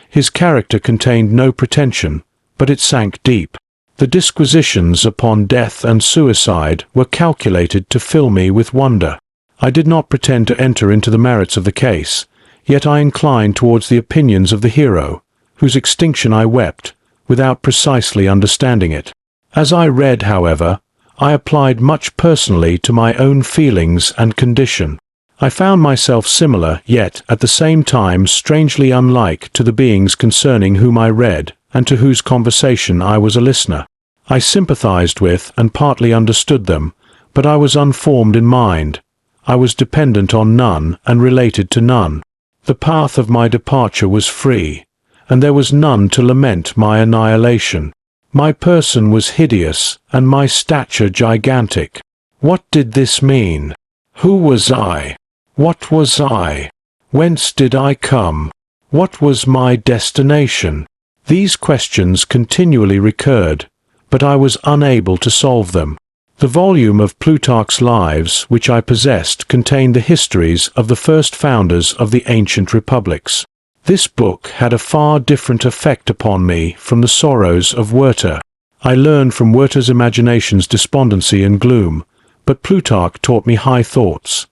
S2: His character contained no pretension, but it sank deep. The disquisitions upon death and suicide were calculated to fill me with wonder. I did not pretend to enter into the merits of the case, yet I inclined towards the opinions of the hero, whose extinction I wept, without precisely understanding it. As I read, however, I applied much personally to my own feelings and condition. I found myself similar, yet at the same time strangely unlike to the beings concerning whom I read, and to whose conversation I was a listener. I sympathized with and partly understood them, but I was unformed in mind. I was dependent on none and related to none. The path of my departure was free, and there was none to lament my annihilation. My person was hideous, and my stature gigantic. What did this mean? Who was I? What was I? Whence did I come? What was my destination? These questions continually recurred, but I was unable to solve them. The volume of Plutarch's Lives which I possessed contained the histories of the first founders of the ancient republics. This book had a far different effect upon me from the sorrows of Werther. I learned from Werther's imagination's despondency and gloom, but Plutarch taught me high thoughts.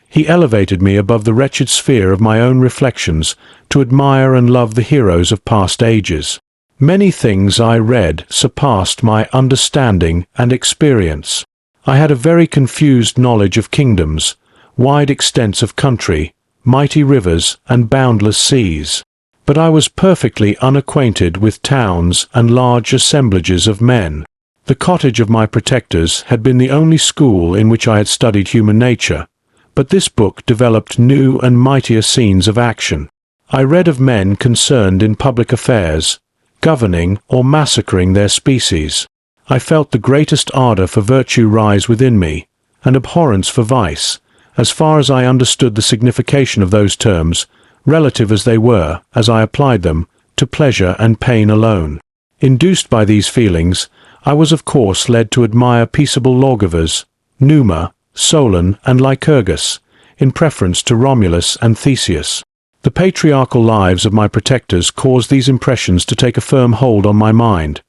S2: He elevated me above the wretched sphere of my own reflections to admire and love the heroes of past ages. Many things I read surpassed my understanding and experience. I had a very confused knowledge of kingdoms, wide extents of country, mighty rivers and boundless seas. But I was perfectly unacquainted with towns and large assemblages of men. The cottage of my protectors had been the only school in which I had studied human nature, but this book developed new and mightier scenes of action. I read of men concerned in public affairs, governing or massacring their species. I felt the greatest ardor for virtue rise within me, and abhorrence for vice, as far as I understood the signification of those terms, relative as they were, as I applied them, to pleasure and pain alone. Induced by these feelings, I was of course led to admire peaceable lawgivers, Numa, Solon, and Lycurgus, in preference to Romulus and Theseus. The patriarchal lives of my protectors caused these impressions to take a firm hold on my mind.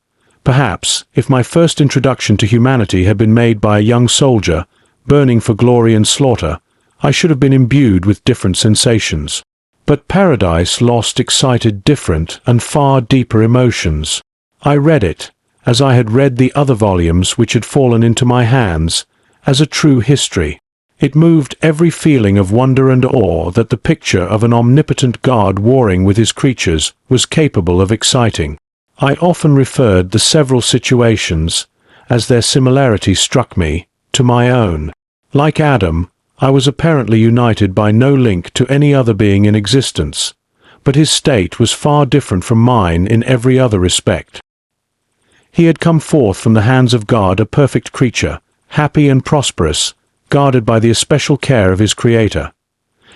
S2: Perhaps, if my first introduction to humanity had been made by a young soldier, burning for glory and slaughter, I should have been imbued with different sensations. But Paradise Lost excited different and far deeper emotions. I read it, as I had read the other volumes which had fallen into my hands, as a true history. It moved every feeling of wonder and awe that the picture of an omnipotent God warring with his creatures was capable of exciting. I often referred the several situations, as their similarity struck me, to my own. Like Adam, I was apparently united by no link to any other being in existence, but his state was far different from mine in every other respect. He had come forth from the hands of God a perfect creature, happy and prosperous, guarded by the especial care of his Creator.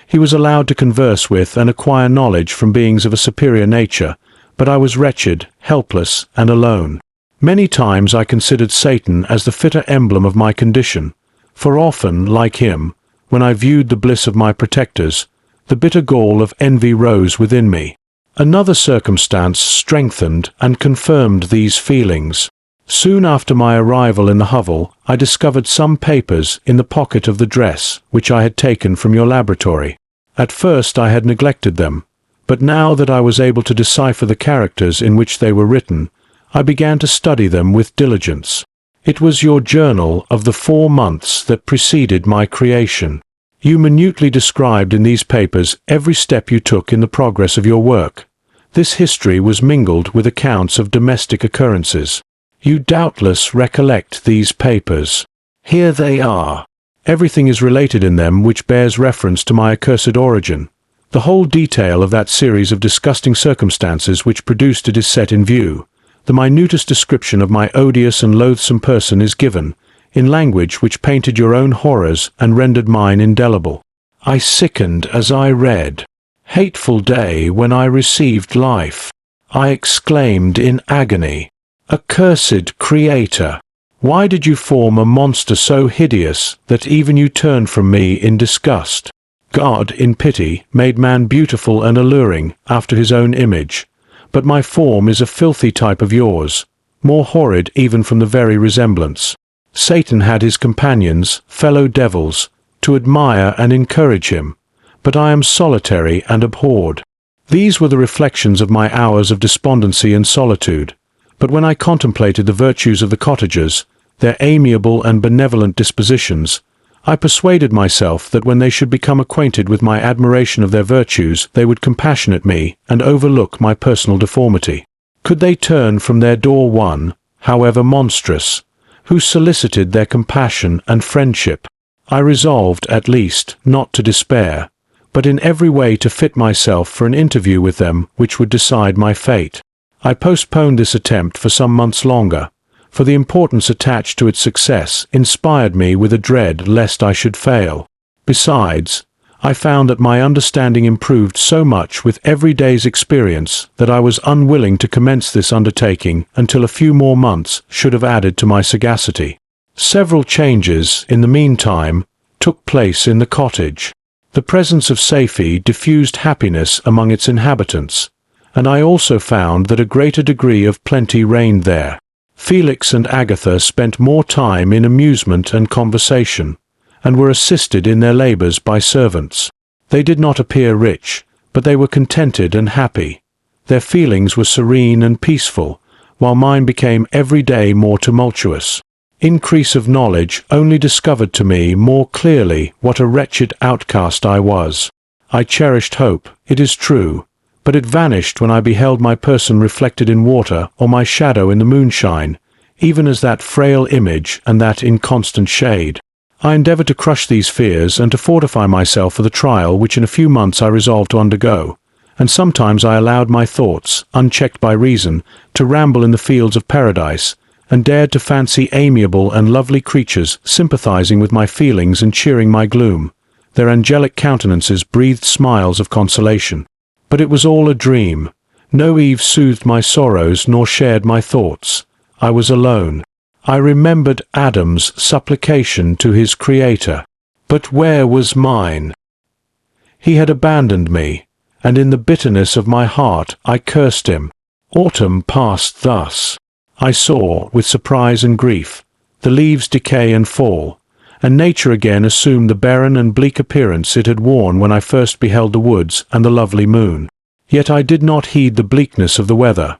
S2: He was allowed to converse with and acquire knowledge from beings of a superior nature, but I was wretched, helpless, and alone. Many times I considered Satan as the fitter emblem of my condition, for often, like him, when I viewed the bliss of my protectors, the bitter gall of envy rose within me. Another circumstance strengthened and confirmed these feelings. Soon after my arrival in the hovel, I discovered some papers in the pocket of the dress which I had taken from your laboratory. At first I had neglected them, but now that I was able to decipher the characters in which they were written, I began to study them with diligence. It was your journal of the 4 months that preceded my creation. You minutely described in these papers every step you took in the progress of your work. This history was mingled with accounts of domestic occurrences. You doubtless recollect these papers. Here they are. Everything is related in them which bears reference to my accursed origin. The whole detail of that series of disgusting circumstances which produced it is set in view. The minutest description of my odious and loathsome person is given, in language which painted your own horrors and rendered mine indelible. I sickened as I read. Hateful day when I received life. I exclaimed in agony. Accursed Creator! Why did you form a monster so hideous that even you turned from me in disgust? God, in pity, made man beautiful and alluring after his own image, but my form is a filthy type of yours, more horrid even from the very resemblance. Satan had his companions, fellow devils, to admire and encourage him, but I am solitary and abhorred. These were the reflections of my hours of despondency and solitude, but when I contemplated the virtues of the cottagers, their amiable and benevolent dispositions, I persuaded myself that when they should become acquainted with my admiration of their virtues, they would compassionate me and overlook my personal deformity. Could they turn from their door one, however monstrous, who solicited their compassion and friendship? I resolved, at least, not to despair, but in every way to fit myself for an interview with them which would decide my fate. I postponed this attempt for some months longer, for the importance attached to its success inspired me with a dread lest I should fail. Besides, I found that my understanding improved so much with every day's experience that I was unwilling to commence this undertaking until a few more months should have added to my sagacity. Several changes, in the meantime, took place in the cottage. The presence of Safie diffused happiness among its inhabitants, and I also found that a greater degree of plenty reigned there. Felix and Agatha spent more time in amusement and conversation, and were assisted in their labors by servants. They did not appear rich, but they were contented and happy. Their feelings were serene and peaceful, while mine became every day more tumultuous. Increase of knowledge only discovered to me more clearly what a wretched outcast I was. I cherished hope, it is true, but it vanished when I beheld my person reflected in water or my shadow in the moonshine, even as that frail image and that inconstant shade. I endeavored to crush these fears and to fortify myself for the trial which in a few months I resolved to undergo, and sometimes I allowed my thoughts, unchecked by reason, to ramble in the fields of paradise, and dared to fancy amiable and lovely creatures sympathizing with my feelings and cheering my gloom. Their angelic countenances breathed smiles of consolation. But it was all a dream. No Eve soothed my sorrows nor shared my thoughts. I was alone. I remembered Adam's supplication to his Creator. But where was mine? He had abandoned me, and in the bitterness of my heart I cursed him. Autumn passed thus. I saw, with surprise and grief, the leaves decay and fall, and nature again assumed the barren and bleak appearance it had worn when I first beheld the woods and the lovely moon. Yet I did not heed the bleakness of the weather.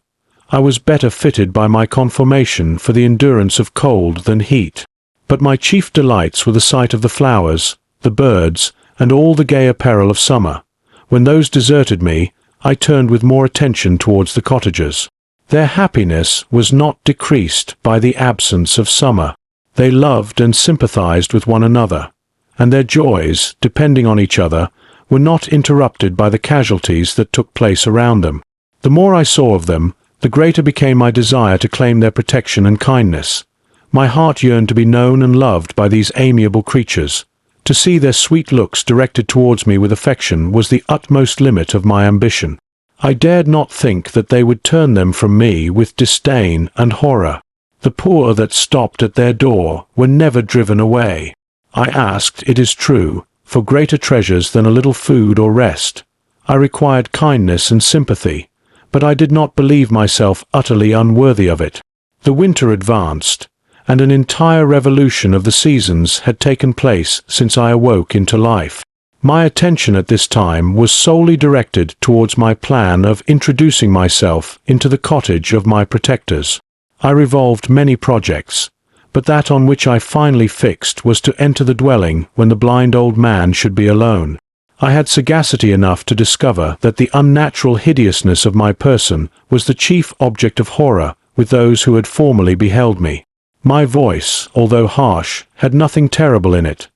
S2: I was better fitted by my conformation for the endurance of cold than heat. But my chief delights were the sight of the flowers, the birds, and all the gay apparel of summer. When those deserted me, I turned with more attention towards the cottagers. Their happiness was not decreased by the absence of summer. They loved and sympathized with one another, and their joys, depending on each other, were not interrupted by the casualties that took place around them. The more I saw of them, the greater became my desire to claim their protection and kindness. My heart yearned to be known and loved by these amiable creatures. To see their sweet looks directed towards me with affection was the utmost limit of my ambition. I dared not think that they would turn them from me with disdain and horror. The poor that stopped at their door were never driven away. I asked, it is true, for greater treasures than a little food or rest. I required kindness and sympathy, but I did not believe myself utterly unworthy of it. The winter advanced, and an entire revolution of the seasons had taken place since I awoke into life. My attention at this time was solely directed towards my plan of introducing myself into the cottage of my protectors. I revolved many projects, but that on which I finally fixed was to enter the dwelling when the blind old man should be alone. I had sagacity enough to discover that the unnatural hideousness of my person was the chief object of horror with those who had formerly beheld me. My voice, although harsh, had nothing terrible in it.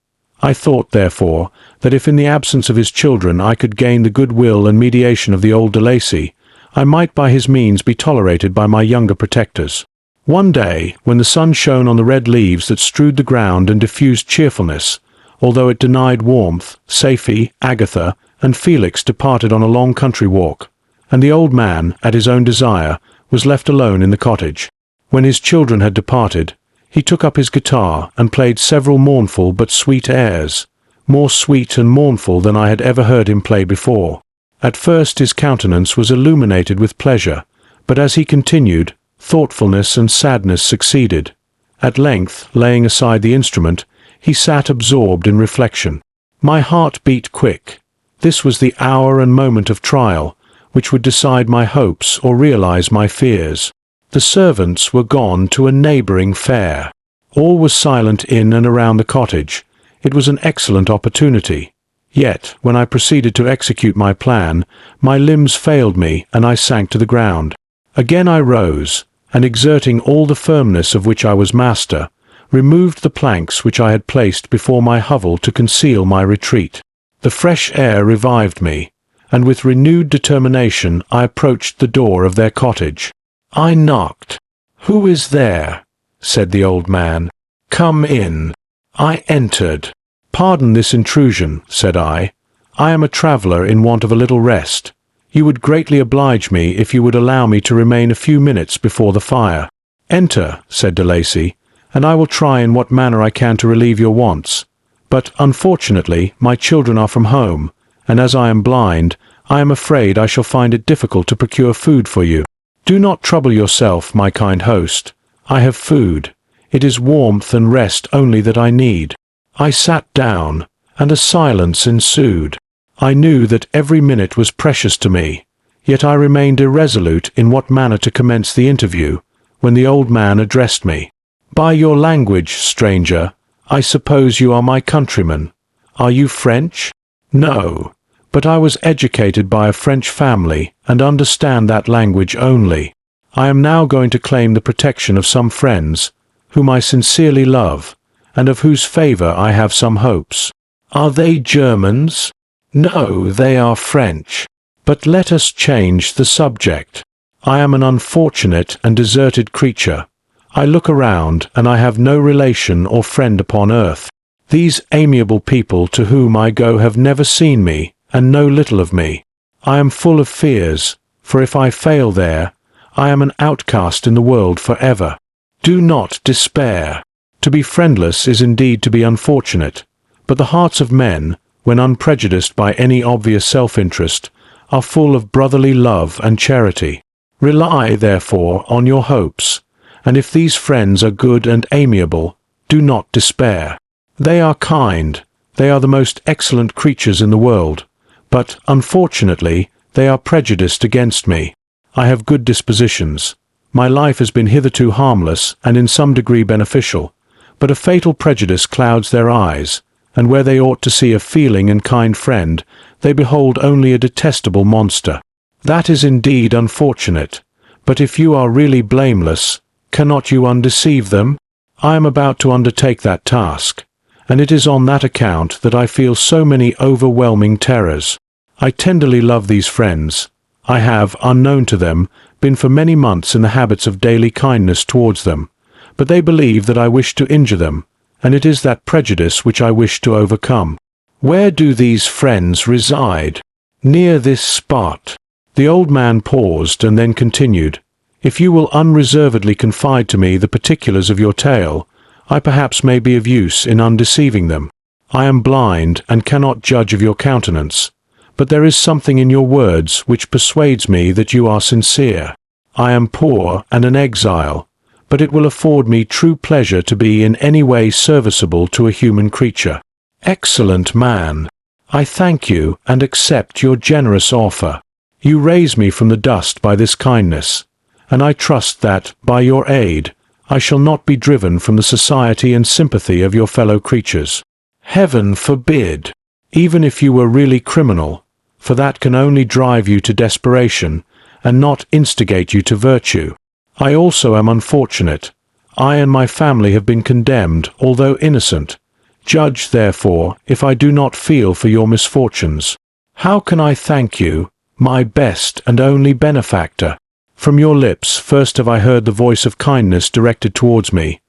S2: I thought, therefore, that if in the absence of his children I could gain the goodwill and mediation of the old de Lacy, I might by his means be tolerated by my younger protectors. One day, when the sun shone on the red leaves that strewed the ground and diffused cheerfulness, although it denied warmth. Safie, Agatha, and Felix departed on a long country walk, and the old man, at his own desire, was left alone in the cottage. When his children had departed, he took up his guitar and played several mournful but sweet airs, more sweet and mournful than I had ever heard him play before. At first his countenance was illuminated with pleasure, but as he continued, thoughtfulness and sadness succeeded. At length, laying aside the instrument, he sat absorbed in reflection. My heart beat quick. This was the hour and moment of trial, which would decide my hopes or realize my fears. The servants were gone to a neighboring fair. All was silent in and around the cottage. It was an excellent opportunity. Yet, when I proceeded to execute my plan, my limbs failed me and I sank to the ground. Again I rose, and exerting all the firmness of which I was master, removed the planks which I had placed before my hovel to conceal my retreat. The fresh air revived me, and with renewed determination I approached the door of their cottage. I knocked. "Who is there?" said the old man. "Come in." I entered. "Pardon this intrusion," said I. "I am a traveller in want of a little rest. You would greatly oblige me if you would allow me to remain a few minutes before the fire." "Enter," said de Lacy, "and I will try in what manner I can to relieve your wants. But, unfortunately, my children are from home, and as I am blind, I am afraid I shall find it difficult to procure food for you." "Do not trouble yourself, my kind host. I have food. It is warmth and rest only that I need." I sat down, and a silence ensued. I knew that every minute was precious to me, yet I remained irresolute in what manner to commence the interview, when the old man addressed me. "By your language, stranger, I suppose you are my countryman. Are you French?" "No, but I was educated by a French family and understand that language only. I am now going to claim the protection of some friends, whom I sincerely love, and of whose favour I have some hopes." "Are they Germans?" "No, they are French. But let us change the subject. I am an unfortunate and deserted creature. I look around, and I have no relation or friend upon earth. These amiable people to whom I go have never seen me, and know little of me. I am full of fears, for if I fail there, I am an outcast in the world for ever. Do not despair. To be friendless is indeed to be unfortunate, but the hearts of men, when unprejudiced by any obvious self-interest, are full of brotherly love and charity. Rely, therefore, on your hopes, and if these friends are good and amiable, do not despair. They are kind, they are the most excellent creatures in the world, but, unfortunately, they are prejudiced against me. I have good dispositions. My life has been hitherto harmless and in some degree beneficial, but a fatal prejudice clouds their eyes, and where they ought to see a feeling and kind friend, they behold only a detestable monster. That is indeed unfortunate, but if you are really blameless, cannot you undeceive them? I am about to undertake that task, and it is on that account that I feel so many overwhelming terrors. I tenderly love these friends. I have, unknown to them, been for many months in the habits of daily kindness towards them, but they believe that I wish to injure them, and it is that prejudice which I wish to overcome. Where do these friends reside? Near this spot. The old man paused and then continued, "If you will unreservedly confide to me the particulars of your tale, I perhaps may be of use in undeceiving them. I am blind and cannot judge of your countenance, but there is something in your words which persuades me that you are sincere. I am poor and an exile, but it will afford me true pleasure to be in any way serviceable to a human creature." "Excellent man! I thank you and accept your generous offer. You raise me from the dust by this kindness, and I trust that, by your aid, I shall not be driven from the society and sympathy of your fellow creatures. Heaven forbid! Even if you were really criminal, for that can only drive you to desperation, and not instigate you to virtue. I also am unfortunate. I and my family have been condemned, although innocent. Judge, therefore, if I do not feel for your misfortunes. How can I thank you, my best and only benefactor? From your lips first have I heard the voice of kindness directed towards me.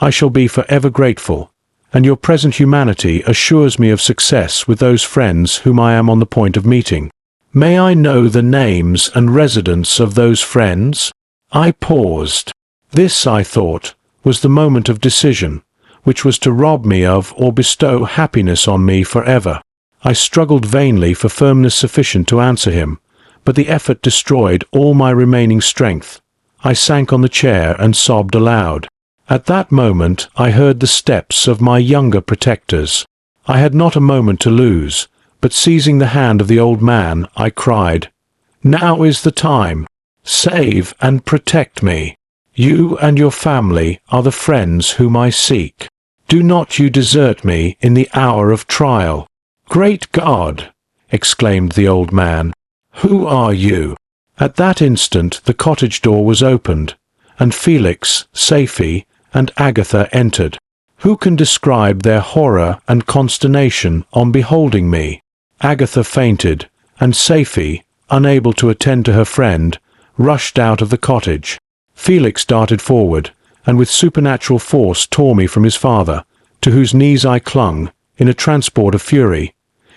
S2: I shall be for ever grateful, and your present humanity assures me of success with those friends whom I am on the point of meeting. May I know the names and residence of those friends?" I paused. This, I thought, was the moment of decision, which was to rob me of or bestow happiness on me forever. I struggled vainly for firmness sufficient to answer him, but the effort destroyed all my remaining strength. I sank on the chair and sobbed aloud. At that moment I heard the steps of my younger protectors. I had not a moment to lose, but seizing the hand of the old man, I cried, "Now is the time. Save and protect me. You and your family are the friends whom I seek. Do not you desert me in the hour of trial." "Great God!" exclaimed the old man. "Who are you?" At that instant the cottage door was opened, and Felix, Safie, and Agatha entered. Who can describe their horror and consternation on beholding me? Agatha fainted, and Safie, unable to attend to her friend, rushed out of the cottage. Felix darted forward, and with supernatural force tore me from his father, to whose knees I clung, in a transport of fury.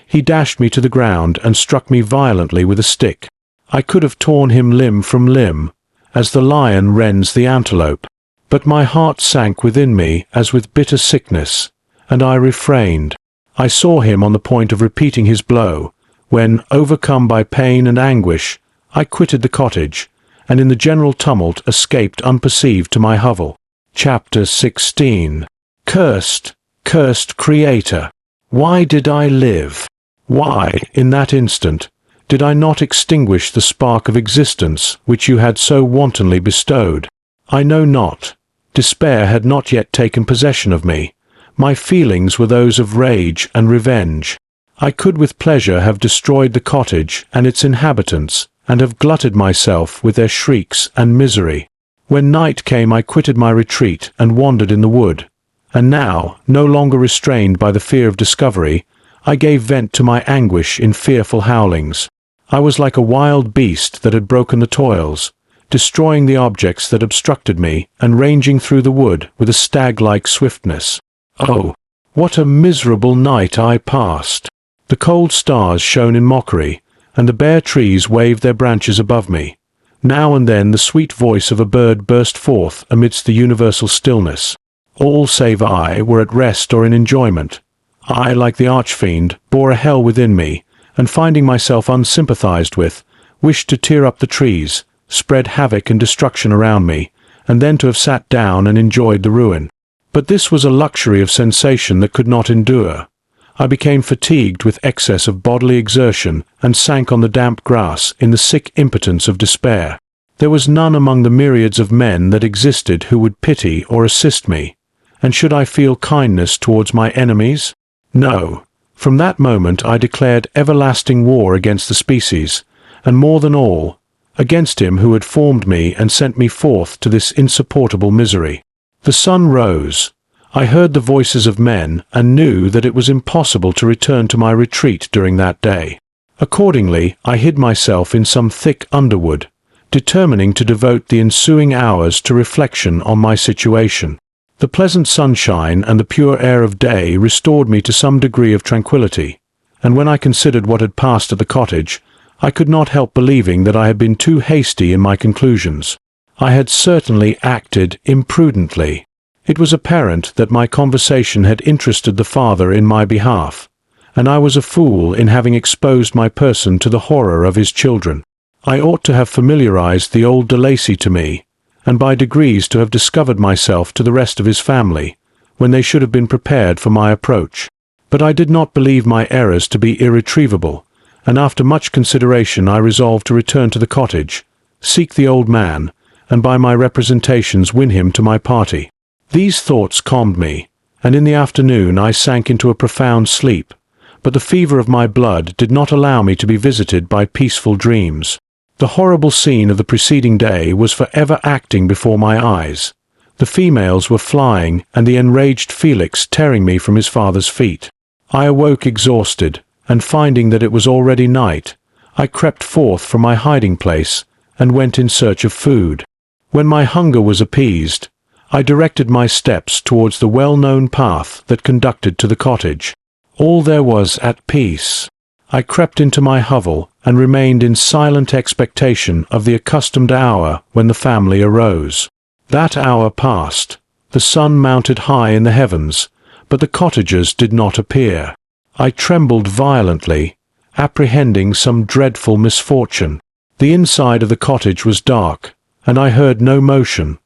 S2: He dashed me to the ground and struck me violently with a stick. I could have torn him limb from limb, as the lion rends the antelope. But my heart sank within me as with bitter sickness, and I refrained. I saw him on the point of repeating his blow, when, overcome by pain and anguish, I quitted the cottage, and in the general tumult escaped unperceived to my hovel. Chapter 16. Cursed, cursed Creator! Why did I live? Why, in that instant, did I not extinguish the spark of existence which you had so wantonly bestowed? I know not. Despair had not yet taken possession of me. My feelings were those of rage and revenge. I could with pleasure have destroyed the cottage and its inhabitants, and have glutted myself with their shrieks and misery. When night came I quitted my retreat and wandered in the wood, and now, no longer restrained by the fear of discovery, I gave vent to my anguish in fearful howlings. I was like a wild beast that had broken the toils, destroying the objects that obstructed me, and ranging through the wood with a stag-like swiftness. Oh, what a miserable night I passed! The cold stars shone in mockery, and the bare trees waved their branches above me. Now and then the sweet voice of a bird burst forth amidst the universal stillness. All save I were at rest or in enjoyment. I, like the archfiend, bore a hell within me, and finding myself unsympathized with, wished to tear up the trees, spread havoc and destruction around me, and then to have sat down and enjoyed the ruin. But this was a luxury of sensation that could not endure. I became fatigued with excess of bodily exertion, and sank on the damp grass in the sick impotence of despair. There was none among the myriads of men that existed who would pity or assist me, and should I feel kindness towards my enemies? No. From that moment I declared everlasting war against the species, and more than all, against him who had formed me and sent me forth to this insupportable misery. The sun rose. I heard the voices of men, and knew that it was impossible to return to my retreat during that day. Accordingly, I hid myself in some thick underwood, determining to devote the ensuing hours to reflection on my situation. The pleasant sunshine and the pure air of day restored me to some degree of tranquillity, and when I considered what had passed at the cottage, I could not help believing that I had been too hasty in my conclusions. I had certainly acted imprudently. It was apparent that my conversation had interested the father in my behalf, and I was a fool in having exposed my person to the horror of his children. I ought to have familiarized the old de Lacy to me, and by degrees to have discovered myself to the rest of his family, when they should have been prepared for my approach. But I did not believe my errors to be irretrievable, and after much consideration I resolved to return to the cottage, seek the old man, and by my representations win him to my party. These thoughts calmed me, and in the afternoon I sank into a profound sleep, but the fever of my blood did not allow me to be visited by peaceful dreams. The horrible scene of the preceding day was for ever acting before my eyes. The females were flying, and the enraged Felix tearing me from his father's feet. I awoke exhausted, and finding that it was already night, I crept forth from my hiding-place, and went in search of food. When my hunger was appeased, I directed my steps towards the well-known path that conducted to the cottage. All there was at peace. I crept into my hovel and remained in silent expectation of the accustomed hour when the family arose. That hour passed. The sun mounted high in the heavens, but the cottagers did not appear. I trembled violently, apprehending some dreadful misfortune. The inside of the cottage was dark, and I heard no motion.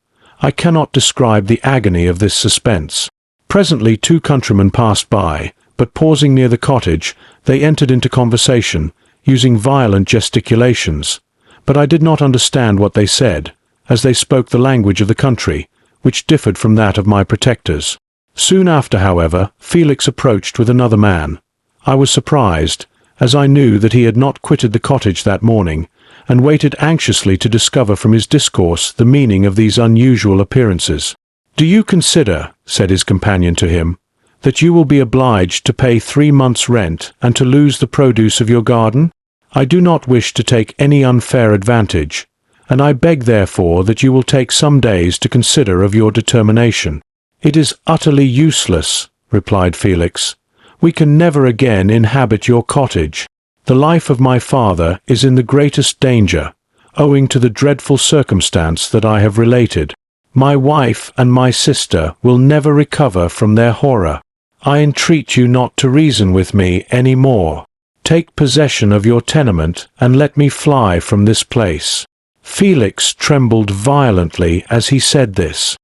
S2: I cannot describe the agony of this suspense. Presently 2 countrymen passed by, but pausing near the cottage, they entered into conversation, using violent gesticulations. But I did not understand what they said, as they spoke the language of the country, which differed from that of my protectors. Soon after, however, Felix approached with another man. I was surprised, as I knew that he had not quitted the cottage that morning, and waited anxiously to discover from his discourse the meaning of these unusual appearances. "Do you consider," said his companion to him, "that you will be obliged to pay 3 months' rent and to lose the produce of your garden? I do not wish to take any unfair advantage, and I beg therefore that you will take some days to consider of your determination." "It is utterly useless," replied Felix. "We can never again inhabit your cottage. The life of my father is in the greatest danger, owing to the dreadful circumstance that I have related. My wife and my sister will never recover from their horror. I entreat you not to reason with me any more. Take possession of your tenement and let me fly from this place." Felix trembled violently as he said this.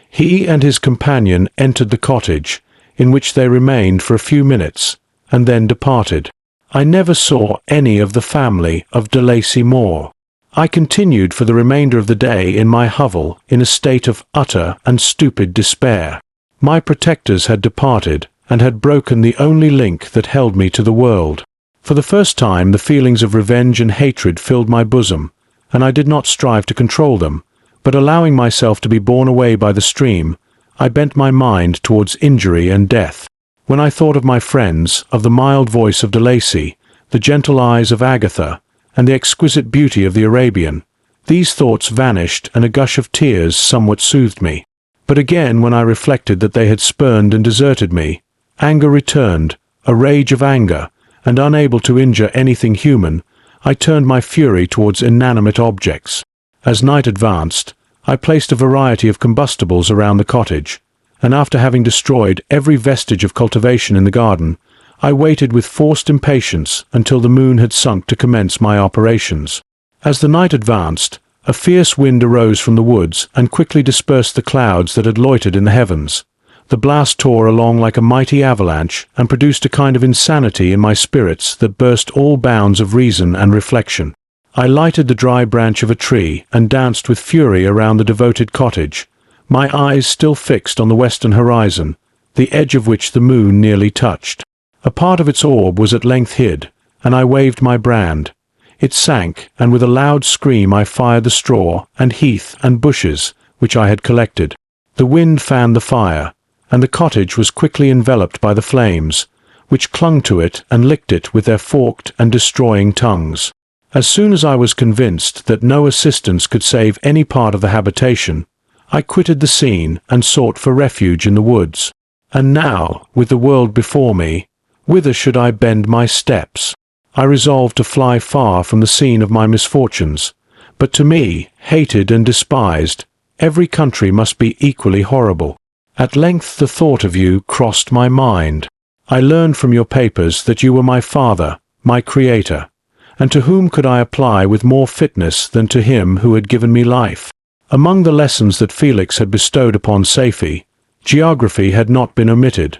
S2: He and his companion entered the cottage, in which they remained for a few minutes, and then departed. I never saw any of the family of de Lacy more. I continued for the remainder of the day in my hovel in a state of utter and stupid despair. My protectors had departed, and had broken the only link that held me to the world. For the first time the feelings of revenge and hatred filled my bosom, and I did not strive to control them, but allowing myself to be borne away by the stream, I bent my mind towards injury and death. When I thought of my friends, of the mild voice of de Lacy, the gentle eyes of Agatha, and the exquisite beauty of the Arabian, these thoughts vanished, and a gush of tears somewhat soothed me. But again, when I reflected that they had spurned and deserted me, anger returned, a rage of anger, and unable to injure anything human, I turned my fury towards inanimate objects. As night advanced, I placed a variety of combustibles around the cottage, and after having destroyed every vestige of cultivation in the garden, I waited with forced impatience until the moon had sunk to commence my operations. As the night advanced, a fierce wind arose from the woods and quickly dispersed the clouds that had loitered in the heavens. The blast tore along like a mighty avalanche and produced a kind of insanity in my spirits that burst all bounds of reason and reflection. I lighted the dry branch of a tree and danced with fury around the devoted cottage, my eyes still fixed on the western horizon, the edge of which the moon nearly touched. A part of its orb was at length hid, and I waved my brand. It sank, and with a loud scream I fired the straw and heath and bushes which I had collected. The wind fanned the fire, and the cottage was quickly enveloped by the flames, which clung to it and licked it with their forked and destroying tongues. As soon as I was convinced that no assistance could save any part of the habitation, I quitted the scene and sought for refuge in the woods. And now, with the world before me, whither should I bend my steps? I resolved to fly far from the scene of my misfortunes, but to me, hated and despised, every country must be equally horrible. At length the thought of you crossed my mind. I learned from your papers that you were my father, my creator, and to whom could I apply with more fitness than to him who had given me life? Among the lessons that Felix had bestowed upon Safie, geography had not been omitted.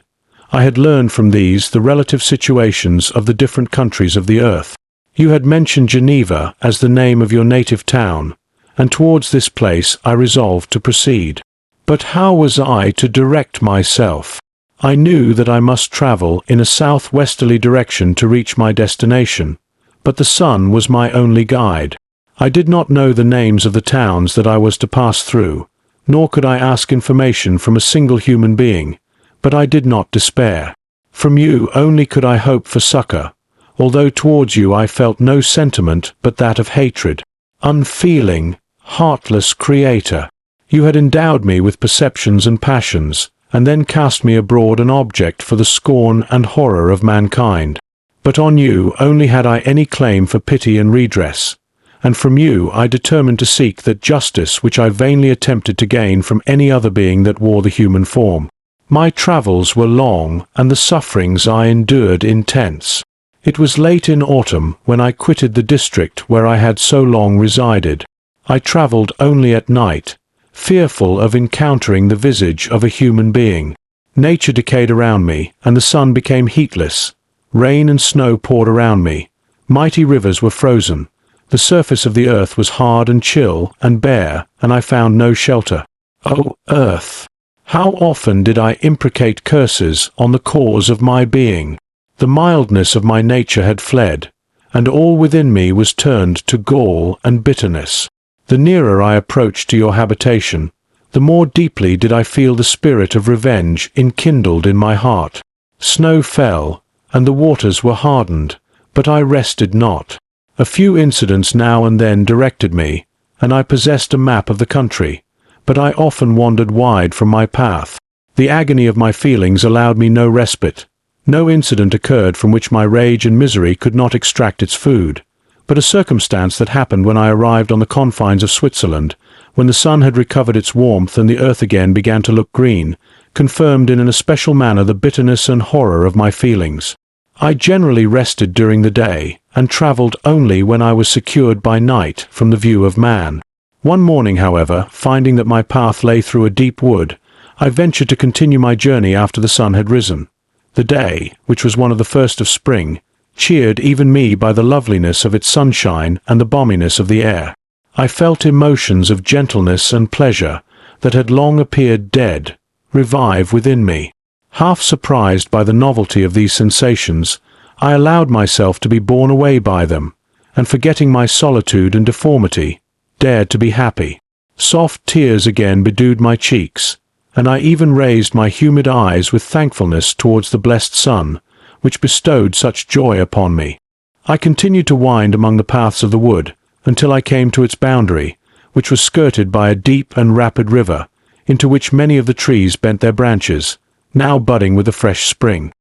S2: I had learned from these the relative situations of the different countries of the earth. You had mentioned Geneva as the name of your native town, and towards this place I resolved to proceed. But how was I to direct myself? I knew that I must travel in a southwesterly direction to reach my destination, but the sun was my only guide. I did not know the names of the towns that I was to pass through, nor could I ask information from a single human being, but I did not despair. From you only could I hope for succor, although towards you I felt no sentiment but that of hatred. Unfeeling, heartless creator! You had endowed me with perceptions and passions, and then cast me abroad an object for the scorn and horror of mankind. But on you only had I any claim for pity and redress, and from you I determined to seek that justice which I vainly attempted to gain from any other being that wore the human form. My travels were long, and the sufferings I endured intense. It was late in autumn when I quitted the district where I had so long resided. I travelled only at night, fearful of encountering the visage of a human being. Nature decayed around me, and the sun became heatless. Rain and snow poured around me. Mighty rivers were frozen. The surface of the earth was hard and chill and bare, and I found no shelter. O earth! How often did I imprecate curses on the cause of my being! The mildness of my nature had fled, and all within me was turned to gall and bitterness. The nearer I approached to your habitation, the more deeply did I feel the spirit of revenge enkindled in my heart. Snow fell, and the waters were hardened, but I rested not. A few incidents now and then directed me, and I possessed a map of the country, but I often wandered wide from my path. The agony of my feelings allowed me no respite. No incident occurred from which my rage and misery could not extract its food, but a circumstance that happened when I arrived on the confines of Switzerland, when the sun had recovered its warmth and the earth again began to look green, confirmed in an especial manner the bitterness and horror of my feelings. I generally rested during the day, and travelled only when I was secured by night from the view of man. One morning, however, finding that my path lay through a deep wood, I ventured to continue my journey after the sun had risen. The day, which was one of the first of spring, cheered even me by the loveliness of its sunshine and the balminess of the air. I felt emotions of gentleness and pleasure that had long appeared dead revive within me. Half surprised by the novelty of these sensations, I allowed myself to be borne away by them, and forgetting my solitude and deformity, dared to be happy. Soft tears again bedewed my cheeks, and I even raised my humid eyes with thankfulness towards the blessed sun, which bestowed such joy upon me. I continued to wind among the paths of the wood, until I came to its boundary, which was skirted by a deep and rapid river, into which many of the trees bent their branches, now budding with the fresh spring.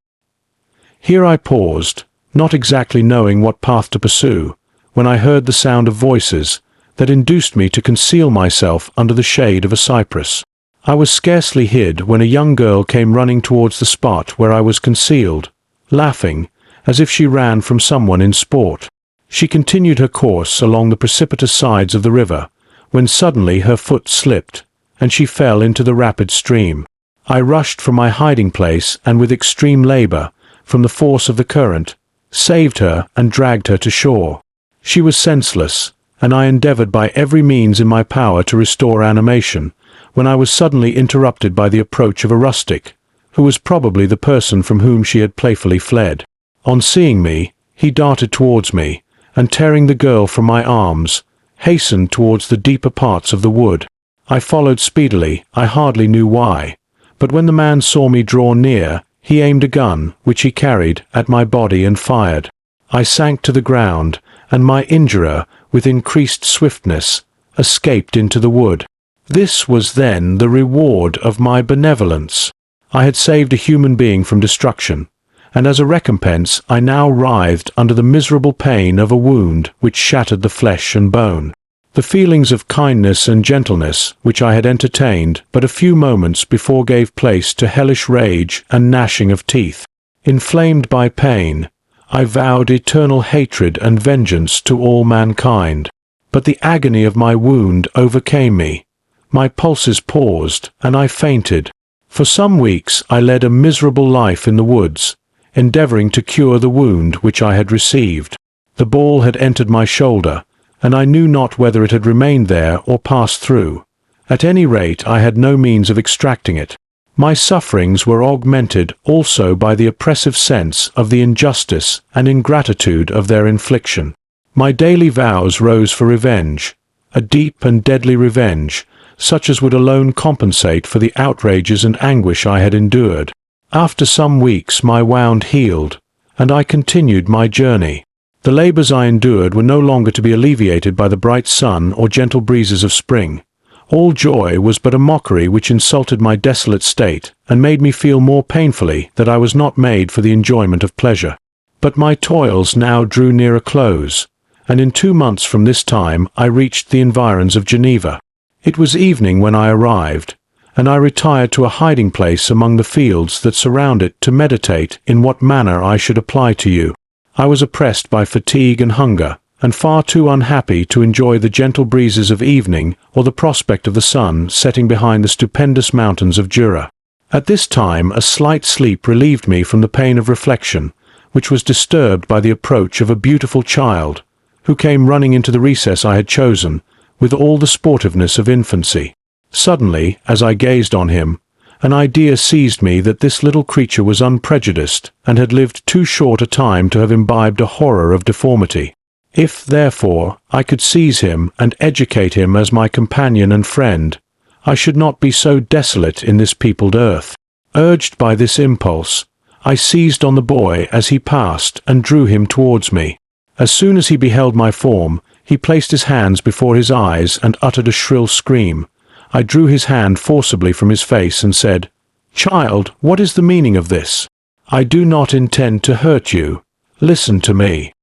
S2: Here I paused, not exactly knowing what path to pursue, when I heard the sound of voices that induced me to conceal myself under the shade of a cypress. I was scarcely hid when a young girl came running towards the spot where I was concealed, laughing, as if she ran from someone in sport. She continued her course along the precipitous sides of the river, when suddenly her foot slipped, and she fell into the rapid stream. I rushed from my hiding place and with extreme labor, from the force of the current, saved her and dragged her to shore. She was senseless, and I endeavored by every means in my power to restore animation, when I was suddenly interrupted by the approach of a rustic, who was probably the person from whom she had playfully fled. On seeing me, he darted towards me, and tearing the girl from my arms, hastened towards the deeper parts of the wood. I followed speedily, I hardly knew why, but when the man saw me draw near, he aimed a gun, which he carried, at my body and fired. I sank to the ground, and my injurer, with increased swiftness, escaped into the wood. This was then the reward of my benevolence. I had saved a human being from destruction, and as a recompense I now writhed under the miserable pain of a wound which shattered the flesh and bone. The feelings of kindness and gentleness which I had entertained but a few moments before gave place to hellish rage and gnashing of teeth. Inflamed by pain, I vowed eternal hatred and vengeance to all mankind. But the agony of my wound overcame me. My pulses paused, and I fainted. For some weeks I led a miserable life in the woods, endeavoring to cure the wound which I had received. The ball had entered my shoulder, and I knew not whether it had remained there or passed through. At any rate, I had no means of extracting it. My sufferings were augmented also by the oppressive sense of the injustice and ingratitude of their infliction. My daily vows rose for revenge, a deep and deadly revenge, such as would alone compensate for the outrages and anguish I had endured. After some weeks my wound healed, and I continued my journey. The labours I endured were no longer to be alleviated by the bright sun or gentle breezes of spring, All joy was but a mockery which insulted my desolate state, and made me feel more painfully that I was not made for the enjoyment of pleasure. But my toils now drew near a close, and in 2 months from this time I reached the environs of Geneva. It was evening when I arrived, and I retired to a hiding place among the fields that surround it to meditate in what manner I should apply to you. I was oppressed by fatigue and hunger, and far too unhappy to enjoy the gentle breezes of evening or the prospect of the sun setting behind the stupendous mountains of Jura. At this time a slight sleep relieved me from the pain of reflection, which was disturbed by the approach of a beautiful child, who came running into the recess I had chosen, with all the sportiveness of infancy. Suddenly, as I gazed on him, an idea seized me that this little creature was unprejudiced, and had lived too short a time to have imbibed a horror of deformity. If, therefore, I could seize him and educate him as my companion and friend, I should not be so desolate in this peopled earth. Urged by this impulse, I seized on the boy as he passed and drew him towards me. As soon as he beheld my form, he placed his hands before his eyes and uttered a shrill scream. I drew his hand forcibly from his face and said, "Child, what is the meaning of this? I do not intend to hurt you. Listen to me."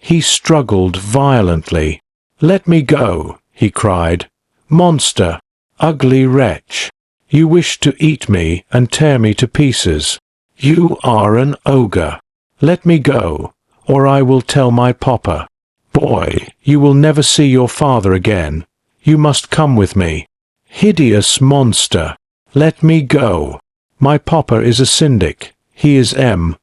S2: He struggled violently. "Let me go," he cried. "Monster! Ugly wretch! You wish to eat me and tear me to pieces. You are an ogre. Let me go, or I will tell my papa. Boy, you will never see your father again. You must come with me. Hideous monster! Let me go. My papa is a syndic. He is M.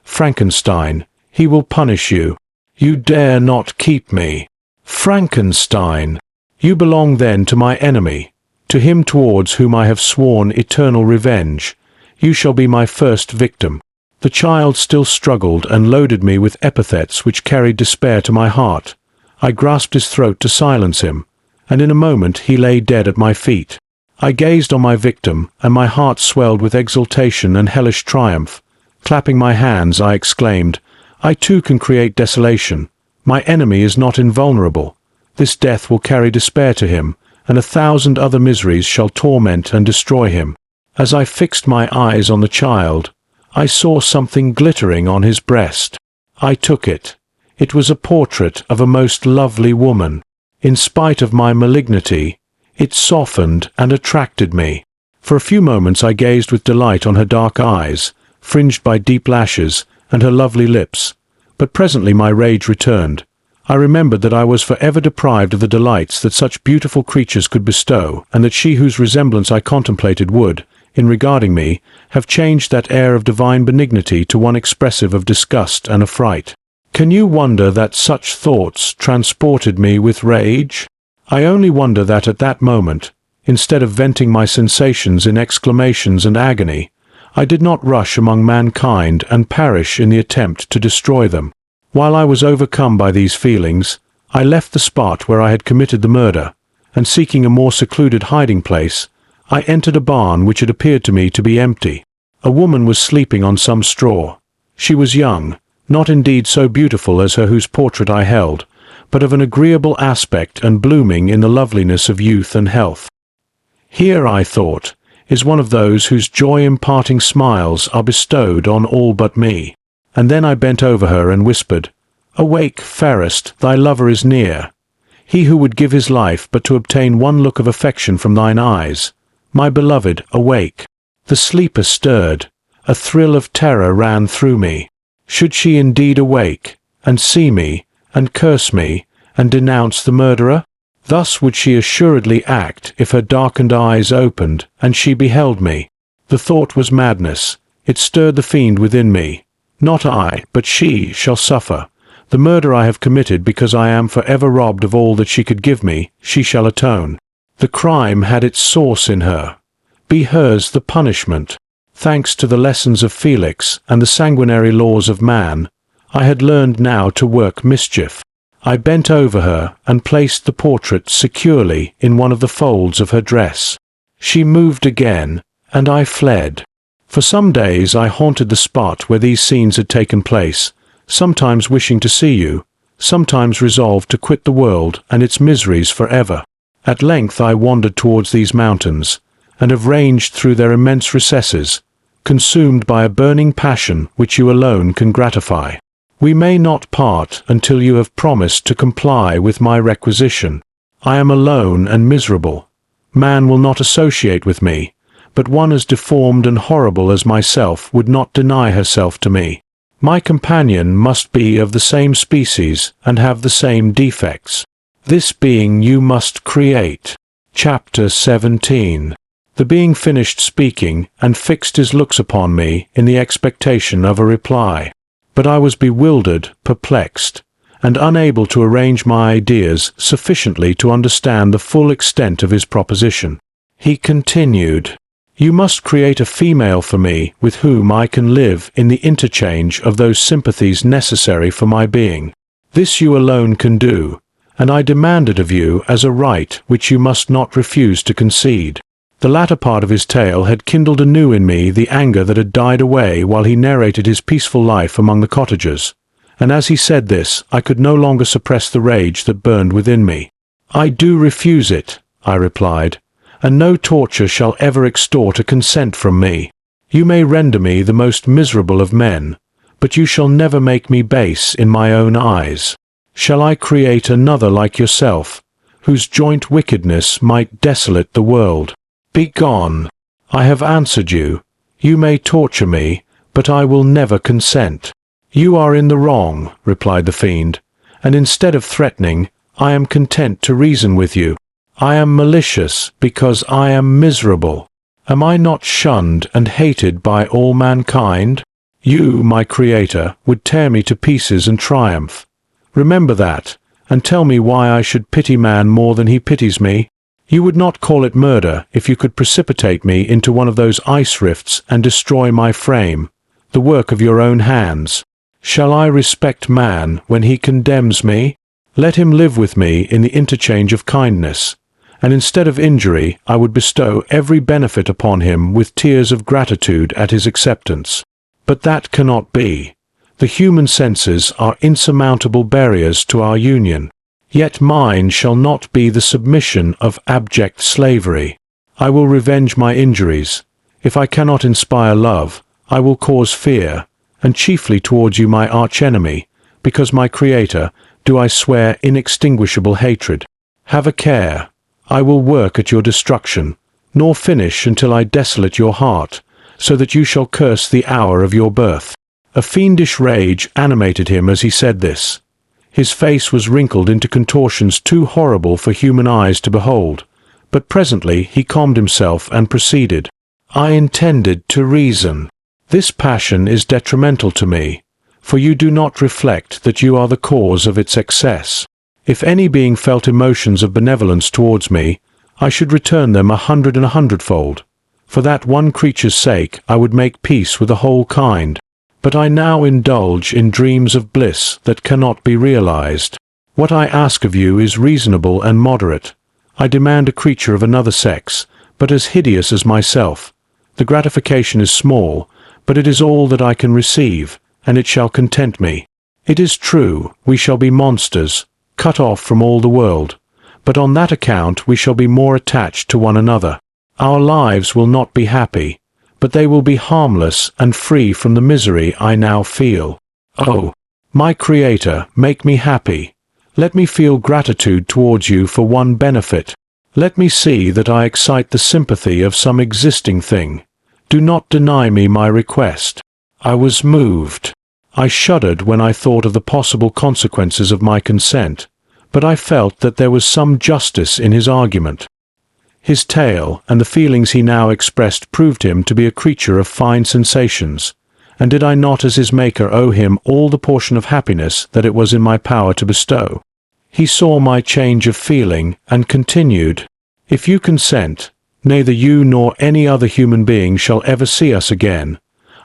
S2: Frankenstein. He will punish you. You dare not keep me. Frankenstein! You belong then to my enemy, to him towards whom I have sworn eternal revenge. You shall be my first victim." The child still struggled and loaded me with epithets which carried despair to my heart. I grasped his throat to silence him, and in a moment he lay dead at my feet. I gazed on my victim, and my heart swelled with exultation and hellish triumph. Clapping my hands, I exclaimed, "I too can create desolation. My enemy is not invulnerable. This death will carry despair to him, and 1,000 other miseries shall torment and destroy him." As I fixed my eyes on the child, I saw something glittering on his breast. I took it. It was a portrait of a most lovely woman. In spite of my malignity, it softened and attracted me. For a few moments I gazed with delight on her dark eyes, fringed by deep lashes, and her lovely lips, but presently my rage returned. I remembered that I was forever deprived of the delights that such beautiful creatures could bestow, and that she whose resemblance I contemplated would, in regarding me, have changed that air of divine benignity to one expressive of disgust and affright. Can you wonder that such thoughts transported me with rage? I only wonder that at that moment, instead of venting my sensations in exclamations and agony, I did not rush among mankind and perish in the attempt to destroy them. While I was overcome by these feelings, I left the spot where I had committed the murder, and seeking a more secluded hiding place, I entered a barn which had appeared to me to be empty. A woman was sleeping on some straw. She was young, not indeed so beautiful as her whose portrait I held, but of an agreeable aspect and blooming in the loveliness of youth and health. Here, I thought, is one of those whose joy-imparting smiles are bestowed on all but me. And then I bent over her and whispered, "Awake, fairest, thy lover is near. He who would give his life but to obtain one look of affection from thine eyes. My beloved, awake." The sleeper stirred. A thrill of terror ran through me. Should she indeed awake, and see me, and curse me, and denounce the murderer? Thus would she assuredly act if her darkened eyes opened, and she beheld me. The thought was madness. It stirred the fiend within me. Not I, but she, shall suffer. The murder I have committed because I am for ever robbed of all that she could give me, she shall atone. The crime had its source in her. Be hers the punishment. Thanks to the lessons of Felix and the sanguinary laws of man, I had learned now to work mischief. I bent over her and placed the portrait securely in one of the folds of her dress. She moved again, and I fled. For some days I haunted the spot where these scenes had taken place, sometimes wishing to see you, sometimes resolved to quit the world and its miseries forever. At length I wandered towards these mountains, and have ranged through their immense recesses, consumed by a burning passion which you alone can gratify. We may not part until you have promised to comply with my requisition. I am alone and miserable. Man will not associate with me, but one as deformed and horrible as myself would not deny herself to me. My companion must be of the same species and have the same defects. This being you must create. Chapter 17. The being finished speaking and fixed his looks upon me in the expectation of a reply. But I was bewildered, perplexed, and unable to arrange my ideas sufficiently to understand the full extent of his proposition. He continued, "You must create a female for me with whom I can live in the interchange of those sympathies necessary for my being. This you alone can do, and I demand it of you as a right which you must not refuse to concede." The latter part of his tale had kindled anew in me the anger that had died away while he narrated his peaceful life among the cottagers, and as he said this I could no longer suppress the rage that burned within me. "I do refuse it," I replied, "and no torture shall ever extort a consent from me. You may render me the most miserable of men, but you shall never make me base in my own eyes. Shall I create another like yourself, whose joint wickedness might desolate the world? Begone! I have answered you. You may torture me, but I will never consent." "You are in the wrong," replied the fiend, "and instead of threatening, I am content to reason with you. I am malicious because I am miserable. Am I not shunned and hated by all mankind? You, my Creator, would tear me to pieces and triumph. Remember that, and tell me why I should pity man more than he pities me. You would not call it murder if you could precipitate me into one of those ice rifts and destroy my frame, the work of your own hands. Shall I respect man when he condemns me? Let him live with me in the interchange of kindness, and instead of injury I would bestow every benefit upon him with tears of gratitude at his acceptance. But that cannot be. The human senses are insurmountable barriers to our union. Yet mine shall not be the submission of abject slavery. I will revenge my injuries. If I cannot inspire love, I will cause fear, and chiefly towards you my archenemy, because my Creator, do I swear inextinguishable hatred. Have a care. I will work at your destruction, nor finish until I desolate your heart, so that you shall curse the hour of your birth." A fiendish rage animated him as he said this. His face was wrinkled into contortions too horrible for human eyes to behold, but presently he calmed himself and proceeded. "I intended to reason. This passion is detrimental to me, for you do not reflect that you are the cause of its excess. If any being felt emotions of benevolence towards me, I should return them 100 For that one creature's sake I would make peace with the whole kind. But I now indulge in dreams of bliss that cannot be realized. What I ask of you is reasonable and moderate. I demand a creature of another sex, but as hideous as myself. The gratification is small, but it is all that I can receive, and it shall content me. It is true, we shall be monsters, cut off from all the world, but on that account we shall be more attached to one another. Our lives will not be happy, but they will be harmless and free from the misery I now feel. Oh, my Creator, make me happy. Let me feel gratitude towards you for one benefit. Let me see that I excite the sympathy of some existing thing. Do not deny me my request." I was moved. I shuddered when I thought of the possible consequences of my consent, but I felt that there was some justice in his argument. His tale and the feelings he now expressed proved him to be a creature of fine sensations, and did I not as his Maker owe him all the portion of happiness that it was in my power to bestow? He saw my change of feeling, and continued, "If you consent, neither you nor any other human being shall ever see us again.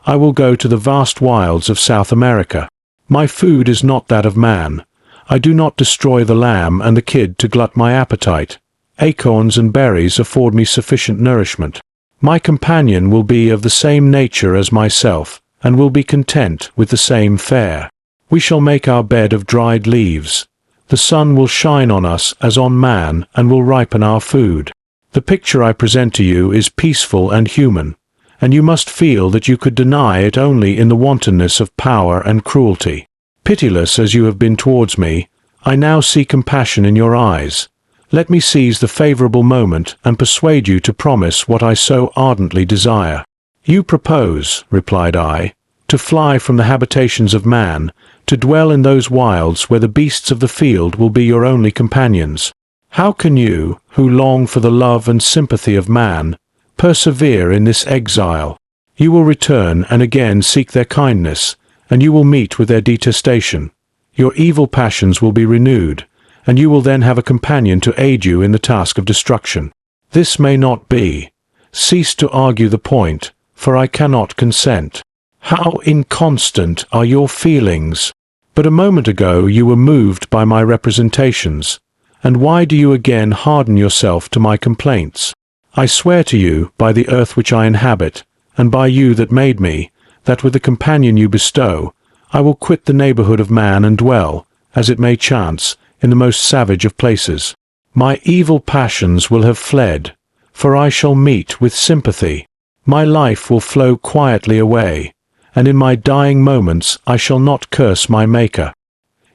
S2: I will go to the vast wilds of South America. My food is not that of man. I do not destroy the lamb and the kid to glut my appetite. Acorns and berries afford me sufficient nourishment. My companion will be of the same nature as myself, and will be content with the same fare. We shall make our bed of dried leaves. The sun will shine on us as on man and will ripen our food. The picture I present to you is peaceful and human, and you must feel that you could deny it only in the wantonness of power and cruelty. Pitiless as you have been towards me, I now see compassion in your eyes. Let me seize the favorable moment and persuade you to promise what I so ardently desire. You propose, replied I, to fly from the habitations of man, to dwell in those wilds where the beasts of the field will be your only companions. How can you, who long for the love and sympathy of man, persevere in this exile? You will return and again seek their kindness, and you will meet with their detestation. Your evil passions will be renewed, and you will then have a companion to aid you in the task of destruction. This may not be. Cease to argue the point, for I cannot consent. How inconstant are your feelings! But a moment ago you were moved by my representations, and why do you again harden yourself to my complaints? I swear to you, by the earth which I inhabit, and by you that made me, that with the companion you bestow, I will quit the neighborhood of man and dwell, as it may chance, in the most savage of places. My evil passions will have fled, for I shall meet with sympathy. My life will flow quietly away, and in my dying moments I shall not curse my Maker.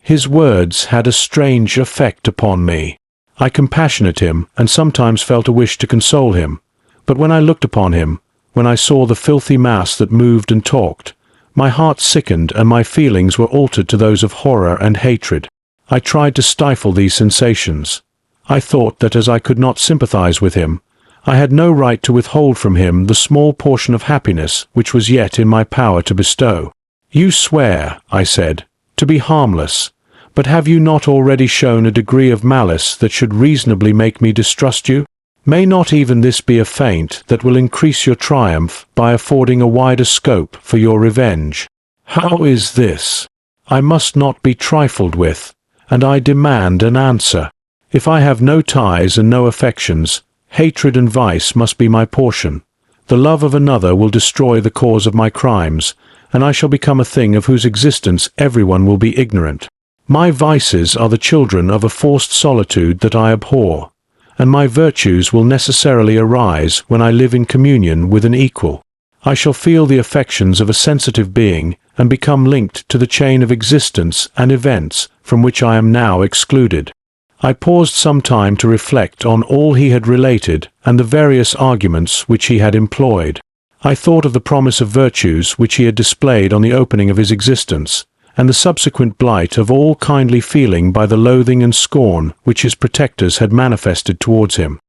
S2: His words had a strange effect upon me. I compassionated him, and sometimes felt a wish to console him, but when I looked upon him, when I saw the filthy mass that moved and talked, my heart sickened and my feelings were altered to those of horror and hatred. I tried to stifle these sensations. I thought that as I could not sympathize with him, I had no right to withhold from him the small portion of happiness which was yet in my power to bestow. You swear, I said, to be harmless, but have you not already shown a degree of malice that should reasonably make me distrust you? May not even this be a feint that will increase your triumph by affording a wider scope for your revenge? How is this? I must not be trifled with, and I demand an answer. If I have no ties and no affections, hatred and vice must be my portion. The love of another will destroy the cause of my crimes, and I shall become a thing of whose existence everyone will be ignorant. My vices are the children of a forced solitude that I abhor, and my virtues will necessarily arise when I live in communion with an equal. I shall feel the affections of a sensitive being and become linked to the chain of existence and events from which I am now excluded. I paused some time to reflect on all he had related and the various arguments which he had employed. I thought of the promise of virtues which he had displayed on the opening of his existence, and the subsequent blight of all kindly feeling by the loathing and scorn which his protectors had manifested towards him.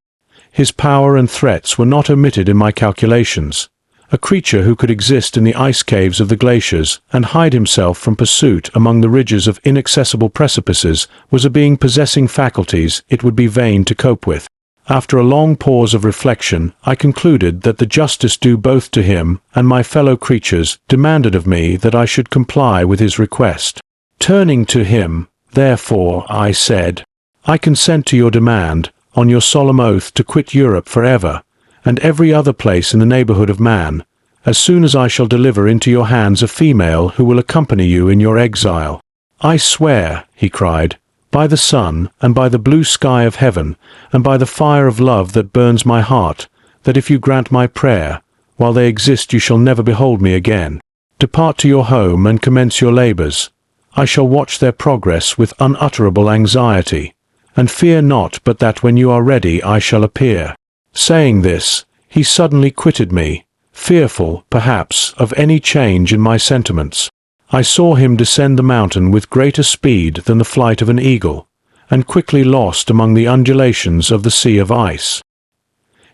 S2: His power and threats were not omitted in my calculations. A creature who could exist in the ice caves of the glaciers and hide himself from pursuit among the ridges of inaccessible precipices was a being possessing faculties it would be vain to cope with. After a long pause of reflection, I concluded that the justice due both to him and my fellow creatures demanded of me that I should comply with his request. Turning to him, therefore, I said, I consent to your demand, on your solemn oath to quit Europe forever, and every other place in the neighborhood of man, as soon as I shall deliver into your hands a female who will accompany you in your exile. I swear, he cried, by the sun, and by the blue sky of heaven, and by the fire of love that burns my heart, that if you grant my prayer, while they exist you shall never behold me again. Depart to your home and commence your labors. I shall watch their progress with unutterable anxiety, and fear not but that when you are ready I shall appear. Saying this, he suddenly quitted me, fearful, perhaps, of any change in my sentiments. I saw him descend the mountain with greater speed than the flight of an eagle, and quickly lost among the undulations of the sea of ice.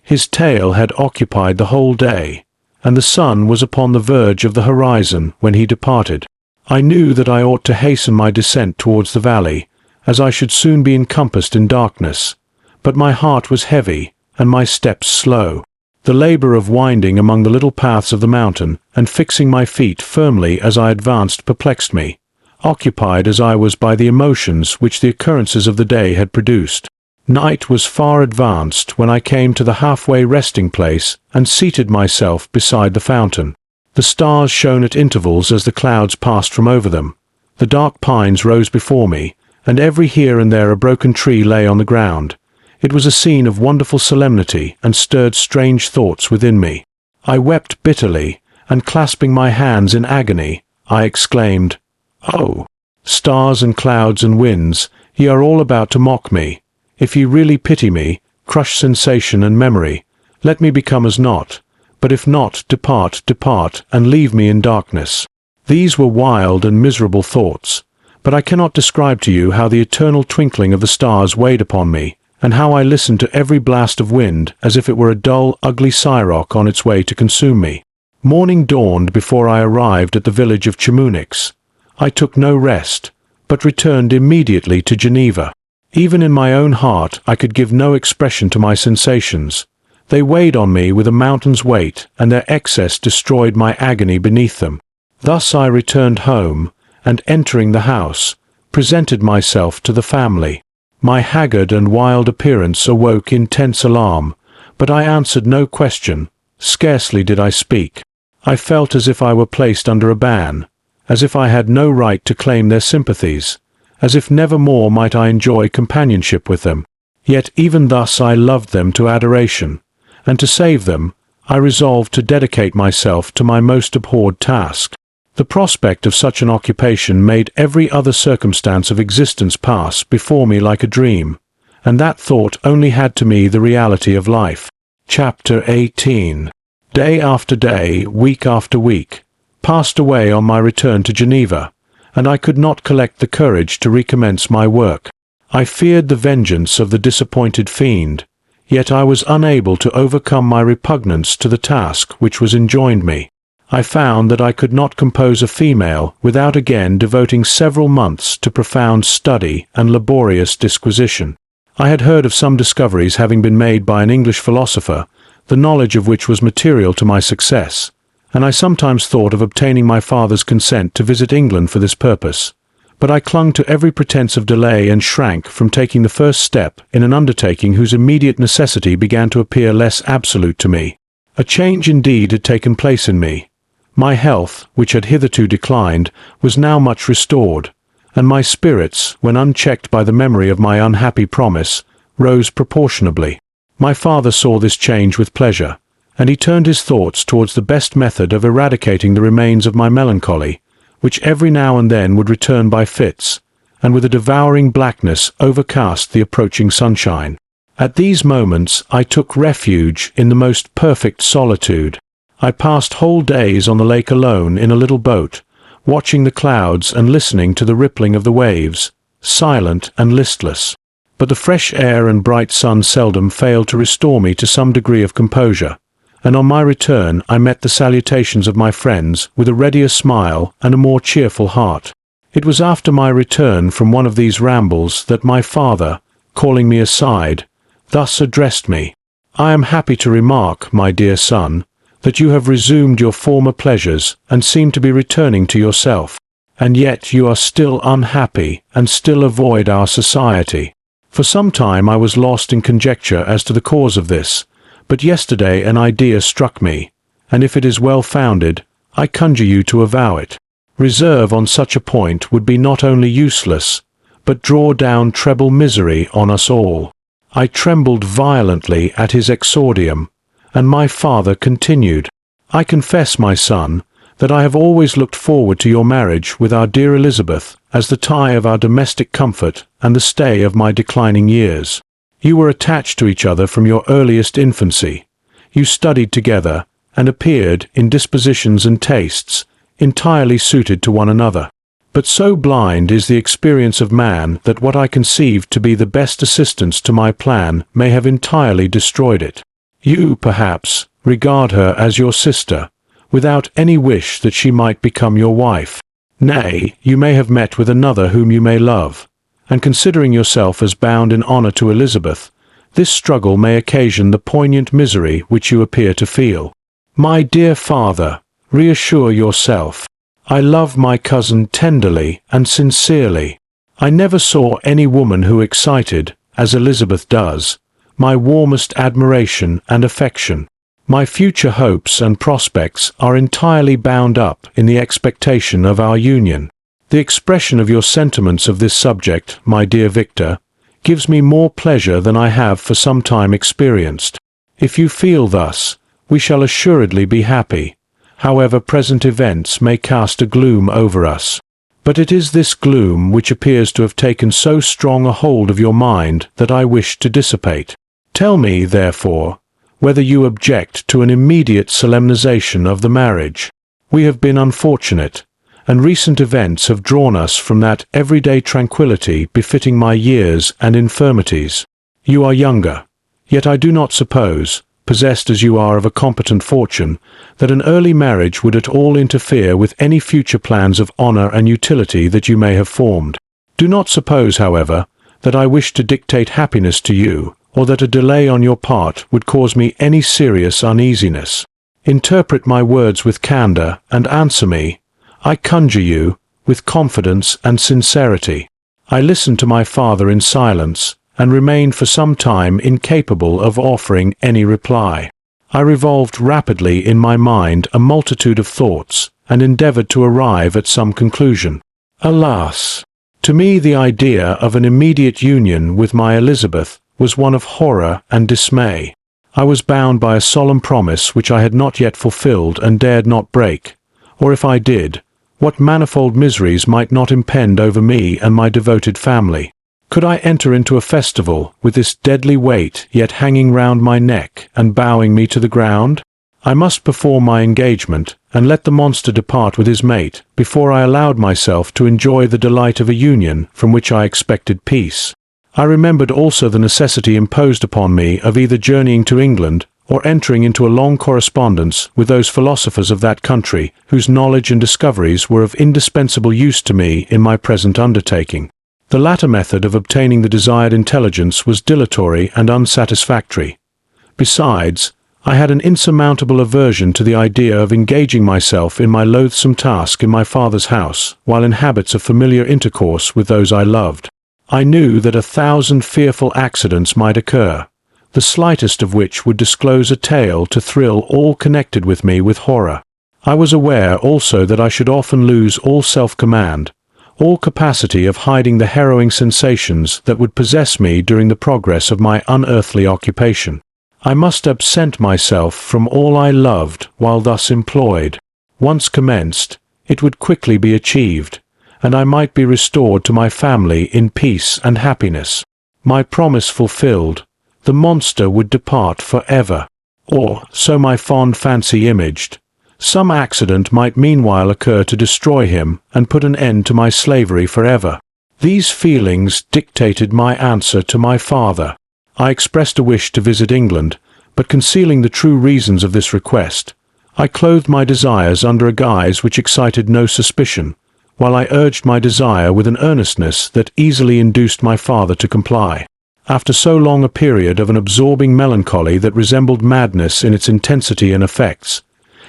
S2: His tail had occupied the whole day, and the sun was upon the verge of the horizon when he departed. I knew that I ought to hasten my descent towards the valley, as I should soon be encompassed in darkness, but my heart was heavy, and my steps slow. The labor of winding among the little paths of the mountain and fixing my feet firmly as I advanced perplexed me, occupied as I was by the emotions which the occurrences of the day had produced. Night was far advanced when I came to the halfway resting place and seated myself beside the fountain. The stars shone at intervals as the clouds passed from over them. The dark pines rose before me, and every here and there a broken tree lay on the ground. It was a scene of wonderful solemnity and stirred strange thoughts within me. I wept bitterly, and clasping my hands in agony, I exclaimed, "Oh, stars and clouds and winds, ye are all about to mock me. If ye really pity me, crush sensation and memory. Let me become as naught. But if not, depart, depart, and leave me in darkness." These were wild and miserable thoughts, but I cannot describe to you how the eternal twinkling of the stars weighed upon me, and how I listened to every blast of wind as if it were a dull, ugly siroc on its way to consume me. Morning dawned before I arrived at the village of Chamonix. I took no rest, but returned immediately to Geneva. Even in my own heart I could give no expression to my sensations. They weighed on me with a mountain's weight, and their excess destroyed my agony beneath them. Thus I returned home, and entering the house, presented myself to the family. My haggard and wild appearance awoke intense alarm, but I answered no question. Scarcely did I speak. I felt as if I were placed under a ban, as if I had no right to claim their sympathies, as if never more might I enjoy companionship with them. Yet even thus I loved them to adoration, and to save them, I resolved to dedicate myself to my most abhorred task. The prospect of such an occupation made every other circumstance of existence pass before me like a dream, and that thought only had to me the reality of life. Chapter 18. Day after day, week after week, passed away on my return to Geneva, and I could not collect the courage to recommence my work. I feared the vengeance of the disappointed fiend, yet I was unable to overcome my repugnance to the task which was enjoined me. I found that I could not compose a female without again devoting several months to profound study and laborious disquisition. I had heard of some discoveries having been made by an English philosopher, the knowledge of which was material to my success, and I sometimes thought of obtaining my father's consent to visit England for this purpose. But I clung to every pretence of delay and shrank from taking the first step in an undertaking whose immediate necessity began to appear less absolute to me. A change indeed had taken place in me. My health, which had hitherto declined, was now much restored, and my spirits, when unchecked by the memory of my unhappy promise, rose proportionably. My father saw this change with pleasure, and he turned his thoughts towards the best method of eradicating the remains of my melancholy, which every now and then would return by fits, and with a devouring blackness overcast the approaching sunshine. At these moments I took refuge in the most perfect solitude. I passed whole days on the lake alone in a little boat, watching the clouds and listening to the rippling of the waves, silent and listless. But the fresh air and bright sun seldom failed to restore me to some degree of composure, and on my return I met the salutations of my friends with a readier smile and a more cheerful heart. It was after my return from one of these rambles that my father, calling me aside, thus addressed me: "I am happy to remark, my dear son, that you have resumed your former pleasures and seem to be returning to yourself. And yet you are still unhappy and still avoid our society." For some time I was lost in conjecture as to the cause of this, but yesterday an idea struck me, and if it is well founded, I conjure you to avow it. Reserve on such a point would be not only useless, but draw down treble misery on us all. I trembled violently at his exordium, and my father continued: "I confess, my son, that I have always looked forward to your marriage with our dear Elizabeth as the tie of our domestic comfort and the stay of my declining years. You were attached to each other from your earliest infancy. You studied together, and appeared, in dispositions and tastes, entirely suited to one another. But so blind is the experience of man that what I conceived to be the best assistance to my plan may have entirely destroyed it. You, perhaps, regard her as your sister, without any wish that she might become your wife. Nay, you may have met with another whom you may love, and considering yourself as bound in honour to Elizabeth, this struggle may occasion the poignant misery which you appear to feel. My dear father, reassure yourself. I love my cousin tenderly and sincerely. I never saw any woman who excited, as Elizabeth does, my warmest admiration and affection. My future hopes and prospects are entirely bound up in the expectation of our union. The expression of your sentiments of this subject, my dear Victor, gives me more pleasure than I have for some time experienced. If you feel thus, we shall assuredly be happy, however present events may cast a gloom over us. But it is this gloom which appears to have taken so strong a hold of your mind that I wish to dissipate. Tell me, therefore, whether you object to an immediate solemnization of the marriage. We have been unfortunate, and recent events have drawn us from that everyday tranquillity befitting my years and infirmities. You are younger, yet I do not suppose, possessed as you are of a competent fortune, that an early marriage would at all interfere with any future plans of honor and utility that you may have formed. Do not suppose, however, that I wish to dictate happiness to you, or that a delay on your part would cause me any serious uneasiness. Interpret my words with candor, and answer me, I conjure you, with confidence and sincerity. I listened to my father in silence, and remained for some time incapable of offering any reply. I revolved rapidly in my mind a multitude of thoughts, and endeavored to arrive at some conclusion. Alas! To me the idea of an immediate union with my Elizabeth was one of horror and dismay. I was bound by a solemn promise which I had not yet fulfilled and dared not break, or if I did, what manifold miseries might not impend over me and my devoted family. Could I enter into a festival with this deadly weight yet hanging round my neck and bowing me to the ground? I must perform my engagement, and let the monster depart with his mate, before I allowed myself to enjoy the delight of a union from which I expected peace. I remembered also the necessity imposed upon me of either journeying to England, or entering into a long correspondence with those philosophers of that country, whose knowledge and discoveries were of indispensable use to me in my present undertaking. The latter method of obtaining the desired intelligence was dilatory and unsatisfactory. Besides, I had an insurmountable aversion to the idea of engaging myself in my loathsome task in my father's house, while in habits of familiar intercourse with those I loved. I knew that 1,000 fearful accidents might occur, the slightest of which would disclose a tale to thrill all connected with me with horror. I was aware also that I should often lose all self-command, all capacity of hiding the harrowing sensations that would possess me during the progress of my unearthly occupation. I must absent myself from all I loved while thus employed. Once commenced, it would quickly be achieved, and I might be restored to my family in peace and happiness. My promise fulfilled, the monster would depart forever. Or, so my fond fancy imaged, some accident might meanwhile occur to destroy him and put an end to my slavery forever. These feelings dictated my answer to my father. I expressed a wish to visit England, but concealing the true reasons of this request, I clothed my desires under a guise which excited no suspicion, while I urged my desire with an earnestness that easily induced my father to comply. After so long a period of an absorbing melancholy that resembled madness in its intensity and effects,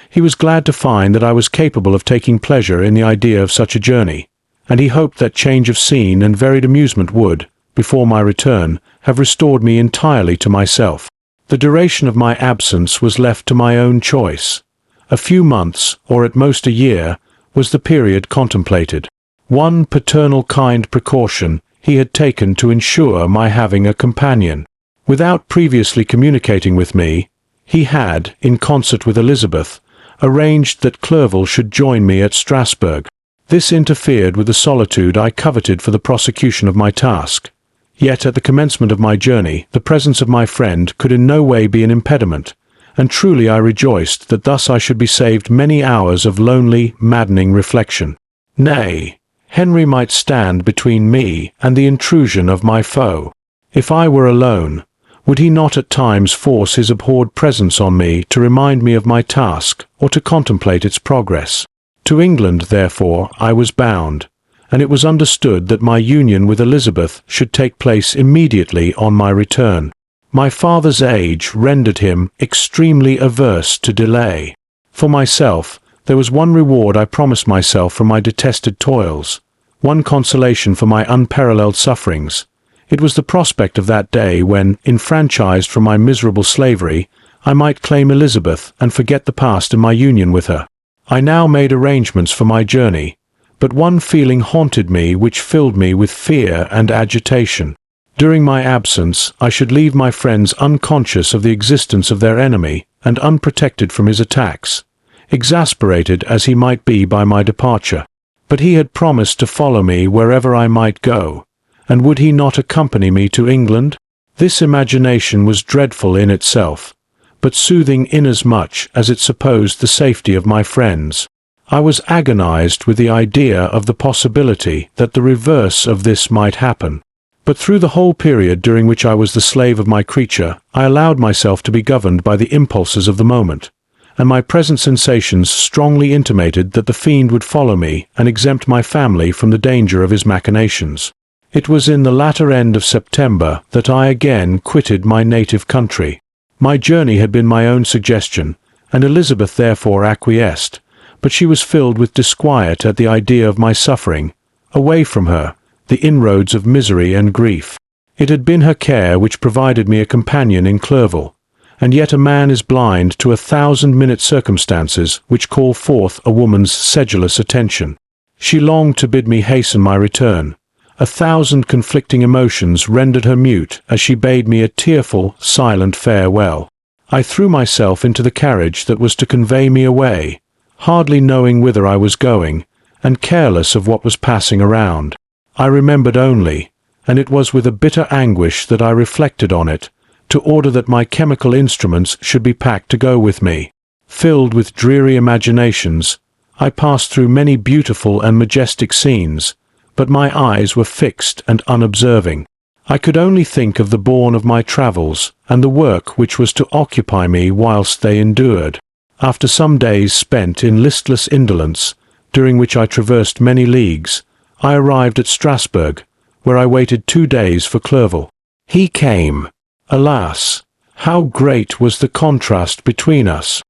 S2: he was glad to find that I was capable of taking pleasure in the idea of such a journey, and he hoped that change of scene and varied amusement would, before my return, have restored me entirely to myself. The duration of my absence was left to my own choice. A few months, or at most a year, was the period contemplated. One paternal kind precaution he had taken to ensure my having a companion. Without previously communicating with me, he had, in concert with Elizabeth, arranged that Clerval should join me at Strasbourg. This interfered with the solitude I coveted for the prosecution of my task. Yet at the commencement of my journey, the presence of my friend could in no way be an impediment, and truly I rejoiced that thus I should be saved many hours of lonely, maddening reflection. Nay, Henry might stand between me and the intrusion of my foe. If I were alone, would he not at times force his abhorred presence on me to remind me of my task or to contemplate its progress? To England, therefore, I was bound, and it was understood that my union with Elizabeth should take place immediately on my return. My father's age rendered him extremely averse to delay. For myself, there was one reward I promised myself for my detested toils, one consolation for my unparalleled sufferings. It was the prospect of that day when, enfranchised from my miserable slavery, I might claim Elizabeth and forget the past in my union with her. I now made arrangements for my journey, but one feeling haunted me which filled me with fear and agitation. During my absence, I should leave my friends unconscious of the existence of their enemy and unprotected from his attacks, exasperated as he might be by my departure. But he had promised to follow me wherever I might go, and would he not accompany me to England? This imagination was dreadful in itself, but soothing inasmuch as it supposed the safety of my friends. I was agonized with the idea of the possibility that the reverse of this might happen. But through the whole period during which I was the slave of my creature, I allowed myself to be governed by the impulses of the moment, and my present sensations strongly intimated that the fiend would follow me and exempt my family from the danger of his machinations. It was in the latter end of September that I again quitted my native country. My journey had been my own suggestion, and Elizabeth therefore acquiesced, but she was filled with disquiet at the idea of my suffering, away from her, the inroads of misery and grief. It had been her care which provided me a companion in Clerval, and yet a man is blind to 1,000-minute circumstances which call forth a woman's sedulous attention. She longed to bid me hasten my return. 1,000 conflicting emotions rendered her mute as she bade me a tearful, silent farewell. I threw myself into the carriage that was to convey me away, hardly knowing whither I was going, and careless of what was passing around. I remembered only, and it was with a bitter anguish that I reflected on it, to order that my chemical instruments should be packed to go with me. Filled with dreary imaginations, I passed through many beautiful and majestic scenes, but my eyes were fixed and unobserving. I could only think of the bourne of my travels, and the work which was to occupy me whilst they endured. After some days spent in listless indolence, during which I traversed many leagues, I arrived at Strasbourg, where I waited 2 days for Clerval. He came. Alas, how great was the contrast between us!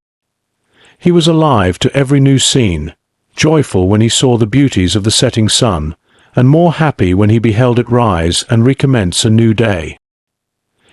S2: He was alive to every new scene, joyful when he saw the beauties of the setting sun, and more happy when he beheld it rise and recommence a new day.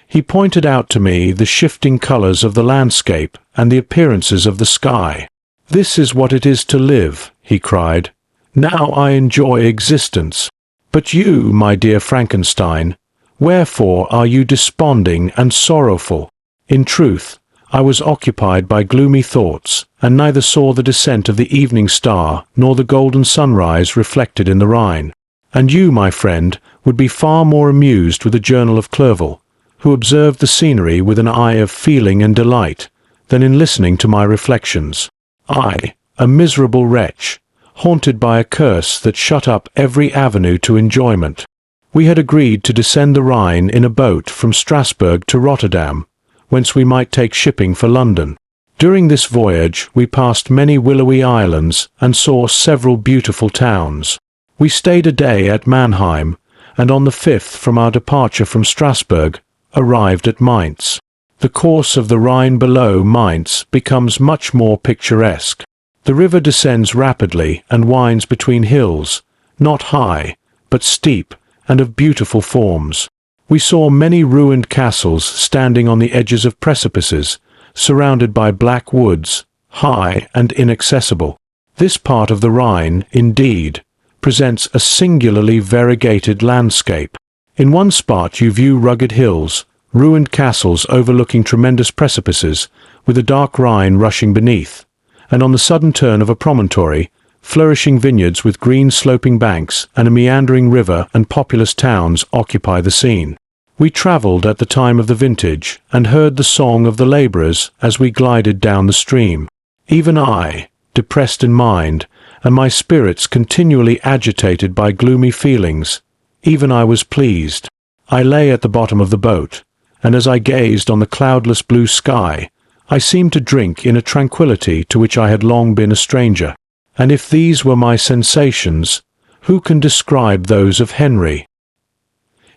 S2: He pointed out to me the shifting colours of the landscape and the appearances of the sky. "This is what it is to live," he cried. "Now I enjoy existence. But you, my dear Frankenstein, wherefore are you desponding and sorrowful?" In truth, I was occupied by gloomy thoughts, and neither saw the descent of the evening star nor the golden sunrise reflected in the Rhine. And you, my friend, would be far more amused with a journal of Clerval, who observed the scenery with an eye of feeling and delight, than in listening to my reflections. I, a miserable wretch, haunted by a curse that shut up every avenue to enjoyment. We had agreed to descend the Rhine in a boat from Strasbourg to Rotterdam, whence we might take shipping for London. During this voyage we passed many willowy islands and saw several beautiful towns. We stayed a day at Mannheim, and on the 5th from our departure from Strasbourg, arrived at Mainz. The course of the Rhine below Mainz becomes much more picturesque. The river descends rapidly and winds between hills, not high, but steep, and of beautiful forms. We saw many ruined castles standing on the edges of precipices, surrounded by black woods, high and inaccessible. This part of the Rhine, indeed, presents a singularly variegated landscape. In one spot you view rugged hills, ruined castles overlooking tremendous precipices, with a dark Rhine rushing beneath, and on the sudden turn of a promontory, flourishing vineyards with green sloping banks and a meandering river and populous towns occupy the scene. We travelled at the time of the vintage, and heard the song of the labourers as we glided down the stream. Even I, depressed in mind, and my spirits continually agitated by gloomy feelings, even I was pleased. I lay at the bottom of the boat, and as I gazed on the cloudless blue sky, I seemed to drink in a tranquillity to which I had long been a stranger. And if these were my sensations, who can describe those of Henry?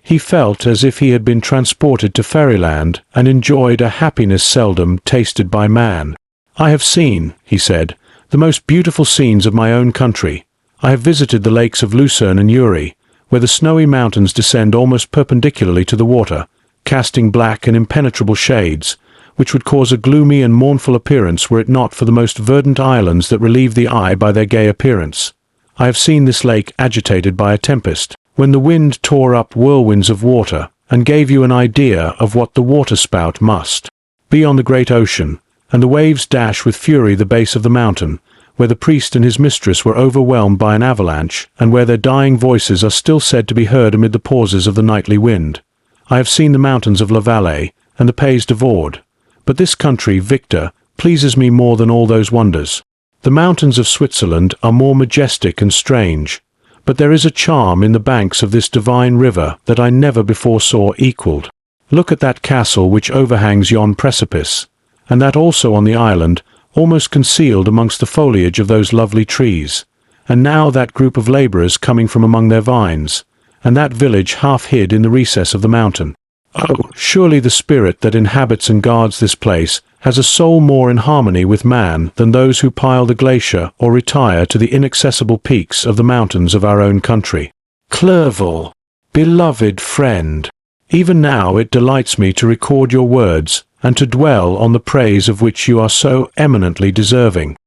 S2: He felt as if he had been transported to fairyland and enjoyed a happiness seldom tasted by man. "I have seen," he said, "the most beautiful scenes of my own country. I have visited the lakes of Lucerne and Uri, where the snowy mountains descend almost perpendicularly to the water, casting black and impenetrable shades, which would cause a gloomy and mournful appearance were it not for the most verdant islands that relieve the eye by their gay appearance. I have seen this lake agitated by a tempest, when the wind tore up whirlwinds of water, and gave you an idea of what the waterspout must be on the great ocean, and the waves dash with fury the base of the mountain, where the priest and his mistress were overwhelmed by an avalanche, and where their dying voices are still said to be heard amid the pauses of the nightly wind. I have seen the mountains of La Vallée and the Pays de Vaud, but this country, Victor, pleases me more than all those wonders. The mountains of Switzerland are more majestic and strange, but there is a charm in the banks of this divine river that I never before saw equalled. Look at that castle which overhangs yon precipice, and that also on the island, almost concealed amongst the foliage of those lovely trees, and now that group of labourers coming from among their vines, and that village half hid in the recess of the mountain. Oh, surely the spirit that inhabits and guards this place has a soul more in harmony with man than those who pile the glacier or retire to the inaccessible peaks of the mountains of our own country. Clerval, beloved friend, even now it delights me to record your words, and to dwell on the praise of which you are so eminently deserving.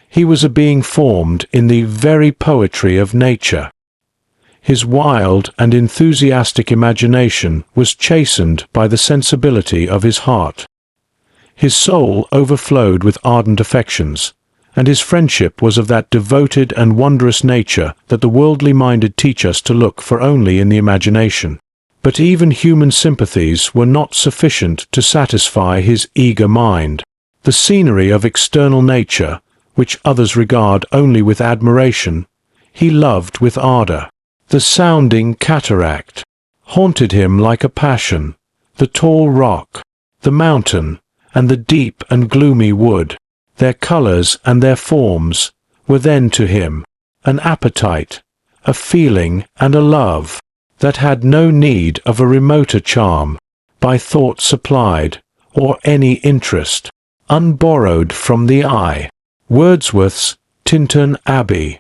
S2: He was a being formed in the very poetry of nature. His wild and enthusiastic imagination was chastened by the sensibility of his heart. His soul overflowed with ardent affections, and his friendship was of that devoted and wondrous nature that the worldly-minded teach us to look for only in the imagination. But even human sympathies were not sufficient to satisfy his eager mind. The scenery of external nature, which others regard only with admiration, he loved with ardour. The sounding cataract haunted him like a passion, the tall rock, the mountain, and the deep and gloomy wood, their colours and their forms, were then to him an appetite, a feeling and a love, that had no need of a remoter charm, by thought supplied, or any interest, unborrowed from the eye. Wordsworth's Tintern Abbey.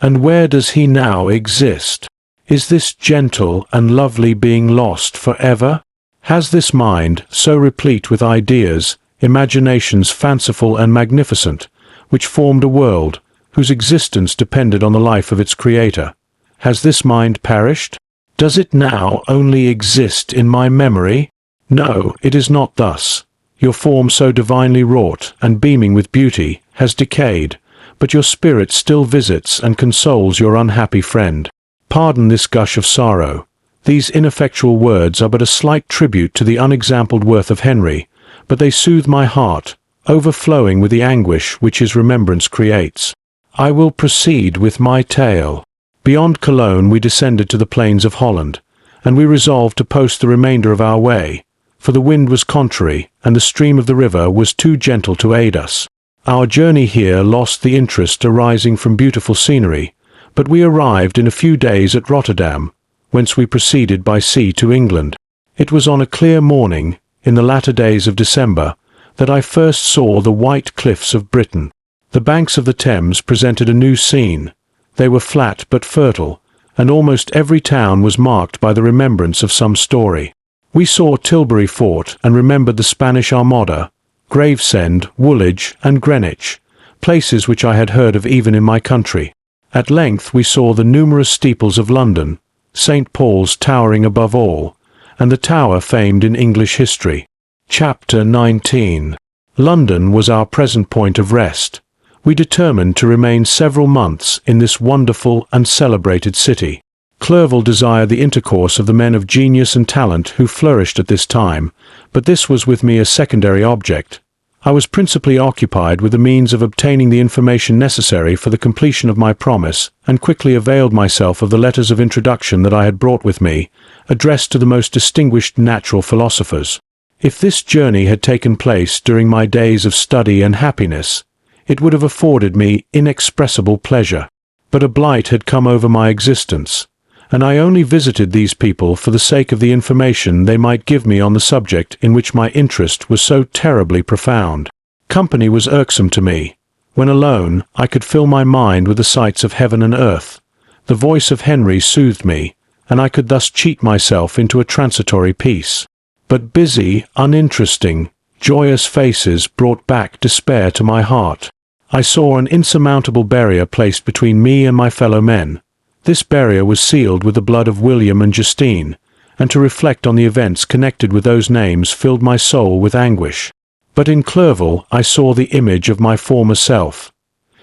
S2: And where does he now exist? Is this gentle and lovely being lost for ever? Has this mind, so replete with ideas, imaginations fanciful and magnificent, which formed a world, whose existence depended on the life of its creator, has this mind perished? Does it now only exist in my memory? No, it is not thus. Your form so divinely wrought, and beaming with beauty, has decayed, but your spirit still visits and consoles your unhappy friend. Pardon this gush of sorrow. These ineffectual words are but a slight tribute to the unexampled worth of Henry, but they soothe my heart, overflowing with the anguish which his remembrance creates. I will proceed with my tale. Beyond Cologne we descended to the plains of Holland, and we resolved to post the remainder of our way, for the wind was contrary, and the stream of the river was too gentle to aid us. Our journey here lost the interest arising from beautiful scenery, but we arrived in a few days at Rotterdam, whence we proceeded by sea to England. It was on a clear morning, in the latter days of December, that I first saw the white cliffs of Britain. The banks of the Thames presented a new scene. They were flat but fertile, and almost every town was marked by the remembrance of some story. We saw Tilbury Fort and remembered the Spanish Armada, Gravesend, Woolwich, and Greenwich, places which I had heard of even in my country. At length we saw the numerous steeples of London, St. Paul's towering above all, and the tower famed in English history. Chapter 19. London was our present point of rest. We determined to remain several months in this wonderful and celebrated city. Clerval desired the intercourse of the men of genius and talent who flourished at this time, but this was with me a secondary object. I was principally occupied with the means of obtaining the information necessary for the completion of my promise, and quickly availed myself of the letters of introduction that I had brought with me, addressed to the most distinguished natural philosophers. If this journey had taken place during my days of study and happiness, it would have afforded me inexpressible pleasure. But a blight had come over my existence, and I only visited these people for the sake of the information they might give me on the subject in which my interest was so terribly profound. Company was irksome to me. When alone, I could fill my mind with the sights of heaven and earth. The voice of Henry soothed me, and I could thus cheat myself into a transitory peace. But busy, uninteresting, joyous faces brought back despair to my heart. I saw an insurmountable barrier placed between me and my fellow men. This barrier was sealed with the blood of William and Justine, and to reflect on the events connected with those names filled my soul with anguish. But in Clerval I saw the image of my former self.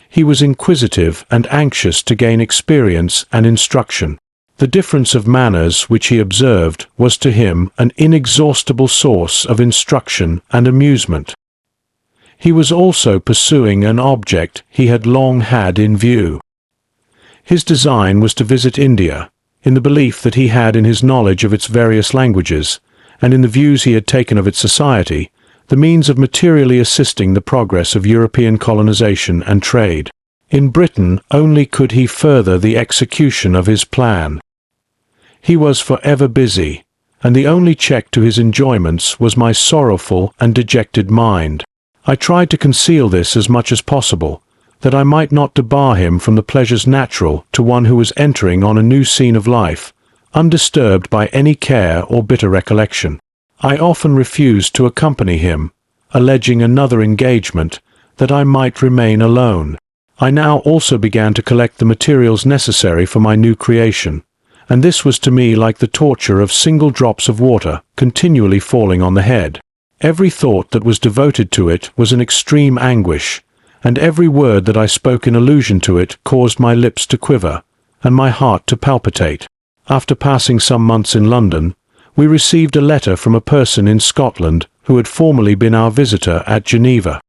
S2: He was inquisitive and anxious to gain experience and instruction. The difference of manners which he observed was to him an inexhaustible source of instruction and amusement. He was also pursuing an object he had long had in view. His design was to visit India, in the belief that he had in his knowledge of its various languages, and in the views he had taken of its society, the means of materially assisting the progress of European colonization and trade. In Britain only could he further the execution of his plan. He was forever busy, and the only check to his enjoyments was my sorrowful and dejected mind. I tried to conceal this as much as possible, that I might not debar him from the pleasures natural to one who was entering on a new scene of life, undisturbed by any care or bitter recollection. I often refused to accompany him, alleging another engagement, that I might remain alone. I now also began to collect the materials necessary for my new creation, and this was to me like the torture of single drops of water continually falling on the head. Every thought that was devoted to it was an extreme anguish, and every word that I spoke in allusion to it caused my lips to quiver, and my heart to palpitate. After passing some months in London, we received a letter from a person in Scotland who had formerly been our visitor at Geneva.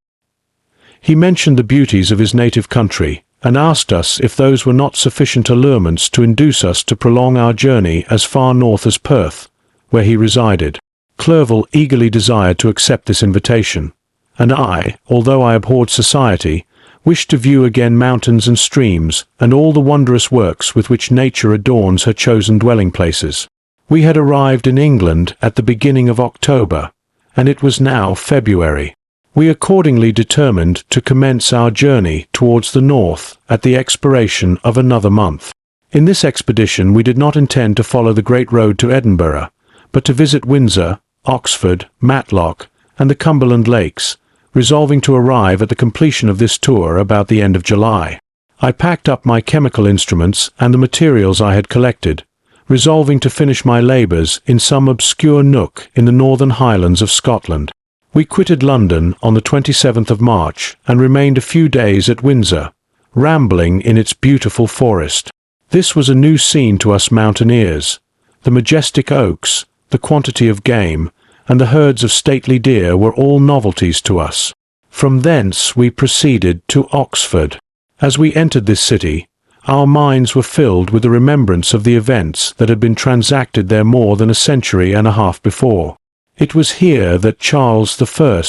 S2: He mentioned the beauties of his native country, and asked us if those were not sufficient allurements to induce us to prolong our journey as far north as Perth, where he resided. Clerval eagerly desired to accept this invitation, and I, although I abhorred society, wished to view again mountains and streams, and all the wondrous works with which nature adorns her chosen dwelling places. We had arrived in England at the beginning of October, and it was now February. We accordingly determined to commence our journey towards the north at the expiration of another month. In this expedition we did not intend to follow the great road to Edinburgh, but to visit Windsor, Oxford, Matlock, and the Cumberland Lakes, resolving to arrive at the completion of this tour about the end of July. I packed up my chemical instruments and the materials I had collected, resolving to finish my labours in some obscure nook in the northern highlands of Scotland. We quitted London on the 27th of March and remained a few days at Windsor, rambling in its beautiful forest. This was a new scene to us mountaineers. The majestic oaks, the quantity of game, and the herds of stately deer were all novelties to us. From thence we proceeded to Oxford. As we entered this city, our minds were filled with the remembrance of the events that had been transacted there more than a century and a half before. It was here that Charles I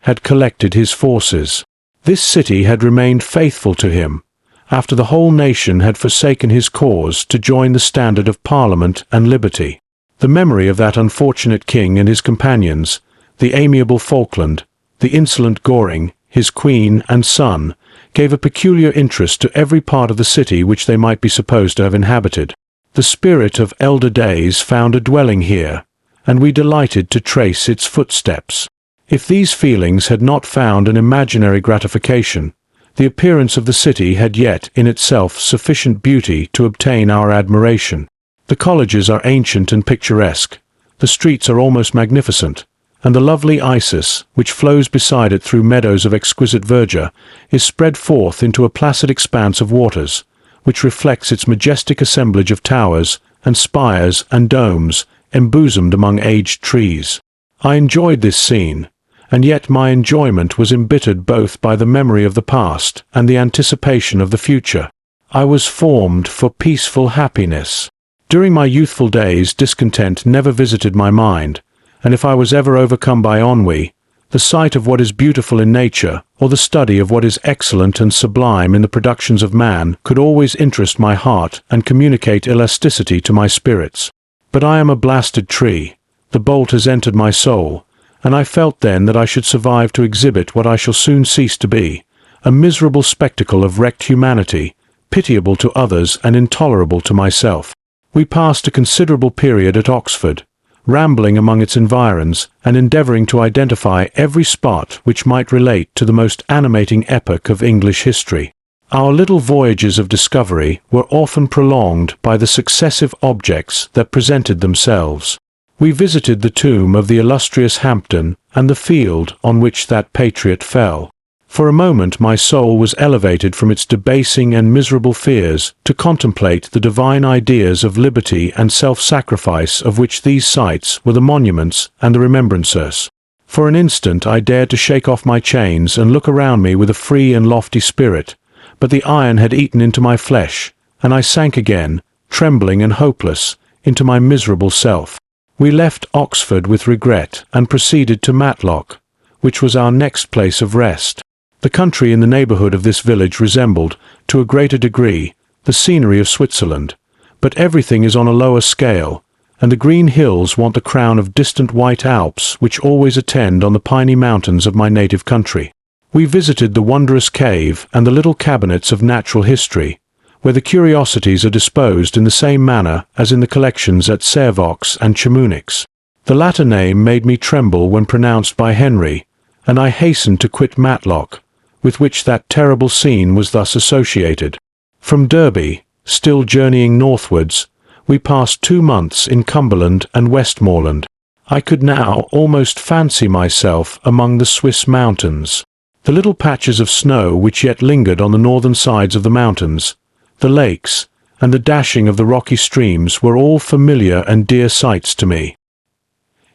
S2: had collected his forces. This city had remained faithful to him, after the whole nation had forsaken his cause to join the standard of Parliament and liberty. The memory of that unfortunate king and his companions, the amiable Falkland, the insolent Goring, his queen and son, gave a peculiar interest to every part of the city which they might be supposed to have inhabited. The spirit of elder days found a dwelling here, and we delighted to trace its footsteps. If these feelings had not found an imaginary gratification, the appearance of the city had yet in itself sufficient beauty to obtain our admiration. The colleges are ancient and picturesque, the streets are almost magnificent, and the lovely Isis, which flows beside it through meadows of exquisite verdure, is spread forth into a placid expanse of waters, which reflects its majestic assemblage of towers and spires and domes, embosomed among aged trees. I enjoyed this scene, and yet my enjoyment was embittered both by the memory of the past and the anticipation of the future. I was formed for peaceful happiness. During my youthful days discontent never visited my mind, and if I was ever overcome by ennui, the sight of what is beautiful in nature, or the study of what is excellent and sublime in the productions of man, could always interest my heart and communicate elasticity to my spirits. But I am a blasted tree, the bolt has entered my soul, and I felt then that I should survive to exhibit what I shall soon cease to be, a miserable spectacle of wrecked humanity, pitiable to others and intolerable to myself. We passed a considerable period at Oxford, rambling among its environs and endeavouring to identify every spot which might relate to the most animating epoch of English history. Our little voyages of discovery were often prolonged by the successive objects that presented themselves. We visited the tomb of the illustrious Hampden and the field on which that patriot fell. For a moment my soul was elevated from its debasing and miserable fears to contemplate the divine ideas of liberty and self-sacrifice of which these sites were the monuments and the remembrancers. For an instant I dared to shake off my chains and look around me with a free and lofty spirit, but the iron had eaten into my flesh, and I sank again, trembling and hopeless, into my miserable self. We left Oxford with regret and proceeded to Matlock, which was our next place of rest. The country in the neighbourhood of this village resembled, to a greater degree, the scenery of Switzerland, but everything is on a lower scale, and the green hills want the crown of distant white Alps which always attend on the piny mountains of my native country. We visited the wondrous cave and the little cabinets of natural history, where the curiosities are disposed in the same manner as in the collections at Servox and Chamonix. The latter name made me tremble when pronounced by Henry, and I hastened to quit Matlock, with which that terrible scene was thus associated. From Derby, still journeying northwards, we passed 2 months in Cumberland and Westmoreland. I could now almost fancy myself among the Swiss mountains. The little patches of snow which yet lingered on the northern sides of the mountains, the lakes, and the dashing of the rocky streams were all familiar and dear sights to me.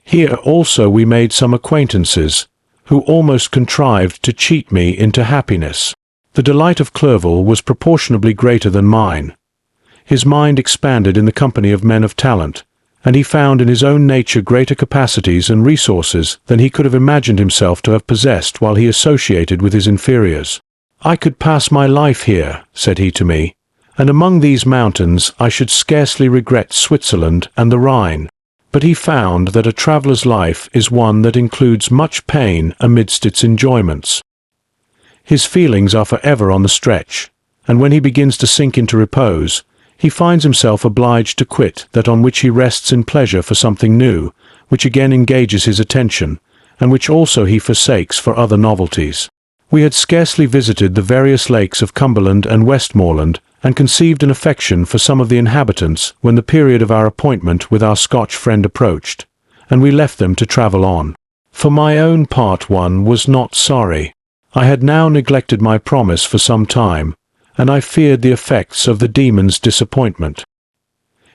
S2: Here also we made some acquaintances, who almost contrived to cheat me into happiness. The delight of Clerval was proportionably greater than mine. His mind expanded in the company of men of talent, and he found in his own nature greater capacities and resources than he could have imagined himself to have possessed while he associated with his inferiors. "I could pass my life here," said he to me, "and among these mountains I should scarcely regret Switzerland and the Rhine." But he found that a traveller's life is one that includes much pain amidst its enjoyments. His feelings are for ever on the stretch, and when he begins to sink into repose, he finds himself obliged to quit that on which he rests in pleasure for something new, which again engages his attention, and which also he forsakes for other novelties. We had scarcely visited the various lakes of Cumberland and Westmoreland, and conceived an affection for some of the inhabitants when the period of our appointment with our Scotch friend approached, and we left them to travel on. For my own part one was not sorry. I had now neglected my promise for some time, and I feared the effects of the demon's disappointment.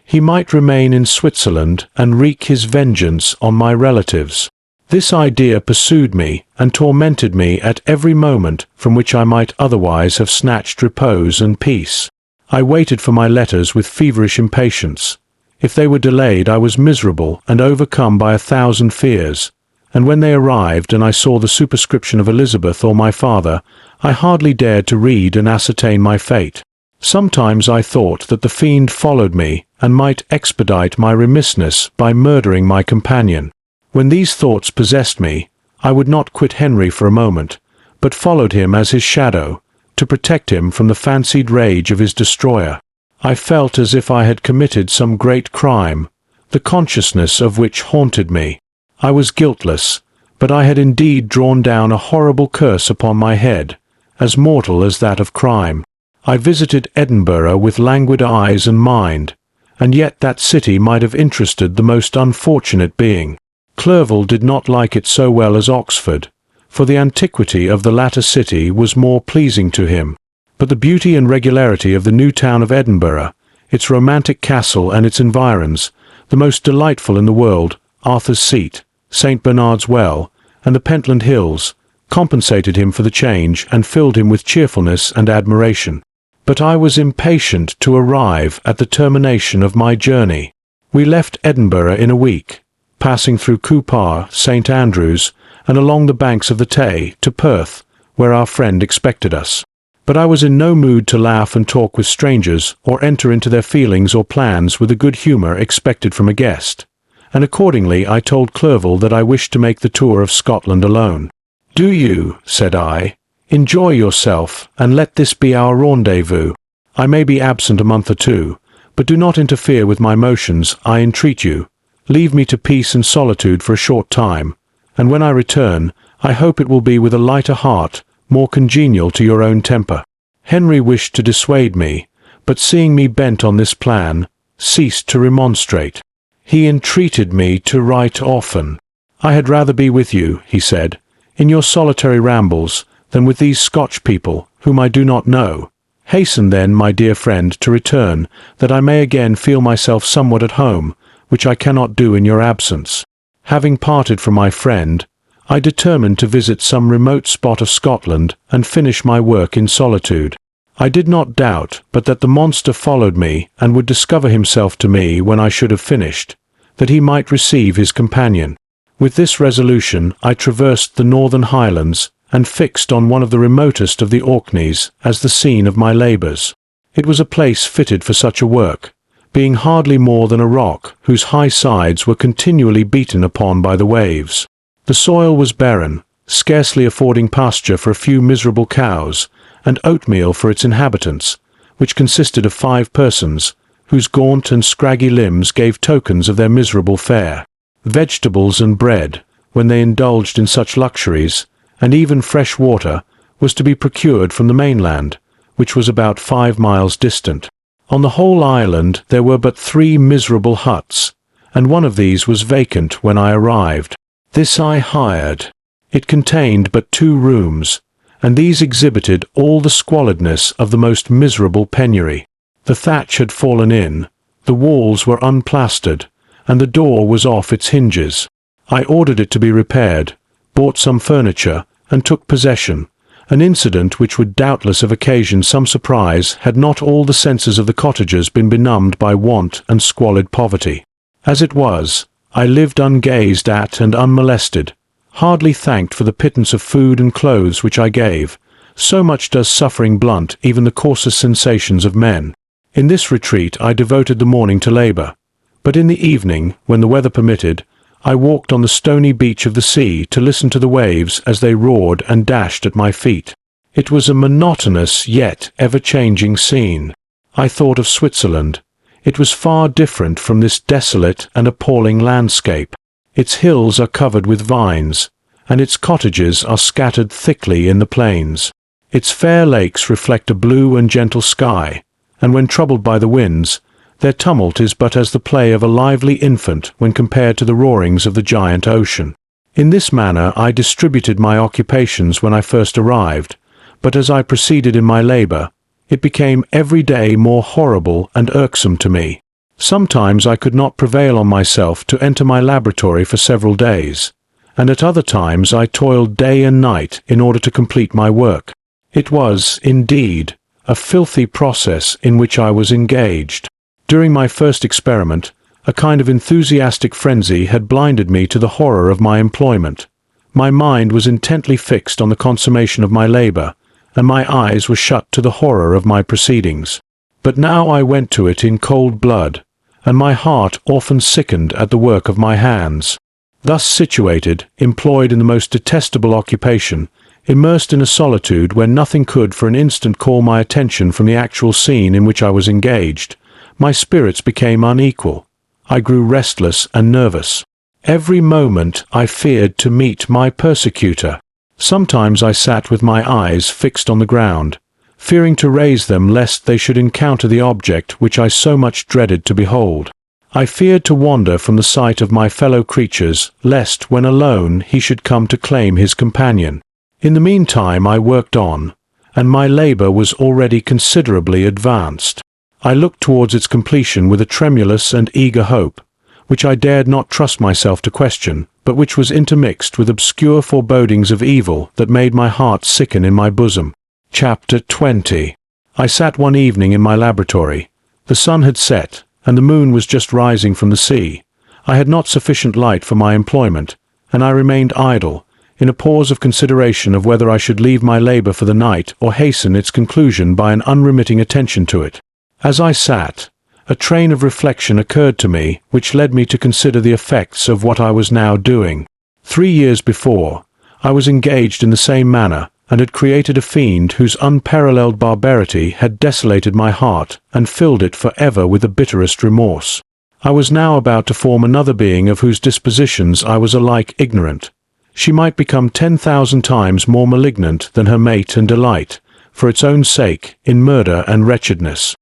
S2: He might remain in Switzerland and wreak his vengeance on my relatives. This idea pursued me and tormented me at every moment from which I might otherwise have snatched repose and peace. I waited for my letters with feverish impatience. If they were delayed, I was miserable and overcome by 1,000 fears, and when they arrived and I saw the superscription of Elizabeth or my father, I hardly dared to read and ascertain my fate. Sometimes I thought that the fiend followed me and might expedite my remissness by murdering my companion. When these thoughts possessed me, I would not quit Henry for a moment, but followed him as his shadow, to protect him from the fancied rage of his destroyer. I felt as if I had committed some great crime, the consciousness of which haunted me. I was guiltless, but I had indeed drawn down a horrible curse upon my head, as mortal as that of crime. I visited Edinburgh with languid eyes and mind, and yet that city might have interested the most unfortunate being. Clerval did not like it so well as Oxford, for the antiquity of the latter city was more pleasing to him. But the beauty and regularity of the new town of Edinburgh, its romantic castle and its environs, the most delightful in the world, Arthur's Seat, St. Bernard's Well, and the Pentland Hills, compensated him for the change and filled him with cheerfulness and admiration. But I was impatient to arrive at the termination of my journey. We left Edinburgh in a week, passing through Coupar, St. Andrews, and along the banks of the Tay to Perth, where our friend expected us. But I was in no mood to laugh and talk with strangers, or enter into their feelings or plans with the good humour expected from a guest, and accordingly I told Clerval that I wished to make the tour of Scotland alone. "Do you," said I, "enjoy yourself, and let this be our rendezvous. I may be absent a month or two, but do not interfere with my motions, I entreat you, Leave me to peace and solitude for a short time, and when I return, I hope it will be with a lighter heart, more congenial to your own temper." Henry wished to dissuade me, but seeing me bent on this plan, ceased to remonstrate. He entreated me to write often. "I had rather be with you," he said, "in your solitary rambles, than with these Scotch people, whom I do not know. Hasten then, my dear friend, to return, that I may again feel myself somewhat at home, which I cannot do in your absence." Having parted from my friend, I determined to visit some remote spot of Scotland and finish my work in solitude. I did not doubt but that the monster followed me and would discover himself to me when I should have finished, that he might receive his companion. With this resolution I traversed the northern highlands and fixed on one of the remotest of the Orkneys as the scene of my labours. It was a place fitted for such a work, being hardly more than a rock whose high sides were continually beaten upon by the waves. The soil was barren, scarcely affording pasture for a few miserable cows, and oatmeal for its inhabitants, which consisted of 5 persons, whose gaunt and scraggy limbs gave tokens of their miserable fare. Vegetables and bread, when they indulged in such luxuries, and even fresh water, was to be procured from the mainland, which was about 5 miles distant. On the whole island there were but 3 miserable huts, and one of these was vacant when I arrived. This I hired. It contained but 2 rooms, and these exhibited all the squalidness of the most miserable penury. The thatch had fallen in, the walls were unplastered, and the door was off its hinges. I ordered it to be repaired, bought some furniture, and took possession, an incident which would doubtless have occasioned some surprise had not all the senses of the cottagers been benumbed by want and squalid poverty. As it was, I lived ungazed at and unmolested, hardly thanked for the pittance of food and clothes which I gave. So much does suffering blunt even the coarsest sensations of men. In this retreat I devoted the morning to labour, but in the evening, when the weather permitted, I walked on the stony beach of the sea to listen to the waves as they roared and dashed at my feet. It was a monotonous yet ever-changing scene. I thought of Switzerland. It was far different from this desolate and appalling landscape. Its hills are covered with vines, and its cottages are scattered thickly in the plains. Its fair lakes reflect a blue and gentle sky, and when troubled by the winds, their tumult is but as the play of a lively infant when compared to the roarings of the giant ocean. In this manner I distributed my occupations when I first arrived, but as I proceeded in my labour, it became every day more horrible and irksome to me. Sometimes I could not prevail on myself to enter my laboratory for several days, and at other times I toiled day and night in order to complete my work. It was, indeed, a filthy process in which I was engaged. During my first experiment, a kind of enthusiastic frenzy had blinded me to the horror of my employment. My mind was intently fixed on the consummation of my labour, and my eyes were shut to the horror of my proceedings. But now I went to it in cold blood, and my heart often sickened at the work of my hands. Thus situated, employed in the most detestable occupation, immersed in a solitude where nothing could for an instant call my attention from the actual scene in which I was engaged, my spirits became unequal. I grew restless and nervous. Every moment I feared to meet my persecutor. Sometimes I sat with my eyes fixed on the ground, fearing to raise them lest they should encounter the object which I so much dreaded to behold. I feared to wander from the sight of my fellow creatures, lest when alone he should come to claim his companion. In the meantime I worked on, and my labour was already considerably advanced. I looked towards its completion with a tremulous and eager hope, which I dared not trust myself to question, but which was intermixed with obscure forebodings of evil that made my heart sicken in my bosom. Chapter 20. I sat one evening in my laboratory. The sun had set, and the moon was just rising from the sea. I had not sufficient light for my employment, and I remained idle, in a pause of consideration of whether I should leave my labour for the night or hasten its conclusion by an unremitting attention to it. As I sat, a train of reflection occurred to me which led me to consider the effects of what I was now doing. 3 years before, I was engaged in the same manner, and had created a fiend whose unparalleled barbarity had desolated my heart and filled it for ever with the bitterest remorse. I was now about to form another being of whose dispositions I was alike ignorant. She might become 10,000 times more malignant than her mate and delight, for its own sake, in murder and wretchedness.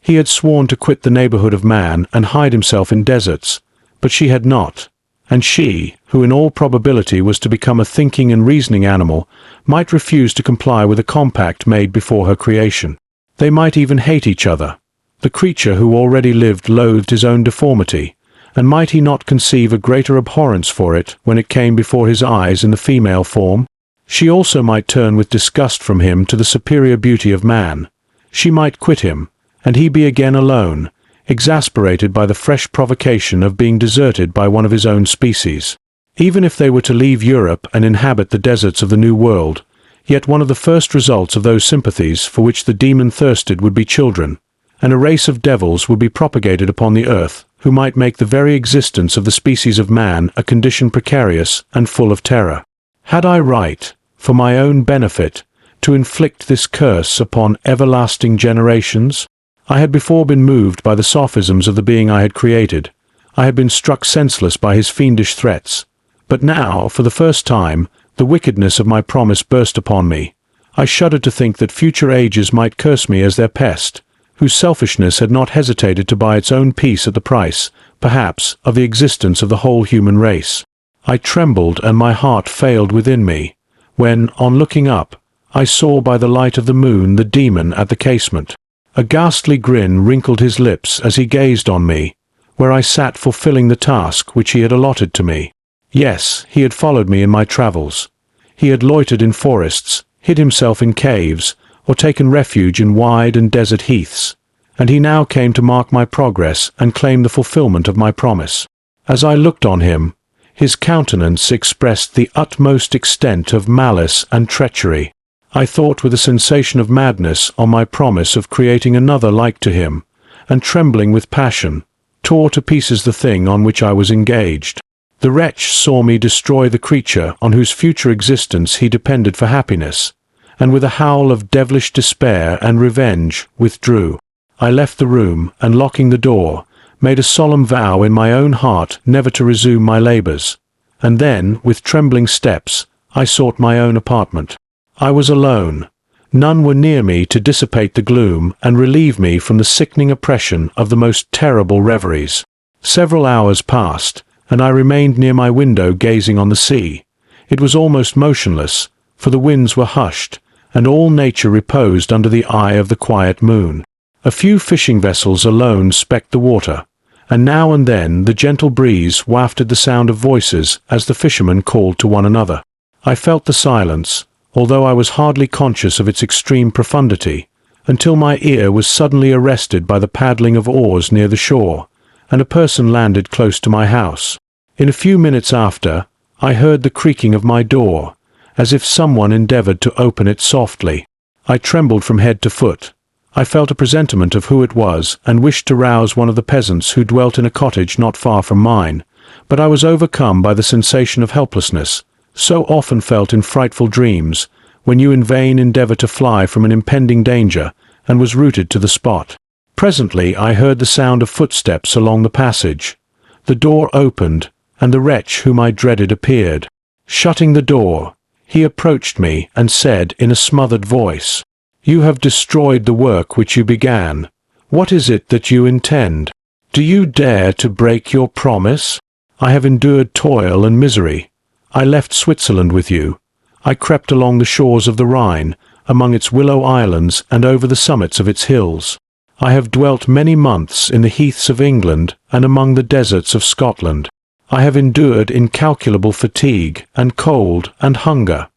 S2: He had sworn to quit the neighborhood of man and hide himself in deserts, but she had not, and she, who in all probability was to become a thinking and reasoning animal, might refuse to comply with a compact made before her creation. They might even hate each other. The creature who already lived loathed his own deformity, and might he not conceive a greater abhorrence for it when it came before his eyes in the female form? She also might turn with disgust from him to the superior beauty of man. She might quit him, and he be again alone, exasperated by the fresh provocation of being deserted by one of his own species. Even if they were to leave Europe and inhabit the deserts of the New World, yet one of the first results of those sympathies for which the demon thirsted would be children, and a race of devils would be propagated upon the earth, who might make the very existence of the species of man a condition precarious and full of terror. Had I right, for my own benefit, to inflict this curse upon everlasting generations? I had before been moved by the sophisms of the being I had created. I had been struck senseless by his fiendish threats. But now, for the first time, the wickedness of my promise burst upon me. I shuddered to think that future ages might curse me as their pest, whose selfishness had not hesitated to buy its own peace at the price, perhaps, of the existence of the whole human race. I trembled and my heart failed within me, when, on looking up, I saw by the light of the moon the demon at the casement. A ghastly grin wrinkled his lips as he gazed on me, where I sat fulfilling the task which he had allotted to me. Yes, he had followed me in my travels. He had loitered in forests, hid himself in caves, or taken refuge in wide and desert heaths, and he now came to mark my progress and claim the fulfillment of my promise. As I looked on him, his countenance expressed the utmost extent of malice and treachery. I thought with a sensation of madness on my promise of creating another like to him, and trembling with passion, tore to pieces the thing on which I was engaged. The wretch saw me destroy the creature on whose future existence he depended for happiness, and with a howl of devilish despair and revenge withdrew. I left the room, and locking the door, made a solemn vow in my own heart never to resume my labors, and then, with trembling steps, I sought my own apartment. I was alone. None were near me to dissipate the gloom and relieve me from the sickening oppression of the most terrible reveries. Several hours passed, and I remained near my window gazing on the sea. It was almost motionless, for the winds were hushed, and all nature reposed under the eye of the quiet moon. A few fishing vessels alone specked the water, and now and then the gentle breeze wafted the sound of voices as the fishermen called to one another. I felt the silence, although I was hardly conscious of its extreme profundity, until my ear was suddenly arrested by the paddling of oars near the shore, and a person landed close to my house. In a few minutes after, I heard the creaking of my door, as if someone endeavored to open it softly. I trembled from head to foot. I felt a presentiment of who it was, and wished to rouse one of the peasants who dwelt in a cottage not far from mine, but I was overcome by the sensation of helplessness, so often felt in frightful dreams, when you in vain endeavor to fly from an impending danger, and was rooted to the spot. Presently I heard the sound of footsteps along the passage. The door opened, and the wretch whom I dreaded appeared. Shutting the door, he approached me and said in a smothered voice, "You have destroyed the work which you began. What is it that you intend? Do you dare to break your promise? I have endured toil and misery. I left Switzerland with you. I crept along the shores of the Rhine, among its willow islands and over the summits of its hills. I have dwelt many months in the heaths of England and among the deserts of Scotland. I have endured incalculable fatigue and cold and hunger.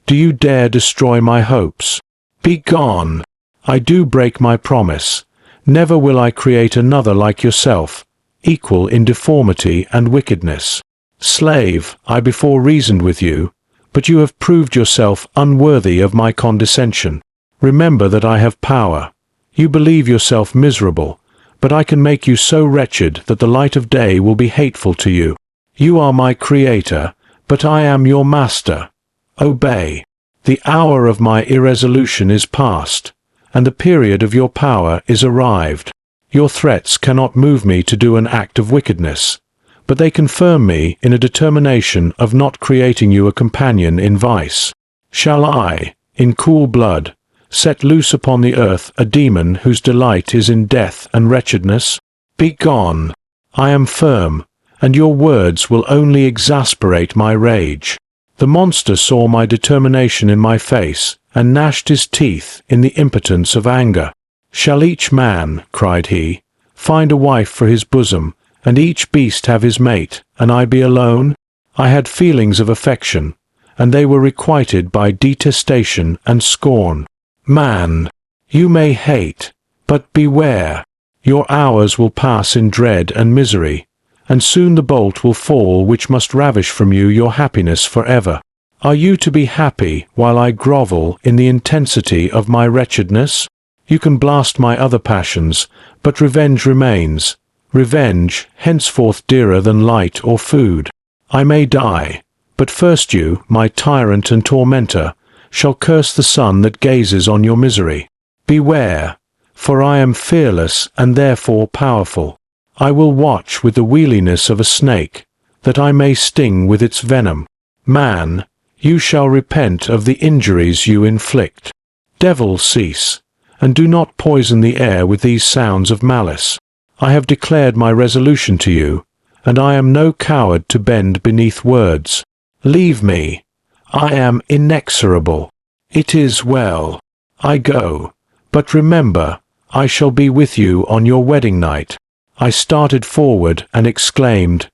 S2: Do you dare destroy my hopes? Begone! I do break my promise. Never will I create another like yourself, equal in deformity and wickedness. Slave, I before reasoned with you, but you have proved yourself unworthy of my condescension. Remember that I have power. You believe yourself miserable, but I can make you so wretched that the light of day will be hateful to you. You are my creator, but I am your master. Obey. The hour of my irresolution is past, and the period of your power is arrived. Your threats cannot move me to do an act of wickedness, but they confirm me in a determination of not creating you a companion in vice. Shall I, in cool blood, set loose upon the earth a demon whose delight is in death and wretchedness? Begone! I am firm, and your words will only exasperate my rage. The monster saw my determination in my face, and gnashed his teeth in the impotence of anger. Shall each man, cried he, find a wife for his bosom, and each beast have his mate, and I be alone? I had feelings of affection, and they were requited by detestation and scorn. Man, you may hate, but beware. Your hours will pass in dread and misery, and soon the bolt will fall which must ravish from you your happiness forever. Are you to be happy while I grovel in the intensity of my wretchedness? You can blast my other passions, but revenge remains. Revenge, henceforth dearer than light or food. I may die, but first you, my tyrant and tormentor, shall curse the sun that gazes on your misery. Beware, for I am fearless and therefore powerful. I will watch with the weariness of a snake, that I may sting with its venom. Man, you shall repent of the injuries you inflict. Devil, cease, and do not poison the air with these sounds of malice. I have declared my resolution to you, and I am no coward to bend beneath words. Leave me. I am inexorable. It is well. I go, but remember, I shall be with you on your wedding night. I started forward and exclaimed,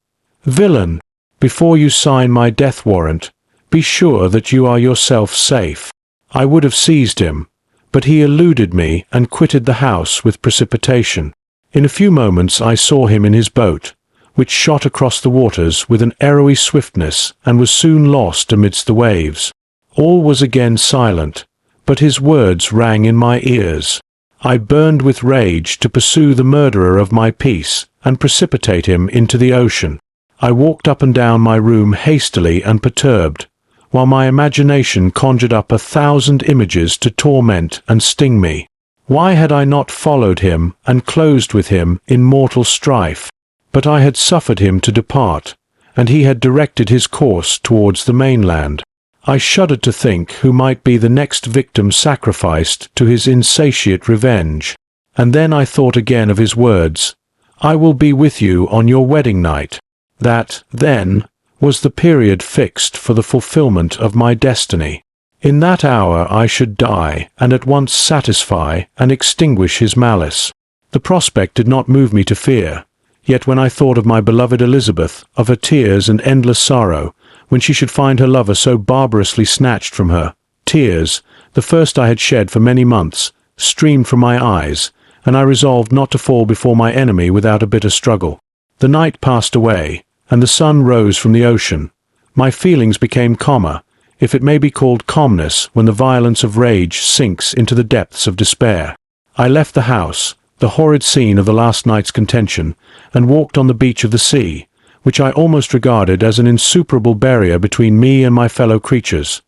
S2: Villain, before you sign my death warrant, be sure that you are yourself safe. I would have seized him, but he eluded me and quitted the house with precipitation. In a few moments I saw him in his boat, which shot across the waters with an arrowy swiftness and was soon lost amidst the waves. All was again silent, but his words rang in my ears. I burned with rage to pursue the murderer of my peace and precipitate him into the ocean. I walked up and down my room hastily and perturbed, while my imagination conjured up 1,000 images to torment and sting me. Why had I not followed him and closed with him in mortal strife? But I had suffered him to depart, and he had directed his course towards the mainland. I shuddered to think who might be the next victim sacrificed to his insatiate revenge. And then I thought again of his words, I will be with you on your wedding night. That, then, was the period fixed for the fulfillment of my destiny. In that hour I should die, and at once satisfy and extinguish his malice. The prospect did not move me to fear, yet when I thought of my beloved Elizabeth, of her tears and endless sorrow, when she should find her lover so barbarously snatched from her, tears, the first I had shed for many months, streamed from my eyes, and I resolved not to fall before my enemy without a bitter struggle. The night passed away, and the sun rose from the ocean. My feelings became calmer, if it may be called calmness when the violence of rage sinks into the depths of despair. I left the house, the horrid scene of the last night's contention, and walked on the beach of the sea, which I almost regarded as an insuperable barrier between me and my fellow creatures.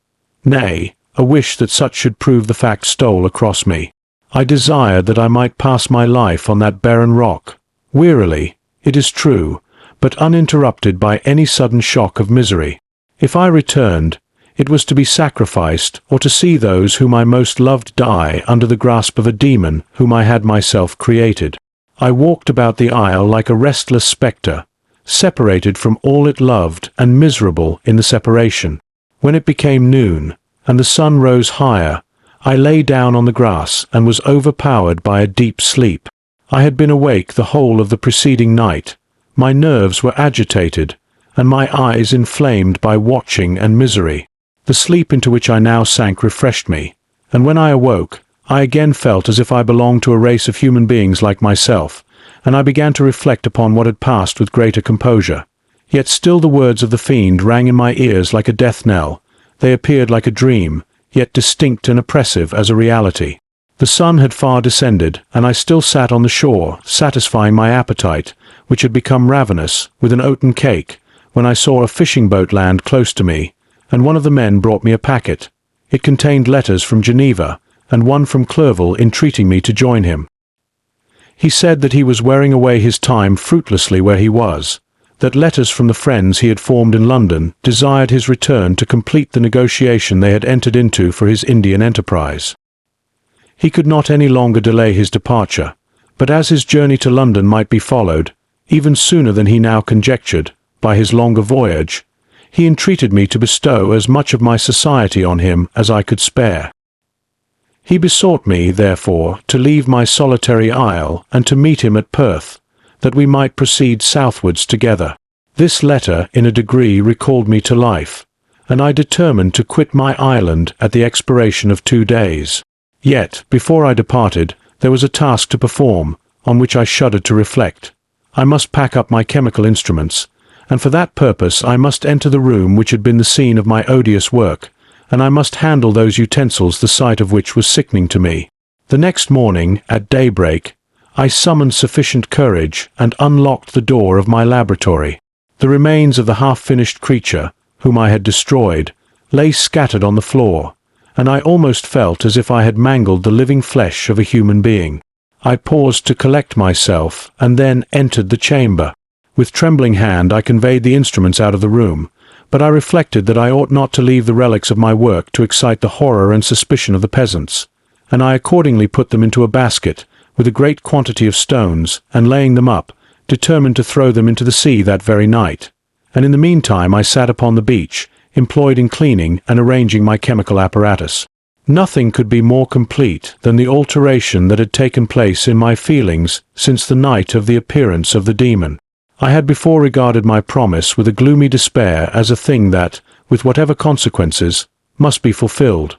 S2: Nay, a wish that such should prove the fact stole across me. I desired that I might pass my life on that barren rock, wearily, it is true, but uninterrupted by any sudden shock of misery. If I returned, it was to be sacrificed, or to see those whom I most loved die under the grasp of a demon whom I had myself created. I walked about the isle like a restless spectre, separated from all it loved and miserable in the separation. When it became noon, and the sun rose higher, I lay down on the grass and was overpowered by a deep sleep. I had been awake the whole of the preceding night. My nerves were agitated, and my eyes inflamed by watching and misery. The sleep into which I now sank refreshed me, and when I awoke, I again felt as if I belonged to a race of human beings like myself, and I began to reflect upon what had passed with greater composure. Yet still the words of the fiend rang in my ears like a death knell. They appeared like a dream, yet distinct and oppressive as a reality. The sun had far descended, and I still sat on the shore, satisfying my appetite, which had become ravenous, with an oaten cake, when I saw a fishing boat land close to me, and one of the men brought me a packet. It contained letters from Geneva, and one from Clerval entreating me to join him. He said that he was wearing away his time fruitlessly where he was, that letters from the friends he had formed in London desired his return to complete the negotiation they had entered into for his Indian enterprise. He could not any longer delay his departure, but as his journey to London might be followed, even sooner than he now conjectured, by his longer voyage, he entreated me to bestow as much of my society on him as I could spare. He besought me, therefore, to leave my solitary isle and to meet him at Perth, that we might proceed southwards together. This letter in a degree recalled me to life, and I determined to quit my island at the expiration of 2 days. Yet, before I departed, there was a task to perform, on which I shuddered to reflect. I must pack up my chemical instruments, and for that purpose I must enter the room which had been the scene of my odious work, and I must handle those utensils the sight of which was sickening to me. The next morning, at daybreak, I summoned sufficient courage and unlocked the door of my laboratory. The remains of the half-finished creature, whom I had destroyed, lay scattered on the floor, and I almost felt as if I had mangled the living flesh of a human being. I paused to collect myself, and then entered the chamber. With trembling hand I conveyed the instruments out of the room, but I reflected that I ought not to leave the relics of my work to excite the horror and suspicion of the peasants, and I accordingly put them into a basket, with a great quantity of stones, and laying them up, determined to throw them into the sea that very night. And in the meantime I sat upon the beach, employed in cleaning and arranging my chemical apparatus. Nothing could be more complete than the alteration that had taken place in my feelings since the night of the appearance of the demon. I had before regarded my promise with a gloomy despair as a thing that, with whatever consequences, must be fulfilled.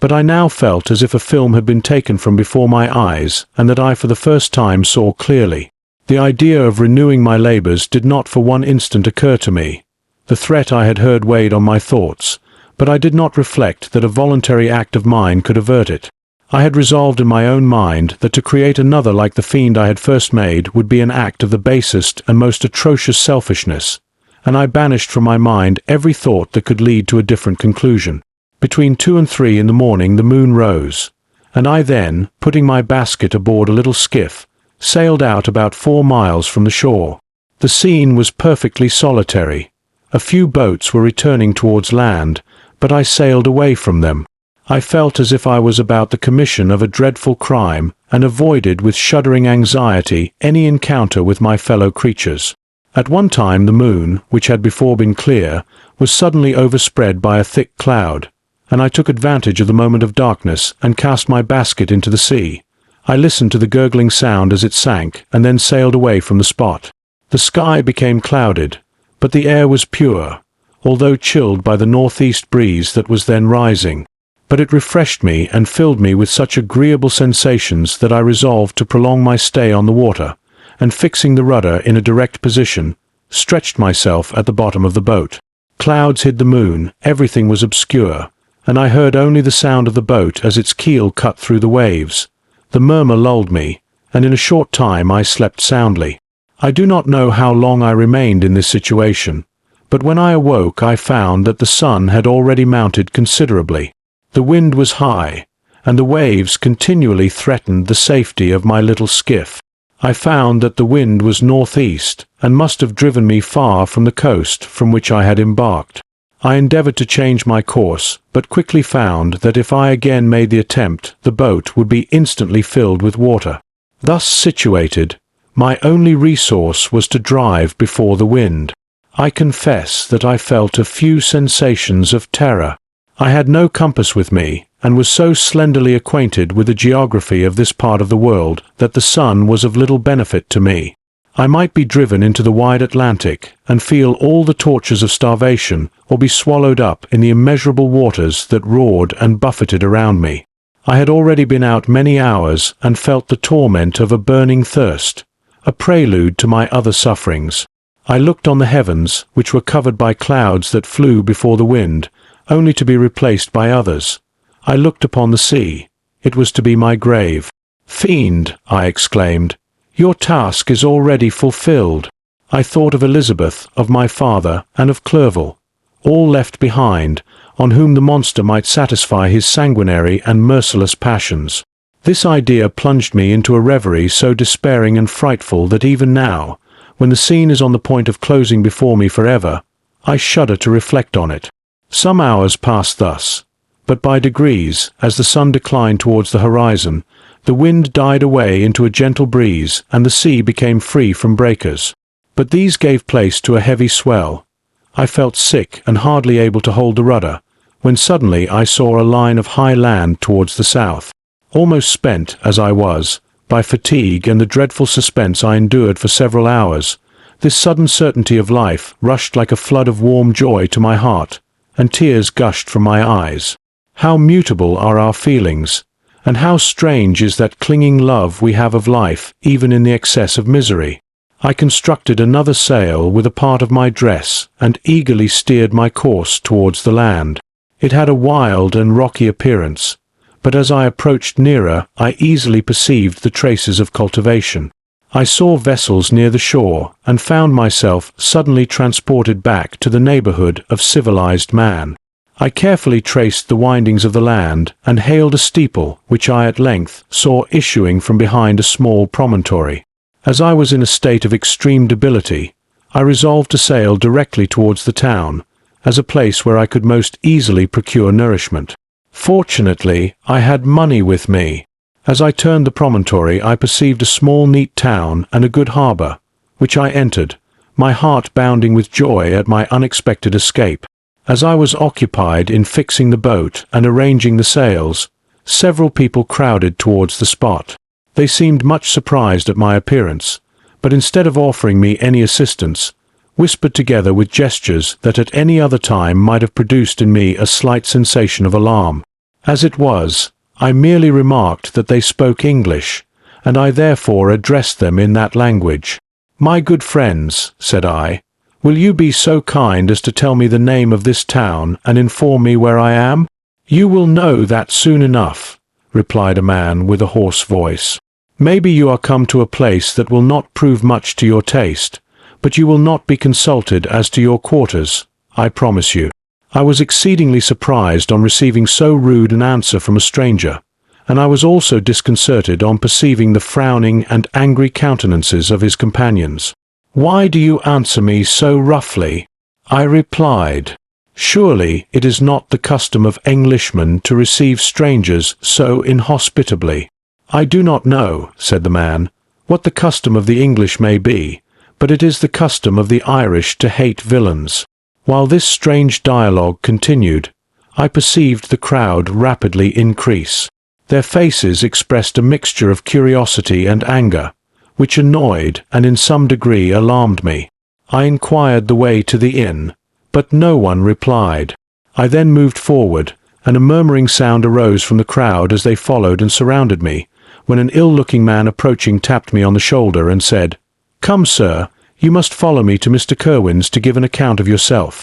S2: But I now felt as if a film had been taken from before my eyes, and that I for the first time saw clearly. The idea of renewing my labors did not for one instant occur to me. The threat I had heard weighed on my thoughts, but I did not reflect that a voluntary act of mine could avert it. I had resolved in my own mind that to create another like the fiend I had first made would be an act of the basest and most atrocious selfishness, and I banished from my mind every thought that could lead to a different conclusion. Between 2 and 3 in the morning the moon rose, and I then, putting my basket aboard a little skiff, sailed out about 4 miles from the shore. The scene was perfectly solitary. A few boats were returning towards land, but I sailed away from them. I felt as if I was about the commission of a dreadful crime, and avoided with shuddering anxiety any encounter with my fellow creatures. At one time the moon, which had before been clear, was suddenly overspread by a thick cloud, and I took advantage of the moment of darkness and cast my basket into the sea. I listened to the gurgling sound as it sank, and then sailed away from the spot. The sky became clouded, but the air was pure, although chilled by the northeast breeze that was then rising. But it refreshed me and filled me with such agreeable sensations that I resolved to prolong my stay on the water, and fixing the rudder in a direct position, stretched myself at the bottom of the boat. Clouds hid the moon, everything was obscure, and I heard only the sound of the boat as its keel cut through the waves. The murmur lulled me, and in a short time I slept soundly. I do not know how long I remained in this situation, but when I awoke I found that the sun had already mounted considerably. The wind was high, and the waves continually threatened the safety of my little skiff. I found that the wind was northeast, and must have driven me far from the coast from which I had embarked. I endeavored to change my course, but quickly found that if I again made the attempt, the boat would be instantly filled with water. Thus situated, my only resource was to drive before the wind. I confess that I felt a few sensations of terror. I had no compass with me, and was so slenderly acquainted with the geography of this part of the world that the sun was of little benefit to me. I might be driven into the wide Atlantic, and feel all the tortures of starvation, or be swallowed up in the immeasurable waters that roared and buffeted around me. I had already been out many hours, and felt the torment of a burning thirst, a prelude to my other sufferings. I looked on the heavens, which were covered by clouds that flew before the wind, only to be replaced by others. I looked upon the sea. It was to be my grave. "Fiend," I exclaimed, "your task is already fulfilled." I thought of Elizabeth, of my father, and of Clerval, all left behind, on whom the monster might satisfy his sanguinary and merciless passions. This idea plunged me into a reverie so despairing and frightful that even now, when the scene is on the point of closing before me forever, I shudder to reflect on it. Some hours passed thus, but by degrees, as the sun declined towards the horizon, the wind died away into a gentle breeze and the sea became free from breakers. But these gave place to a heavy swell. I felt sick and hardly able to hold the rudder, when suddenly I saw a line of high land towards the south. Almost spent, as I was, by fatigue and the dreadful suspense I endured for several hours, this sudden certainty of life rushed like a flood of warm joy to my heart, and tears gushed from my eyes. How mutable are our feelings, and how strange is that clinging love we have of life even in the excess of misery. I constructed another sail with a part of my dress and eagerly steered my course towards the land. It had a wild and rocky appearance, but as I approached nearer I easily perceived the traces of cultivation. I saw vessels near the shore and found myself suddenly transported back to the neighborhood of civilized man. I carefully traced the windings of the land and hailed a steeple which I at length saw issuing from behind a small promontory. As I was in a state of extreme debility, I resolved to sail directly towards the town, as a place where I could most easily procure nourishment. Fortunately, I had money with me. As I turned the promontory I perceived a small neat town and a good harbour, which I entered, my heart bounding with joy at my unexpected escape. As I was occupied in fixing the boat and arranging the sails, several people crowded towards the spot. They seemed much surprised at my appearance, but instead of offering me any assistance, whispered together with gestures that at any other time might have produced in me a slight sensation of alarm. As it was, I merely remarked that they spoke English, and I therefore addressed them in that language. "My good friends," said I, "will you be so kind as to tell me the name of this town and inform me where I am?" "You will know that soon enough," replied a man with a hoarse voice. "Maybe you are come to a place that will not prove much to your taste, but you will not be consulted as to your quarters, I promise you." I was exceedingly surprised on receiving so rude an answer from a stranger, and I was also disconcerted on perceiving the frowning and angry countenances of his companions. "Why do you answer me so roughly?" I replied. "Surely it is not the custom of Englishmen to receive strangers so inhospitably." "I do not know," said the man, "what the custom of the English may be, but it is the custom of the Irish to hate villains." While this strange dialogue continued, I perceived the crowd rapidly increase. Their faces expressed a mixture of curiosity and anger, which annoyed and in some degree alarmed me. I inquired the way to the inn, but no one replied. I then moved forward, and a murmuring sound arose from the crowd as they followed and surrounded me, when an ill-looking man approaching tapped me on the shoulder and said, "Come, sir, you must follow me to Mr. Kerwin's to give an account of yourself."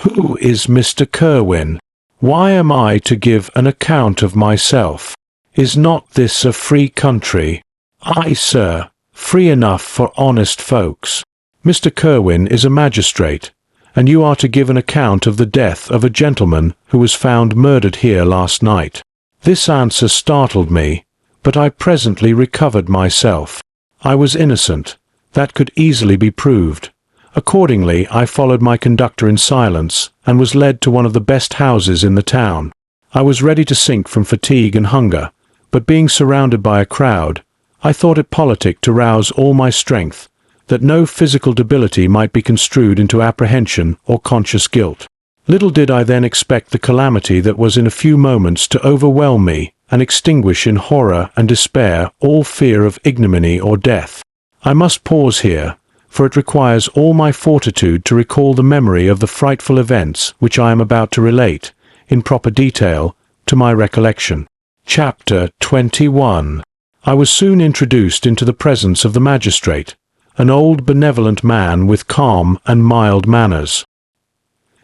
S2: "Who is Mr. Kerwin? Why am I to give an account of myself? Is not this a free country?" "Aye, sir, free enough for honest folks. Mr. Kerwin is a magistrate, and you are to give an account of the death of a gentleman who was found murdered here last night." This answer startled me, but I presently recovered myself. I was innocent. That could easily be proved. Accordingly, I followed my conductor in silence, and was led to one of the best houses in the town. I was ready to sink from fatigue and hunger, but being surrounded by a crowd, I thought it politic to rouse all my strength, that no physical debility might be construed into apprehension or conscious guilt. Little did I then expect the calamity that was in a few moments to overwhelm me and extinguish in horror and despair all fear of ignominy or death. I must pause here, for it requires all my fortitude to recall the memory of the frightful events which I am about to relate, in proper detail, to my recollection. Chapter 21. I was soon introduced into the presence of the magistrate, an old benevolent man with calm and mild manners.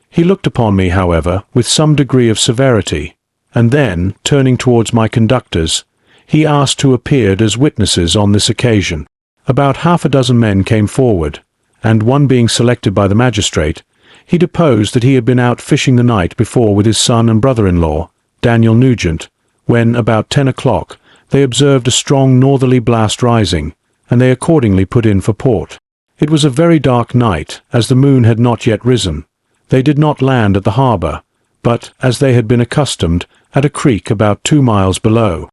S2: He looked upon me, however, with some degree of severity, and then, turning towards my conductors, he asked who appeared as witnesses on this occasion. About half a dozen men came forward, and one being selected by the magistrate, he deposed that he had been out fishing the night before with his son and brother-in-law, Daniel Nugent, when, about 10 o'clock, they observed a strong northerly blast rising, and they accordingly put in for port. It was a very dark night, as the moon had not yet risen. They did not land at the harbour, but, as they had been accustomed, at a creek about 2 miles below.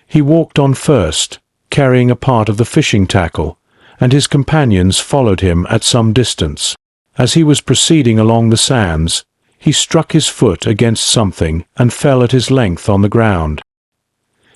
S2: He walked on first, carrying a part of the fishing tackle, and his companions followed him at some distance. As he was proceeding along the sands, he struck his foot against something and fell at his length on the ground.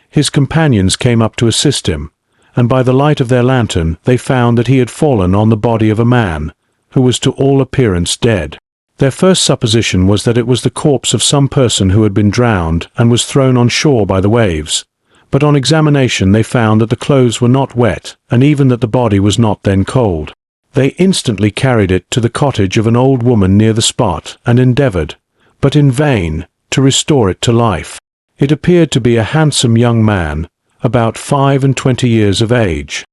S2: His companions came up to assist him, and by the light of their lantern they found that he had fallen on the body of a man, who was to all appearance dead. Their first supposition was that it was the corpse of some person who had been drowned and was thrown on shore by the waves, but on examination they found that the clothes were not wet, and even that the body was not then cold. They instantly carried it to the cottage of an old woman near the spot and endeavoured, but in vain, to restore it to life. It appeared to be a handsome young man, about 25 years of age.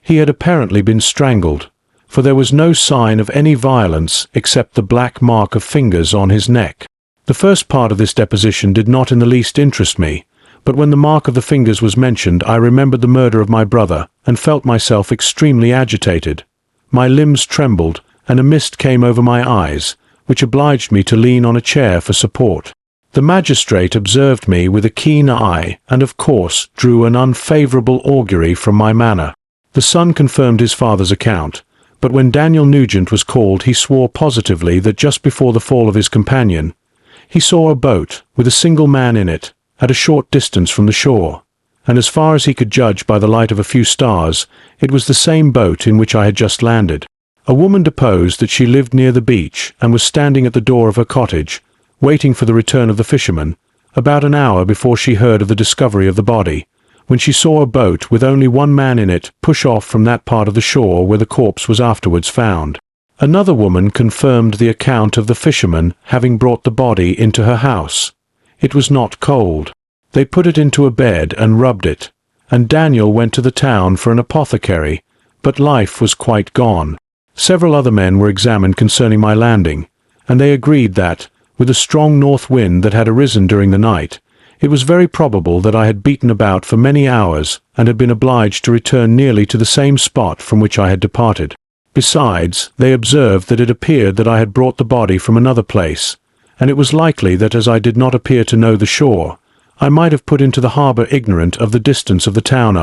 S2: He had apparently been strangled, for there was no sign of any violence except the black mark of fingers on his neck. The first part of this deposition did not in the least interest me, but when the mark of the fingers was mentioned I remembered the murder of my brother, and felt myself extremely agitated. My limbs trembled, and a mist came over my eyes, which obliged me to lean on a chair for support. The magistrate observed me with a keen eye, and of course drew an unfavourable augury from my manner. The son confirmed his father's account, but when Daniel Nugent was called he swore positively that just before the fall of his companion, he saw a boat, with a single man in it, at a short distance from the shore, and as far as he could judge by the light of a few stars, it was the same boat in which I had just landed. A woman deposed that she lived near the beach, and was standing at the door of her cottage, waiting for the return of the fisherman, about an hour before she heard of the discovery of the body, when she saw a boat with only one man in it push off from that part of the shore where the corpse was afterwards found. Another woman confirmed the account of the fisherman having brought the body into her house. It was not cold. They put it into a bed and rubbed it, and Daniel went to the town for an apothecary, but life was quite gone. Several other men were examined concerning my landing, and they agreed that, with a strong north wind that had arisen during the night, it was very probable that I had beaten about for many hours and had been obliged to return nearly to the same spot from which I had departed. Besides, they observed that it appeared that I had brought the body from another place, and it was likely that as I did not appear to know the shore, I might have put into the harbour ignorant of the distance of the town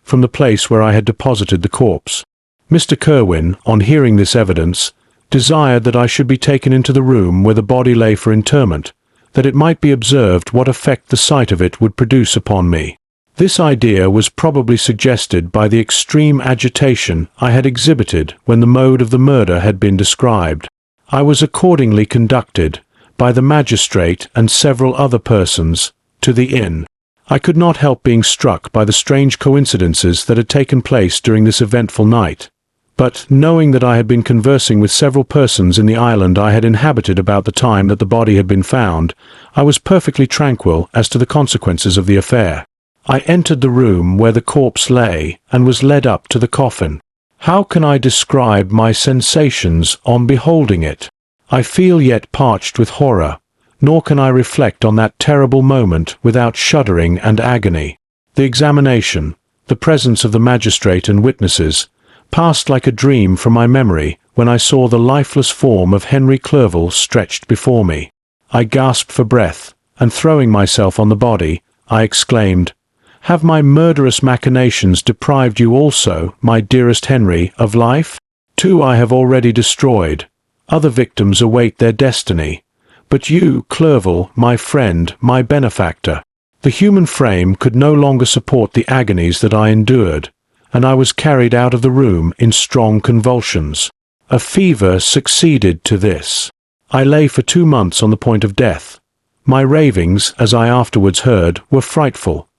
S2: from the place where I had deposited the corpse. Mr. Kirwin, on hearing this evidence, desired that I should be taken into the room where the body lay for interment, that it might be observed what effect the sight of it would produce upon me. This idea was probably suggested by the extreme agitation I had exhibited when the mode of the murder had been described. I was accordingly conducted, by the magistrate and several other persons, to the inn. I could not help being struck by the strange coincidences that had taken place during this eventful night, but, knowing that I had been conversing with several persons in the island I had inhabited about the time that the body had been found, I was perfectly tranquil as to the consequences of the affair. I entered the room where the corpse lay, and was led up to the coffin. How can I describe my sensations on beholding it? I feel yet parched with horror, nor can I reflect on that terrible moment without shuddering and agony. The examination, the presence of the magistrate and witnesses, passed like a dream from my memory when I saw the lifeless form of Henry Clerval stretched before me. I gasped for breath, and throwing myself on the body, I exclaimed, "Have my murderous machinations deprived you also, my dearest Henry, of life? 2 I have already destroyed. Other victims await their destiny. But you, Clerval, my friend, my benefactor." The human frame could no longer support the agonies that I endured, and I was carried out of the room in strong convulsions. A fever succeeded to this. I lay for 2 months on the point of death. My ravings, as I afterwards heard, were frightful.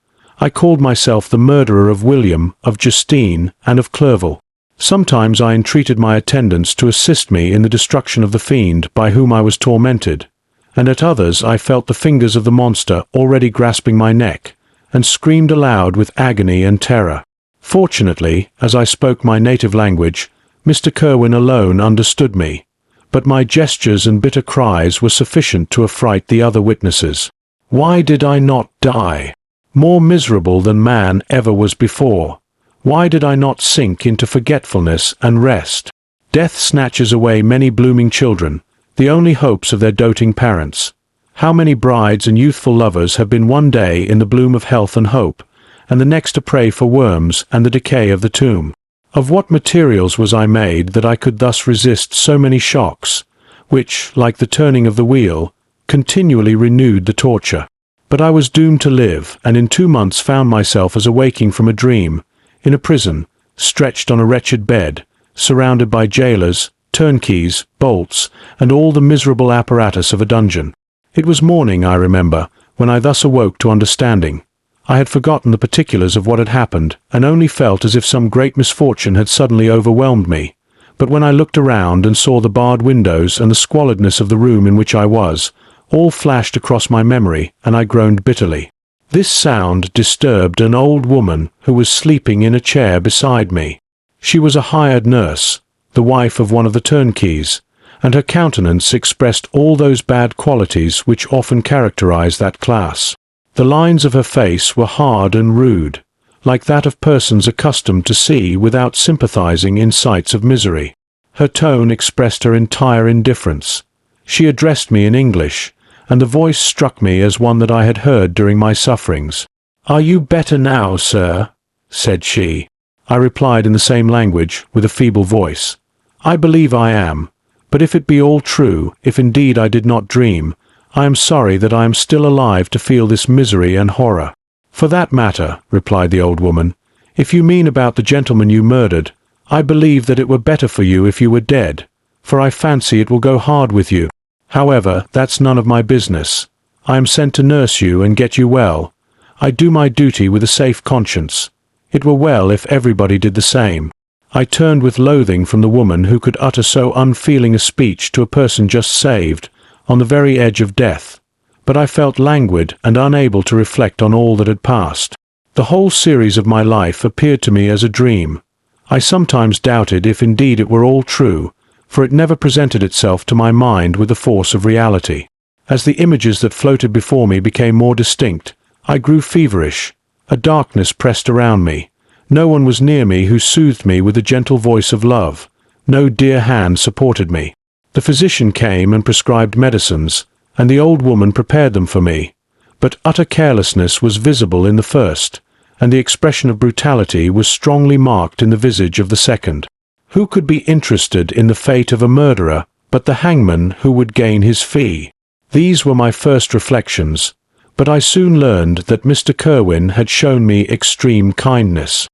S2: I called myself the murderer of William, of Justine, and of Clerval. Sometimes I entreated my attendants to assist me in the destruction of the fiend by whom I was tormented, and at others I felt the fingers of the monster already grasping my neck, and screamed aloud with agony and terror. Fortunately, as I spoke my native language, Mr. Kirwin alone understood me, but my gestures and bitter cries were sufficient to affright the other witnesses. Why did I not die? more miserable than man ever was before. Why did I not sink into forgetfulness and rest? Death snatches away many blooming children, the only hopes of their doting parents. How many brides and youthful lovers have been one day in the bloom of health and hope, and the next a prey for worms and the decay of the tomb? Of what materials was I made that I could thus resist so many shocks, which, like the turning of the wheel, continually renewed the torture? But I was doomed to live, and in 2 months found myself as awaking from a dream, in a prison, stretched on a wretched bed, surrounded by jailers, turnkeys, bolts, and all the miserable apparatus of a dungeon. It was morning, I remember, when I thus awoke to understanding. I had forgotten the particulars of what had happened, and only felt as if some great misfortune had suddenly overwhelmed me. But when I looked around and saw the barred windows and the squalidness of the room in which I was, all flashed across my memory, and I groaned bitterly. This sound disturbed an old woman who was sleeping in a chair beside me. She was a hired nurse, the wife of one of the turnkeys, and her countenance expressed all those bad qualities which often characterize that class. The lines of her face were hard and rude, like that of persons accustomed to see without sympathizing in sights of misery. Her tone expressed her entire indifference. She addressed me in English, and the voice struck me as one that I had heard during my sufferings. "Are you better now, sir?" said she. I replied in the same language, with a feeble voice. "I believe I am, but if it be all true, if indeed I did not dream, I am sorry that I am still alive to feel this misery and horror." "For that matter," replied the old woman, "if you mean about the gentleman you murdered, I believe that it were better for you if you were dead, for I fancy it will go hard with you. However, that's none of my business. I am sent to nurse you and get you well. I do my duty with a safe conscience. It were well if everybody did the same." I turned with loathing from the woman who could utter so unfeeling a speech to a person just saved, on the very edge of death, but I felt languid and unable to reflect on all that had passed. The whole series of my life appeared to me as a dream. I sometimes doubted if indeed it were all true, for it never presented itself to my mind with the force of reality. As the images that floated before me became more distinct, I grew feverish. A darkness pressed around me. No one was near me who soothed me with the gentle voice of love. No dear hand supported me. The physician came and prescribed medicines, and the old woman prepared them for me. But utter carelessness was visible in the first, and the expression of brutality was strongly marked in the visage of the second. Who could be interested in the fate of a murderer but the hangman who would gain his fee? These were my first reflections, but I soon learned that Mr. Kerwin had shown me extreme kindness.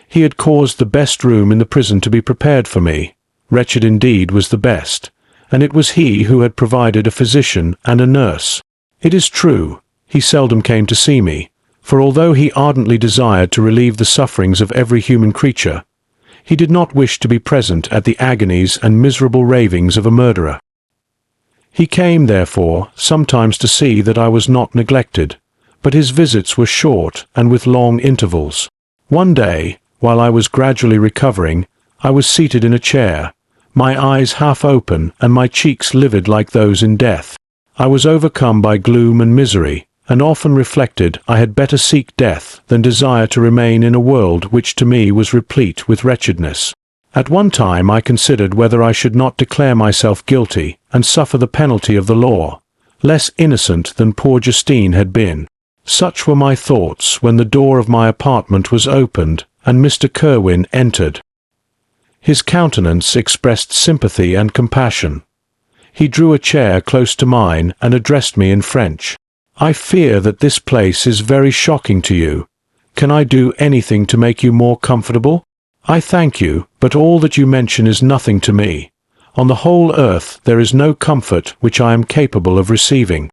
S2: He had caused the best room in the prison to be prepared for me. Wretched indeed was the best, and it was he who had provided a physician and a nurse. It is true, he seldom came to see me, for although he ardently desired to relieve the sufferings of every human creature, he did not wish to be present at the agonies and miserable ravings of a murderer. He came, therefore, sometimes to see that I was not neglected, but his visits were short and with long intervals. One day, while I was gradually recovering, I was seated in a chair, my eyes half open and my cheeks livid like those in death. I was overcome by gloom and misery, and often reflected I had better seek death than desire to remain in a world which to me was replete with wretchedness. At one time I considered whether I should not declare myself guilty and suffer the penalty of the law, less innocent than poor Justine had been. Such were my thoughts when the door of my apartment was opened and Mr. Kerwin entered. His countenance expressed sympathy and compassion. He drew a chair close to mine and addressed me in French. "I fear that this place is very shocking to you. Can I do anything to make you more comfortable?" "I thank you, but all that you mention is nothing to me. On the whole earth there is no comfort which I am capable of receiving.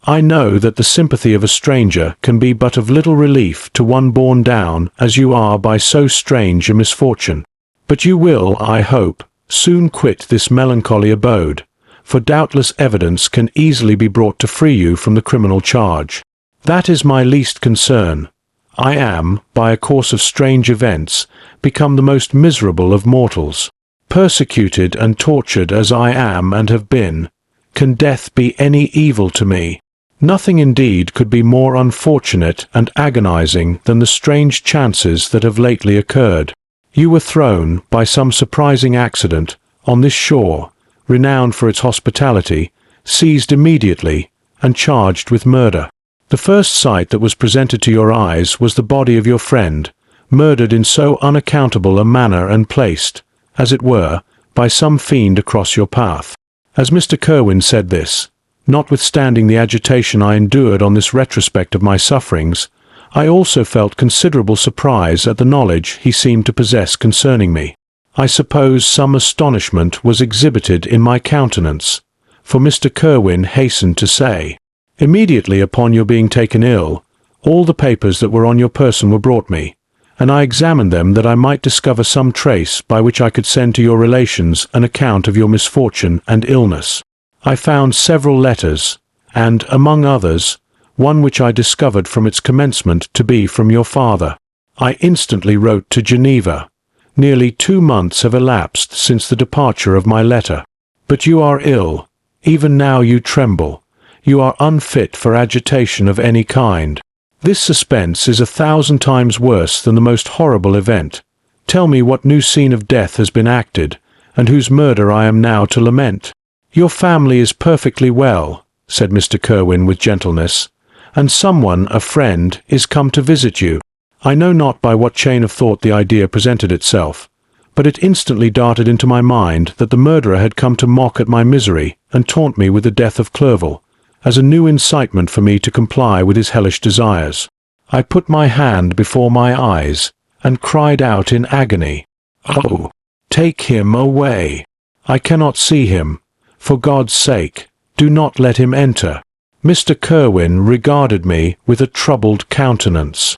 S2: I know that the sympathy of a stranger can be but of little relief to one borne down as you are by so strange a misfortune. But you will, I hope, soon quit this melancholy abode, for doubtless evidence can easily be brought to free you from the criminal charge. That is my least concern. I am, by a course of strange events, become the most miserable of mortals. Persecuted and tortured as I am and have been, can death be any evil to me? Nothing indeed could be more unfortunate and agonizing than the strange chances that have lately occurred. You were thrown, by some surprising accident, on this shore, renowned for its hospitality, seized immediately, and charged with murder. The first sight that was presented to your eyes was the body of your friend, murdered in so unaccountable a manner and placed, as it were, by some fiend across your path. As Mr. Kerwin said this, notwithstanding the agitation I endured on this retrospect of my sufferings, I also felt considerable surprise at the knowledge he seemed to possess concerning me. I suppose some astonishment was exhibited in my countenance, for Mr. Kerwin hastened to say, "Immediately upon your being taken ill, all the papers that were on your person were brought me, and I examined them that I might discover some trace by which I could send to your relations an account of your misfortune and illness. I found several letters, and, among others, one which I discovered from its commencement to be from your father. I instantly wrote to Geneva. Nearly 2 months have elapsed since the departure of my letter. But you are ill. Even now you tremble. You are unfit for agitation of any kind. This suspense is 1,000 times worse than the most horrible event. Tell me what new scene of death has been acted, and whose murder I am now to lament." "Your family is perfectly well," said Mr. Kerwin with gentleness, "and someone, a friend, is come to visit you." I know not by what chain of thought the idea presented itself, but it instantly darted into my mind that the murderer had come to mock at my misery and taunt me with the death of Clerval, as a new incitement for me to comply with his hellish desires. I put my hand before my eyes, and cried out in agony, "Oh, take him away! I cannot see him. For God's sake, do not let him enter." Mr. Kerwin regarded me with a troubled countenance.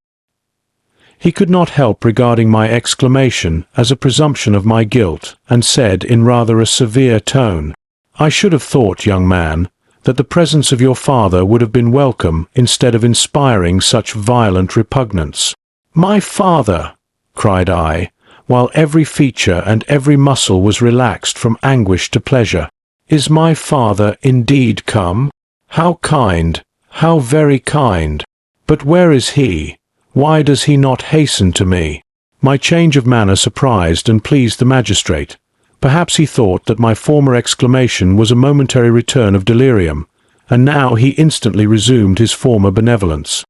S2: He could not help regarding my exclamation as a presumption of my guilt, and said in rather a severe tone, "I should have thought, young man, that the presence of your father would have been welcome instead of inspiring such violent repugnance." "My father!" cried I, while every feature and every muscle was relaxed from anguish to pleasure. "Is my father indeed come? How kind, how very kind! But where is he? Why does he not hasten to me?" My change of manner surprised and pleased the magistrate. Perhaps he thought that my former exclamation was a momentary return of delirium, and now he instantly resumed his former benevolence.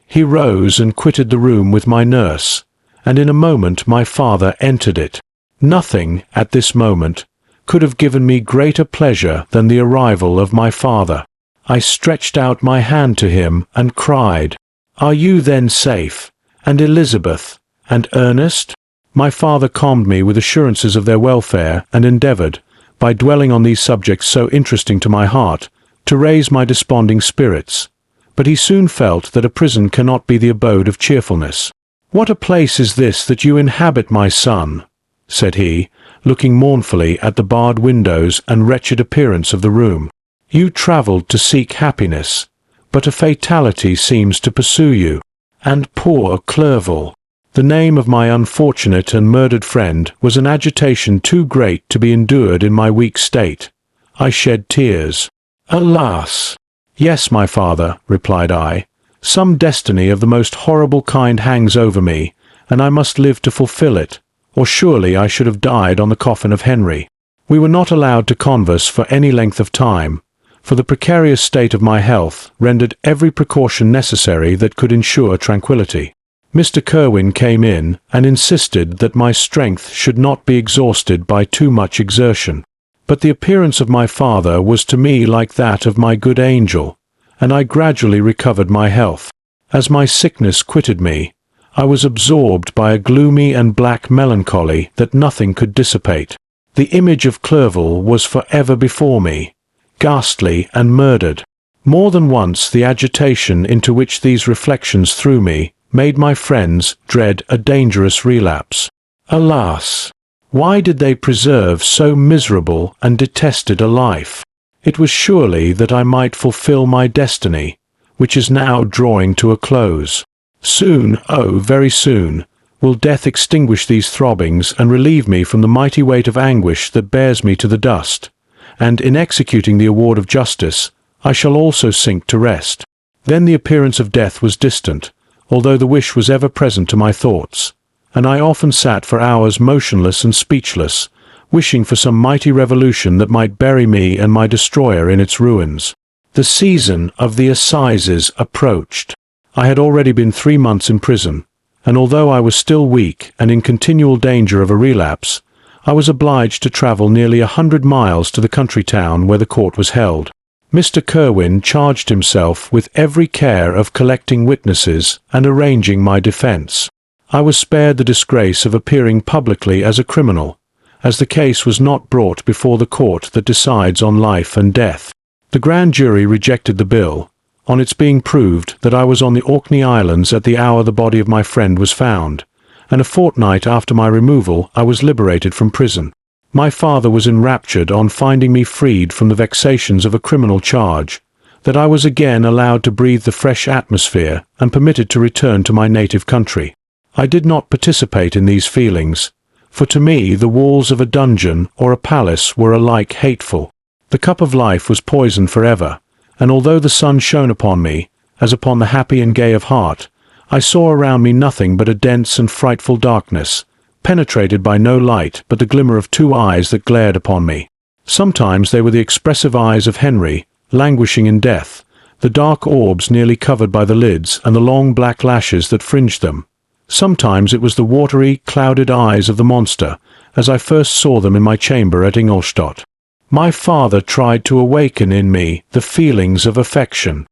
S2: He rose and quitted the room with my nurse, and in a moment my father entered it. Nothing, at this moment, could have given me greater pleasure than the arrival of my father. I stretched out my hand to him and cried, "Are you then safe, and Elizabeth, and Ernest?" My father calmed me with assurances of their welfare, and endeavoured, by dwelling on these subjects so interesting to my heart, to raise my desponding spirits. But he soon felt that a prison cannot be the abode of cheerfulness. "What a place is this that you inhabit, my son?" said he, looking mournfully at the barred windows and wretched appearance of the room. "You travelled to seek happiness, but a fatality seems to pursue you. And poor Clerval!" The name of my unfortunate and murdered friend was an agitation too great to be endured in my weak state. I shed tears. "Alas!" "Yes, my father," replied I, "some destiny of the most horrible kind hangs over me, and I must live to fulfill it, or surely I should have died on the coffin of Henry." We were not allowed to converse for any length of time, for the precarious state of my health rendered every precaution necessary that could ensure tranquillity. Mr. Kerwin came in and insisted that my strength should not be exhausted by too much exertion. But the appearance of my father was to me like that of my good angel, and I gradually recovered my health. As my sickness quitted me, I was absorbed by a gloomy and black melancholy that nothing could dissipate. The image of Clerval was for ever before me, ghastly and murdered. More than once the agitation into which these reflections threw me made my friends dread a dangerous relapse. Alas! Why did they preserve so miserable and detested a life? It was surely that I might fulfill my destiny, which is now drawing to a close. Soon, oh, very soon, will death extinguish these throbbings and relieve me from the mighty weight of anguish that bears me to the dust, and in executing the award of justice, I shall also sink to rest. Then the appearance of death was distant, although the wish was ever present to my thoughts, and I often sat for hours motionless and speechless, wishing for some mighty revolution that might bury me and my destroyer in its ruins. The season of the assizes approached. I had already been 3 months in prison, and although I was still weak and in continual danger of a relapse, I was obliged to travel nearly 100 miles to the country town where the court was held. Mr. Kerwin charged himself with every care of collecting witnesses and arranging my defense. I was spared the disgrace of appearing publicly as a criminal, as the case was not brought before the court that decides on life and death. The grand jury rejected the bill, on its being proved that I was on the Orkney Islands at the hour the body of my friend was found, and a fortnight after my removal I was liberated from prison. My father was enraptured on finding me freed from the vexations of a criminal charge, that I was again allowed to breathe the fresh atmosphere and permitted to return to my native country. I did not participate in these feelings, for to me the walls of a dungeon or a palace were alike hateful. The cup of life was poisoned forever, and although the sun shone upon me, as upon the happy and gay of heart, I saw around me nothing but a dense and frightful darkness, penetrated by no light but the glimmer of 2 eyes that glared upon me. Sometimes they were the expressive eyes of Henry, languishing in death, the dark orbs nearly covered by the lids and the long black lashes that fringed them. Sometimes it was the watery, clouded eyes of the monster, as I first saw them in my chamber at Ingolstadt. My father tried to awaken in me the feelings of affection.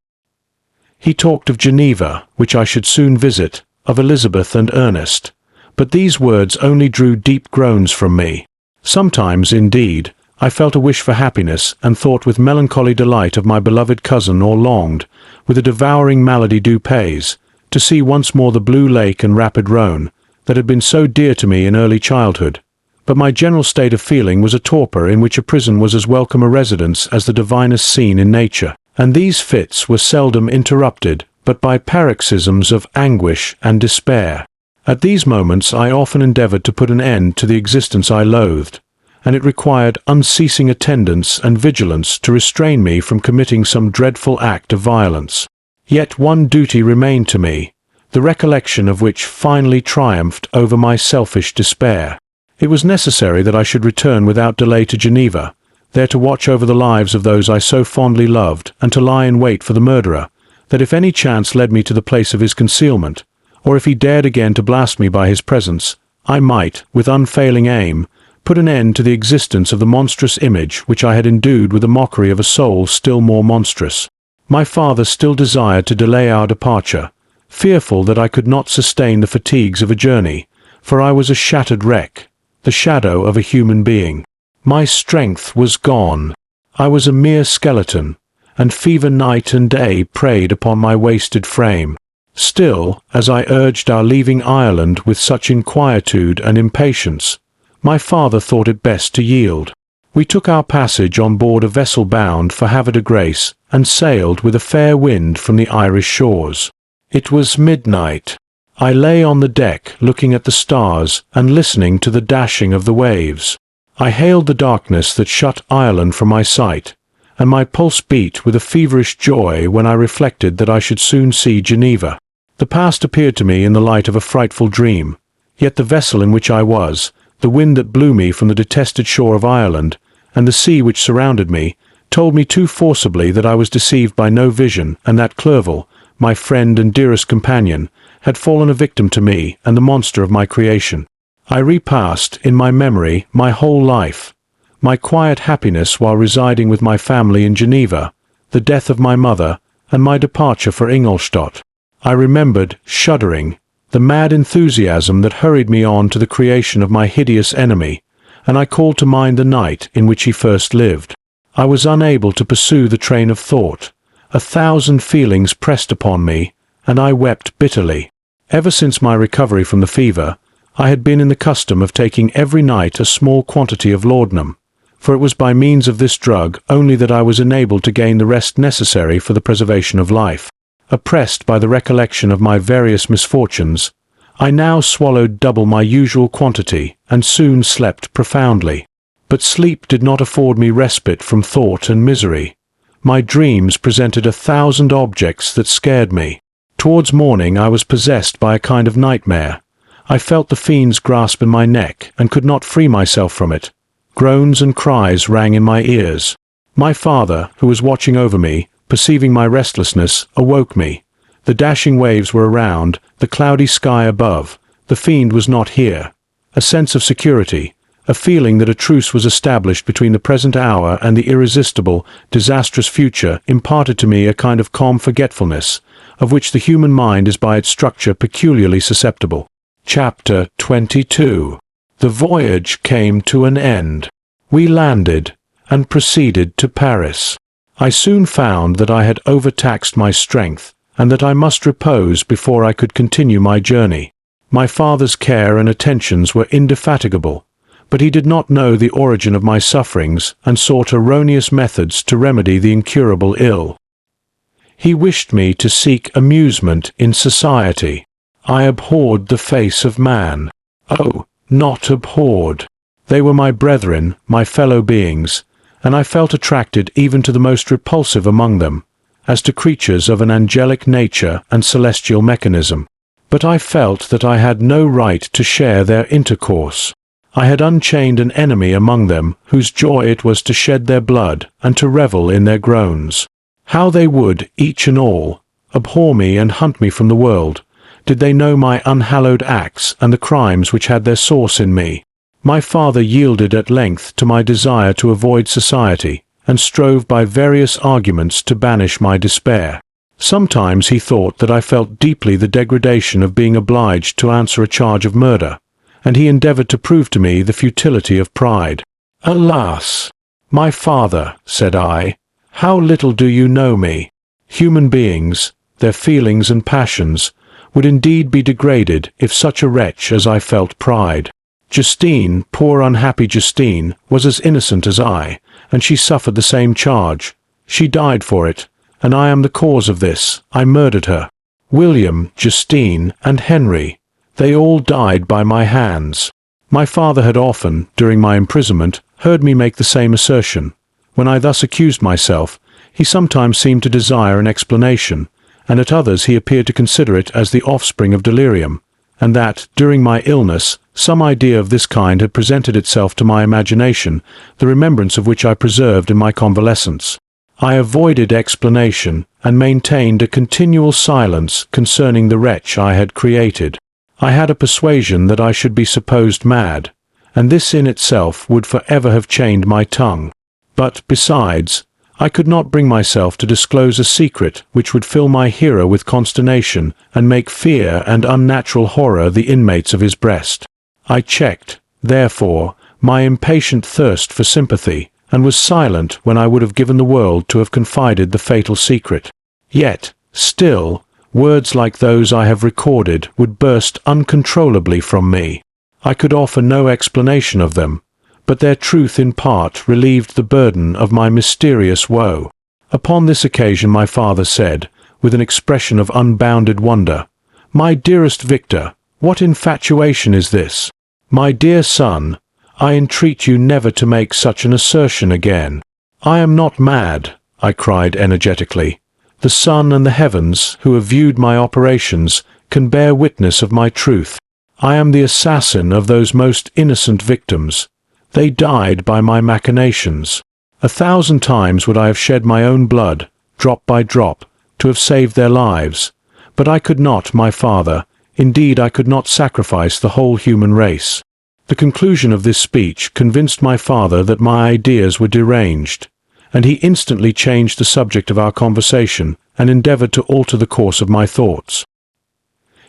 S2: He talked of Geneva, which I should soon visit, of Elizabeth and Ernest, but these words only drew deep groans from me. Sometimes, indeed, I felt a wish for happiness and thought with melancholy delight of my beloved cousin, or longed, with a devouring malady du pays, to see once more the blue lake and rapid Rhone, that had been so dear to me in early childhood. But my general state of feeling was a torpor in which a prison was as welcome a residence as the divinest scene in nature, and these fits were seldom interrupted but by paroxysms of anguish and despair. At these moments I often endeavoured to put an end to the existence I loathed, and it required unceasing attendance and vigilance to restrain me from committing some dreadful act of violence. Yet one duty remained to me, the recollection of which finally triumphed over my selfish despair. It was necessary that I should return without delay to Geneva, there to watch over the lives of those I so fondly loved, and to lie in wait for the murderer, that if any chance led me to the place of his concealment, or if he dared again to blast me by his presence, I might, with unfailing aim, put an end to the existence of the monstrous image which I had endued with the mockery of a soul still more monstrous. My father still desired to delay our departure, fearful that I could not sustain the fatigues of a journey, for I was a shattered wreck, the shadow of a human being. My strength was gone. I was a mere skeleton, and fever night and day preyed upon my wasted frame. Still, as I urged our leaving Ireland with such inquietude and impatience, my father thought it best to yield. We took our passage on board a vessel bound for Havre de Grace, and sailed with a fair wind from the Irish shores. It was midnight. I lay on the deck looking at the stars and listening to the dashing of the waves. I hailed the darkness that shut Ireland from my sight, and my pulse beat with a feverish joy when I reflected that I should soon see Geneva. The past appeared to me in the light of a frightful dream, yet the vessel in which I was, the wind that blew me from the detested shore of Ireland, and the sea which surrounded me, told me too forcibly that I was deceived by no vision, and that Clerval, my friend and dearest companion, had fallen a victim to me and the monster of my creation. I repassed, in my memory, my whole life, my quiet happiness while residing with my family in Geneva, the death of my mother, and my departure for Ingolstadt. I remembered, shuddering, the mad enthusiasm that hurried me on to the creation of my hideous enemy, and I called to mind the night in which he first lived. I was unable to pursue the train of thought. 1,000 feelings pressed upon me, and I wept bitterly. Ever since my recovery from the fever, I had been in the custom of taking every night a small quantity of laudanum, for it was by means of this drug only that I was enabled to gain the rest necessary for the preservation of life. Oppressed by the recollection of my various misfortunes, I now swallowed double my usual quantity, and soon slept profoundly. But sleep did not afford me respite from thought and misery. My dreams presented 1,000 objects that scared me. Towards morning I was possessed by a kind of nightmare. I felt the fiend's grasp in my neck and could not free myself from it. Groans and cries rang in my ears. My father, who was watching over me, perceiving my restlessness, awoke me. The dashing waves were around, the cloudy sky above. The fiend was not here. A sense of security, a feeling that a truce was established between the present hour and the irresistible, disastrous future imparted to me a kind of calm forgetfulness, of which the human mind is by its structure peculiarly susceptible. Chapter 22. The voyage came to an end. We landed and proceeded to Paris. I soon found that I had overtaxed my strength, and that I must repose before I could continue my journey. My father's care and attentions were indefatigable, but he did not know the origin of my sufferings and sought erroneous methods to remedy the incurable ill. He wished me to seek amusement in society. I abhorred the face of man. Oh, not abhorred. They were my brethren, my fellow beings, and I felt attracted even to the most repulsive among them, as to creatures of an angelic nature and celestial mechanism. But I felt that I had no right to share their intercourse. I had unchained an enemy among them, whose joy it was to shed their blood and to revel in their groans. How they would, each and all, abhor me and hunt me from the world, did they know my unhallowed acts and the crimes which had their source in me. My father yielded at length to my desire to avoid society, and strove by various arguments to banish my despair. Sometimes he thought that I felt deeply the degradation of being obliged to answer a charge of murder, and he endeavored to prove to me the futility of pride. "Alas! My father," said I, "how little do you know me. Human beings, their feelings and passions, would indeed be degraded if such a wretch as I felt pride. Justine, poor unhappy Justine, was as innocent as I, and she suffered the same charge. She died for it, and I am the cause of this. I murdered her. William, Justine, and Henry, they all died by my hands." My father had often, during my imprisonment, heard me make the same assertion. When I thus accused myself, he sometimes seemed to desire an explanation, and at others he appeared to consider it as the offspring of delirium, and that, during my illness, some idea of this kind had presented itself to my imagination, the remembrance of which I preserved in my convalescence. I avoided explanation, and maintained a continual silence concerning the wretch I had created. I had a persuasion that I should be supposed mad, and this in itself would forever have chained my tongue. But, besides, I could not bring myself to disclose a secret which would fill my hearer with consternation and make fear and unnatural horror the inmates of his breast. I checked, therefore, my impatient thirst for sympathy, and was silent when I would have given the world to have confided the fatal secret. Yet, still, words like those I have recorded would burst uncontrollably from me. I could offer no explanation of them, but their truth in part relieved the burden of my mysterious woe. Upon this occasion my father said, with an expression of unbounded wonder, "My dearest Victor, what infatuation is this? My dear son, I entreat you never to make such an assertion again." "I am not mad," I cried energetically. "The sun and the heavens, who have viewed my operations, can bear witness of my truth. I am the assassin of those most innocent victims. They died by my machinations. 1,000 times would I have shed my own blood, drop by drop, to have saved their lives. But I could not, my father, indeed I could not sacrifice the whole human race." The conclusion of this speech convinced my father that my ideas were deranged, and he instantly changed the subject of our conversation and endeavored to alter the course of my thoughts.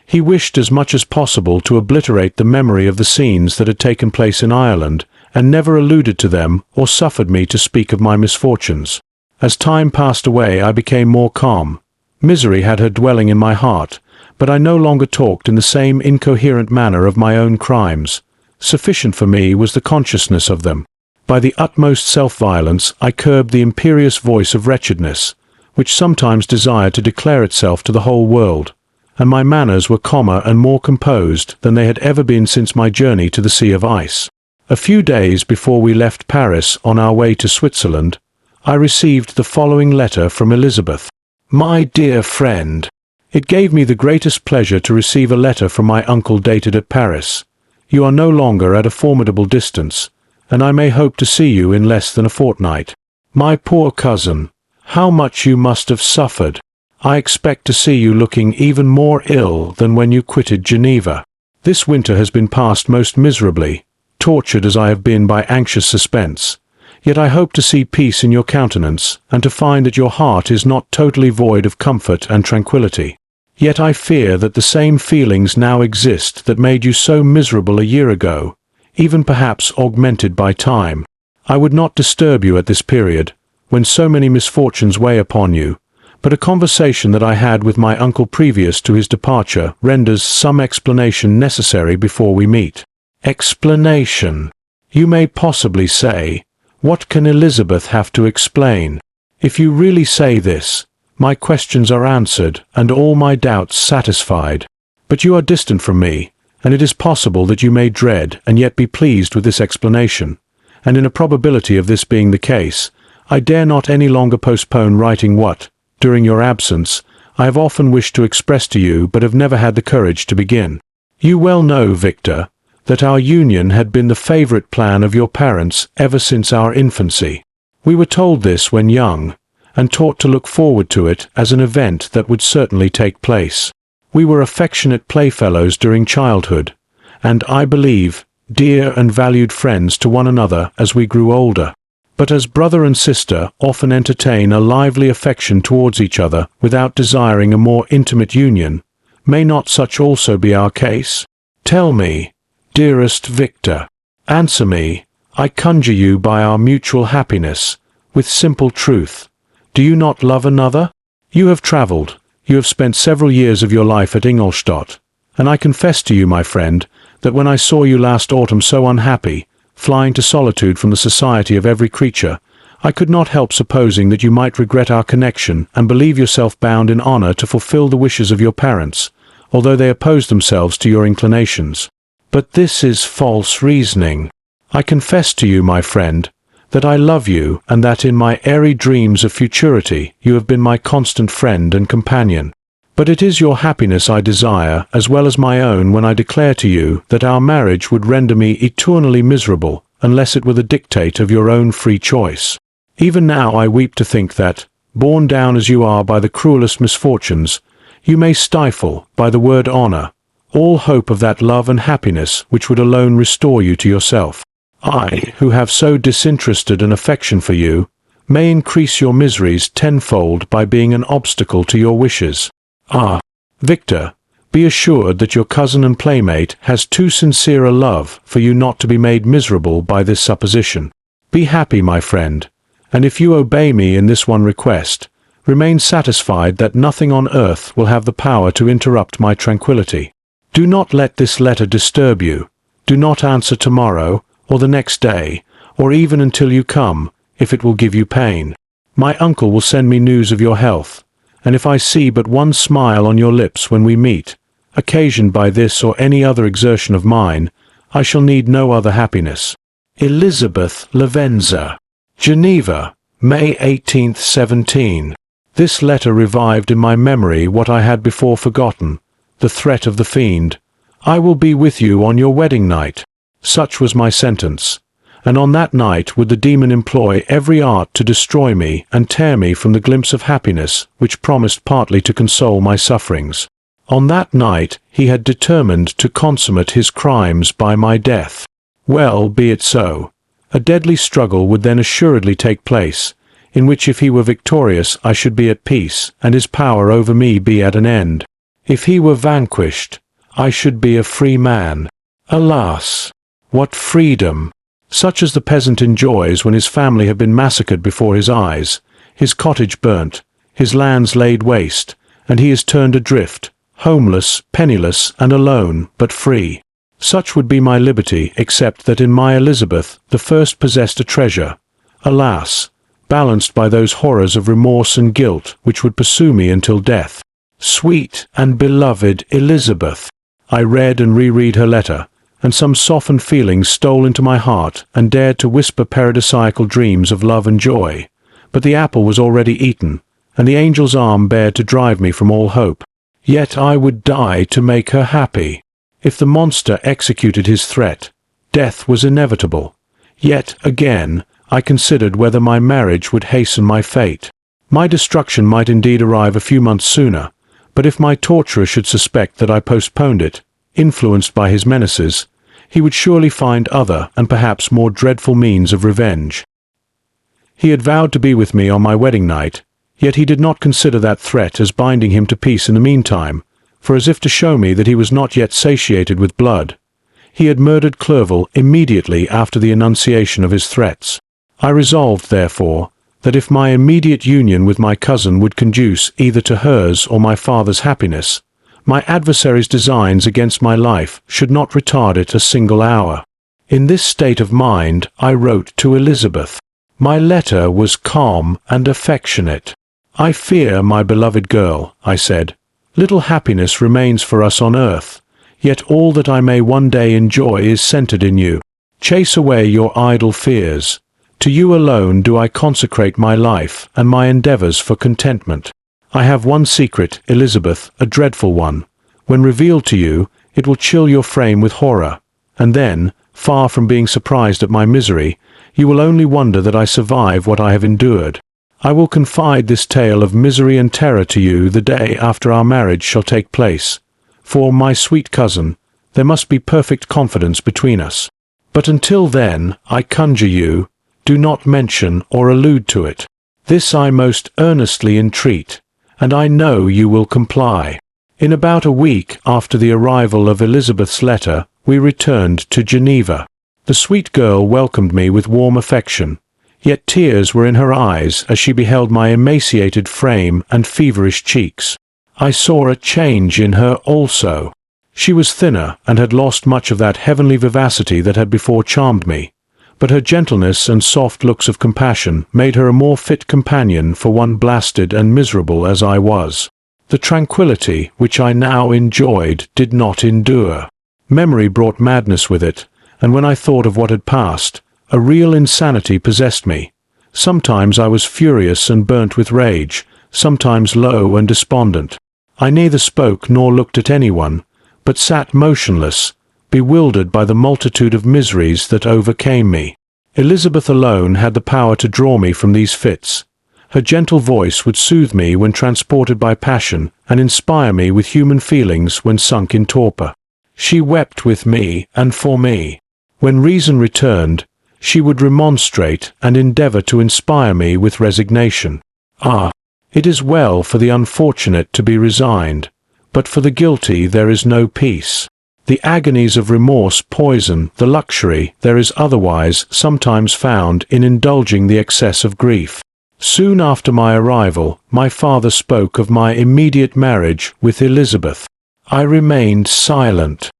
S2: He wished as much as possible to obliterate the memory of the scenes that had taken place in Ireland, and never alluded to them or suffered me to speak of my misfortunes. As time passed away I became more calm. Misery had her dwelling in my heart, but I no longer talked in the same incoherent manner of my own crimes. Sufficient for me was the consciousness of them. By the utmost self-violence I curbed the imperious voice of wretchedness, which sometimes desired to declare itself to the whole world, and my manners were calmer and more composed than they had ever been since my journey to the Sea of Ice. A few days before we left Paris on our way to Switzerland, I received the following letter from Elizabeth. My dear friend, it gave me the greatest pleasure to receive a letter from my uncle dated at Paris. You are no longer at a formidable distance, and I may hope to see you in less than a fortnight. My poor cousin, how much you must have suffered. I expect to see you looking even more ill than when you quitted Geneva. This winter has been passed most miserably, tortured as I have been by anxious suspense. Yet I hope to see peace in your countenance, and to find that your heart is not totally void of comfort and tranquillity. Yet I fear that the same feelings now exist that made you so miserable a year ago, even perhaps augmented by time. I would not disturb you at this period, when so many misfortunes weigh upon you, but a conversation that I had with my uncle previous to his departure renders some explanation necessary before we meet. Explanation. You may possibly say, what can Elizabeth have to explain? If you really say this, my questions are answered and all my doubts satisfied. But you are distant from me, and it is possible that you may dread and yet be pleased with this explanation, and in a probability of this being the case, I dare not any longer postpone writing what, during your absence, I have often wished to express to you but have never had the courage to begin. You well know, Victor, that our union had been the favorite plan of your parents ever since our infancy. We were told this when young, and taught to look forward to it as an event that would certainly take place. We were affectionate playfellows during childhood, and, I believe, dear and valued friends to one another as we grew older. But as brother and sister often entertain a lively affection towards each other without desiring a more intimate union, may not such also be our case? Tell me, dearest Victor, answer me, I conjure you by our mutual happiness, with simple truth. Do you not love another? You have travelled, you have spent several years of your life at Ingolstadt, and I confess to you, my friend, that when I saw you last autumn so unhappy, flying to solitude from the society of every creature, I could not help supposing that you might regret our connection and believe yourself bound in honour to fulfil the wishes of your parents, although they opposed themselves to your inclinations. But this is false reasoning. I confess to you, my friend, that I love you, and that in my airy dreams of futurity you have been my constant friend and companion. But it is your happiness I desire, as well as my own, when I declare to you that our marriage would render me eternally miserable, unless it were the dictate of your own free choice. Even now I weep to think that, borne down as you are by the cruelest misfortunes, you may stifle, by the word honour, all hope of that love and happiness which would alone restore you to yourself. I, who have so disinterested an affection for you, may increase your miseries tenfold by being an obstacle to your wishes. Ah, Victor, be assured that your cousin and playmate has too sincere a love for you not to be made miserable by this supposition. Be happy, my friend, and if you obey me in this one request, remain satisfied that nothing on earth will have the power to interrupt my tranquillity. Do not let this letter disturb you. Do not answer tomorrow, or the next day, or even until you come, if it will give you pain. My uncle will send me news of your health, and if I see but one smile on your lips when we meet, occasioned by this or any other exertion of mine, I shall need no other happiness. Elizabeth Lavenza. Geneva, May 18th, 17. This letter revived in my memory what I had before forgotten, the threat of the fiend. I will be with you on your wedding night. Such was my sentence, and on that night would the demon employ every art to destroy me and tear me from the glimpse of happiness which promised partly to console my sufferings. On that night he had determined to consummate his crimes by my death. Well, be it so. A deadly struggle would then assuredly take place, in which if he were victorious I should be at peace, and his power over me be at an end. If he were vanquished, I should be a free man. Alas! What freedom! Such as the peasant enjoys when his family have been massacred before his eyes, his cottage burnt, his lands laid waste, and he is turned adrift, homeless, penniless, and alone, but free. Such would be my liberty, except that in my Elizabeth the first possessed a treasure, alas, balanced by those horrors of remorse and guilt which would pursue me until death. Sweet and beloved Elizabeth! I read and reread her letter, and some softened feelings stole into my heart and dared to whisper paradisiacal dreams of love and joy. but the apple was already eaten, and the angel's arm bared to drive me from all hope. Yet I would die to make her happy. If the monster executed his threat, death was inevitable. Yet, again, I considered whether my marriage would hasten my fate. My destruction might indeed arrive a few months sooner, but if my torturer should suspect that I postponed it, influenced by his menaces, he would surely find other and perhaps more dreadful means of revenge. He had vowed to be with me on my wedding night, yet he did not consider that threat as binding him to peace in the meantime, for as if to show me that he was not yet satiated with blood, he had murdered Clerval immediately after the enunciation of his threats. I resolved, therefore, that if my immediate union with my cousin would conduce either to hers or my father's happiness, my adversary's designs against my life should not retard it a single hour. In this state of mind I wrote to Elizabeth. My letter was calm and affectionate. "I fear, my beloved girl," I said, "little happiness remains for us on earth, yet all that I may one day enjoy is centered in you. Chase away your idle fears. To you alone do I consecrate my life and my endeavors for contentment. I have one secret, Elizabeth, a dreadful one. When revealed to you, it will chill your frame with horror, and then, far from being surprised at my misery, you will only wonder that I survive what I have endured. I will confide this tale of misery and terror to you the day after our marriage shall take place. For, my sweet cousin, there must be perfect confidence between us. But until then, I conjure you, do not mention or allude to it. This I most earnestly entreat, and I know you will comply." In about a week after the arrival of Elizabeth's letter, we returned to Geneva. The sweet girl welcomed me with warm affection, yet tears were in her eyes as she beheld my emaciated frame and feverish cheeks. I saw a change in her also. She was thinner and had lost much of that heavenly vivacity that had before charmed me, but her gentleness and soft looks of compassion made her a more fit companion for one blasted and miserable as I was. The tranquillity which I now enjoyed did not endure. Memory brought madness with it, and when I thought of what had passed, a real insanity possessed me. Sometimes I was furious and burnt with rage, sometimes low and despondent. I neither spoke nor looked at anyone, but sat motionless, bewildered by the multitude of miseries that overcame me. Elizabeth alone had the power to draw me from these fits. Her gentle voice would soothe me when transported by passion, and inspire me with human feelings when sunk in torpor. She wept with me and for me. When reason returned, she would remonstrate and endeavor to inspire me with resignation. Ah, it is well for the unfortunate to be resigned, but for the guilty there is no peace. The agonies of remorse poison the luxury there is otherwise sometimes found in indulging the excess of grief. Soon after my arrival, my father spoke of my immediate marriage with Elizabeth. I remained silent.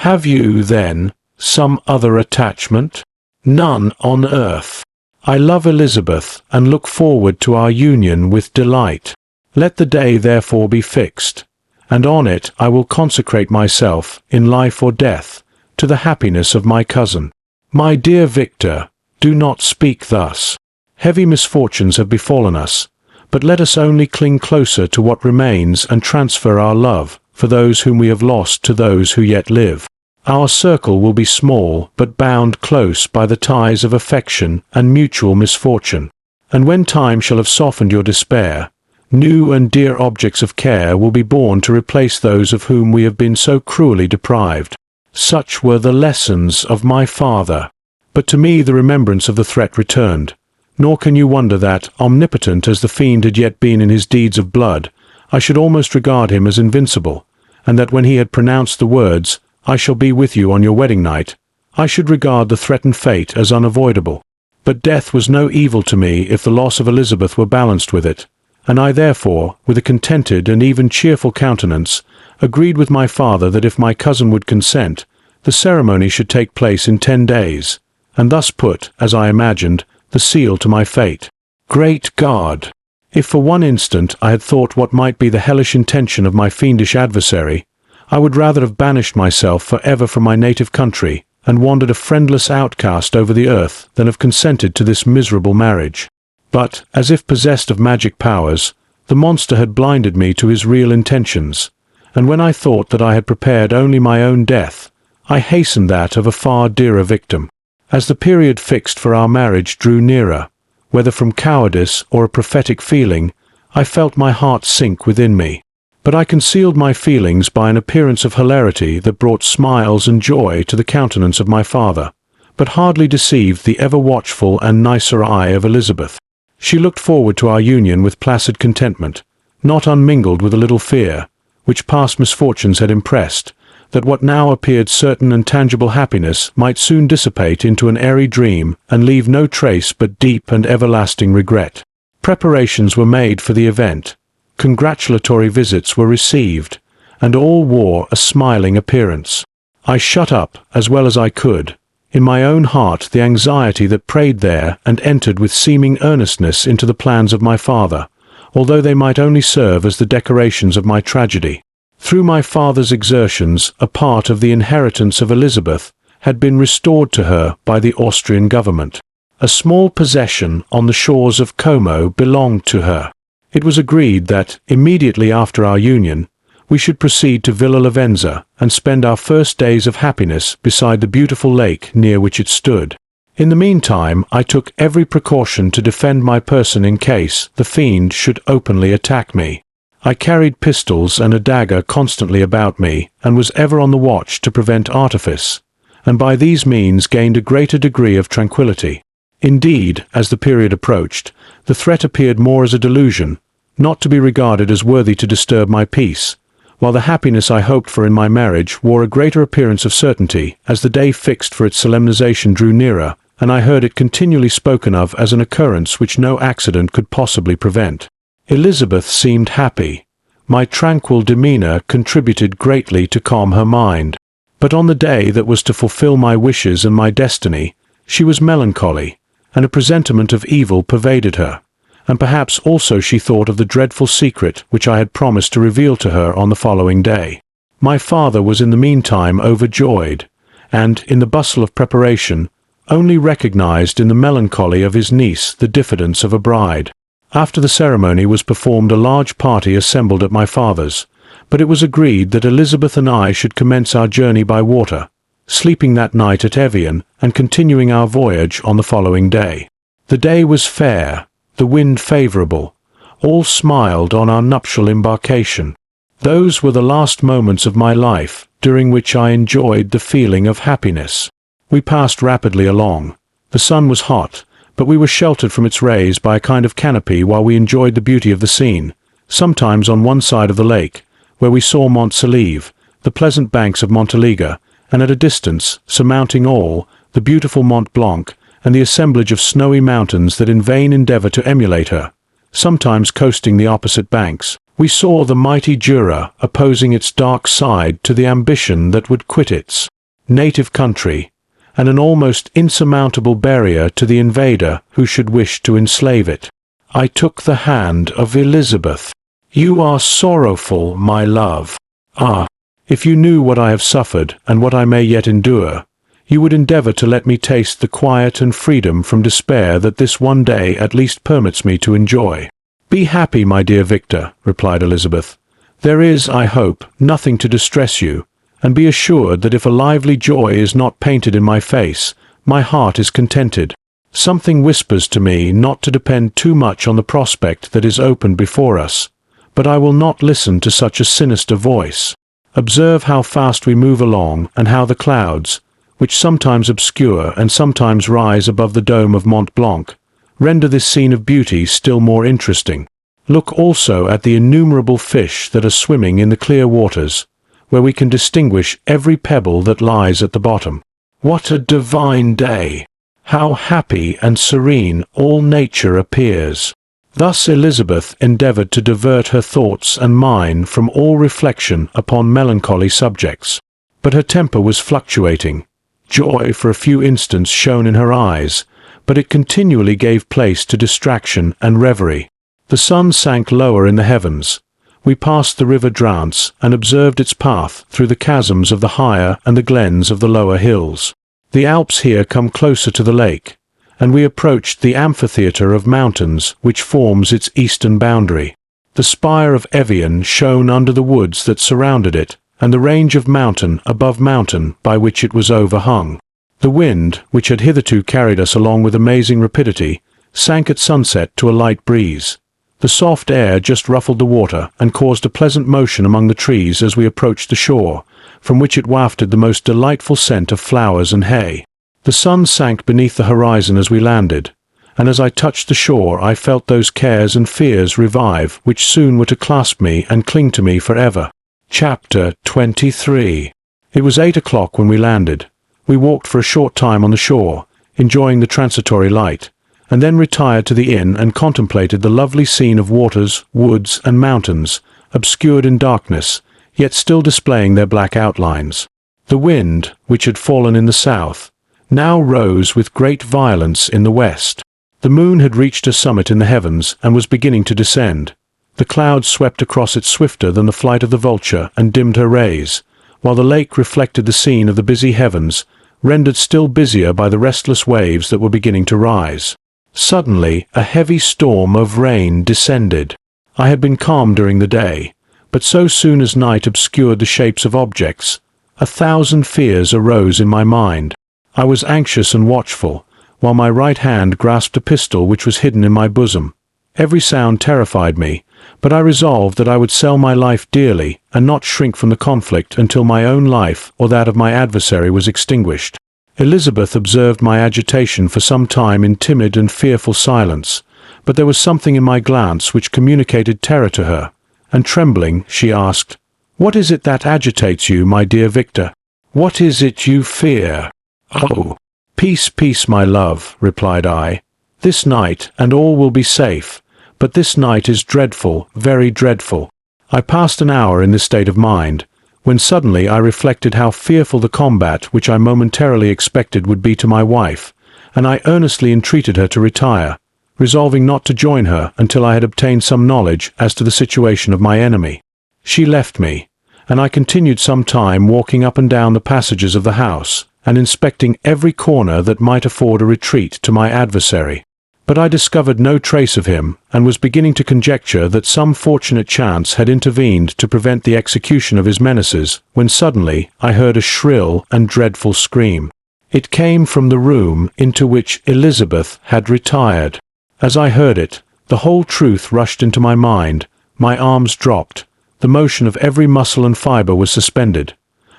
S2: "Have you, then, some other attachment?" "None on earth. I love Elizabeth and look forward to our union with delight. Let the day therefore be fixed, and on it I will consecrate myself, in life or death, to the happiness of my cousin. My dear Victor, do not speak thus. Heavy misfortunes have befallen us, but let us only cling closer to what remains and transfer our love for those whom we have lost to those who yet live. Our circle will be small, but bound close by the ties of affection and mutual misfortune. And when time shall have softened your despair, new and dear objects of care will be born to replace those of whom we have been so cruelly deprived. Such were the lessons of my father. But to me the remembrance of the threat returned. Nor can you wonder that, omnipotent as the fiend had yet been in his deeds of blood, I should almost regard him as invincible, and that when he had pronounced the words, "I shall be with you on your wedding night," I should regard the threatened fate as unavoidable. But death was no evil to me if the loss of Elizabeth were balanced with it, and I therefore, with a contented and even cheerful countenance, agreed with my father that if my cousin would consent, the ceremony should take place in 10 days, and thus put, as I imagined, the seal to my fate. Great God! If for one instant I had thought what might be the hellish intention of my fiendish adversary, I would rather have banished myself for ever from my native country, and wandered a friendless outcast over the earth, than have consented to this miserable marriage. But, as if possessed of magic powers, the monster had blinded me to his real intentions, and when I thought that I had prepared only my own death, I hastened that of a far dearer victim. As the period fixed for our marriage drew nearer, whether from cowardice or a prophetic feeling, I felt my heart sink within me. But I concealed my feelings by an appearance of hilarity that brought smiles and joy to the countenance of my father, but hardly deceived the ever-watchful and nicer eye of Elizabeth. She looked forward to our union with placid contentment, not unmingled with a little fear, which past misfortunes had impressed, that what now appeared certain and tangible happiness might soon dissipate into an airy dream and leave no trace but deep and everlasting regret. Preparations were made for the event, congratulatory visits were received, and all wore a smiling appearance. I shut up, as well as I could, in my own heart the anxiety that preyed there and entered with seeming earnestness into the plans of my father, although they might only serve as the decorations of my tragedy. Through my father's exertions, a part of the inheritance of Elizabeth had been restored to her by the Austrian government. A small possession on the shores of Como belonged to her. It was agreed that, immediately after our union, we should proceed to Villa Lavenza and spend our first days of happiness beside the beautiful lake near which it stood. In the meantime, I took every precaution to defend my person in case the fiend should openly attack me. I carried pistols and a dagger constantly about me, and was ever on the watch to prevent artifice, and by these means gained a greater degree of tranquillity. Indeed, as the period approached, the threat appeared more as a delusion, not to be regarded as worthy to disturb my peace, while the happiness I hoped for in my marriage wore a greater appearance of certainty as the day fixed for its solemnization drew nearer, and I heard it continually spoken of as an occurrence which no accident could possibly prevent. Elizabeth seemed happy. My tranquil demeanour contributed greatly to calm her mind. But on the day that was to fulfil my wishes and my destiny, she was melancholy, and a presentiment of evil pervaded her, and perhaps also she thought of the dreadful secret which I had promised to reveal to her on the following day. My father was in the meantime overjoyed, and, in the bustle of preparation, only recognized in the melancholy of his niece the diffidence of a bride. After the ceremony was performed, a large party assembled at my father's, but it was agreed that Elizabeth and I should commence our journey by water, sleeping that night at Evian and continuing our voyage on the following day. The day was fair, the wind favourable, all smiled on our nuptial embarkation. Those were the last moments of my life, during which I enjoyed the feeling of happiness. We passed rapidly along. The sun was hot, but we were sheltered from its rays by a kind of canopy while we enjoyed the beauty of the scene, sometimes on one side of the lake, where we saw Mont Salive, the pleasant banks of Montaliga, and at a distance, surmounting all, the beautiful Mont Blanc, and the assemblage of snowy mountains that in vain endeavour to emulate her. Sometimes coasting the opposite banks, we saw the mighty Jura opposing its dark side to the ambition that would quit its native country, and an almost insurmountable barrier to the invader who should wish to enslave it. I took the hand of Elizabeth. "You are sorrowful, my love. Ah, if you knew what I have suffered and what I may yet endure, you would endeavour to let me taste the quiet and freedom from despair that this one day at least permits me to enjoy." "Be happy, my dear Victor," replied Elizabeth. "There is, I hope, nothing to distress you, and be assured that if a lively joy is not painted in my face, my heart is contented. Something whispers to me not to depend too much on the prospect that is opened before us, but I will not listen to such a sinister voice. Observe how fast we move along, and how the clouds, which sometimes obscure and sometimes rise above the dome of Mont Blanc, render this scene of beauty still more interesting. Look also at the innumerable fish that are swimming in the clear waters, where we can distinguish every pebble that lies at the bottom. What a divine day! How happy and serene all nature appears!" Thus Elizabeth endeavoured to divert her thoughts and mine from all reflection upon melancholy subjects. But her temper was fluctuating. Joy for a few instants shone in her eyes, but it continually gave place to distraction and reverie. The sun sank lower in the heavens. We passed the river Drance and observed its path through the chasms of the higher and the glens of the lower hills. The Alps here come closer to the lake, and we approached the amphitheatre of mountains which forms its eastern boundary. The spire of Evian shone under the woods that surrounded it, and the range of mountain above mountain by which it was overhung. The wind, which had hitherto carried us along with amazing rapidity, sank at sunset to a light breeze. The soft air just ruffled the water and caused a pleasant motion among the trees as we approached the shore, from which it wafted the most delightful scent of flowers and hay. The sun sank beneath the horizon as we landed, and as I touched the shore I felt those cares and fears revive which soon were to clasp me and cling to me forever. Chapter 23. It was 8 o'clock when we landed. We walked for a short time on the shore, enjoying the transitory light, and then retired to the inn and contemplated the lovely scene of waters, woods, and mountains, obscured in darkness, yet still displaying their black outlines. The wind, which had fallen in the south, now rose with great violence in the west. The moon had reached her summit in the heavens and was beginning to descend. The clouds swept across it swifter than the flight of the vulture and dimmed her rays, while the lake reflected the scene of the busy heavens, rendered still busier by the restless waves that were beginning to rise. Suddenly, a heavy storm of rain descended. I had been calm during the day, but so soon as night obscured the shapes of objects, 1,000 fears arose in my mind. I was anxious and watchful, while my right hand grasped a pistol which was hidden in my bosom. Every sound terrified me, but I resolved that I would sell my life dearly and not shrink from the conflict until my own life or that of my adversary was extinguished. Elizabeth observed my agitation for some time in timid and fearful silence, but there was something in my glance which communicated terror to her, and trembling, she asked, "What is it that agitates you, my dear Victor? What is it you fear?" "Oh, peace, peace, my love," replied I. "This night, and all will be safe, but this night is dreadful, very dreadful." I passed an hour in this state of mind, when suddenly I reflected how fearful the combat which I momentarily expected would be to my wife, and I earnestly entreated her to retire, resolving not to join her until I had obtained some knowledge as to the situation of my enemy. She left me, and I continued some time walking up and down the passages of the house, and inspecting every corner that might afford a retreat to my adversary. But I discovered no trace of him, and was beginning to conjecture that some fortunate chance had intervened to prevent the execution of his menaces, when suddenly I heard a shrill and dreadful scream. It came from the room into which Elizabeth had retired. As I heard it, the whole truth rushed into my mind, my arms dropped, the motion of every muscle and fibre was suspended.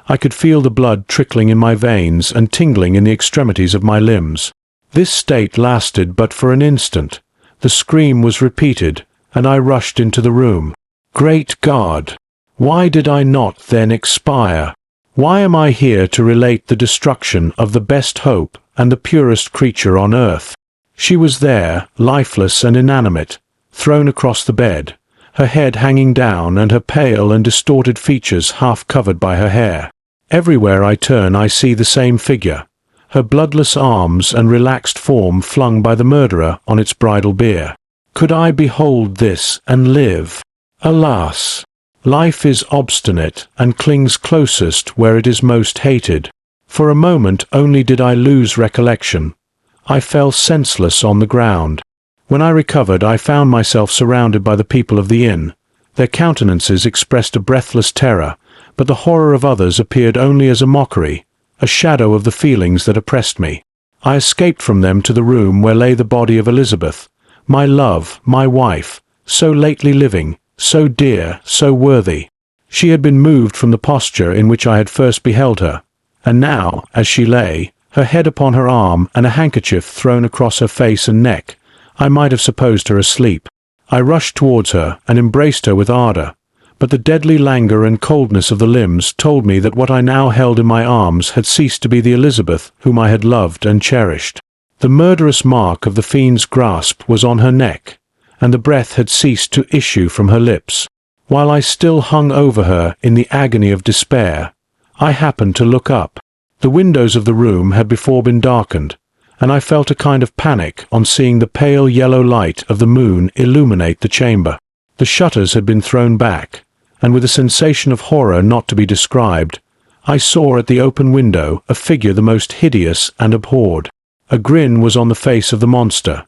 S2: I could feel the blood trickling in my veins and tingling in the extremities of my limbs. This state lasted but for an instant. The scream was repeated, and I rushed into the room. Great God! Why did I not then expire? Why am I here to relate the destruction of the best hope and the purest creature on earth? She was there, lifeless and inanimate, thrown across the bed, her head hanging down and her pale and distorted features half covered by her hair. Everywhere I turn I see the same figure, her bloodless arms and relaxed form flung by the murderer on its bridal bier. Could I behold this and live? Alas! Life is obstinate and clings closest where it is most hated. For a moment only did I lose recollection. I fell senseless on the ground. When I recovered I found myself surrounded by the people of the inn. Their countenances expressed a breathless terror, but the horror of others appeared only as a mockery, a shadow of the feelings that oppressed me. I escaped from them to the room where lay the body of Elizabeth, my love, my wife, so lately living, so dear, so worthy. She had been moved from the posture in which I had first beheld her, and now, as she lay, her head upon her arm and a handkerchief thrown across her face and neck, I might have supposed her asleep. I rushed towards her and embraced her with ardour, but the deadly languor and coldness of the limbs told me that what I now held in my arms had ceased to be the Elizabeth whom I had loved and cherished. The murderous mark of the fiend's grasp was on her neck, and the breath had ceased to issue from her lips. While I still hung over her in the agony of despair, I happened to look up. The windows of the room had before been darkened, and I felt a kind of panic on seeing the pale yellow light of the moon illuminate the chamber. The shutters had been thrown back, and with a sensation of horror not to be described, I saw at the open window a figure the most hideous and abhorred. A grin was on the face of the monster.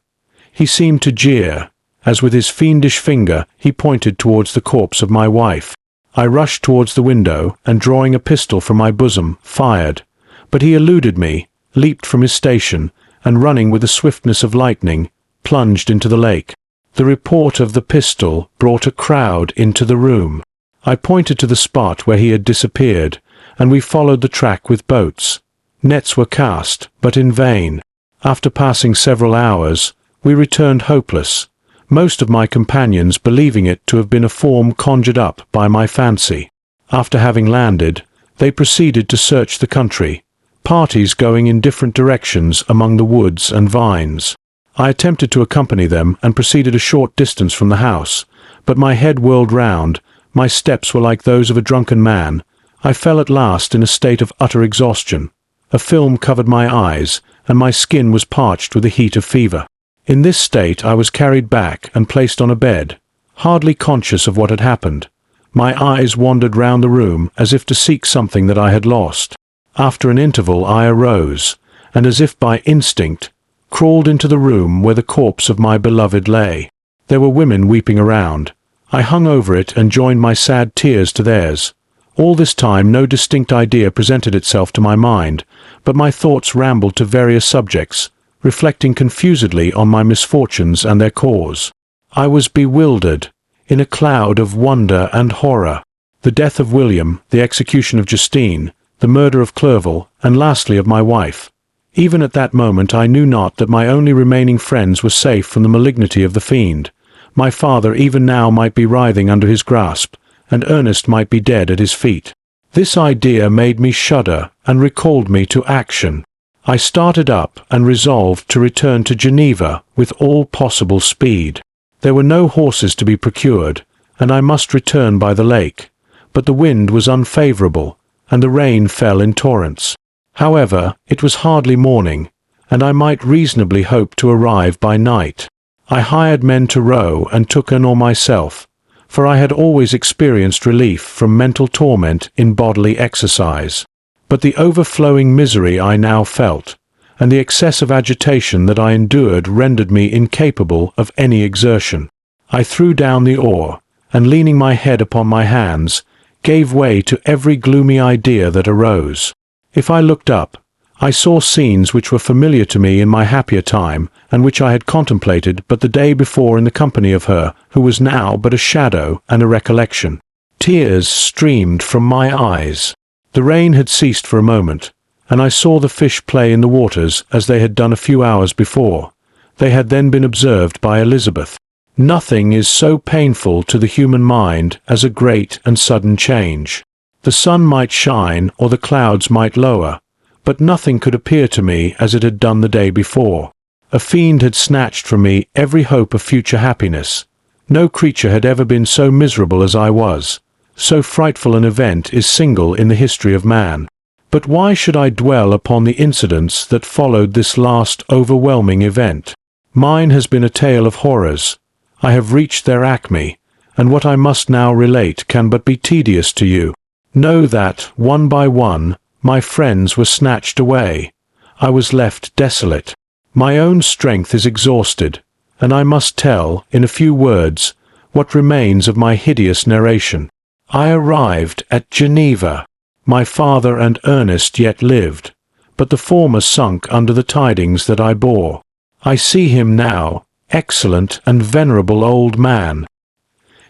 S2: He seemed to jeer, as with his fiendish finger he pointed towards the corpse of my wife. I rushed towards the window, and drawing a pistol from my bosom, fired. But he eluded me, leaped from his station, and running with the swiftness of lightning, plunged into the lake. The report of the pistol brought a crowd into the room. I pointed to the spot where he had disappeared, and we followed the track with boats. Nets were cast, but in vain. After passing several hours, we returned hopeless, most of my companions believing it to have been a form conjured up by my fancy. After having landed, they proceeded to search the country, parties going in different directions among the woods and vines. I attempted to accompany them and proceeded a short distance from the house, but my head whirled round, my steps were like those of a drunken man. I fell at last in a state of utter exhaustion. A film covered my eyes, and my skin was parched with the heat of fever. In this state I was carried back and placed on a bed, hardly conscious of what had happened. My eyes wandered round the room as if to seek something that I had lost. After an interval I arose, and as if by instinct, crawled into the room where the corpse of my beloved lay. There were women weeping around. I hung over it and joined my sad tears to theirs. All this time no distinct idea presented itself to my mind, but my thoughts rambled to various subjects, reflecting confusedly on my misfortunes and their cause. I was bewildered, in a cloud of wonder and horror. The death of William, the execution of Justine, the murder of Clerval, and lastly of my wife. Even at that moment I knew not that my only remaining friends were safe from the malignity of the fiend. My father even now might be writhing under his grasp, and Ernest might be dead at his feet. This idea made me shudder and recalled me to action. I started up and resolved to return to Geneva with all possible speed. There were no horses to be procured, and I must return by the lake, but the wind was unfavourable, and the rain fell in torrents. However, it was hardly morning, and I might reasonably hope to arrive by night. I hired men to row and took an oar myself, for I had always experienced relief from mental torment in bodily exercise. But the overflowing misery I now felt, and the excessive agitation that I endured rendered me incapable of any exertion. I threw down the oar, and leaning my head upon my hands, gave way to every gloomy idea that arose. If I looked up, I saw scenes which were familiar to me in my happier time, and which I had contemplated but the day before in the company of her who was now but a shadow and a recollection. Tears streamed from my eyes. The rain had ceased for a moment, and I saw the fish play in the waters as they had done a few hours before. They had then been observed by Elizabeth. Nothing is so painful to the human mind as a great and sudden change. The sun might shine or the clouds might lower, but nothing could appear to me as it had done the day before. A fiend had snatched from me every hope of future happiness. No creature had ever been so miserable as I was. So frightful an event is single in the history of man. But why should I dwell upon the incidents that followed this last overwhelming event? Mine has been a tale of horrors. I have reached their acme, and what I must now relate can but be tedious to you. Know that, one by one, my friends were snatched away. I was left desolate. My own strength is exhausted, and I must tell, in a few words, what remains of my hideous narration. I arrived at Geneva. My father and Ernest yet lived, but the former sunk under the tidings that I bore. I see him now, excellent and venerable old man.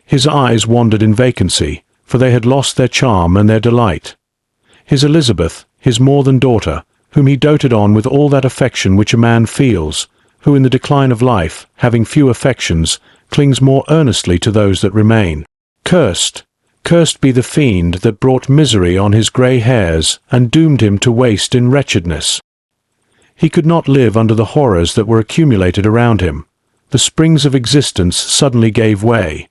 S2: His eyes wandered in vacancy, for they had lost their charm and their delight. His Elizabeth, his more than daughter, whom he doted on with all that affection which a man feels, who in the decline of life, having few affections, clings more earnestly to those that remain. Cursed be the fiend that brought misery on his grey hairs and doomed him to waste in wretchedness. He could not live under the horrors that were accumulated around him. The springs of existence suddenly gave way.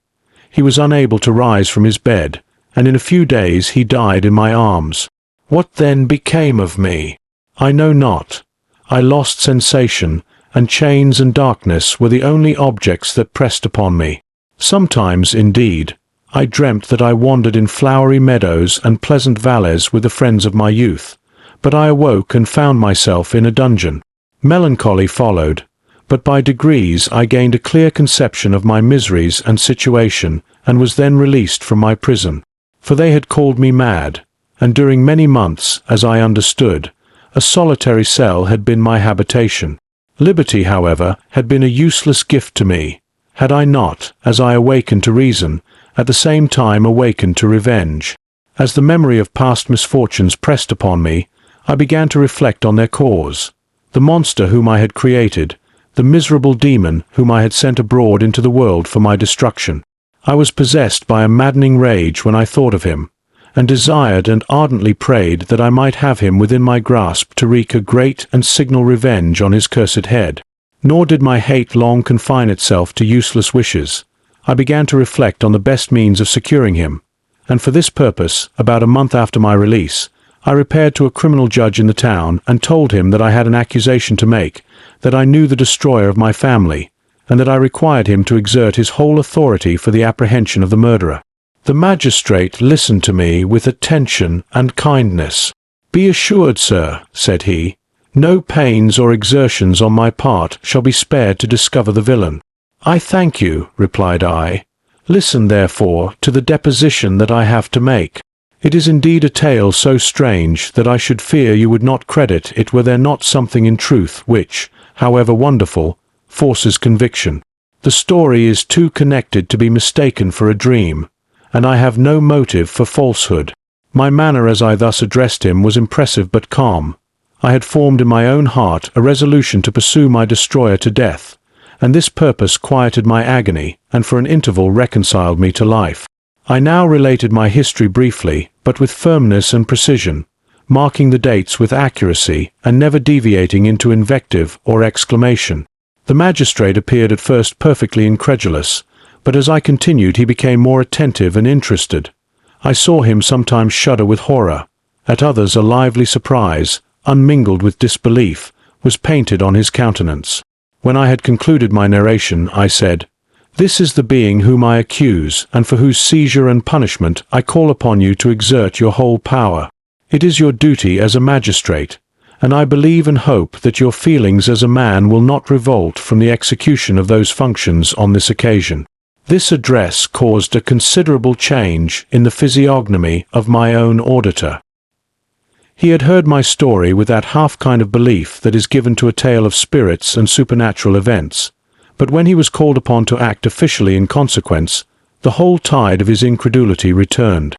S2: He was unable to rise from his bed, and in a few days he died in my arms. What then became of me? I know not. I lost sensation, and chains and darkness were the only objects that pressed upon me. Sometimes, indeed, I dreamt that I wandered in flowery meadows and pleasant valleys with the friends of my youth, but I awoke and found myself in a dungeon. Melancholy followed, but by degrees I gained a clear conception of my miseries and situation, and was then released from my prison. For they had called me mad, and during many months, as I understood, a solitary cell had been my habitation. Liberty, however, had been a useless gift to me, had I not, as I awakened to reason, at the same time awakened to revenge. As the memory of past misfortunes pressed upon me, I began to reflect on their cause. The monster whom I had created, the miserable demon whom I had sent abroad into the world for my destruction. I was possessed by a maddening rage when I thought of him, and desired and ardently prayed that I might have him within my grasp to wreak a great and signal revenge on his cursed head. Nor did my hate long confine itself to useless wishes. I began to reflect on the best means of securing him, and for this purpose, about a month after my release, I repaired to a criminal judge in the town and told him that I had an accusation to make, that I knew the destroyer of my family, and that I required him to exert his whole authority for the apprehension of the murderer. The magistrate listened to me with attention and kindness. "Be assured, sir," said he, "no pains or exertions on my part shall be spared to discover the villain." "I thank you," replied I. "Listen, therefore, to the deposition that I have to make. It is indeed a tale so strange that I should fear you would not credit it were there not something in truth which, however wonderful, forces conviction. The story is too connected to be mistaken for a dream, and I have no motive for falsehood." My manner as I thus addressed him was impressive but calm. I had formed in my own heart a resolution to pursue my destroyer to death, and this purpose quieted my agony, and for an interval reconciled me to life. I now related my history briefly, but with firmness and precision, marking the dates with accuracy, and never deviating into invective or exclamation. The magistrate appeared at first perfectly incredulous, but as I continued he became more attentive and interested. I saw him sometimes shudder with horror, at others a lively surprise, unmingled with disbelief, was painted on his countenance. When I had concluded my narration, I said, "This is the being whom I accuse, and for whose seizure and punishment I call upon you to exert your whole power. It is your duty as a magistrate, and I believe and hope that your feelings as a man will not revolt from the execution of those functions on this occasion." This address caused a considerable change in the physiognomy of my own auditor. He had heard my story with that half kind of belief that is given to a tale of spirits and supernatural events, but when he was called upon to act officially in consequence, the whole tide of his incredulity returned.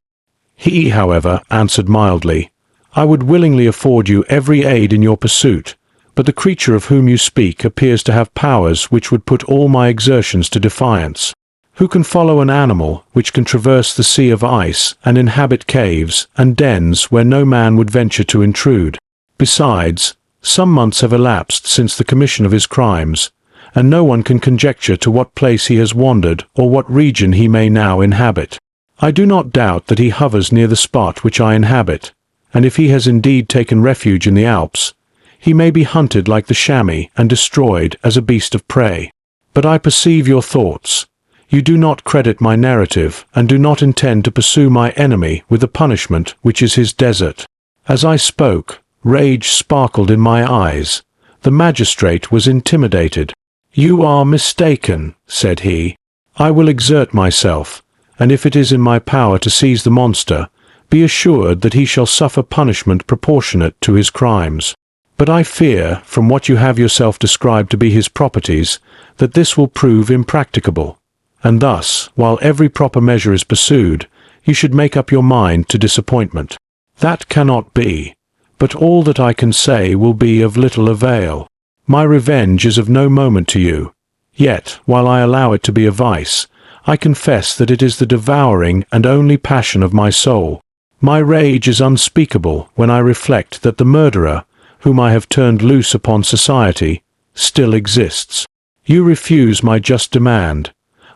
S2: He, however, answered mildly, "I would willingly afford you every aid in your pursuit, but the creature of whom you speak appears to have powers which would put all my exertions to defiance. Who can follow an animal which can traverse the sea of ice and inhabit caves and dens where no man would venture to intrude? Besides, some months have elapsed since the commission of his crimes, and no one can conjecture to what place he has wandered or what region he may now inhabit. I do not doubt that he hovers near the spot which I inhabit, and if he has indeed taken refuge in the Alps, he may be hunted like the chamois and destroyed as a beast of prey. But I perceive your thoughts. You do not credit my narrative, and do not intend to pursue my enemy with the punishment which is his desert." As I spoke, rage sparkled in my eyes. The magistrate was intimidated. "You are mistaken," said he. "I will exert myself, and if it is in my power to seize the monster, be assured that he shall suffer punishment proportionate to his crimes. But I fear, from what you have yourself described to be his properties, that this will prove impracticable. And thus, while every proper measure is pursued, you should make up your mind to disappointment. That cannot be, but all that I can say will be of little avail. My revenge is of no moment to you, yet, while I allow it to be a vice, I confess that it is the devouring and only passion of my soul. My rage is unspeakable when I reflect that the murderer, whom I have turned loose upon society, still exists. You refuse my just demand.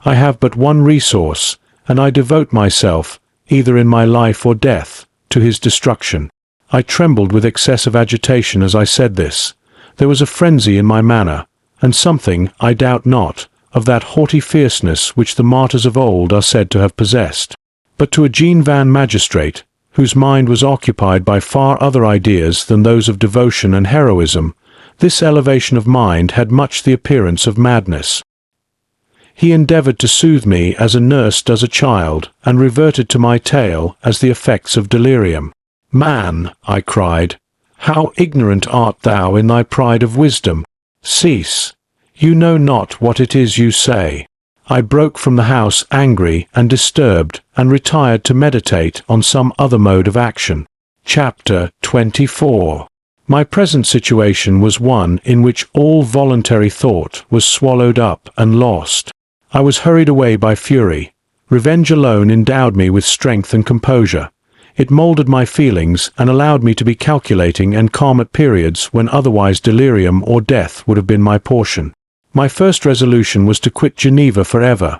S2: I have but one resource, and I devote myself, either in my life or death, to his destruction." I trembled with excessive agitation as I said this. There was a frenzy in my manner, and something, I doubt not, of that haughty fierceness which the martyrs of old are said to have possessed. But to a Jean Van magistrate, whose mind was occupied by far other ideas than those of devotion and heroism, This elevation of mind had much the appearance of madness. He endeavored to soothe me as a nurse does a child, and reverted to my tale as the effects of delirium. "Man," I cried, "how ignorant art thou in thy pride of wisdom! Cease. You know not what it is you say." I broke from the house angry and disturbed, and retired to meditate on some other mode of action. Chapter 24. My present situation was one in which all voluntary thought was swallowed up and lost. I was hurried away by fury. Revenge alone endowed me with strength and composure. It molded my feelings and allowed me to be calculating and calm at periods when otherwise delirium or death would have been my portion. My first resolution was to quit Geneva forever.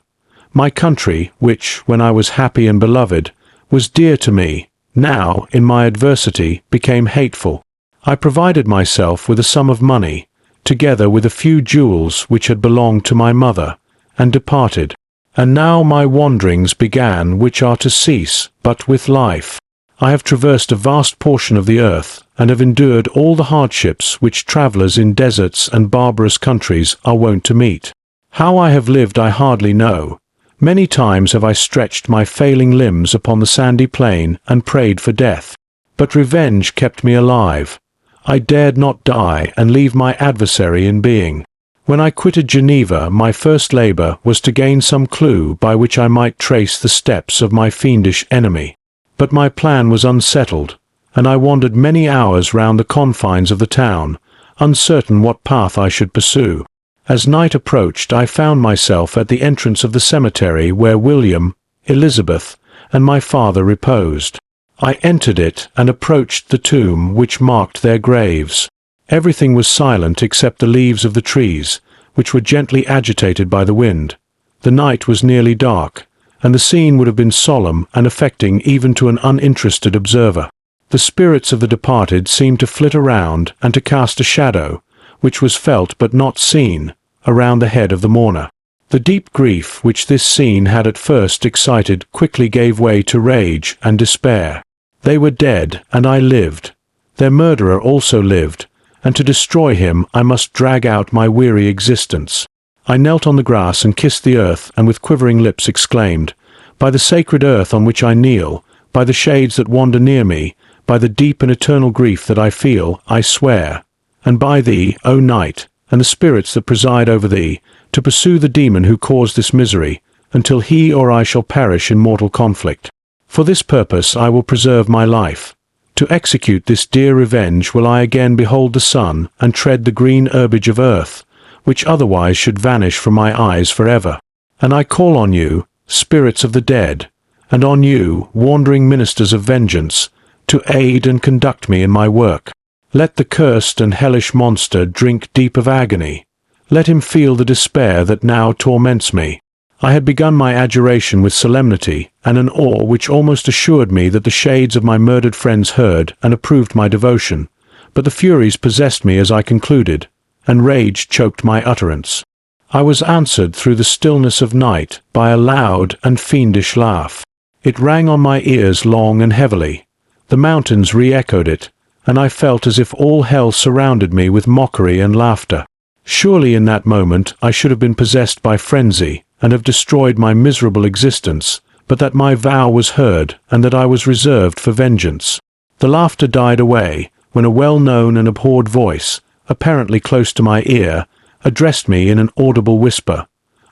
S2: My country, which, when I was happy and beloved, was dear to me, now, in my adversity, became hateful. I provided myself with a sum of money, together with a few jewels which had belonged to my mother, and departed. And now my wanderings began, which are to cease but with life. I have traversed a vast portion of the earth, and have endured all the hardships which travellers in deserts and barbarous countries are wont to meet. How I have lived I hardly know. Many times have I stretched my failing limbs upon the sandy plain and prayed for death. But revenge kept me alive. I dared not die and leave my adversary in being. When I quitted Geneva, my first labour was to gain some clue by which I might trace the steps of my fiendish enemy. But my plan was unsettled, and I wandered many hours round the confines of the town, uncertain what path I should pursue. As night approached, I found myself at the entrance of the cemetery where William, Elizabeth, and my father reposed. I entered it and approached the tomb which marked their graves. Everything was silent except the leaves of the trees, which were gently agitated by the wind. The night was nearly dark, and the scene would have been solemn and affecting even to an uninterested observer. The spirits of the departed seemed to flit around and to cast a shadow, which was felt but not seen, around the head of the mourner. The deep grief which this scene had at first excited quickly gave way to rage and despair. They were dead, and I lived. Their murderer also lived, and to destroy him I must drag out my weary existence. I knelt on the grass and kissed the earth, and with quivering lips exclaimed, "By the sacred earth on which I kneel, by the shades that wander near me, by the deep and eternal grief that I feel, I swear, and by thee, O night, and the spirits that preside over thee, to pursue the demon who caused this misery, until he or I shall perish in mortal conflict. For this purpose I will preserve my life. To execute this dear revenge will I again behold the sun and tread the green herbage of earth, which otherwise should vanish from my eyes forever. And I call on you, spirits of the dead, and on you, wandering ministers of vengeance, to aid and conduct me in my work. Let the cursed and hellish monster drink deep of agony. Let him feel the despair that now torments me." I had begun my adjuration with solemnity and an awe which almost assured me that the shades of my murdered friends heard and approved my devotion, but the furies possessed me as I concluded, and rage choked my utterance. I was answered through the stillness of night by a loud and fiendish laugh. It rang on my ears long and heavily. The mountains re-echoed it, and I felt as if all hell surrounded me with mockery and laughter. Surely in that moment I should have been possessed by frenzy, and have destroyed my miserable existence, but that my vow was heard, and that I was reserved for vengeance. The laughter died away, when a well-known and abhorred voice, apparently close to my ear, addressed me in an audible whisper.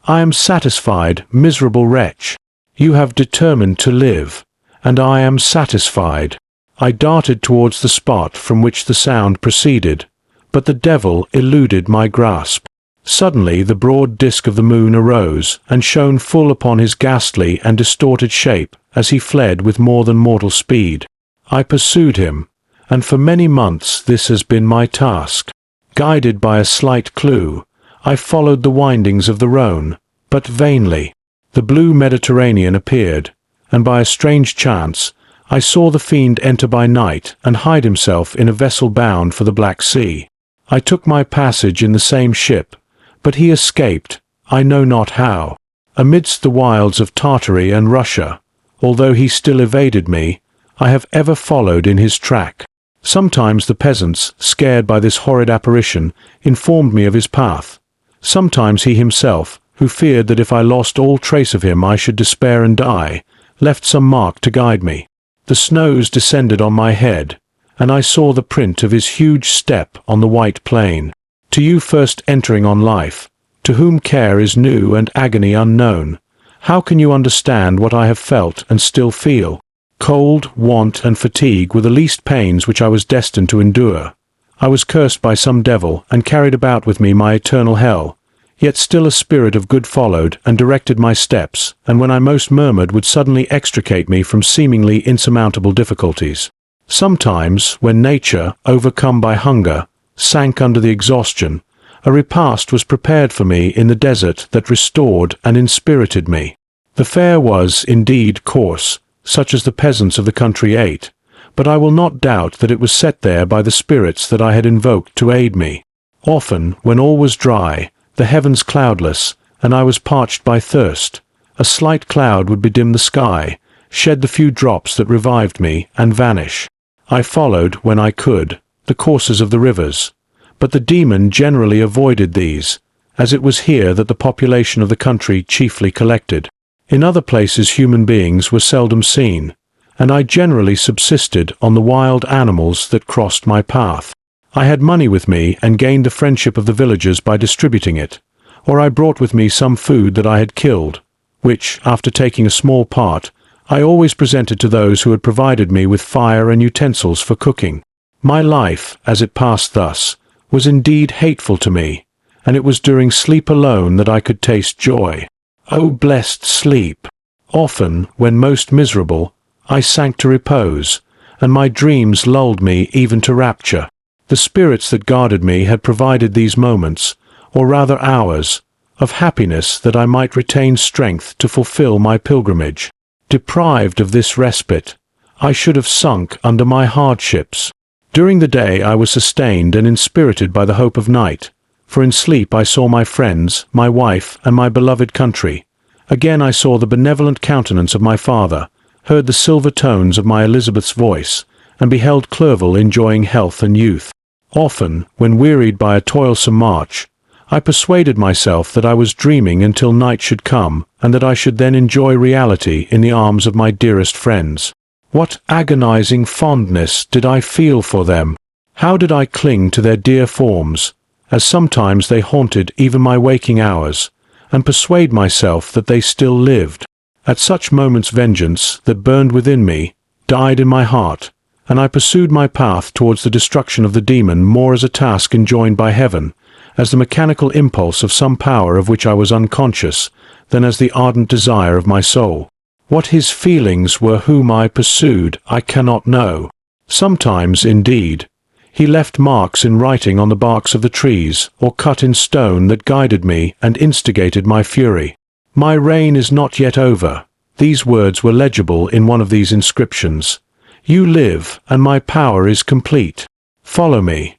S2: "I am satisfied, miserable wretch. You have determined to live, and I am satisfied." I darted towards the spot from which the sound proceeded, but the devil eluded my grasp. Suddenly the broad disk of the moon arose and shone full upon his ghastly and distorted shape as he fled with more than mortal speed. I pursued him, and for many months this has been my task. Guided by a slight clue, I followed the windings of the Rhone, but vainly. The blue Mediterranean appeared, and by a strange chance I saw the fiend enter by night and hide himself in a vessel bound for the Black Sea. I took my passage in the same ship, but he escaped, I know not how. Amidst the wilds of Tartary and Russia, although he still evaded me, I have ever followed in his track. Sometimes the peasants, scared by this horrid apparition, informed me of his path. Sometimes he himself, who feared that if I lost all trace of him I should despair and die, left some mark to guide me. The snows descended on my head, and I saw the print of his huge step on the white plain. To you first entering on life, to whom care is new and agony unknown, how can you understand what I have felt and still feel? Cold, want, and fatigue were the least pains which I was destined to endure. I was cursed by some devil, and carried about with me my eternal hell. Yet still a spirit of good followed and directed my steps, and when I most murmured would suddenly extricate me from seemingly insurmountable difficulties. Sometimes, when nature, overcome by hunger, sank under the exhaustion, a repast was prepared for me in the desert that restored and inspirited me. The fare was, indeed, coarse, such as the peasants of the country ate, but I will not doubt that it was set there by the spirits that I had invoked to aid me. Often, when all was dry, the heavens cloudless, and I was parched by thirst, a slight cloud would bedim the sky, shed the few drops that revived me, and vanish. I followed, when I could, the courses of the rivers, but the demon generally avoided these, as it was here that the population of the country chiefly collected. In other places human beings were seldom seen, and I generally subsisted on the wild animals that crossed my path. I had money with me and gained the friendship of the villagers by distributing it, or I brought with me some food that I had killed, which, after taking a small part, I always presented to those who had provided me with fire and utensils for cooking. My life, as it passed thus, was indeed hateful to me, and it was during sleep alone that I could taste joy. O blessed sleep! Often, when most miserable, I sank to repose, and my dreams lulled me even to rapture. The spirits that guarded me had provided these moments, or rather hours, of happiness that I might retain strength to fulfill my pilgrimage. Deprived of this respite, I should have sunk under my hardships. During the day I was sustained and inspirited by the hope of night, for in sleep I saw my friends, my wife, and my beloved country. Again I saw the benevolent countenance of my father, heard the silver tones of my Elizabeth's voice, and beheld Clerval enjoying health and youth. Often, when wearied by a toilsome march, I persuaded myself that I was dreaming until night should come, and that I should then enjoy reality in the arms of my dearest friends. What agonizing fondness did I feel for them! How did I cling to their dear forms, as sometimes they haunted even my waking hours, and persuade myself that they still lived. At such moments vengeance, that burned within me, died in my heart, and I pursued my path towards the destruction of the demon more as a task enjoined by heaven, as the mechanical impulse of some power of which I was unconscious, than as the ardent desire of my soul. What his feelings were whom I pursued, I cannot know. Sometimes, indeed, he left marks in writing on the barks of the trees, or cut in stone that guided me and instigated my fury. My reign is not yet over. These words were legible in one of these inscriptions. You live, and my power is complete. Follow me.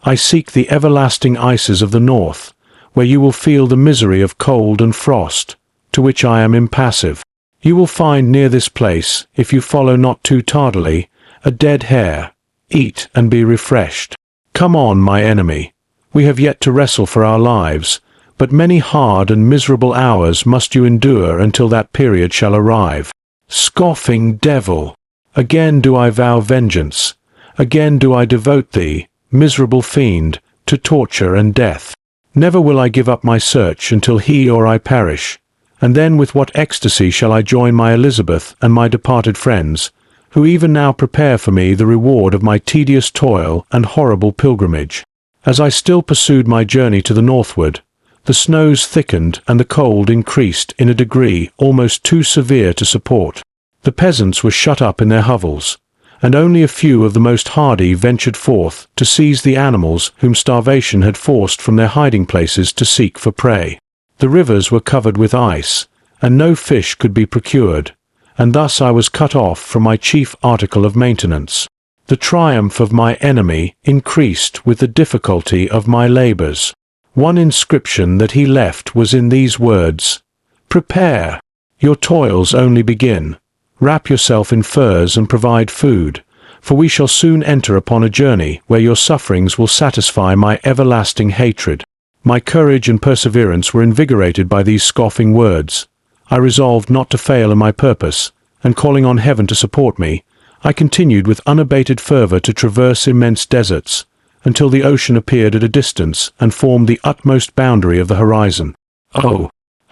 S2: I seek the everlasting ices of the north, where you will feel the misery of cold and frost, to which I am impassive. You will find near this place, if you follow not too tardily, a dead hare. Eat and be refreshed. Come on, my enemy. We have yet to wrestle for our lives, but many hard and miserable hours must you endure until that period shall arrive. Scoffing devil! Again do I vow vengeance. Again do I devote thee, miserable fiend, to torture and death. Never will I give up my search until he or I perish, and then with what ecstasy shall I join my Elizabeth and my departed friends, who even now prepare for me the reward of my tedious toil and horrible pilgrimage. As I still pursued my journey to the northward, the snows thickened and the cold increased in a degree almost too severe to support. The peasants were shut up in their hovels, and only a few of the most hardy ventured forth to seize the animals whom starvation had forced from their hiding places to seek for prey. The rivers were covered with ice, and no fish could be procured, and thus I was cut off from my chief article of maintenance. The triumph of my enemy increased with the difficulty of my labours. One inscription that he left was in these words: "Prepare! Your toils only begin. Wrap yourself in furs and provide food, for we shall soon enter upon a journey where your sufferings will satisfy my everlasting hatred." My courage and perseverance were invigorated by these scoffing words. I resolved not to fail in my purpose, and calling on heaven to support me, I continued with unabated fervor to traverse immense deserts, until the ocean appeared at a distance and formed the utmost boundary of the horizon. Oh,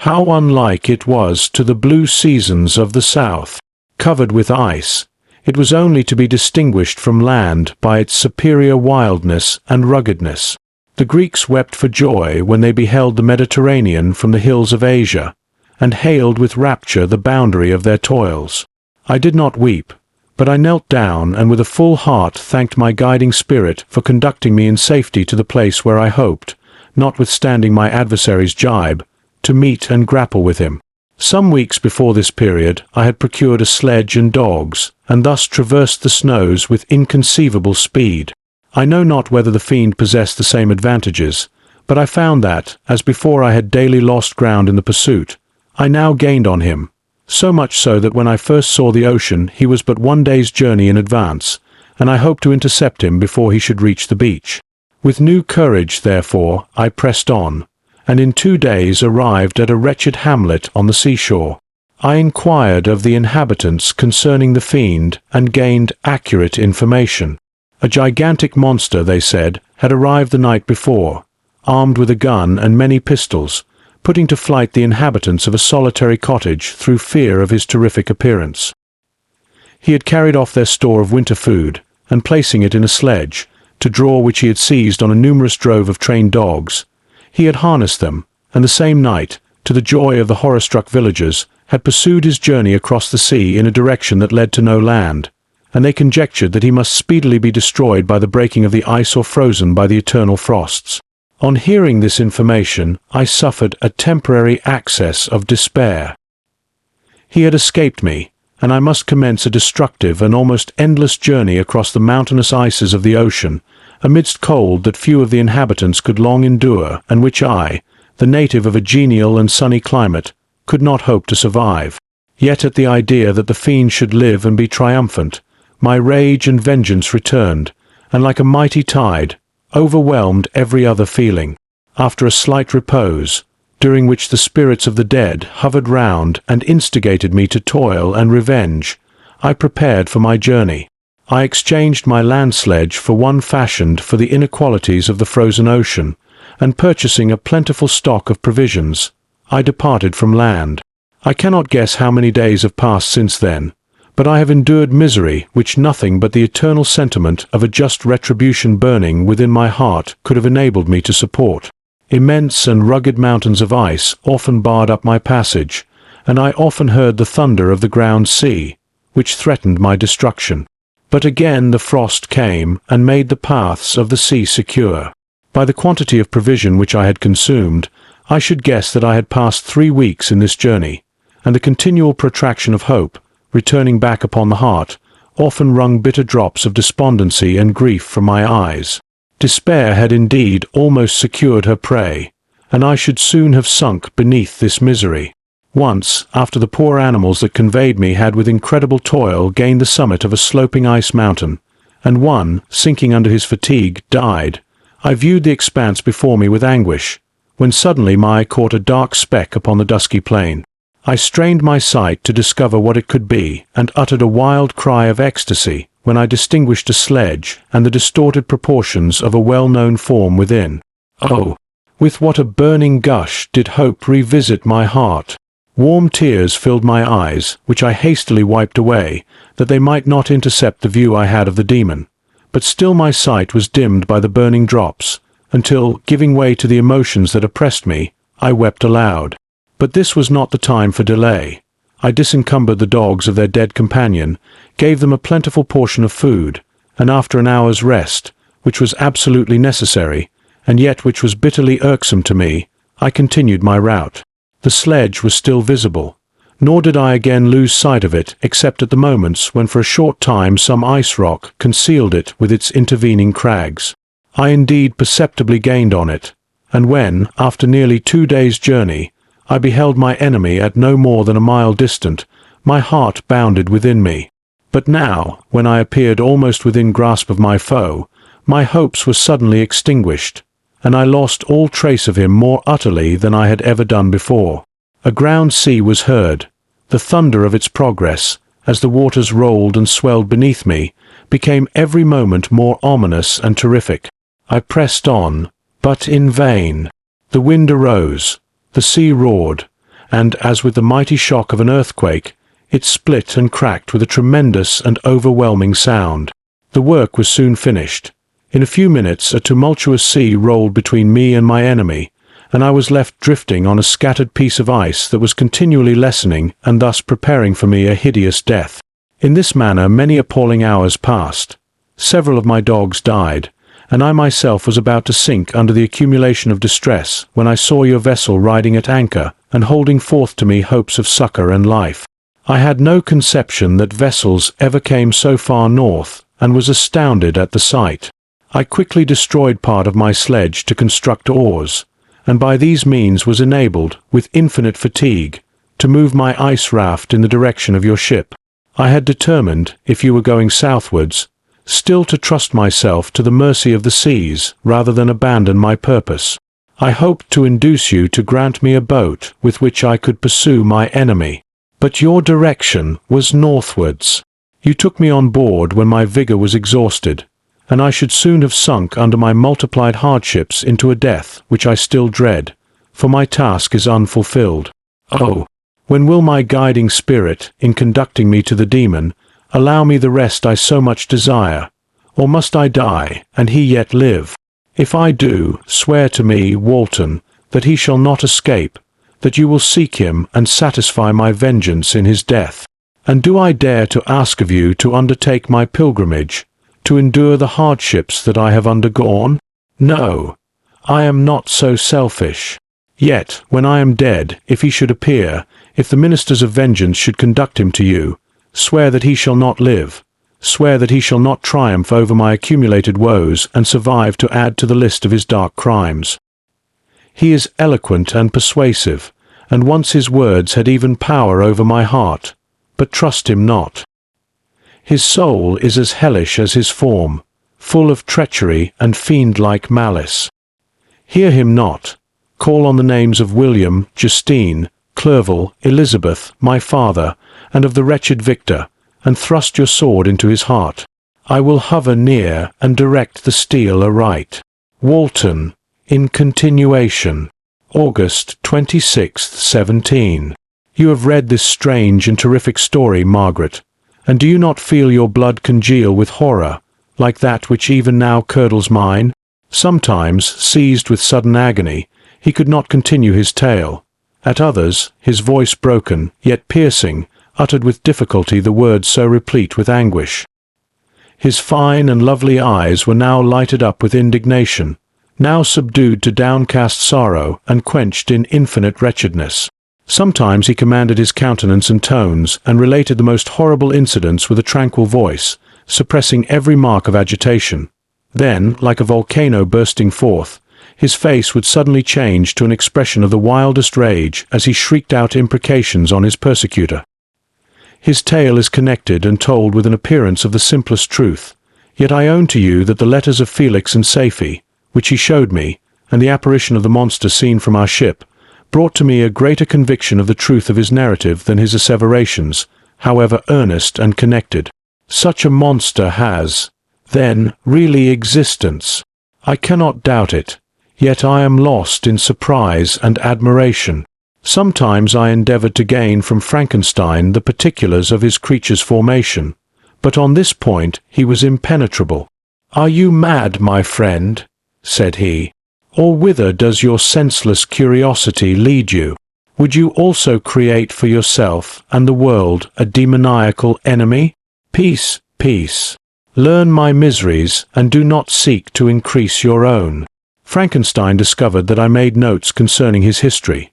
S2: how unlike it was to the blue seasons of the south! Covered with ice, it was only to be distinguished from land by its superior wildness and ruggedness. The Greeks wept for joy when they beheld the Mediterranean from the hills of Asia, and hailed with rapture the boundary of their toils. I did not weep, but I knelt down and with a full heart thanked my guiding spirit for conducting me in safety to the place where I hoped, notwithstanding my adversary's jibe, to meet and grapple with him. Some weeks before this period I had procured a sledge and dogs, and thus traversed the snows with inconceivable speed. I know not whether the fiend possessed the same advantages, but I found that, as before I had daily lost ground in the pursuit, I now gained on him, so much so that when I first saw the ocean he was but 1 day's journey in advance, and I hoped to intercept him before he should reach the beach. With new courage, therefore, I pressed on, and in 2 days arrived at a wretched hamlet on the seashore. I inquired of the inhabitants concerning the fiend, and gained accurate information. A gigantic monster, they said, had arrived the night before, armed with a gun and many pistols, putting to flight the inhabitants of a solitary cottage through fear of his terrific appearance. He had carried off their store of winter food, and placing it in a sledge, to draw which he had seized on a numerous drove of trained dogs, he had harnessed them, and the same night, to the joy of the horror-struck villagers, had pursued his journey across the sea in a direction that led to no land, and they conjectured that he must speedily be destroyed by the breaking of the ice or frozen by the eternal frosts. On hearing this information, I suffered a temporary access of despair. He had escaped me, and I must commence a destructive and almost endless journey across the mountainous ices of the ocean, amidst cold that few of the inhabitants could long endure, and which I, the native of a genial and sunny climate, could not hope to survive. Yet at the idea that the fiend should live and be triumphant, my rage and vengeance returned, and like a mighty tide, overwhelmed every other feeling. After a slight repose, during which the spirits of the dead hovered round and instigated me to toil and revenge, I prepared for my journey. I exchanged my land sledge for one fashioned for the inequalities of the frozen ocean, and purchasing a plentiful stock of provisions, I departed from land. I cannot guess how many days have passed since then, but I have endured misery which nothing but the eternal sentiment of a just retribution burning within my heart could have enabled me to support. Immense and rugged mountains of ice often barred up my passage, and I often heard the thunder of the ground sea, which threatened my destruction. But again the frost came and made the paths of the sea secure. By the quantity of provision which I had consumed, I should guess that I had passed 3 weeks in this journey, and the continual protraction of hope, returning back upon the heart, often wrung bitter drops of despondency and grief from my eyes. Despair had indeed almost secured her prey, and I should soon have sunk beneath this misery. Once, after the poor animals that conveyed me had with incredible toil gained the summit of a sloping ice mountain, and one, sinking under his fatigue, died, I viewed the expanse before me with anguish, when suddenly my eye caught a dark speck upon the dusky plain. I strained my sight to discover what it could be, and uttered a wild cry of ecstasy when I distinguished a sledge and the distorted proportions of a well-known form within. Oh, with what a burning gush did hope revisit my heart! Warm tears filled my eyes, which I hastily wiped away, that they might not intercept the view I had of the demon. But still my sight was dimmed by the burning drops, until, giving way to the emotions that oppressed me, I wept aloud. But this was not the time for delay. I disencumbered the dogs of their dead companion, gave them a plentiful portion of food, and after an hour's rest, which was absolutely necessary, and yet which was bitterly irksome to me, I continued my route. The sledge was still visible, nor did I again lose sight of it except at the moments when for a short time some ice rock concealed it with its intervening crags. I indeed perceptibly gained on it, and when, after nearly 2 days' journey, I beheld my enemy at no more than a mile distant, my heart bounded within me. But now, when I appeared almost within grasp of my foe, my hopes were suddenly extinguished, and I lost all trace of him more utterly than I had ever done before. A ground sea was heard. The thunder of its progress, as the waters rolled and swelled beneath me, became every moment more ominous and terrific. I pressed on, but in vain. The wind arose, the sea roared, and, as with the mighty shock of an earthquake, it split and cracked with a tremendous and overwhelming sound. The work was soon finished. In a few minutes a tumultuous sea rolled between me and my enemy, and I was left drifting on a scattered piece of ice that was continually lessening and thus preparing for me a hideous death. In this manner many appalling hours passed. Several of my dogs died, and I myself was about to sink under the accumulation of distress when I saw your vessel riding at anchor and holding forth to me hopes of succor and life. I had no conception that vessels ever came so far north, and was astounded at the sight. I quickly destroyed part of my sledge to construct oars, and by these means was enabled, with infinite fatigue, to move my ice raft in the direction of your ship. I had determined, if you were going southwards, still to trust myself to the mercy of the seas rather than abandon my purpose. I hoped to induce you to grant me a boat with which I could pursue my enemy. But your direction was northwards. You took me on board when my vigor was exhausted, and I should soon have sunk under my multiplied hardships into a death which I still dread, for my task is unfulfilled. Oh, when will my guiding spirit, in conducting me to the demon, allow me the rest I so much desire? Or must I die, and he yet live? If I do, swear to me, Walton, that he shall not escape, that you will seek him and satisfy my vengeance in his death. And do I dare to ask of you to undertake my pilgrimage, to endure the hardships that I have undergone? No, I am not so selfish. Yet, when I am dead, if he should appear, if the ministers of vengeance should conduct him to you, swear that he shall not live. Swear that he shall not triumph over my accumulated woes and survive to add to the list of his dark crimes. He is eloquent and persuasive, and once his words had even power over my heart, but trust him not. His soul is as hellish as his form, full of treachery and fiend-like malice. Hear him not. Call on the names of William, Justine, Clerval, Elizabeth, my father, and of the wretched Victor, and thrust your sword into his heart. I will hover near and direct the steel aright. Walton, in continuation. August 26, 17. You have read this strange and terrific story, Margaret, and do you not feel your blood congeal with horror, like that which even now curdles mine? Sometimes, seized with sudden agony, he could not continue his tale. At others, his voice broken, yet piercing, uttered with difficulty the words so replete with anguish. His fine and lovely eyes were now lighted up with indignation, now subdued to downcast sorrow and quenched in infinite wretchedness. Sometimes he commanded his countenance and tones, and related the most horrible incidents with a tranquil voice, suppressing every mark of agitation. Then, like a volcano bursting forth, his face would suddenly change to an expression of the wildest rage as he shrieked out imprecations on his persecutor. His tale is connected and told with an appearance of the simplest truth, yet I own to you that the letters of Felix and Safie, which he showed me, and the apparition of the monster seen from our ship, brought to me a greater conviction of the truth of his narrative than his asseverations, however earnest and connected. Such a monster has, then, really existence. I cannot doubt it, yet I am lost in surprise and admiration. Sometimes I endeavored to gain from Frankenstein the particulars of his creature's formation, but on this point he was impenetrable. "Are you mad, my friend?" said he. "Or whither does your senseless curiosity lead you? Would you also create for yourself and the world a demoniacal enemy? Peace, peace. Learn my miseries, and do not seek to increase your own." Frankenstein discovered that I made notes concerning his history.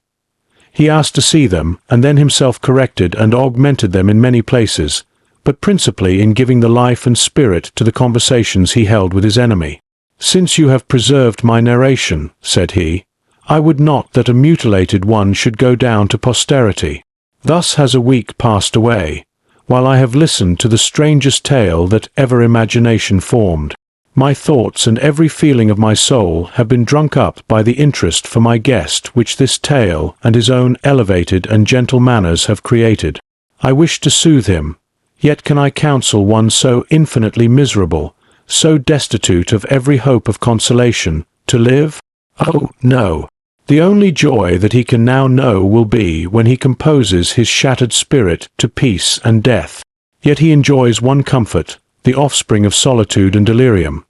S2: He asked to see them, and then himself corrected and augmented them in many places, but principally in giving the life and spirit to the conversations he held with his enemy. "Since you have preserved my narration," said he, "I would not that a mutilated one should go down to posterity. Thus has a week passed away. while I have listened to the strangest tale that ever imagination formed. My thoughts and every feeling of my soul have been drunk up by the interest for my guest which this tale and his own elevated and gentle manners have created. I wish to soothe him, yet can I counsel one so infinitely miserable, so destitute of every hope of consolation, to live? Oh, no! The only joy that he can now know will be when he composes his shattered spirit to peace and death. Yet he enjoys one comfort, the offspring of solitude and delirium.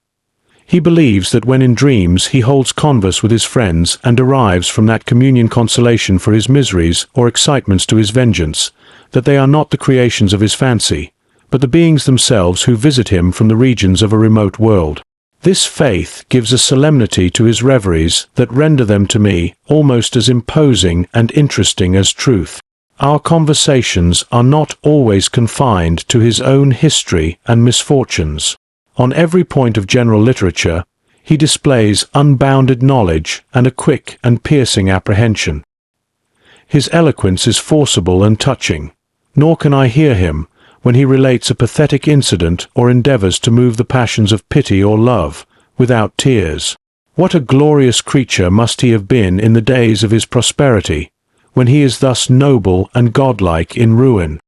S2: He believes that when in dreams he holds converse with his friends and derives from that communion consolation for his miseries or excitements to his vengeance, that they are not the creations of his fancy, but the beings themselves who visit him from the regions of a remote world. This faith gives a solemnity to his reveries that render them to me almost as imposing and interesting as truth. Our conversations are not always confined to his own history and misfortunes. On every point of general literature, he displays unbounded knowledge and a quick and piercing apprehension. His eloquence is forcible and touching, nor can I hear him when he relates a pathetic incident or endeavors to move the passions of pity or love, without tears. What a glorious creature must he have been in the days of his prosperity, when he is thus noble and godlike in ruin.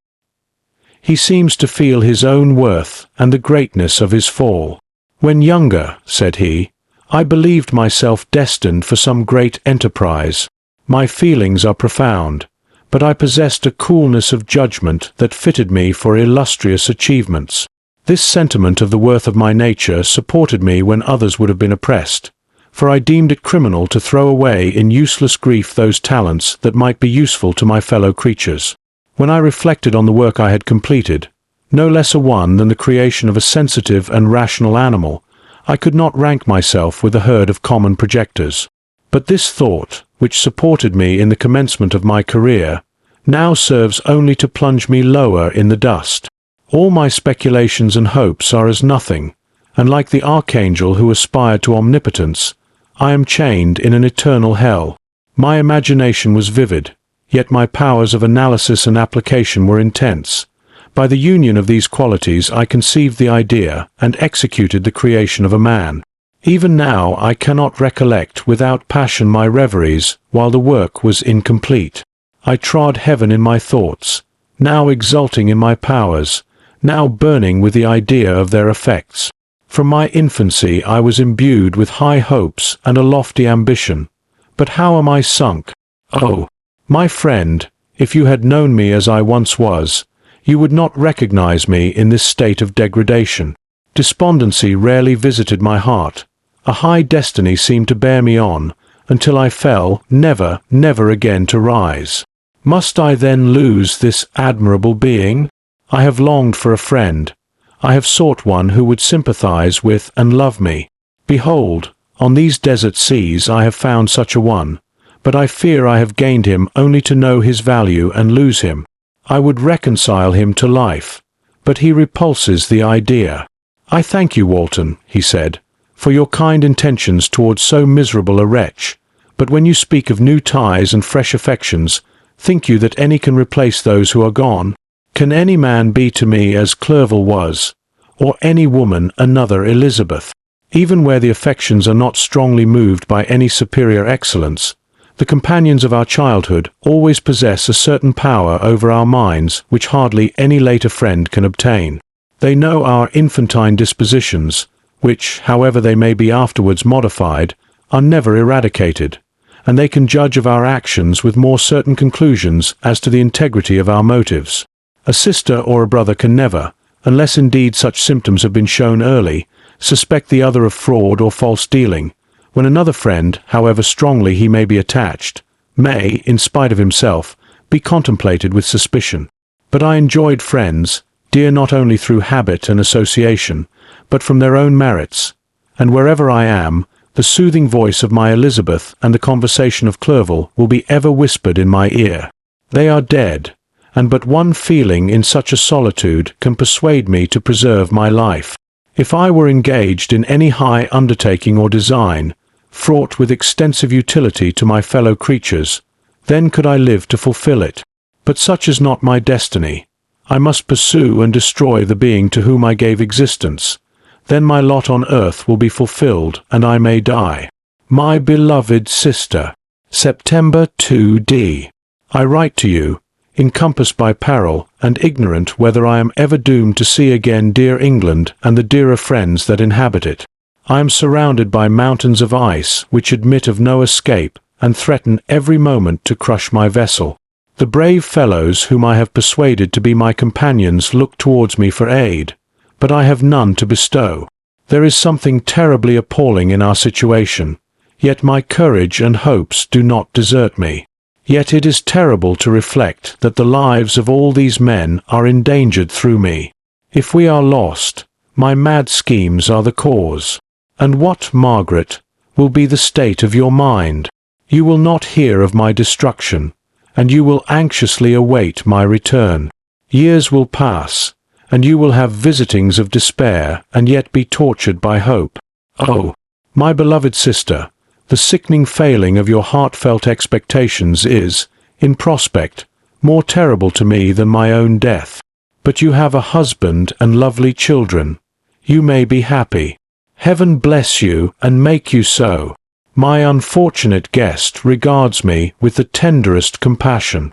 S2: He seems to feel his own worth and the greatness of his fall. When younger, said he, I believed myself destined for some great enterprise. My feelings are profound, but I possessed a coolness of judgment that fitted me for illustrious achievements. This sentiment of the worth of my nature supported me when others would have been oppressed, for I deemed it criminal to throw away in useless grief those talents that might be useful to my fellow creatures. When I reflected on the work I had completed, no less a one than the creation of a sensitive and rational animal, I could not rank myself with a herd of common projectors. But this thought, which supported me in the commencement of my career, now serves only to plunge me lower in the dust. All my speculations and hopes are as nothing, and like the archangel who aspired to omnipotence, I am chained in an eternal hell. My imagination was vivid, yet my powers of analysis and application were intense. By the union of these qualities I conceived the idea and executed the creation of a man. Even now I cannot recollect without passion my reveries while the work was incomplete. I trod heaven in my thoughts, now exulting in my powers, now burning with the idea of their effects. From my infancy I was imbued with high hopes and a lofty ambition. But how am I sunk? Oh, my friend, if you had known me as I once was, you would not recognize me in this state of degradation. Despondency rarely visited my heart. A high destiny seemed to bear me on, until I fell, never, never again to rise. Must I then lose this admirable being? I have longed for a friend. I have sought one who would sympathize with and love me. Behold, on these desert seas I have found such a one, but I fear I have gained him only to know his value and lose him. I would reconcile him to life, but he repulses the idea. I thank you, Walton, he said, for your kind intentions towards so miserable a wretch, but when you speak of new ties and fresh affections, think you that any can replace those who are gone? Can any man be to me as Clerval was, or any woman another Elizabeth? Even where the affections are not strongly moved by any superior excellence, the companions of our childhood always possess a certain power over our minds which hardly any later friend can obtain. They know our infantine dispositions, which, however they may be afterwards modified, are never eradicated, and they can judge of our actions with more certain conclusions as to the integrity of our motives. A sister or a brother can never, unless indeed such symptoms have been shown early, suspect the other of fraud or false dealing, when another friend, however strongly he may be attached, may, in spite of himself, be contemplated with suspicion. But I enjoyed friends, dear not only through habit and association, but from their own merits, and wherever I am, the soothing voice of my Elizabeth and the conversation of Clerval will be ever whispered in my ear. They are dead, and but one feeling in such a solitude can persuade me to preserve my life. If I were engaged in any high undertaking or design, fraught with extensive utility to my fellow creatures, then could I live to fulfill it. But such is not my destiny. I must pursue and destroy the being to whom I gave existence. Then my lot on earth will be fulfilled, and I may die. My beloved sister. September 2d. I write to you, encompassed by peril, and ignorant whether I am ever doomed to see again dear England and the dearer friends that inhabit it. I am surrounded by mountains of ice which admit of no escape, and threaten every moment to crush my vessel. The brave fellows whom I have persuaded to be my companions look towards me for aid, but I have none to bestow. There is something terribly appalling in our situation, yet my courage and hopes do not desert me. Yet it is terrible to reflect that the lives of all these men are endangered through me. If we are lost, my mad schemes are the cause. And what, Margaret, will be the state of your mind? You will not hear of my destruction, and you will anxiously await my return. Years will pass, and you will have visitings of despair and yet be tortured by hope. Oh, my beloved sister, the sickening failing of your heartfelt expectations is, in prospect, more terrible to me than my own death. But you have a husband and lovely children. You may be happy. Heaven bless you and make you so. My unfortunate guest regards me with the tenderest compassion.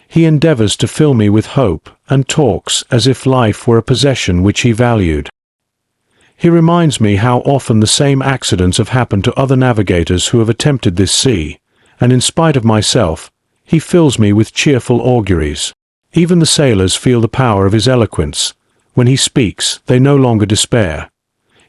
S2: He endeavors to fill me with hope and talks as if life were a possession which he valued. He reminds me how often the same accidents have happened to other navigators who have attempted this sea, and in spite of myself, he fills me with cheerful auguries. Even the sailors feel the power of his eloquence. When he speaks, they no longer despair.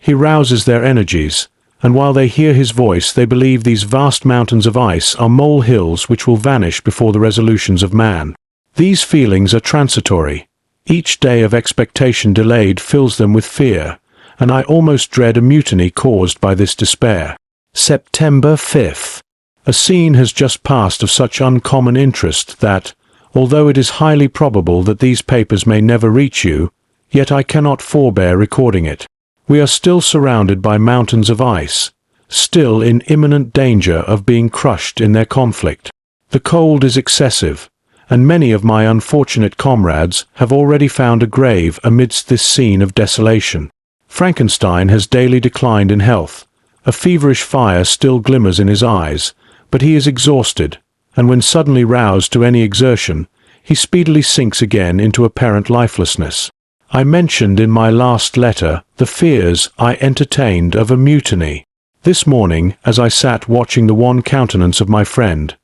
S2: He rouses their energies, and while they hear his voice they believe these vast mountains of ice are mole-hills which will vanish before the resolutions of man. These feelings are transitory. Each day of expectation delayed fills them with fear, and I almost dread a mutiny caused by this despair. September 5th. A scene has just passed of such uncommon interest that, although it is highly probable that these papers may never reach you, yet I cannot forbear recording it. We are still surrounded by mountains of ice, still in imminent danger of being crushed in their conflict. The cold is excessive, and many of my unfortunate comrades have already found a grave amidst this scene of desolation. Frankenstein has daily declined in health. A feverish fire still glimmers in his eyes, but he is exhausted, and when suddenly roused to any exertion, he speedily sinks again into apparent lifelessness. I mentioned in my last letter the fears I entertained of a mutiny. This morning, as I sat watching the wan countenance of my friend,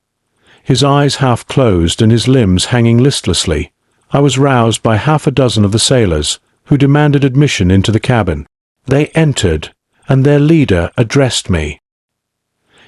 S2: his eyes half closed and his limbs hanging listlessly, I was roused by half a dozen of the sailors, who demanded admission into the cabin. They entered, and their leader addressed me.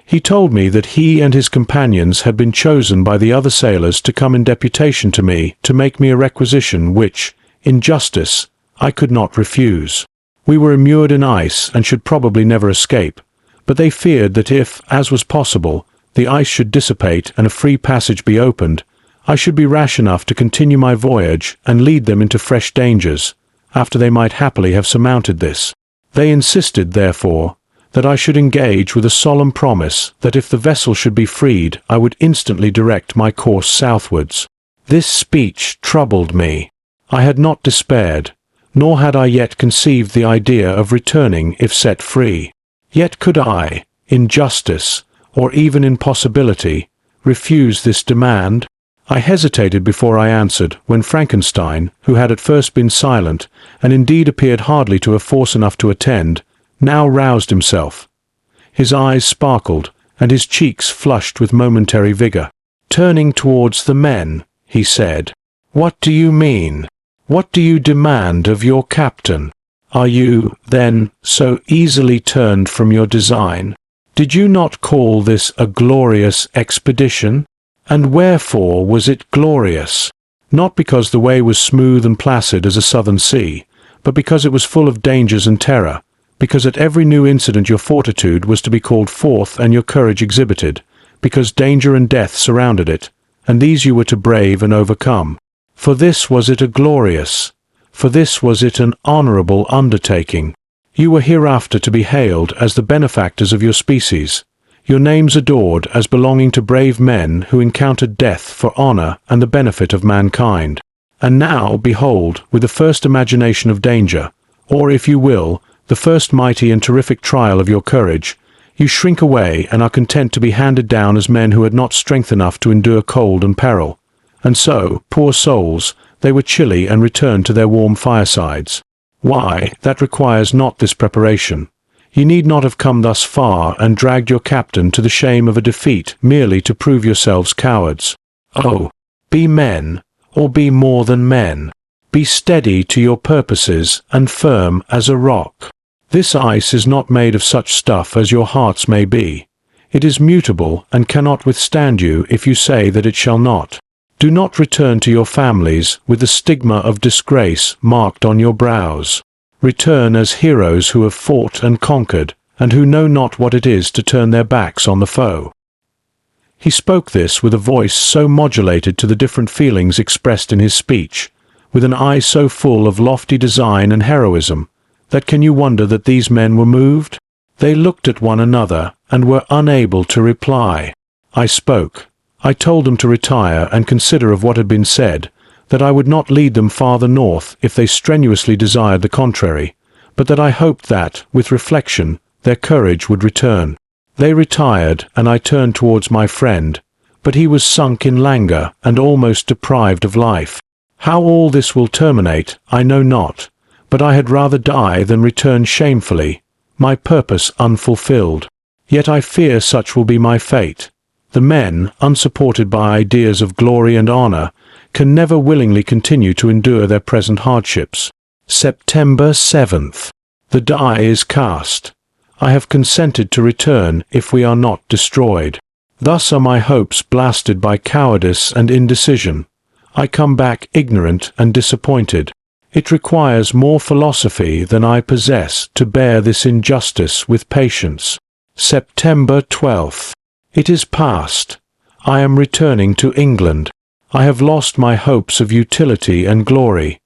S2: He told me that he and his companions had been chosen by the other sailors to come in deputation to me to make me a requisition which, in justice, I could not refuse. We were immured in ice and should probably never escape, but they feared that if, as was possible, the ice should dissipate and a free passage be opened, I should be rash enough to continue my voyage and lead them into fresh dangers, after they might happily have surmounted this. They insisted, therefore, that I should engage with a solemn promise that if the vessel should be freed, I would instantly direct my course southwards. This speech troubled me. I had not despaired, nor had I yet conceived the idea of returning if set free. Yet could I, in justice, or even in possibility, refuse this demand? I hesitated before I answered, when Frankenstein, who had at first been silent, and indeed appeared hardly to have force enough to attend, now roused himself. His eyes sparkled, and his cheeks flushed with momentary vigor. Turning towards the men, he said, "What do you mean? What do you demand of your captain? Are you, then, so easily turned from your design? Did you not call this a glorious expedition? And wherefore was it glorious? Not because the way was smooth and placid as a southern sea, but because it was full of dangers and terror, because at every new incident your fortitude was to be called forth and your courage exhibited, because danger and death surrounded it, and these you were to brave and overcome. For this was it a glorious, for this was it an honourable undertaking. You were hereafter to be hailed as the benefactors of your species, your names adored as belonging to brave men who encountered death for honour and the benefit of mankind. And now, behold, with the first imagination of danger, or, if you will, the first mighty and terrific trial of your courage, you shrink away and are content to be handed down as men who had not strength enough to endure cold and peril. And so, poor souls, they were chilly and returned to their warm firesides. Why, that requires not this preparation. You need not have come thus far and dragged your captain to the shame of a defeat merely to prove yourselves cowards. Oh, be men, or be more than men. Be steady to your purposes and firm as a rock. This ice is not made of such stuff as your hearts may be. It is mutable and cannot withstand you if you say that it shall not. Do not return to your families with the stigma of disgrace marked on your brows. Return as heroes who have fought and conquered, and who know not what it is to turn their backs on the foe. He spoke this with a voice so modulated to the different feelings expressed in his speech, with an eye so full of lofty design and heroism, that can you wonder that these men were moved? They looked at one another, and were unable to reply. I spoke. I told them to retire and consider of what had been said, that I would not lead them farther north if they strenuously desired the contrary, but that I hoped that, with reflection, their courage would return. They retired, and I turned towards my friend, but he was sunk in languor and almost deprived of life. How all this will terminate, I know not, but I had rather die than return shamefully, my purpose unfulfilled. Yet I fear such will be my fate. The men, unsupported by ideas of glory and honor, can never willingly continue to endure their present hardships. September 7th. The die is cast. I have consented to return if we are not destroyed. Thus are my hopes blasted by cowardice and indecision. I come back ignorant and disappointed. It requires more philosophy than I possess to bear this injustice with patience. September 12th. It is past. I am returning to England. I have lost my hopes of utility and glory.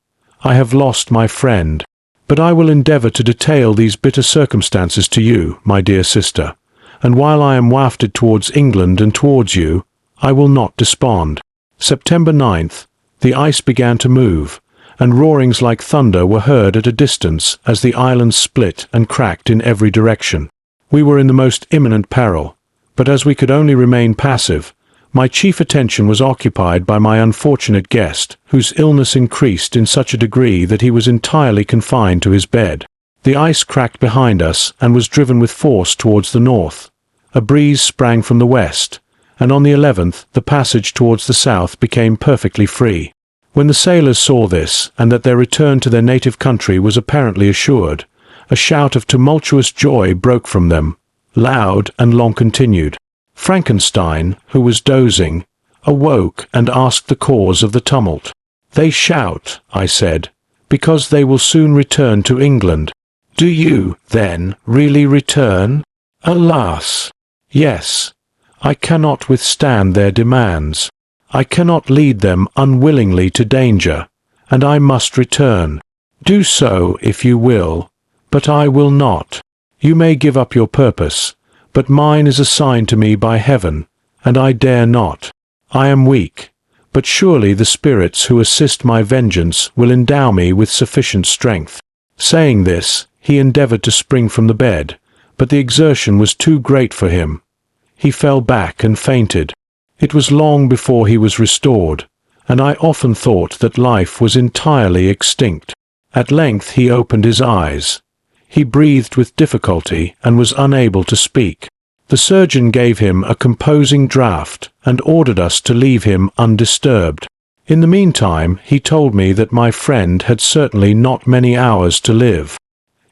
S2: I have lost my friend. But I will endeavor to detail these bitter circumstances to you, my dear sister, and while I am wafted towards England and towards you, I will not despond. September 9th. The ice began to move, and roarings like thunder were heard at a distance as the island split and cracked in every direction. We were in the most imminent peril, but as we could only remain passive, my chief attention was occupied by my unfortunate guest, whose illness increased in such a degree that he was entirely confined to his bed. The ice cracked behind us and was driven with force towards the north. A breeze sprang from the west, and on the 11th the passage towards the south became perfectly free. When the sailors saw this, and that their return to their native country was apparently assured, a shout of tumultuous joy broke from them, loud and long continued. Frankenstein, who was dozing, awoke and asked the cause of the tumult. "They shout," I said, "because they will soon return to England." "Do you, then, really return?" "Alas! Yes. I cannot withstand their demands. I cannot lead them unwillingly to danger, and I must return. Do so if you will, but I will not. You may give up your purpose, but mine is assigned to me by heaven, and I dare not. I am weak, but surely the spirits who assist my vengeance will endow me with sufficient strength." Saying this, he endeavored to spring from the bed, but the exertion was too great for him. He fell back and fainted. It was long before he was restored, and I often thought that life was entirely extinct. At length he opened his eyes. He breathed with difficulty and was unable to speak. The surgeon gave him a composing draught and ordered us to leave him undisturbed. In the meantime, he told me that my friend had certainly not many hours to live.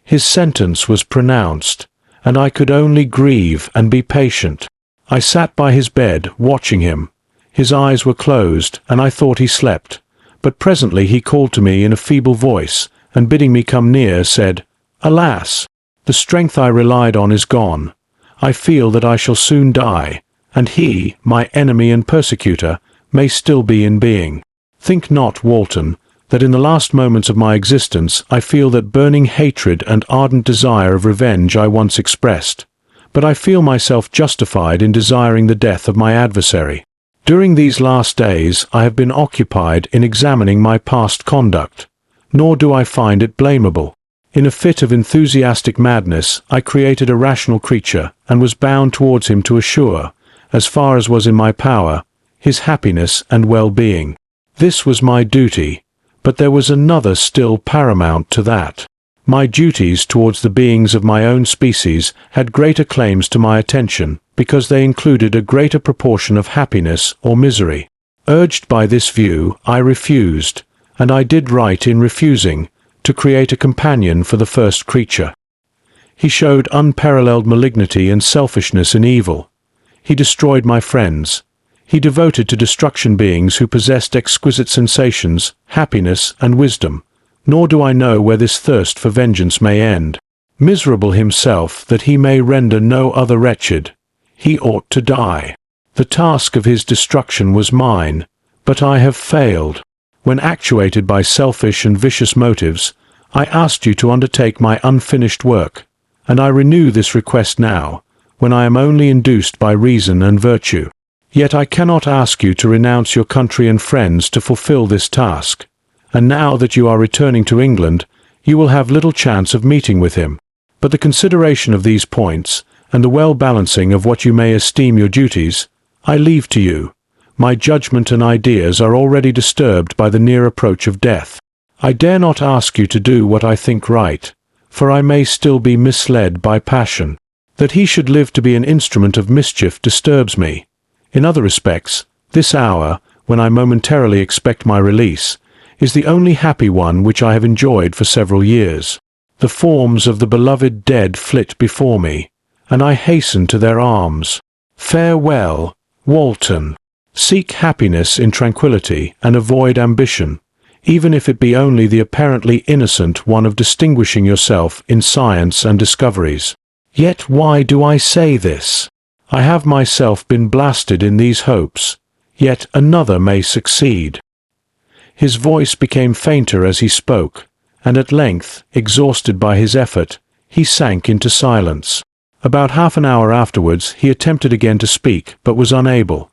S2: His sentence was pronounced, and I could only grieve and be patient. I sat by his bed, watching him. His eyes were closed, and I thought he slept. But presently he called to me in a feeble voice, and bidding me come near, said, "Alas! The strength I relied on is gone. I feel that I shall soon die, and he, my enemy and persecutor, may still be in being. Think not, Walton, that in the last moments of my existence I feel that burning hatred and ardent desire of revenge I once expressed, but I feel myself justified in desiring the death of my adversary. During these last days I have been occupied in examining my past conduct, nor do I find it blamable. In a fit of enthusiastic madness I created a rational creature, and was bound towards him to assure, as far as was in my power, his happiness and well-being. This was my duty, but there was another still paramount to that. My duties towards the beings of my own species had greater claims to my attention, because they included a greater proportion of happiness or misery. Urged by this view, I refused, and I did right in refusing, to create a companion for the first creature. He showed unparalleled malignity and selfishness in evil. He destroyed my friends. He devoted to destruction beings who possessed exquisite sensations, happiness, and wisdom, nor do I know where this thirst for vengeance may end. Miserable himself, that he may render no other wretched, he ought to die. The task of his destruction was mine, but I have failed. When actuated by selfish and vicious motives, I asked you to undertake my unfinished work, and I renew this request now, when I am only induced by reason and virtue. Yet I cannot ask you to renounce your country and friends to fulfill this task, and now that you are returning to England, you will have little chance of meeting with him. But the consideration of these points, and the well-balancing of what you may esteem your duties, I leave to you. My judgment and ideas are already disturbed by the near approach of death. I dare not ask you to do what I think right, for I may still be misled by passion. That he should live to be an instrument of mischief disturbs me. In other respects, this hour, when I momentarily expect my release, is the only happy one which I have enjoyed for several years. The forms of the beloved dead flit before me, and I hasten to their arms. Farewell, Walton. Seek happiness in tranquillity and avoid ambition, even if it be only the apparently innocent one of distinguishing yourself in science and discoveries. Yet why do I say this? I have myself been blasted in these hopes, yet another may succeed. His voice became fainter as he spoke, and at length, exhausted by his effort, he sank into silence. About half an hour afterwards he attempted again to speak, but was unable.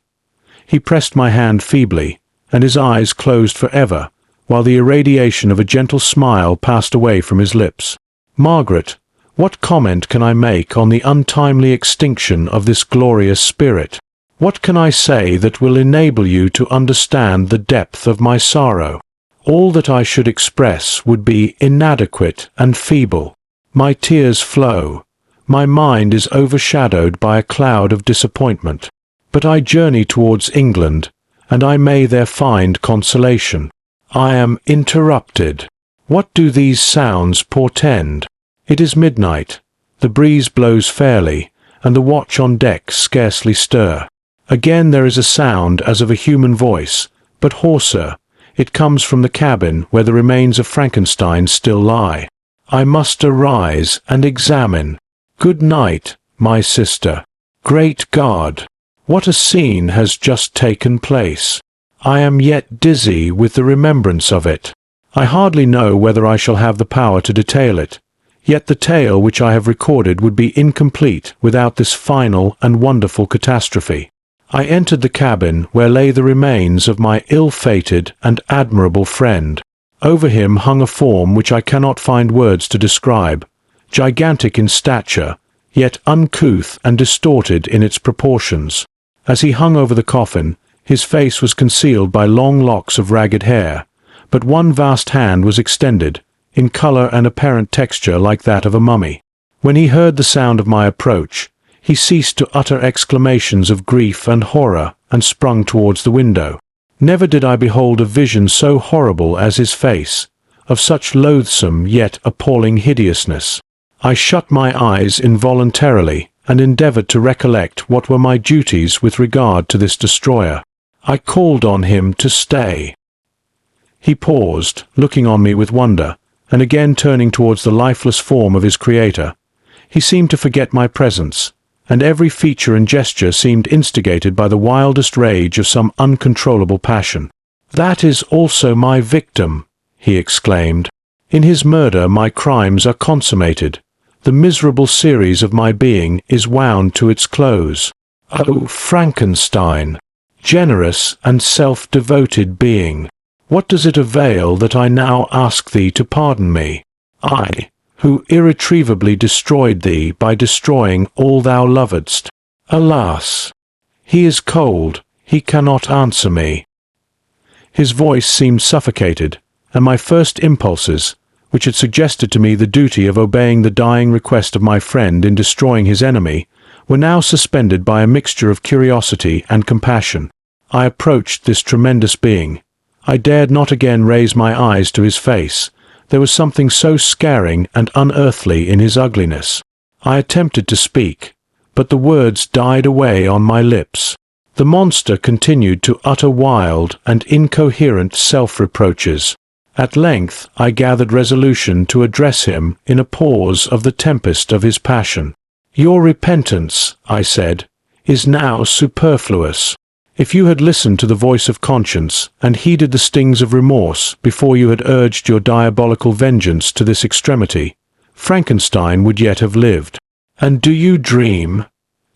S2: He pressed my hand feebly, and his eyes closed for ever, while the irradiation of a gentle smile passed away from his lips. Margaret, what comment can I make on the untimely extinction of this glorious spirit? What can I say that will enable you to understand the depth of my sorrow? All that I should express would be inadequate and feeble. My tears flow. My mind is overshadowed by a cloud of disappointment. But I journey towards England, and I may there find consolation. I am interrupted. What do these sounds portend? It is midnight. The breeze blows fairly, and the watch on deck scarcely stir. Again there is a sound as of a human voice, but hoarser. It comes from the cabin where the remains of Frankenstein still lie. I must arise and examine. Good night, my sister. Great God! What a scene has just taken place! I am yet dizzy with the remembrance of it. I hardly know whether I shall have the power to detail it, yet the tale which I have recorded would be incomplete without this final and wonderful catastrophe. I entered the cabin where lay the remains of my ill-fated and admirable friend. Over him hung a form which I cannot find words to describe, gigantic in stature, yet uncouth and distorted in its proportions. As he hung over the coffin, his face was concealed by long locks of ragged hair, but one vast hand was extended, in color and apparent texture like that of a mummy. When he heard the sound of my approach, he ceased to utter exclamations of grief and horror, and sprung towards the window. Never did I behold a vision so horrible as his face, of such loathsome yet appalling hideousness. I shut my eyes involuntarily, and endeavored to recollect what were my duties with regard to this destroyer. I called on him to stay. He paused, looking on me with wonder, and again turning towards the lifeless form of his creator. He seemed to forget my presence, and every feature and gesture seemed instigated by the wildest rage of some uncontrollable passion. "That is also my victim," he exclaimed. "In his murder my crimes are consummated. The miserable series of my being is wound to its close. Oh, Frankenstein! generous and self-devoted being. What does it avail that I now ask thee to pardon me? I, who irretrievably destroyed thee by destroying all thou lovedst. Alas! He is cold, he cannot answer me. His voice seemed suffocated, and my first impulses, which had suggested to me the duty of obeying the dying request of my friend in destroying his enemy, were now suspended by a mixture of curiosity and compassion. I approached this tremendous being. I dared not again raise my eyes to his face. There was something so scaring and unearthly in his ugliness. I attempted to speak, but the words died away on my lips. The monster continued to utter wild and incoherent self-reproaches. At length I gathered resolution to address him in a pause of the tempest of his passion. "Your repentance," I said, "is now superfluous. If you had listened to the voice of conscience and heeded the stings of remorse before you had urged your diabolical vengeance to this extremity, Frankenstein would yet have lived." "And do you dream?"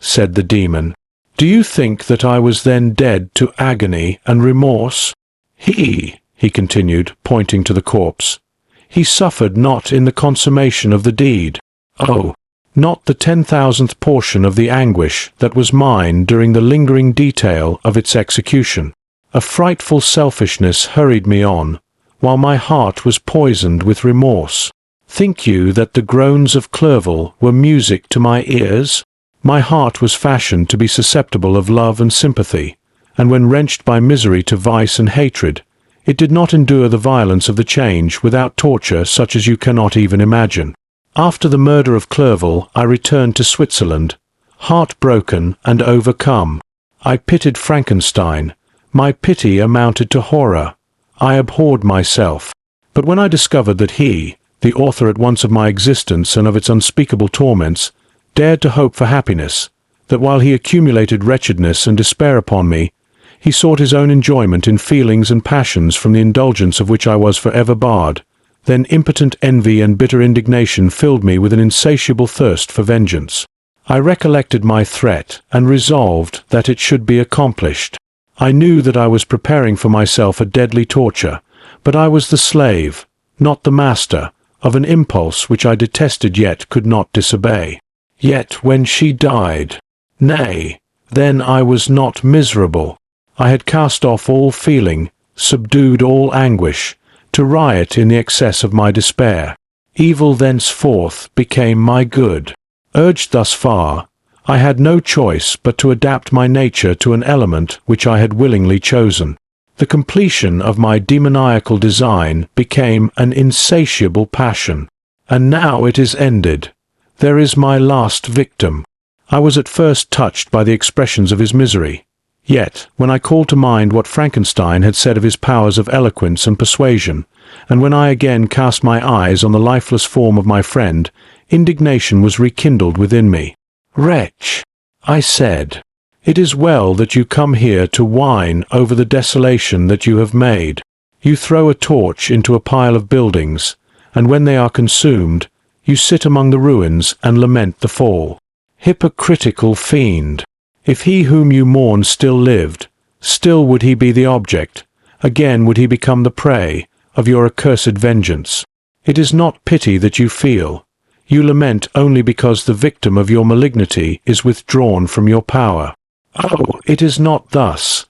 S2: said the demon. "Do you think that I was then dead to agony and remorse? He continued, pointing to the corpse, he suffered not in the consummation of the deed. Oh, not the 10,000th portion of the anguish that was mine during the lingering detail of its execution. A frightful selfishness hurried me on, while my heart was poisoned with remorse. Think you that the groans of Clerval were music to my ears? My heart was fashioned to be susceptible of love and sympathy, and when wrenched by misery to vice and hatred, it did not endure the violence of the change without torture such as you cannot even imagine. After the murder of Clerval, I returned to Switzerland, heartbroken and overcome. I pitied Frankenstein. My pity amounted to horror. I abhorred myself. But when I discovered that he, the author at once of my existence and of its unspeakable torments, dared to hope for happiness, that while he accumulated wretchedness and despair upon me, he sought his own enjoyment in feelings and passions from the indulgence of which I was forever barred, then impotent envy and bitter indignation filled me with an insatiable thirst for vengeance. I recollected my threat and resolved that it should be accomplished. I knew that I was preparing for myself a deadly torture, but I was the slave, not the master, of an impulse which I detested yet could not disobey. Yet when she died, nay, then I was not miserable. I had cast off all feeling, subdued all anguish, to riot in the excess of my despair. Evil thenceforth became my good. Urged thus far, I had no choice but to adapt my nature to an element which I had willingly chosen. The completion of my demoniacal design became an insatiable passion. And now it is ended. There is my last victim. I was at first touched by the expressions of his misery. Yet, when I called to mind what Frankenstein had said of his powers of eloquence and persuasion, and when I again cast my eyes on the lifeless form of my friend, indignation was rekindled within me. "Wretch," I said, "it is well that you come here to whine over the desolation that you have made. You throw a torch into a pile of buildings, and when they are consumed, you sit among the ruins and lament the fall. Hypocritical fiend! If he whom you mourn still lived, still would he be the object, again would he become the prey, of your accursed vengeance. It is not pity that you feel. You lament only because the victim of your malignity is withdrawn from your power." "Oh, it is not thus,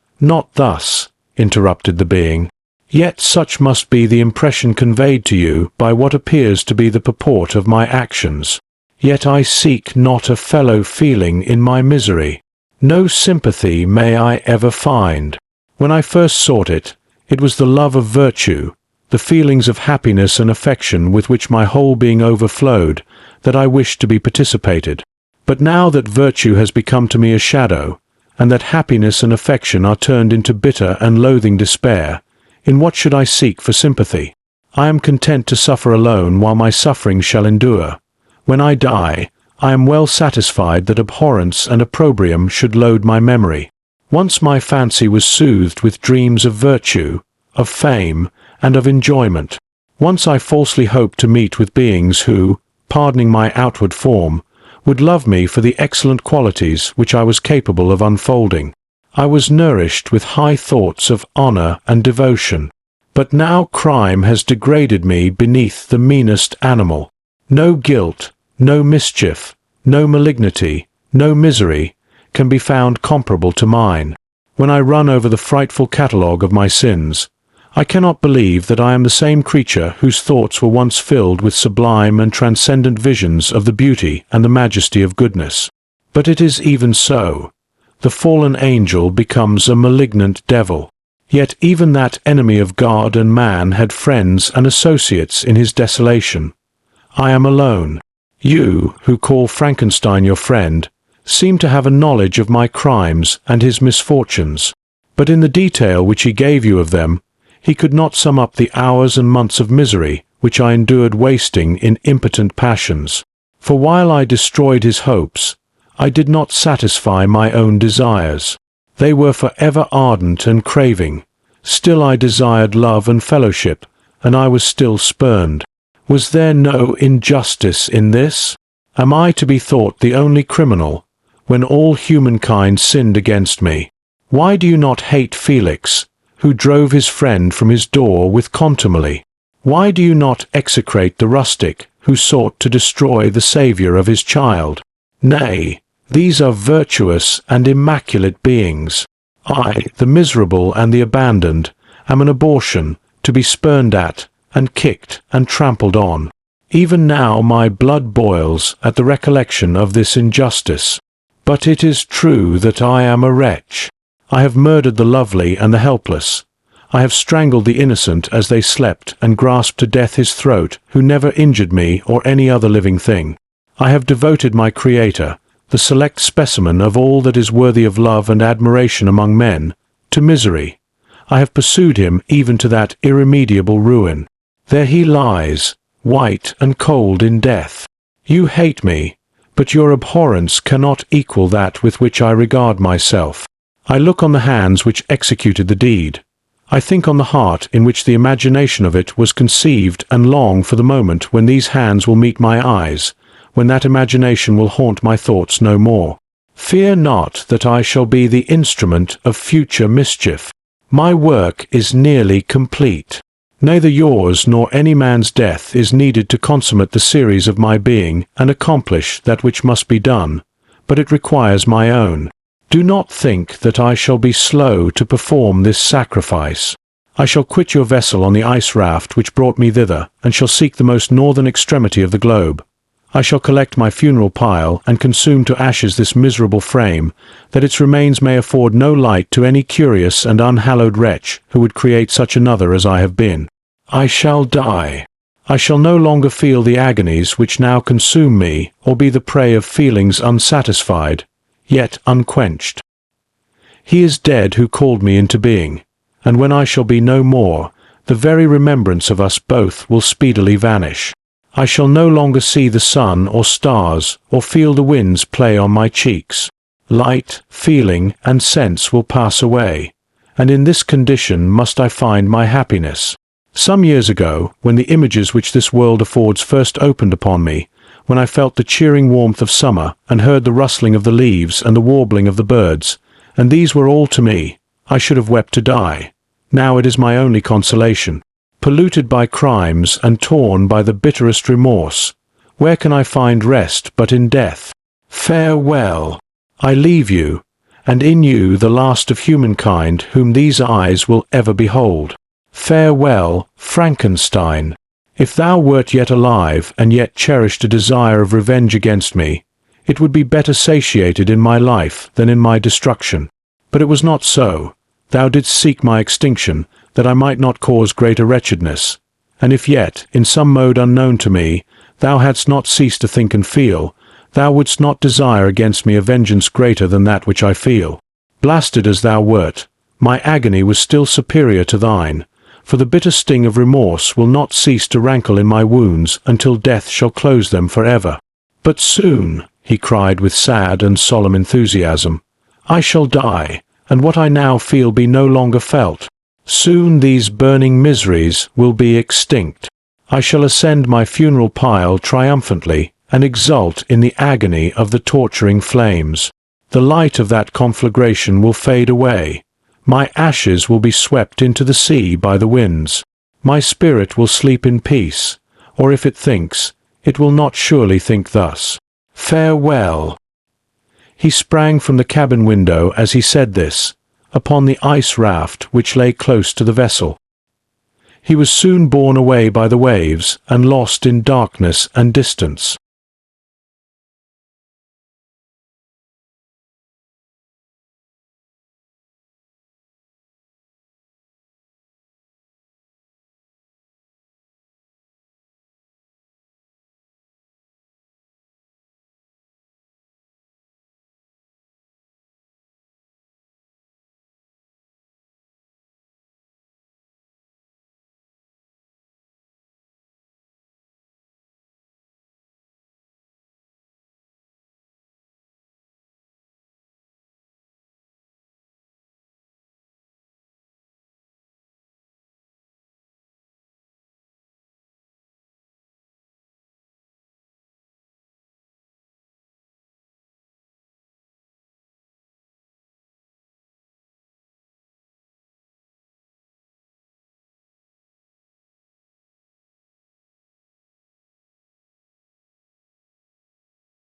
S2: interrupted the being. "Yet such must be the impression conveyed to you by what appears to be the purport of my actions. Yet I seek not a fellow feeling in my misery. No sympathy may I ever find. When I first sought it, it was the love of virtue, the feelings of happiness and affection with which my whole being overflowed, that I wished to be participated. But now that virtue has become to me a shadow, and that happiness and affection are turned into bitter and loathing despair, in what should I seek for sympathy? I am content to suffer alone while my suffering shall endure. When I die, I am well satisfied that abhorrence and opprobrium should load my memory. Once my fancy was soothed with dreams of virtue, of fame, and of enjoyment. Once I falsely hoped to meet with beings who, pardoning my outward form, would love me for the excellent qualities which I was capable of unfolding. I was nourished with high thoughts of honor and devotion. But now crime has degraded me beneath the meanest animal. No guilt, no mischief, no malignity, no misery can be found comparable to mine. When I run over the frightful catalogue of my sins, I cannot believe that I am the same creature whose thoughts were once filled with sublime and transcendent visions of the beauty and the majesty of goodness. But it is even so. The fallen angel becomes a malignant devil. Yet even that enemy of God and man had friends and associates in his desolation. I am alone. You, who call Frankenstein your friend, seem to have a knowledge of my crimes and his misfortunes. But in the detail which he gave you of them, he could not sum up the hours and months of misery which I endured wasting in impotent passions. For while I destroyed his hopes, I did not satisfy my own desires. They were forever ardent and craving. Still I desired love and fellowship, and I was still spurned. Was there no injustice in this? Am I to be thought the only criminal, when all humankind sinned against me? Why do you not hate Felix, who drove his friend from his door with contumely? Why do you not execrate the rustic, who sought to destroy the Saviour of his child? Nay, these are virtuous and immaculate beings. I, the miserable and the abandoned, am an abortion, to be spurned at, and kicked, and trampled on. Even now my blood boils at the recollection of this injustice. But it is true that I am a wretch. I have murdered the lovely and the helpless. I have strangled the innocent as they slept, and grasped to death his throat, who never injured me or any other living thing. I have devoted my Creator, the select specimen of all that is worthy of love and admiration among men, to misery. I have pursued him even to that irremediable ruin. There he lies, white and cold in death. You hate me, but your abhorrence cannot equal that with which I regard myself. I look on the hands which executed the deed. I think on the heart in which the imagination of it was conceived, and long for the moment when these hands will meet my eyes, when that imagination will haunt my thoughts no more. Fear not that I shall be the instrument of future mischief. My work is nearly complete. Neither yours nor any man's death is needed to consummate the series of my being and accomplish that which must be done, but it requires my own. Do not think that I shall be slow to perform this sacrifice. I shall quit your vessel on the ice raft which brought me thither, and shall seek the most northern extremity of the globe. I shall collect my funeral pile and consume to ashes this miserable frame, that its remains may afford no light to any curious and unhallowed wretch who would create such another as I have been. I shall die. I shall no longer feel the agonies which now consume me, or be the prey of feelings unsatisfied, yet unquenched. He is dead who called me into being, and when I shall be no more, the very remembrance of us both will speedily vanish. I shall no longer see the sun or stars, or feel the winds play on my cheeks. Light, feeling, and sense will pass away, and in this condition must I find my happiness. Some years ago, when the images which this world affords first opened upon me, when I felt the cheering warmth of summer, and heard the rustling of the leaves and the warbling of the birds, and these were all to me, I should have wept to die. Now it is my only consolation. Polluted by crimes and torn by the bitterest remorse, where can I find rest but in death? Farewell. I leave you, and in you the last of humankind whom these eyes will ever behold. Farewell, Frankenstein. If thou wert yet alive and yet cherished a desire of revenge against me, it would be better satiated in my life than in my destruction. But it was not so. Thou didst seek my extinction, that I might not cause greater wretchedness. And if yet, in some mode unknown to me, thou hadst not ceased to think and feel, thou wouldst not desire against me a vengeance greater than that which I feel. Blasted as thou wert, my agony was still superior to thine, for the bitter sting of remorse will not cease to rankle in my wounds until death shall close them forever. But soon, he cried with sad and solemn enthusiasm, I shall die, and what I now feel be no longer felt. Soon these burning miseries will be extinct. I shall ascend my funeral pile triumphantly, and exult in the agony of the torturing flames. The light of that conflagration will fade away. My ashes will be swept into the sea by the winds. My spirit will sleep in peace, or if it thinks, it will not surely think thus. Farewell." He sprang from the cabin window as he said this, upon the ice raft which lay close to the vessel. He was soon borne away by the waves and lost in darkness and distance.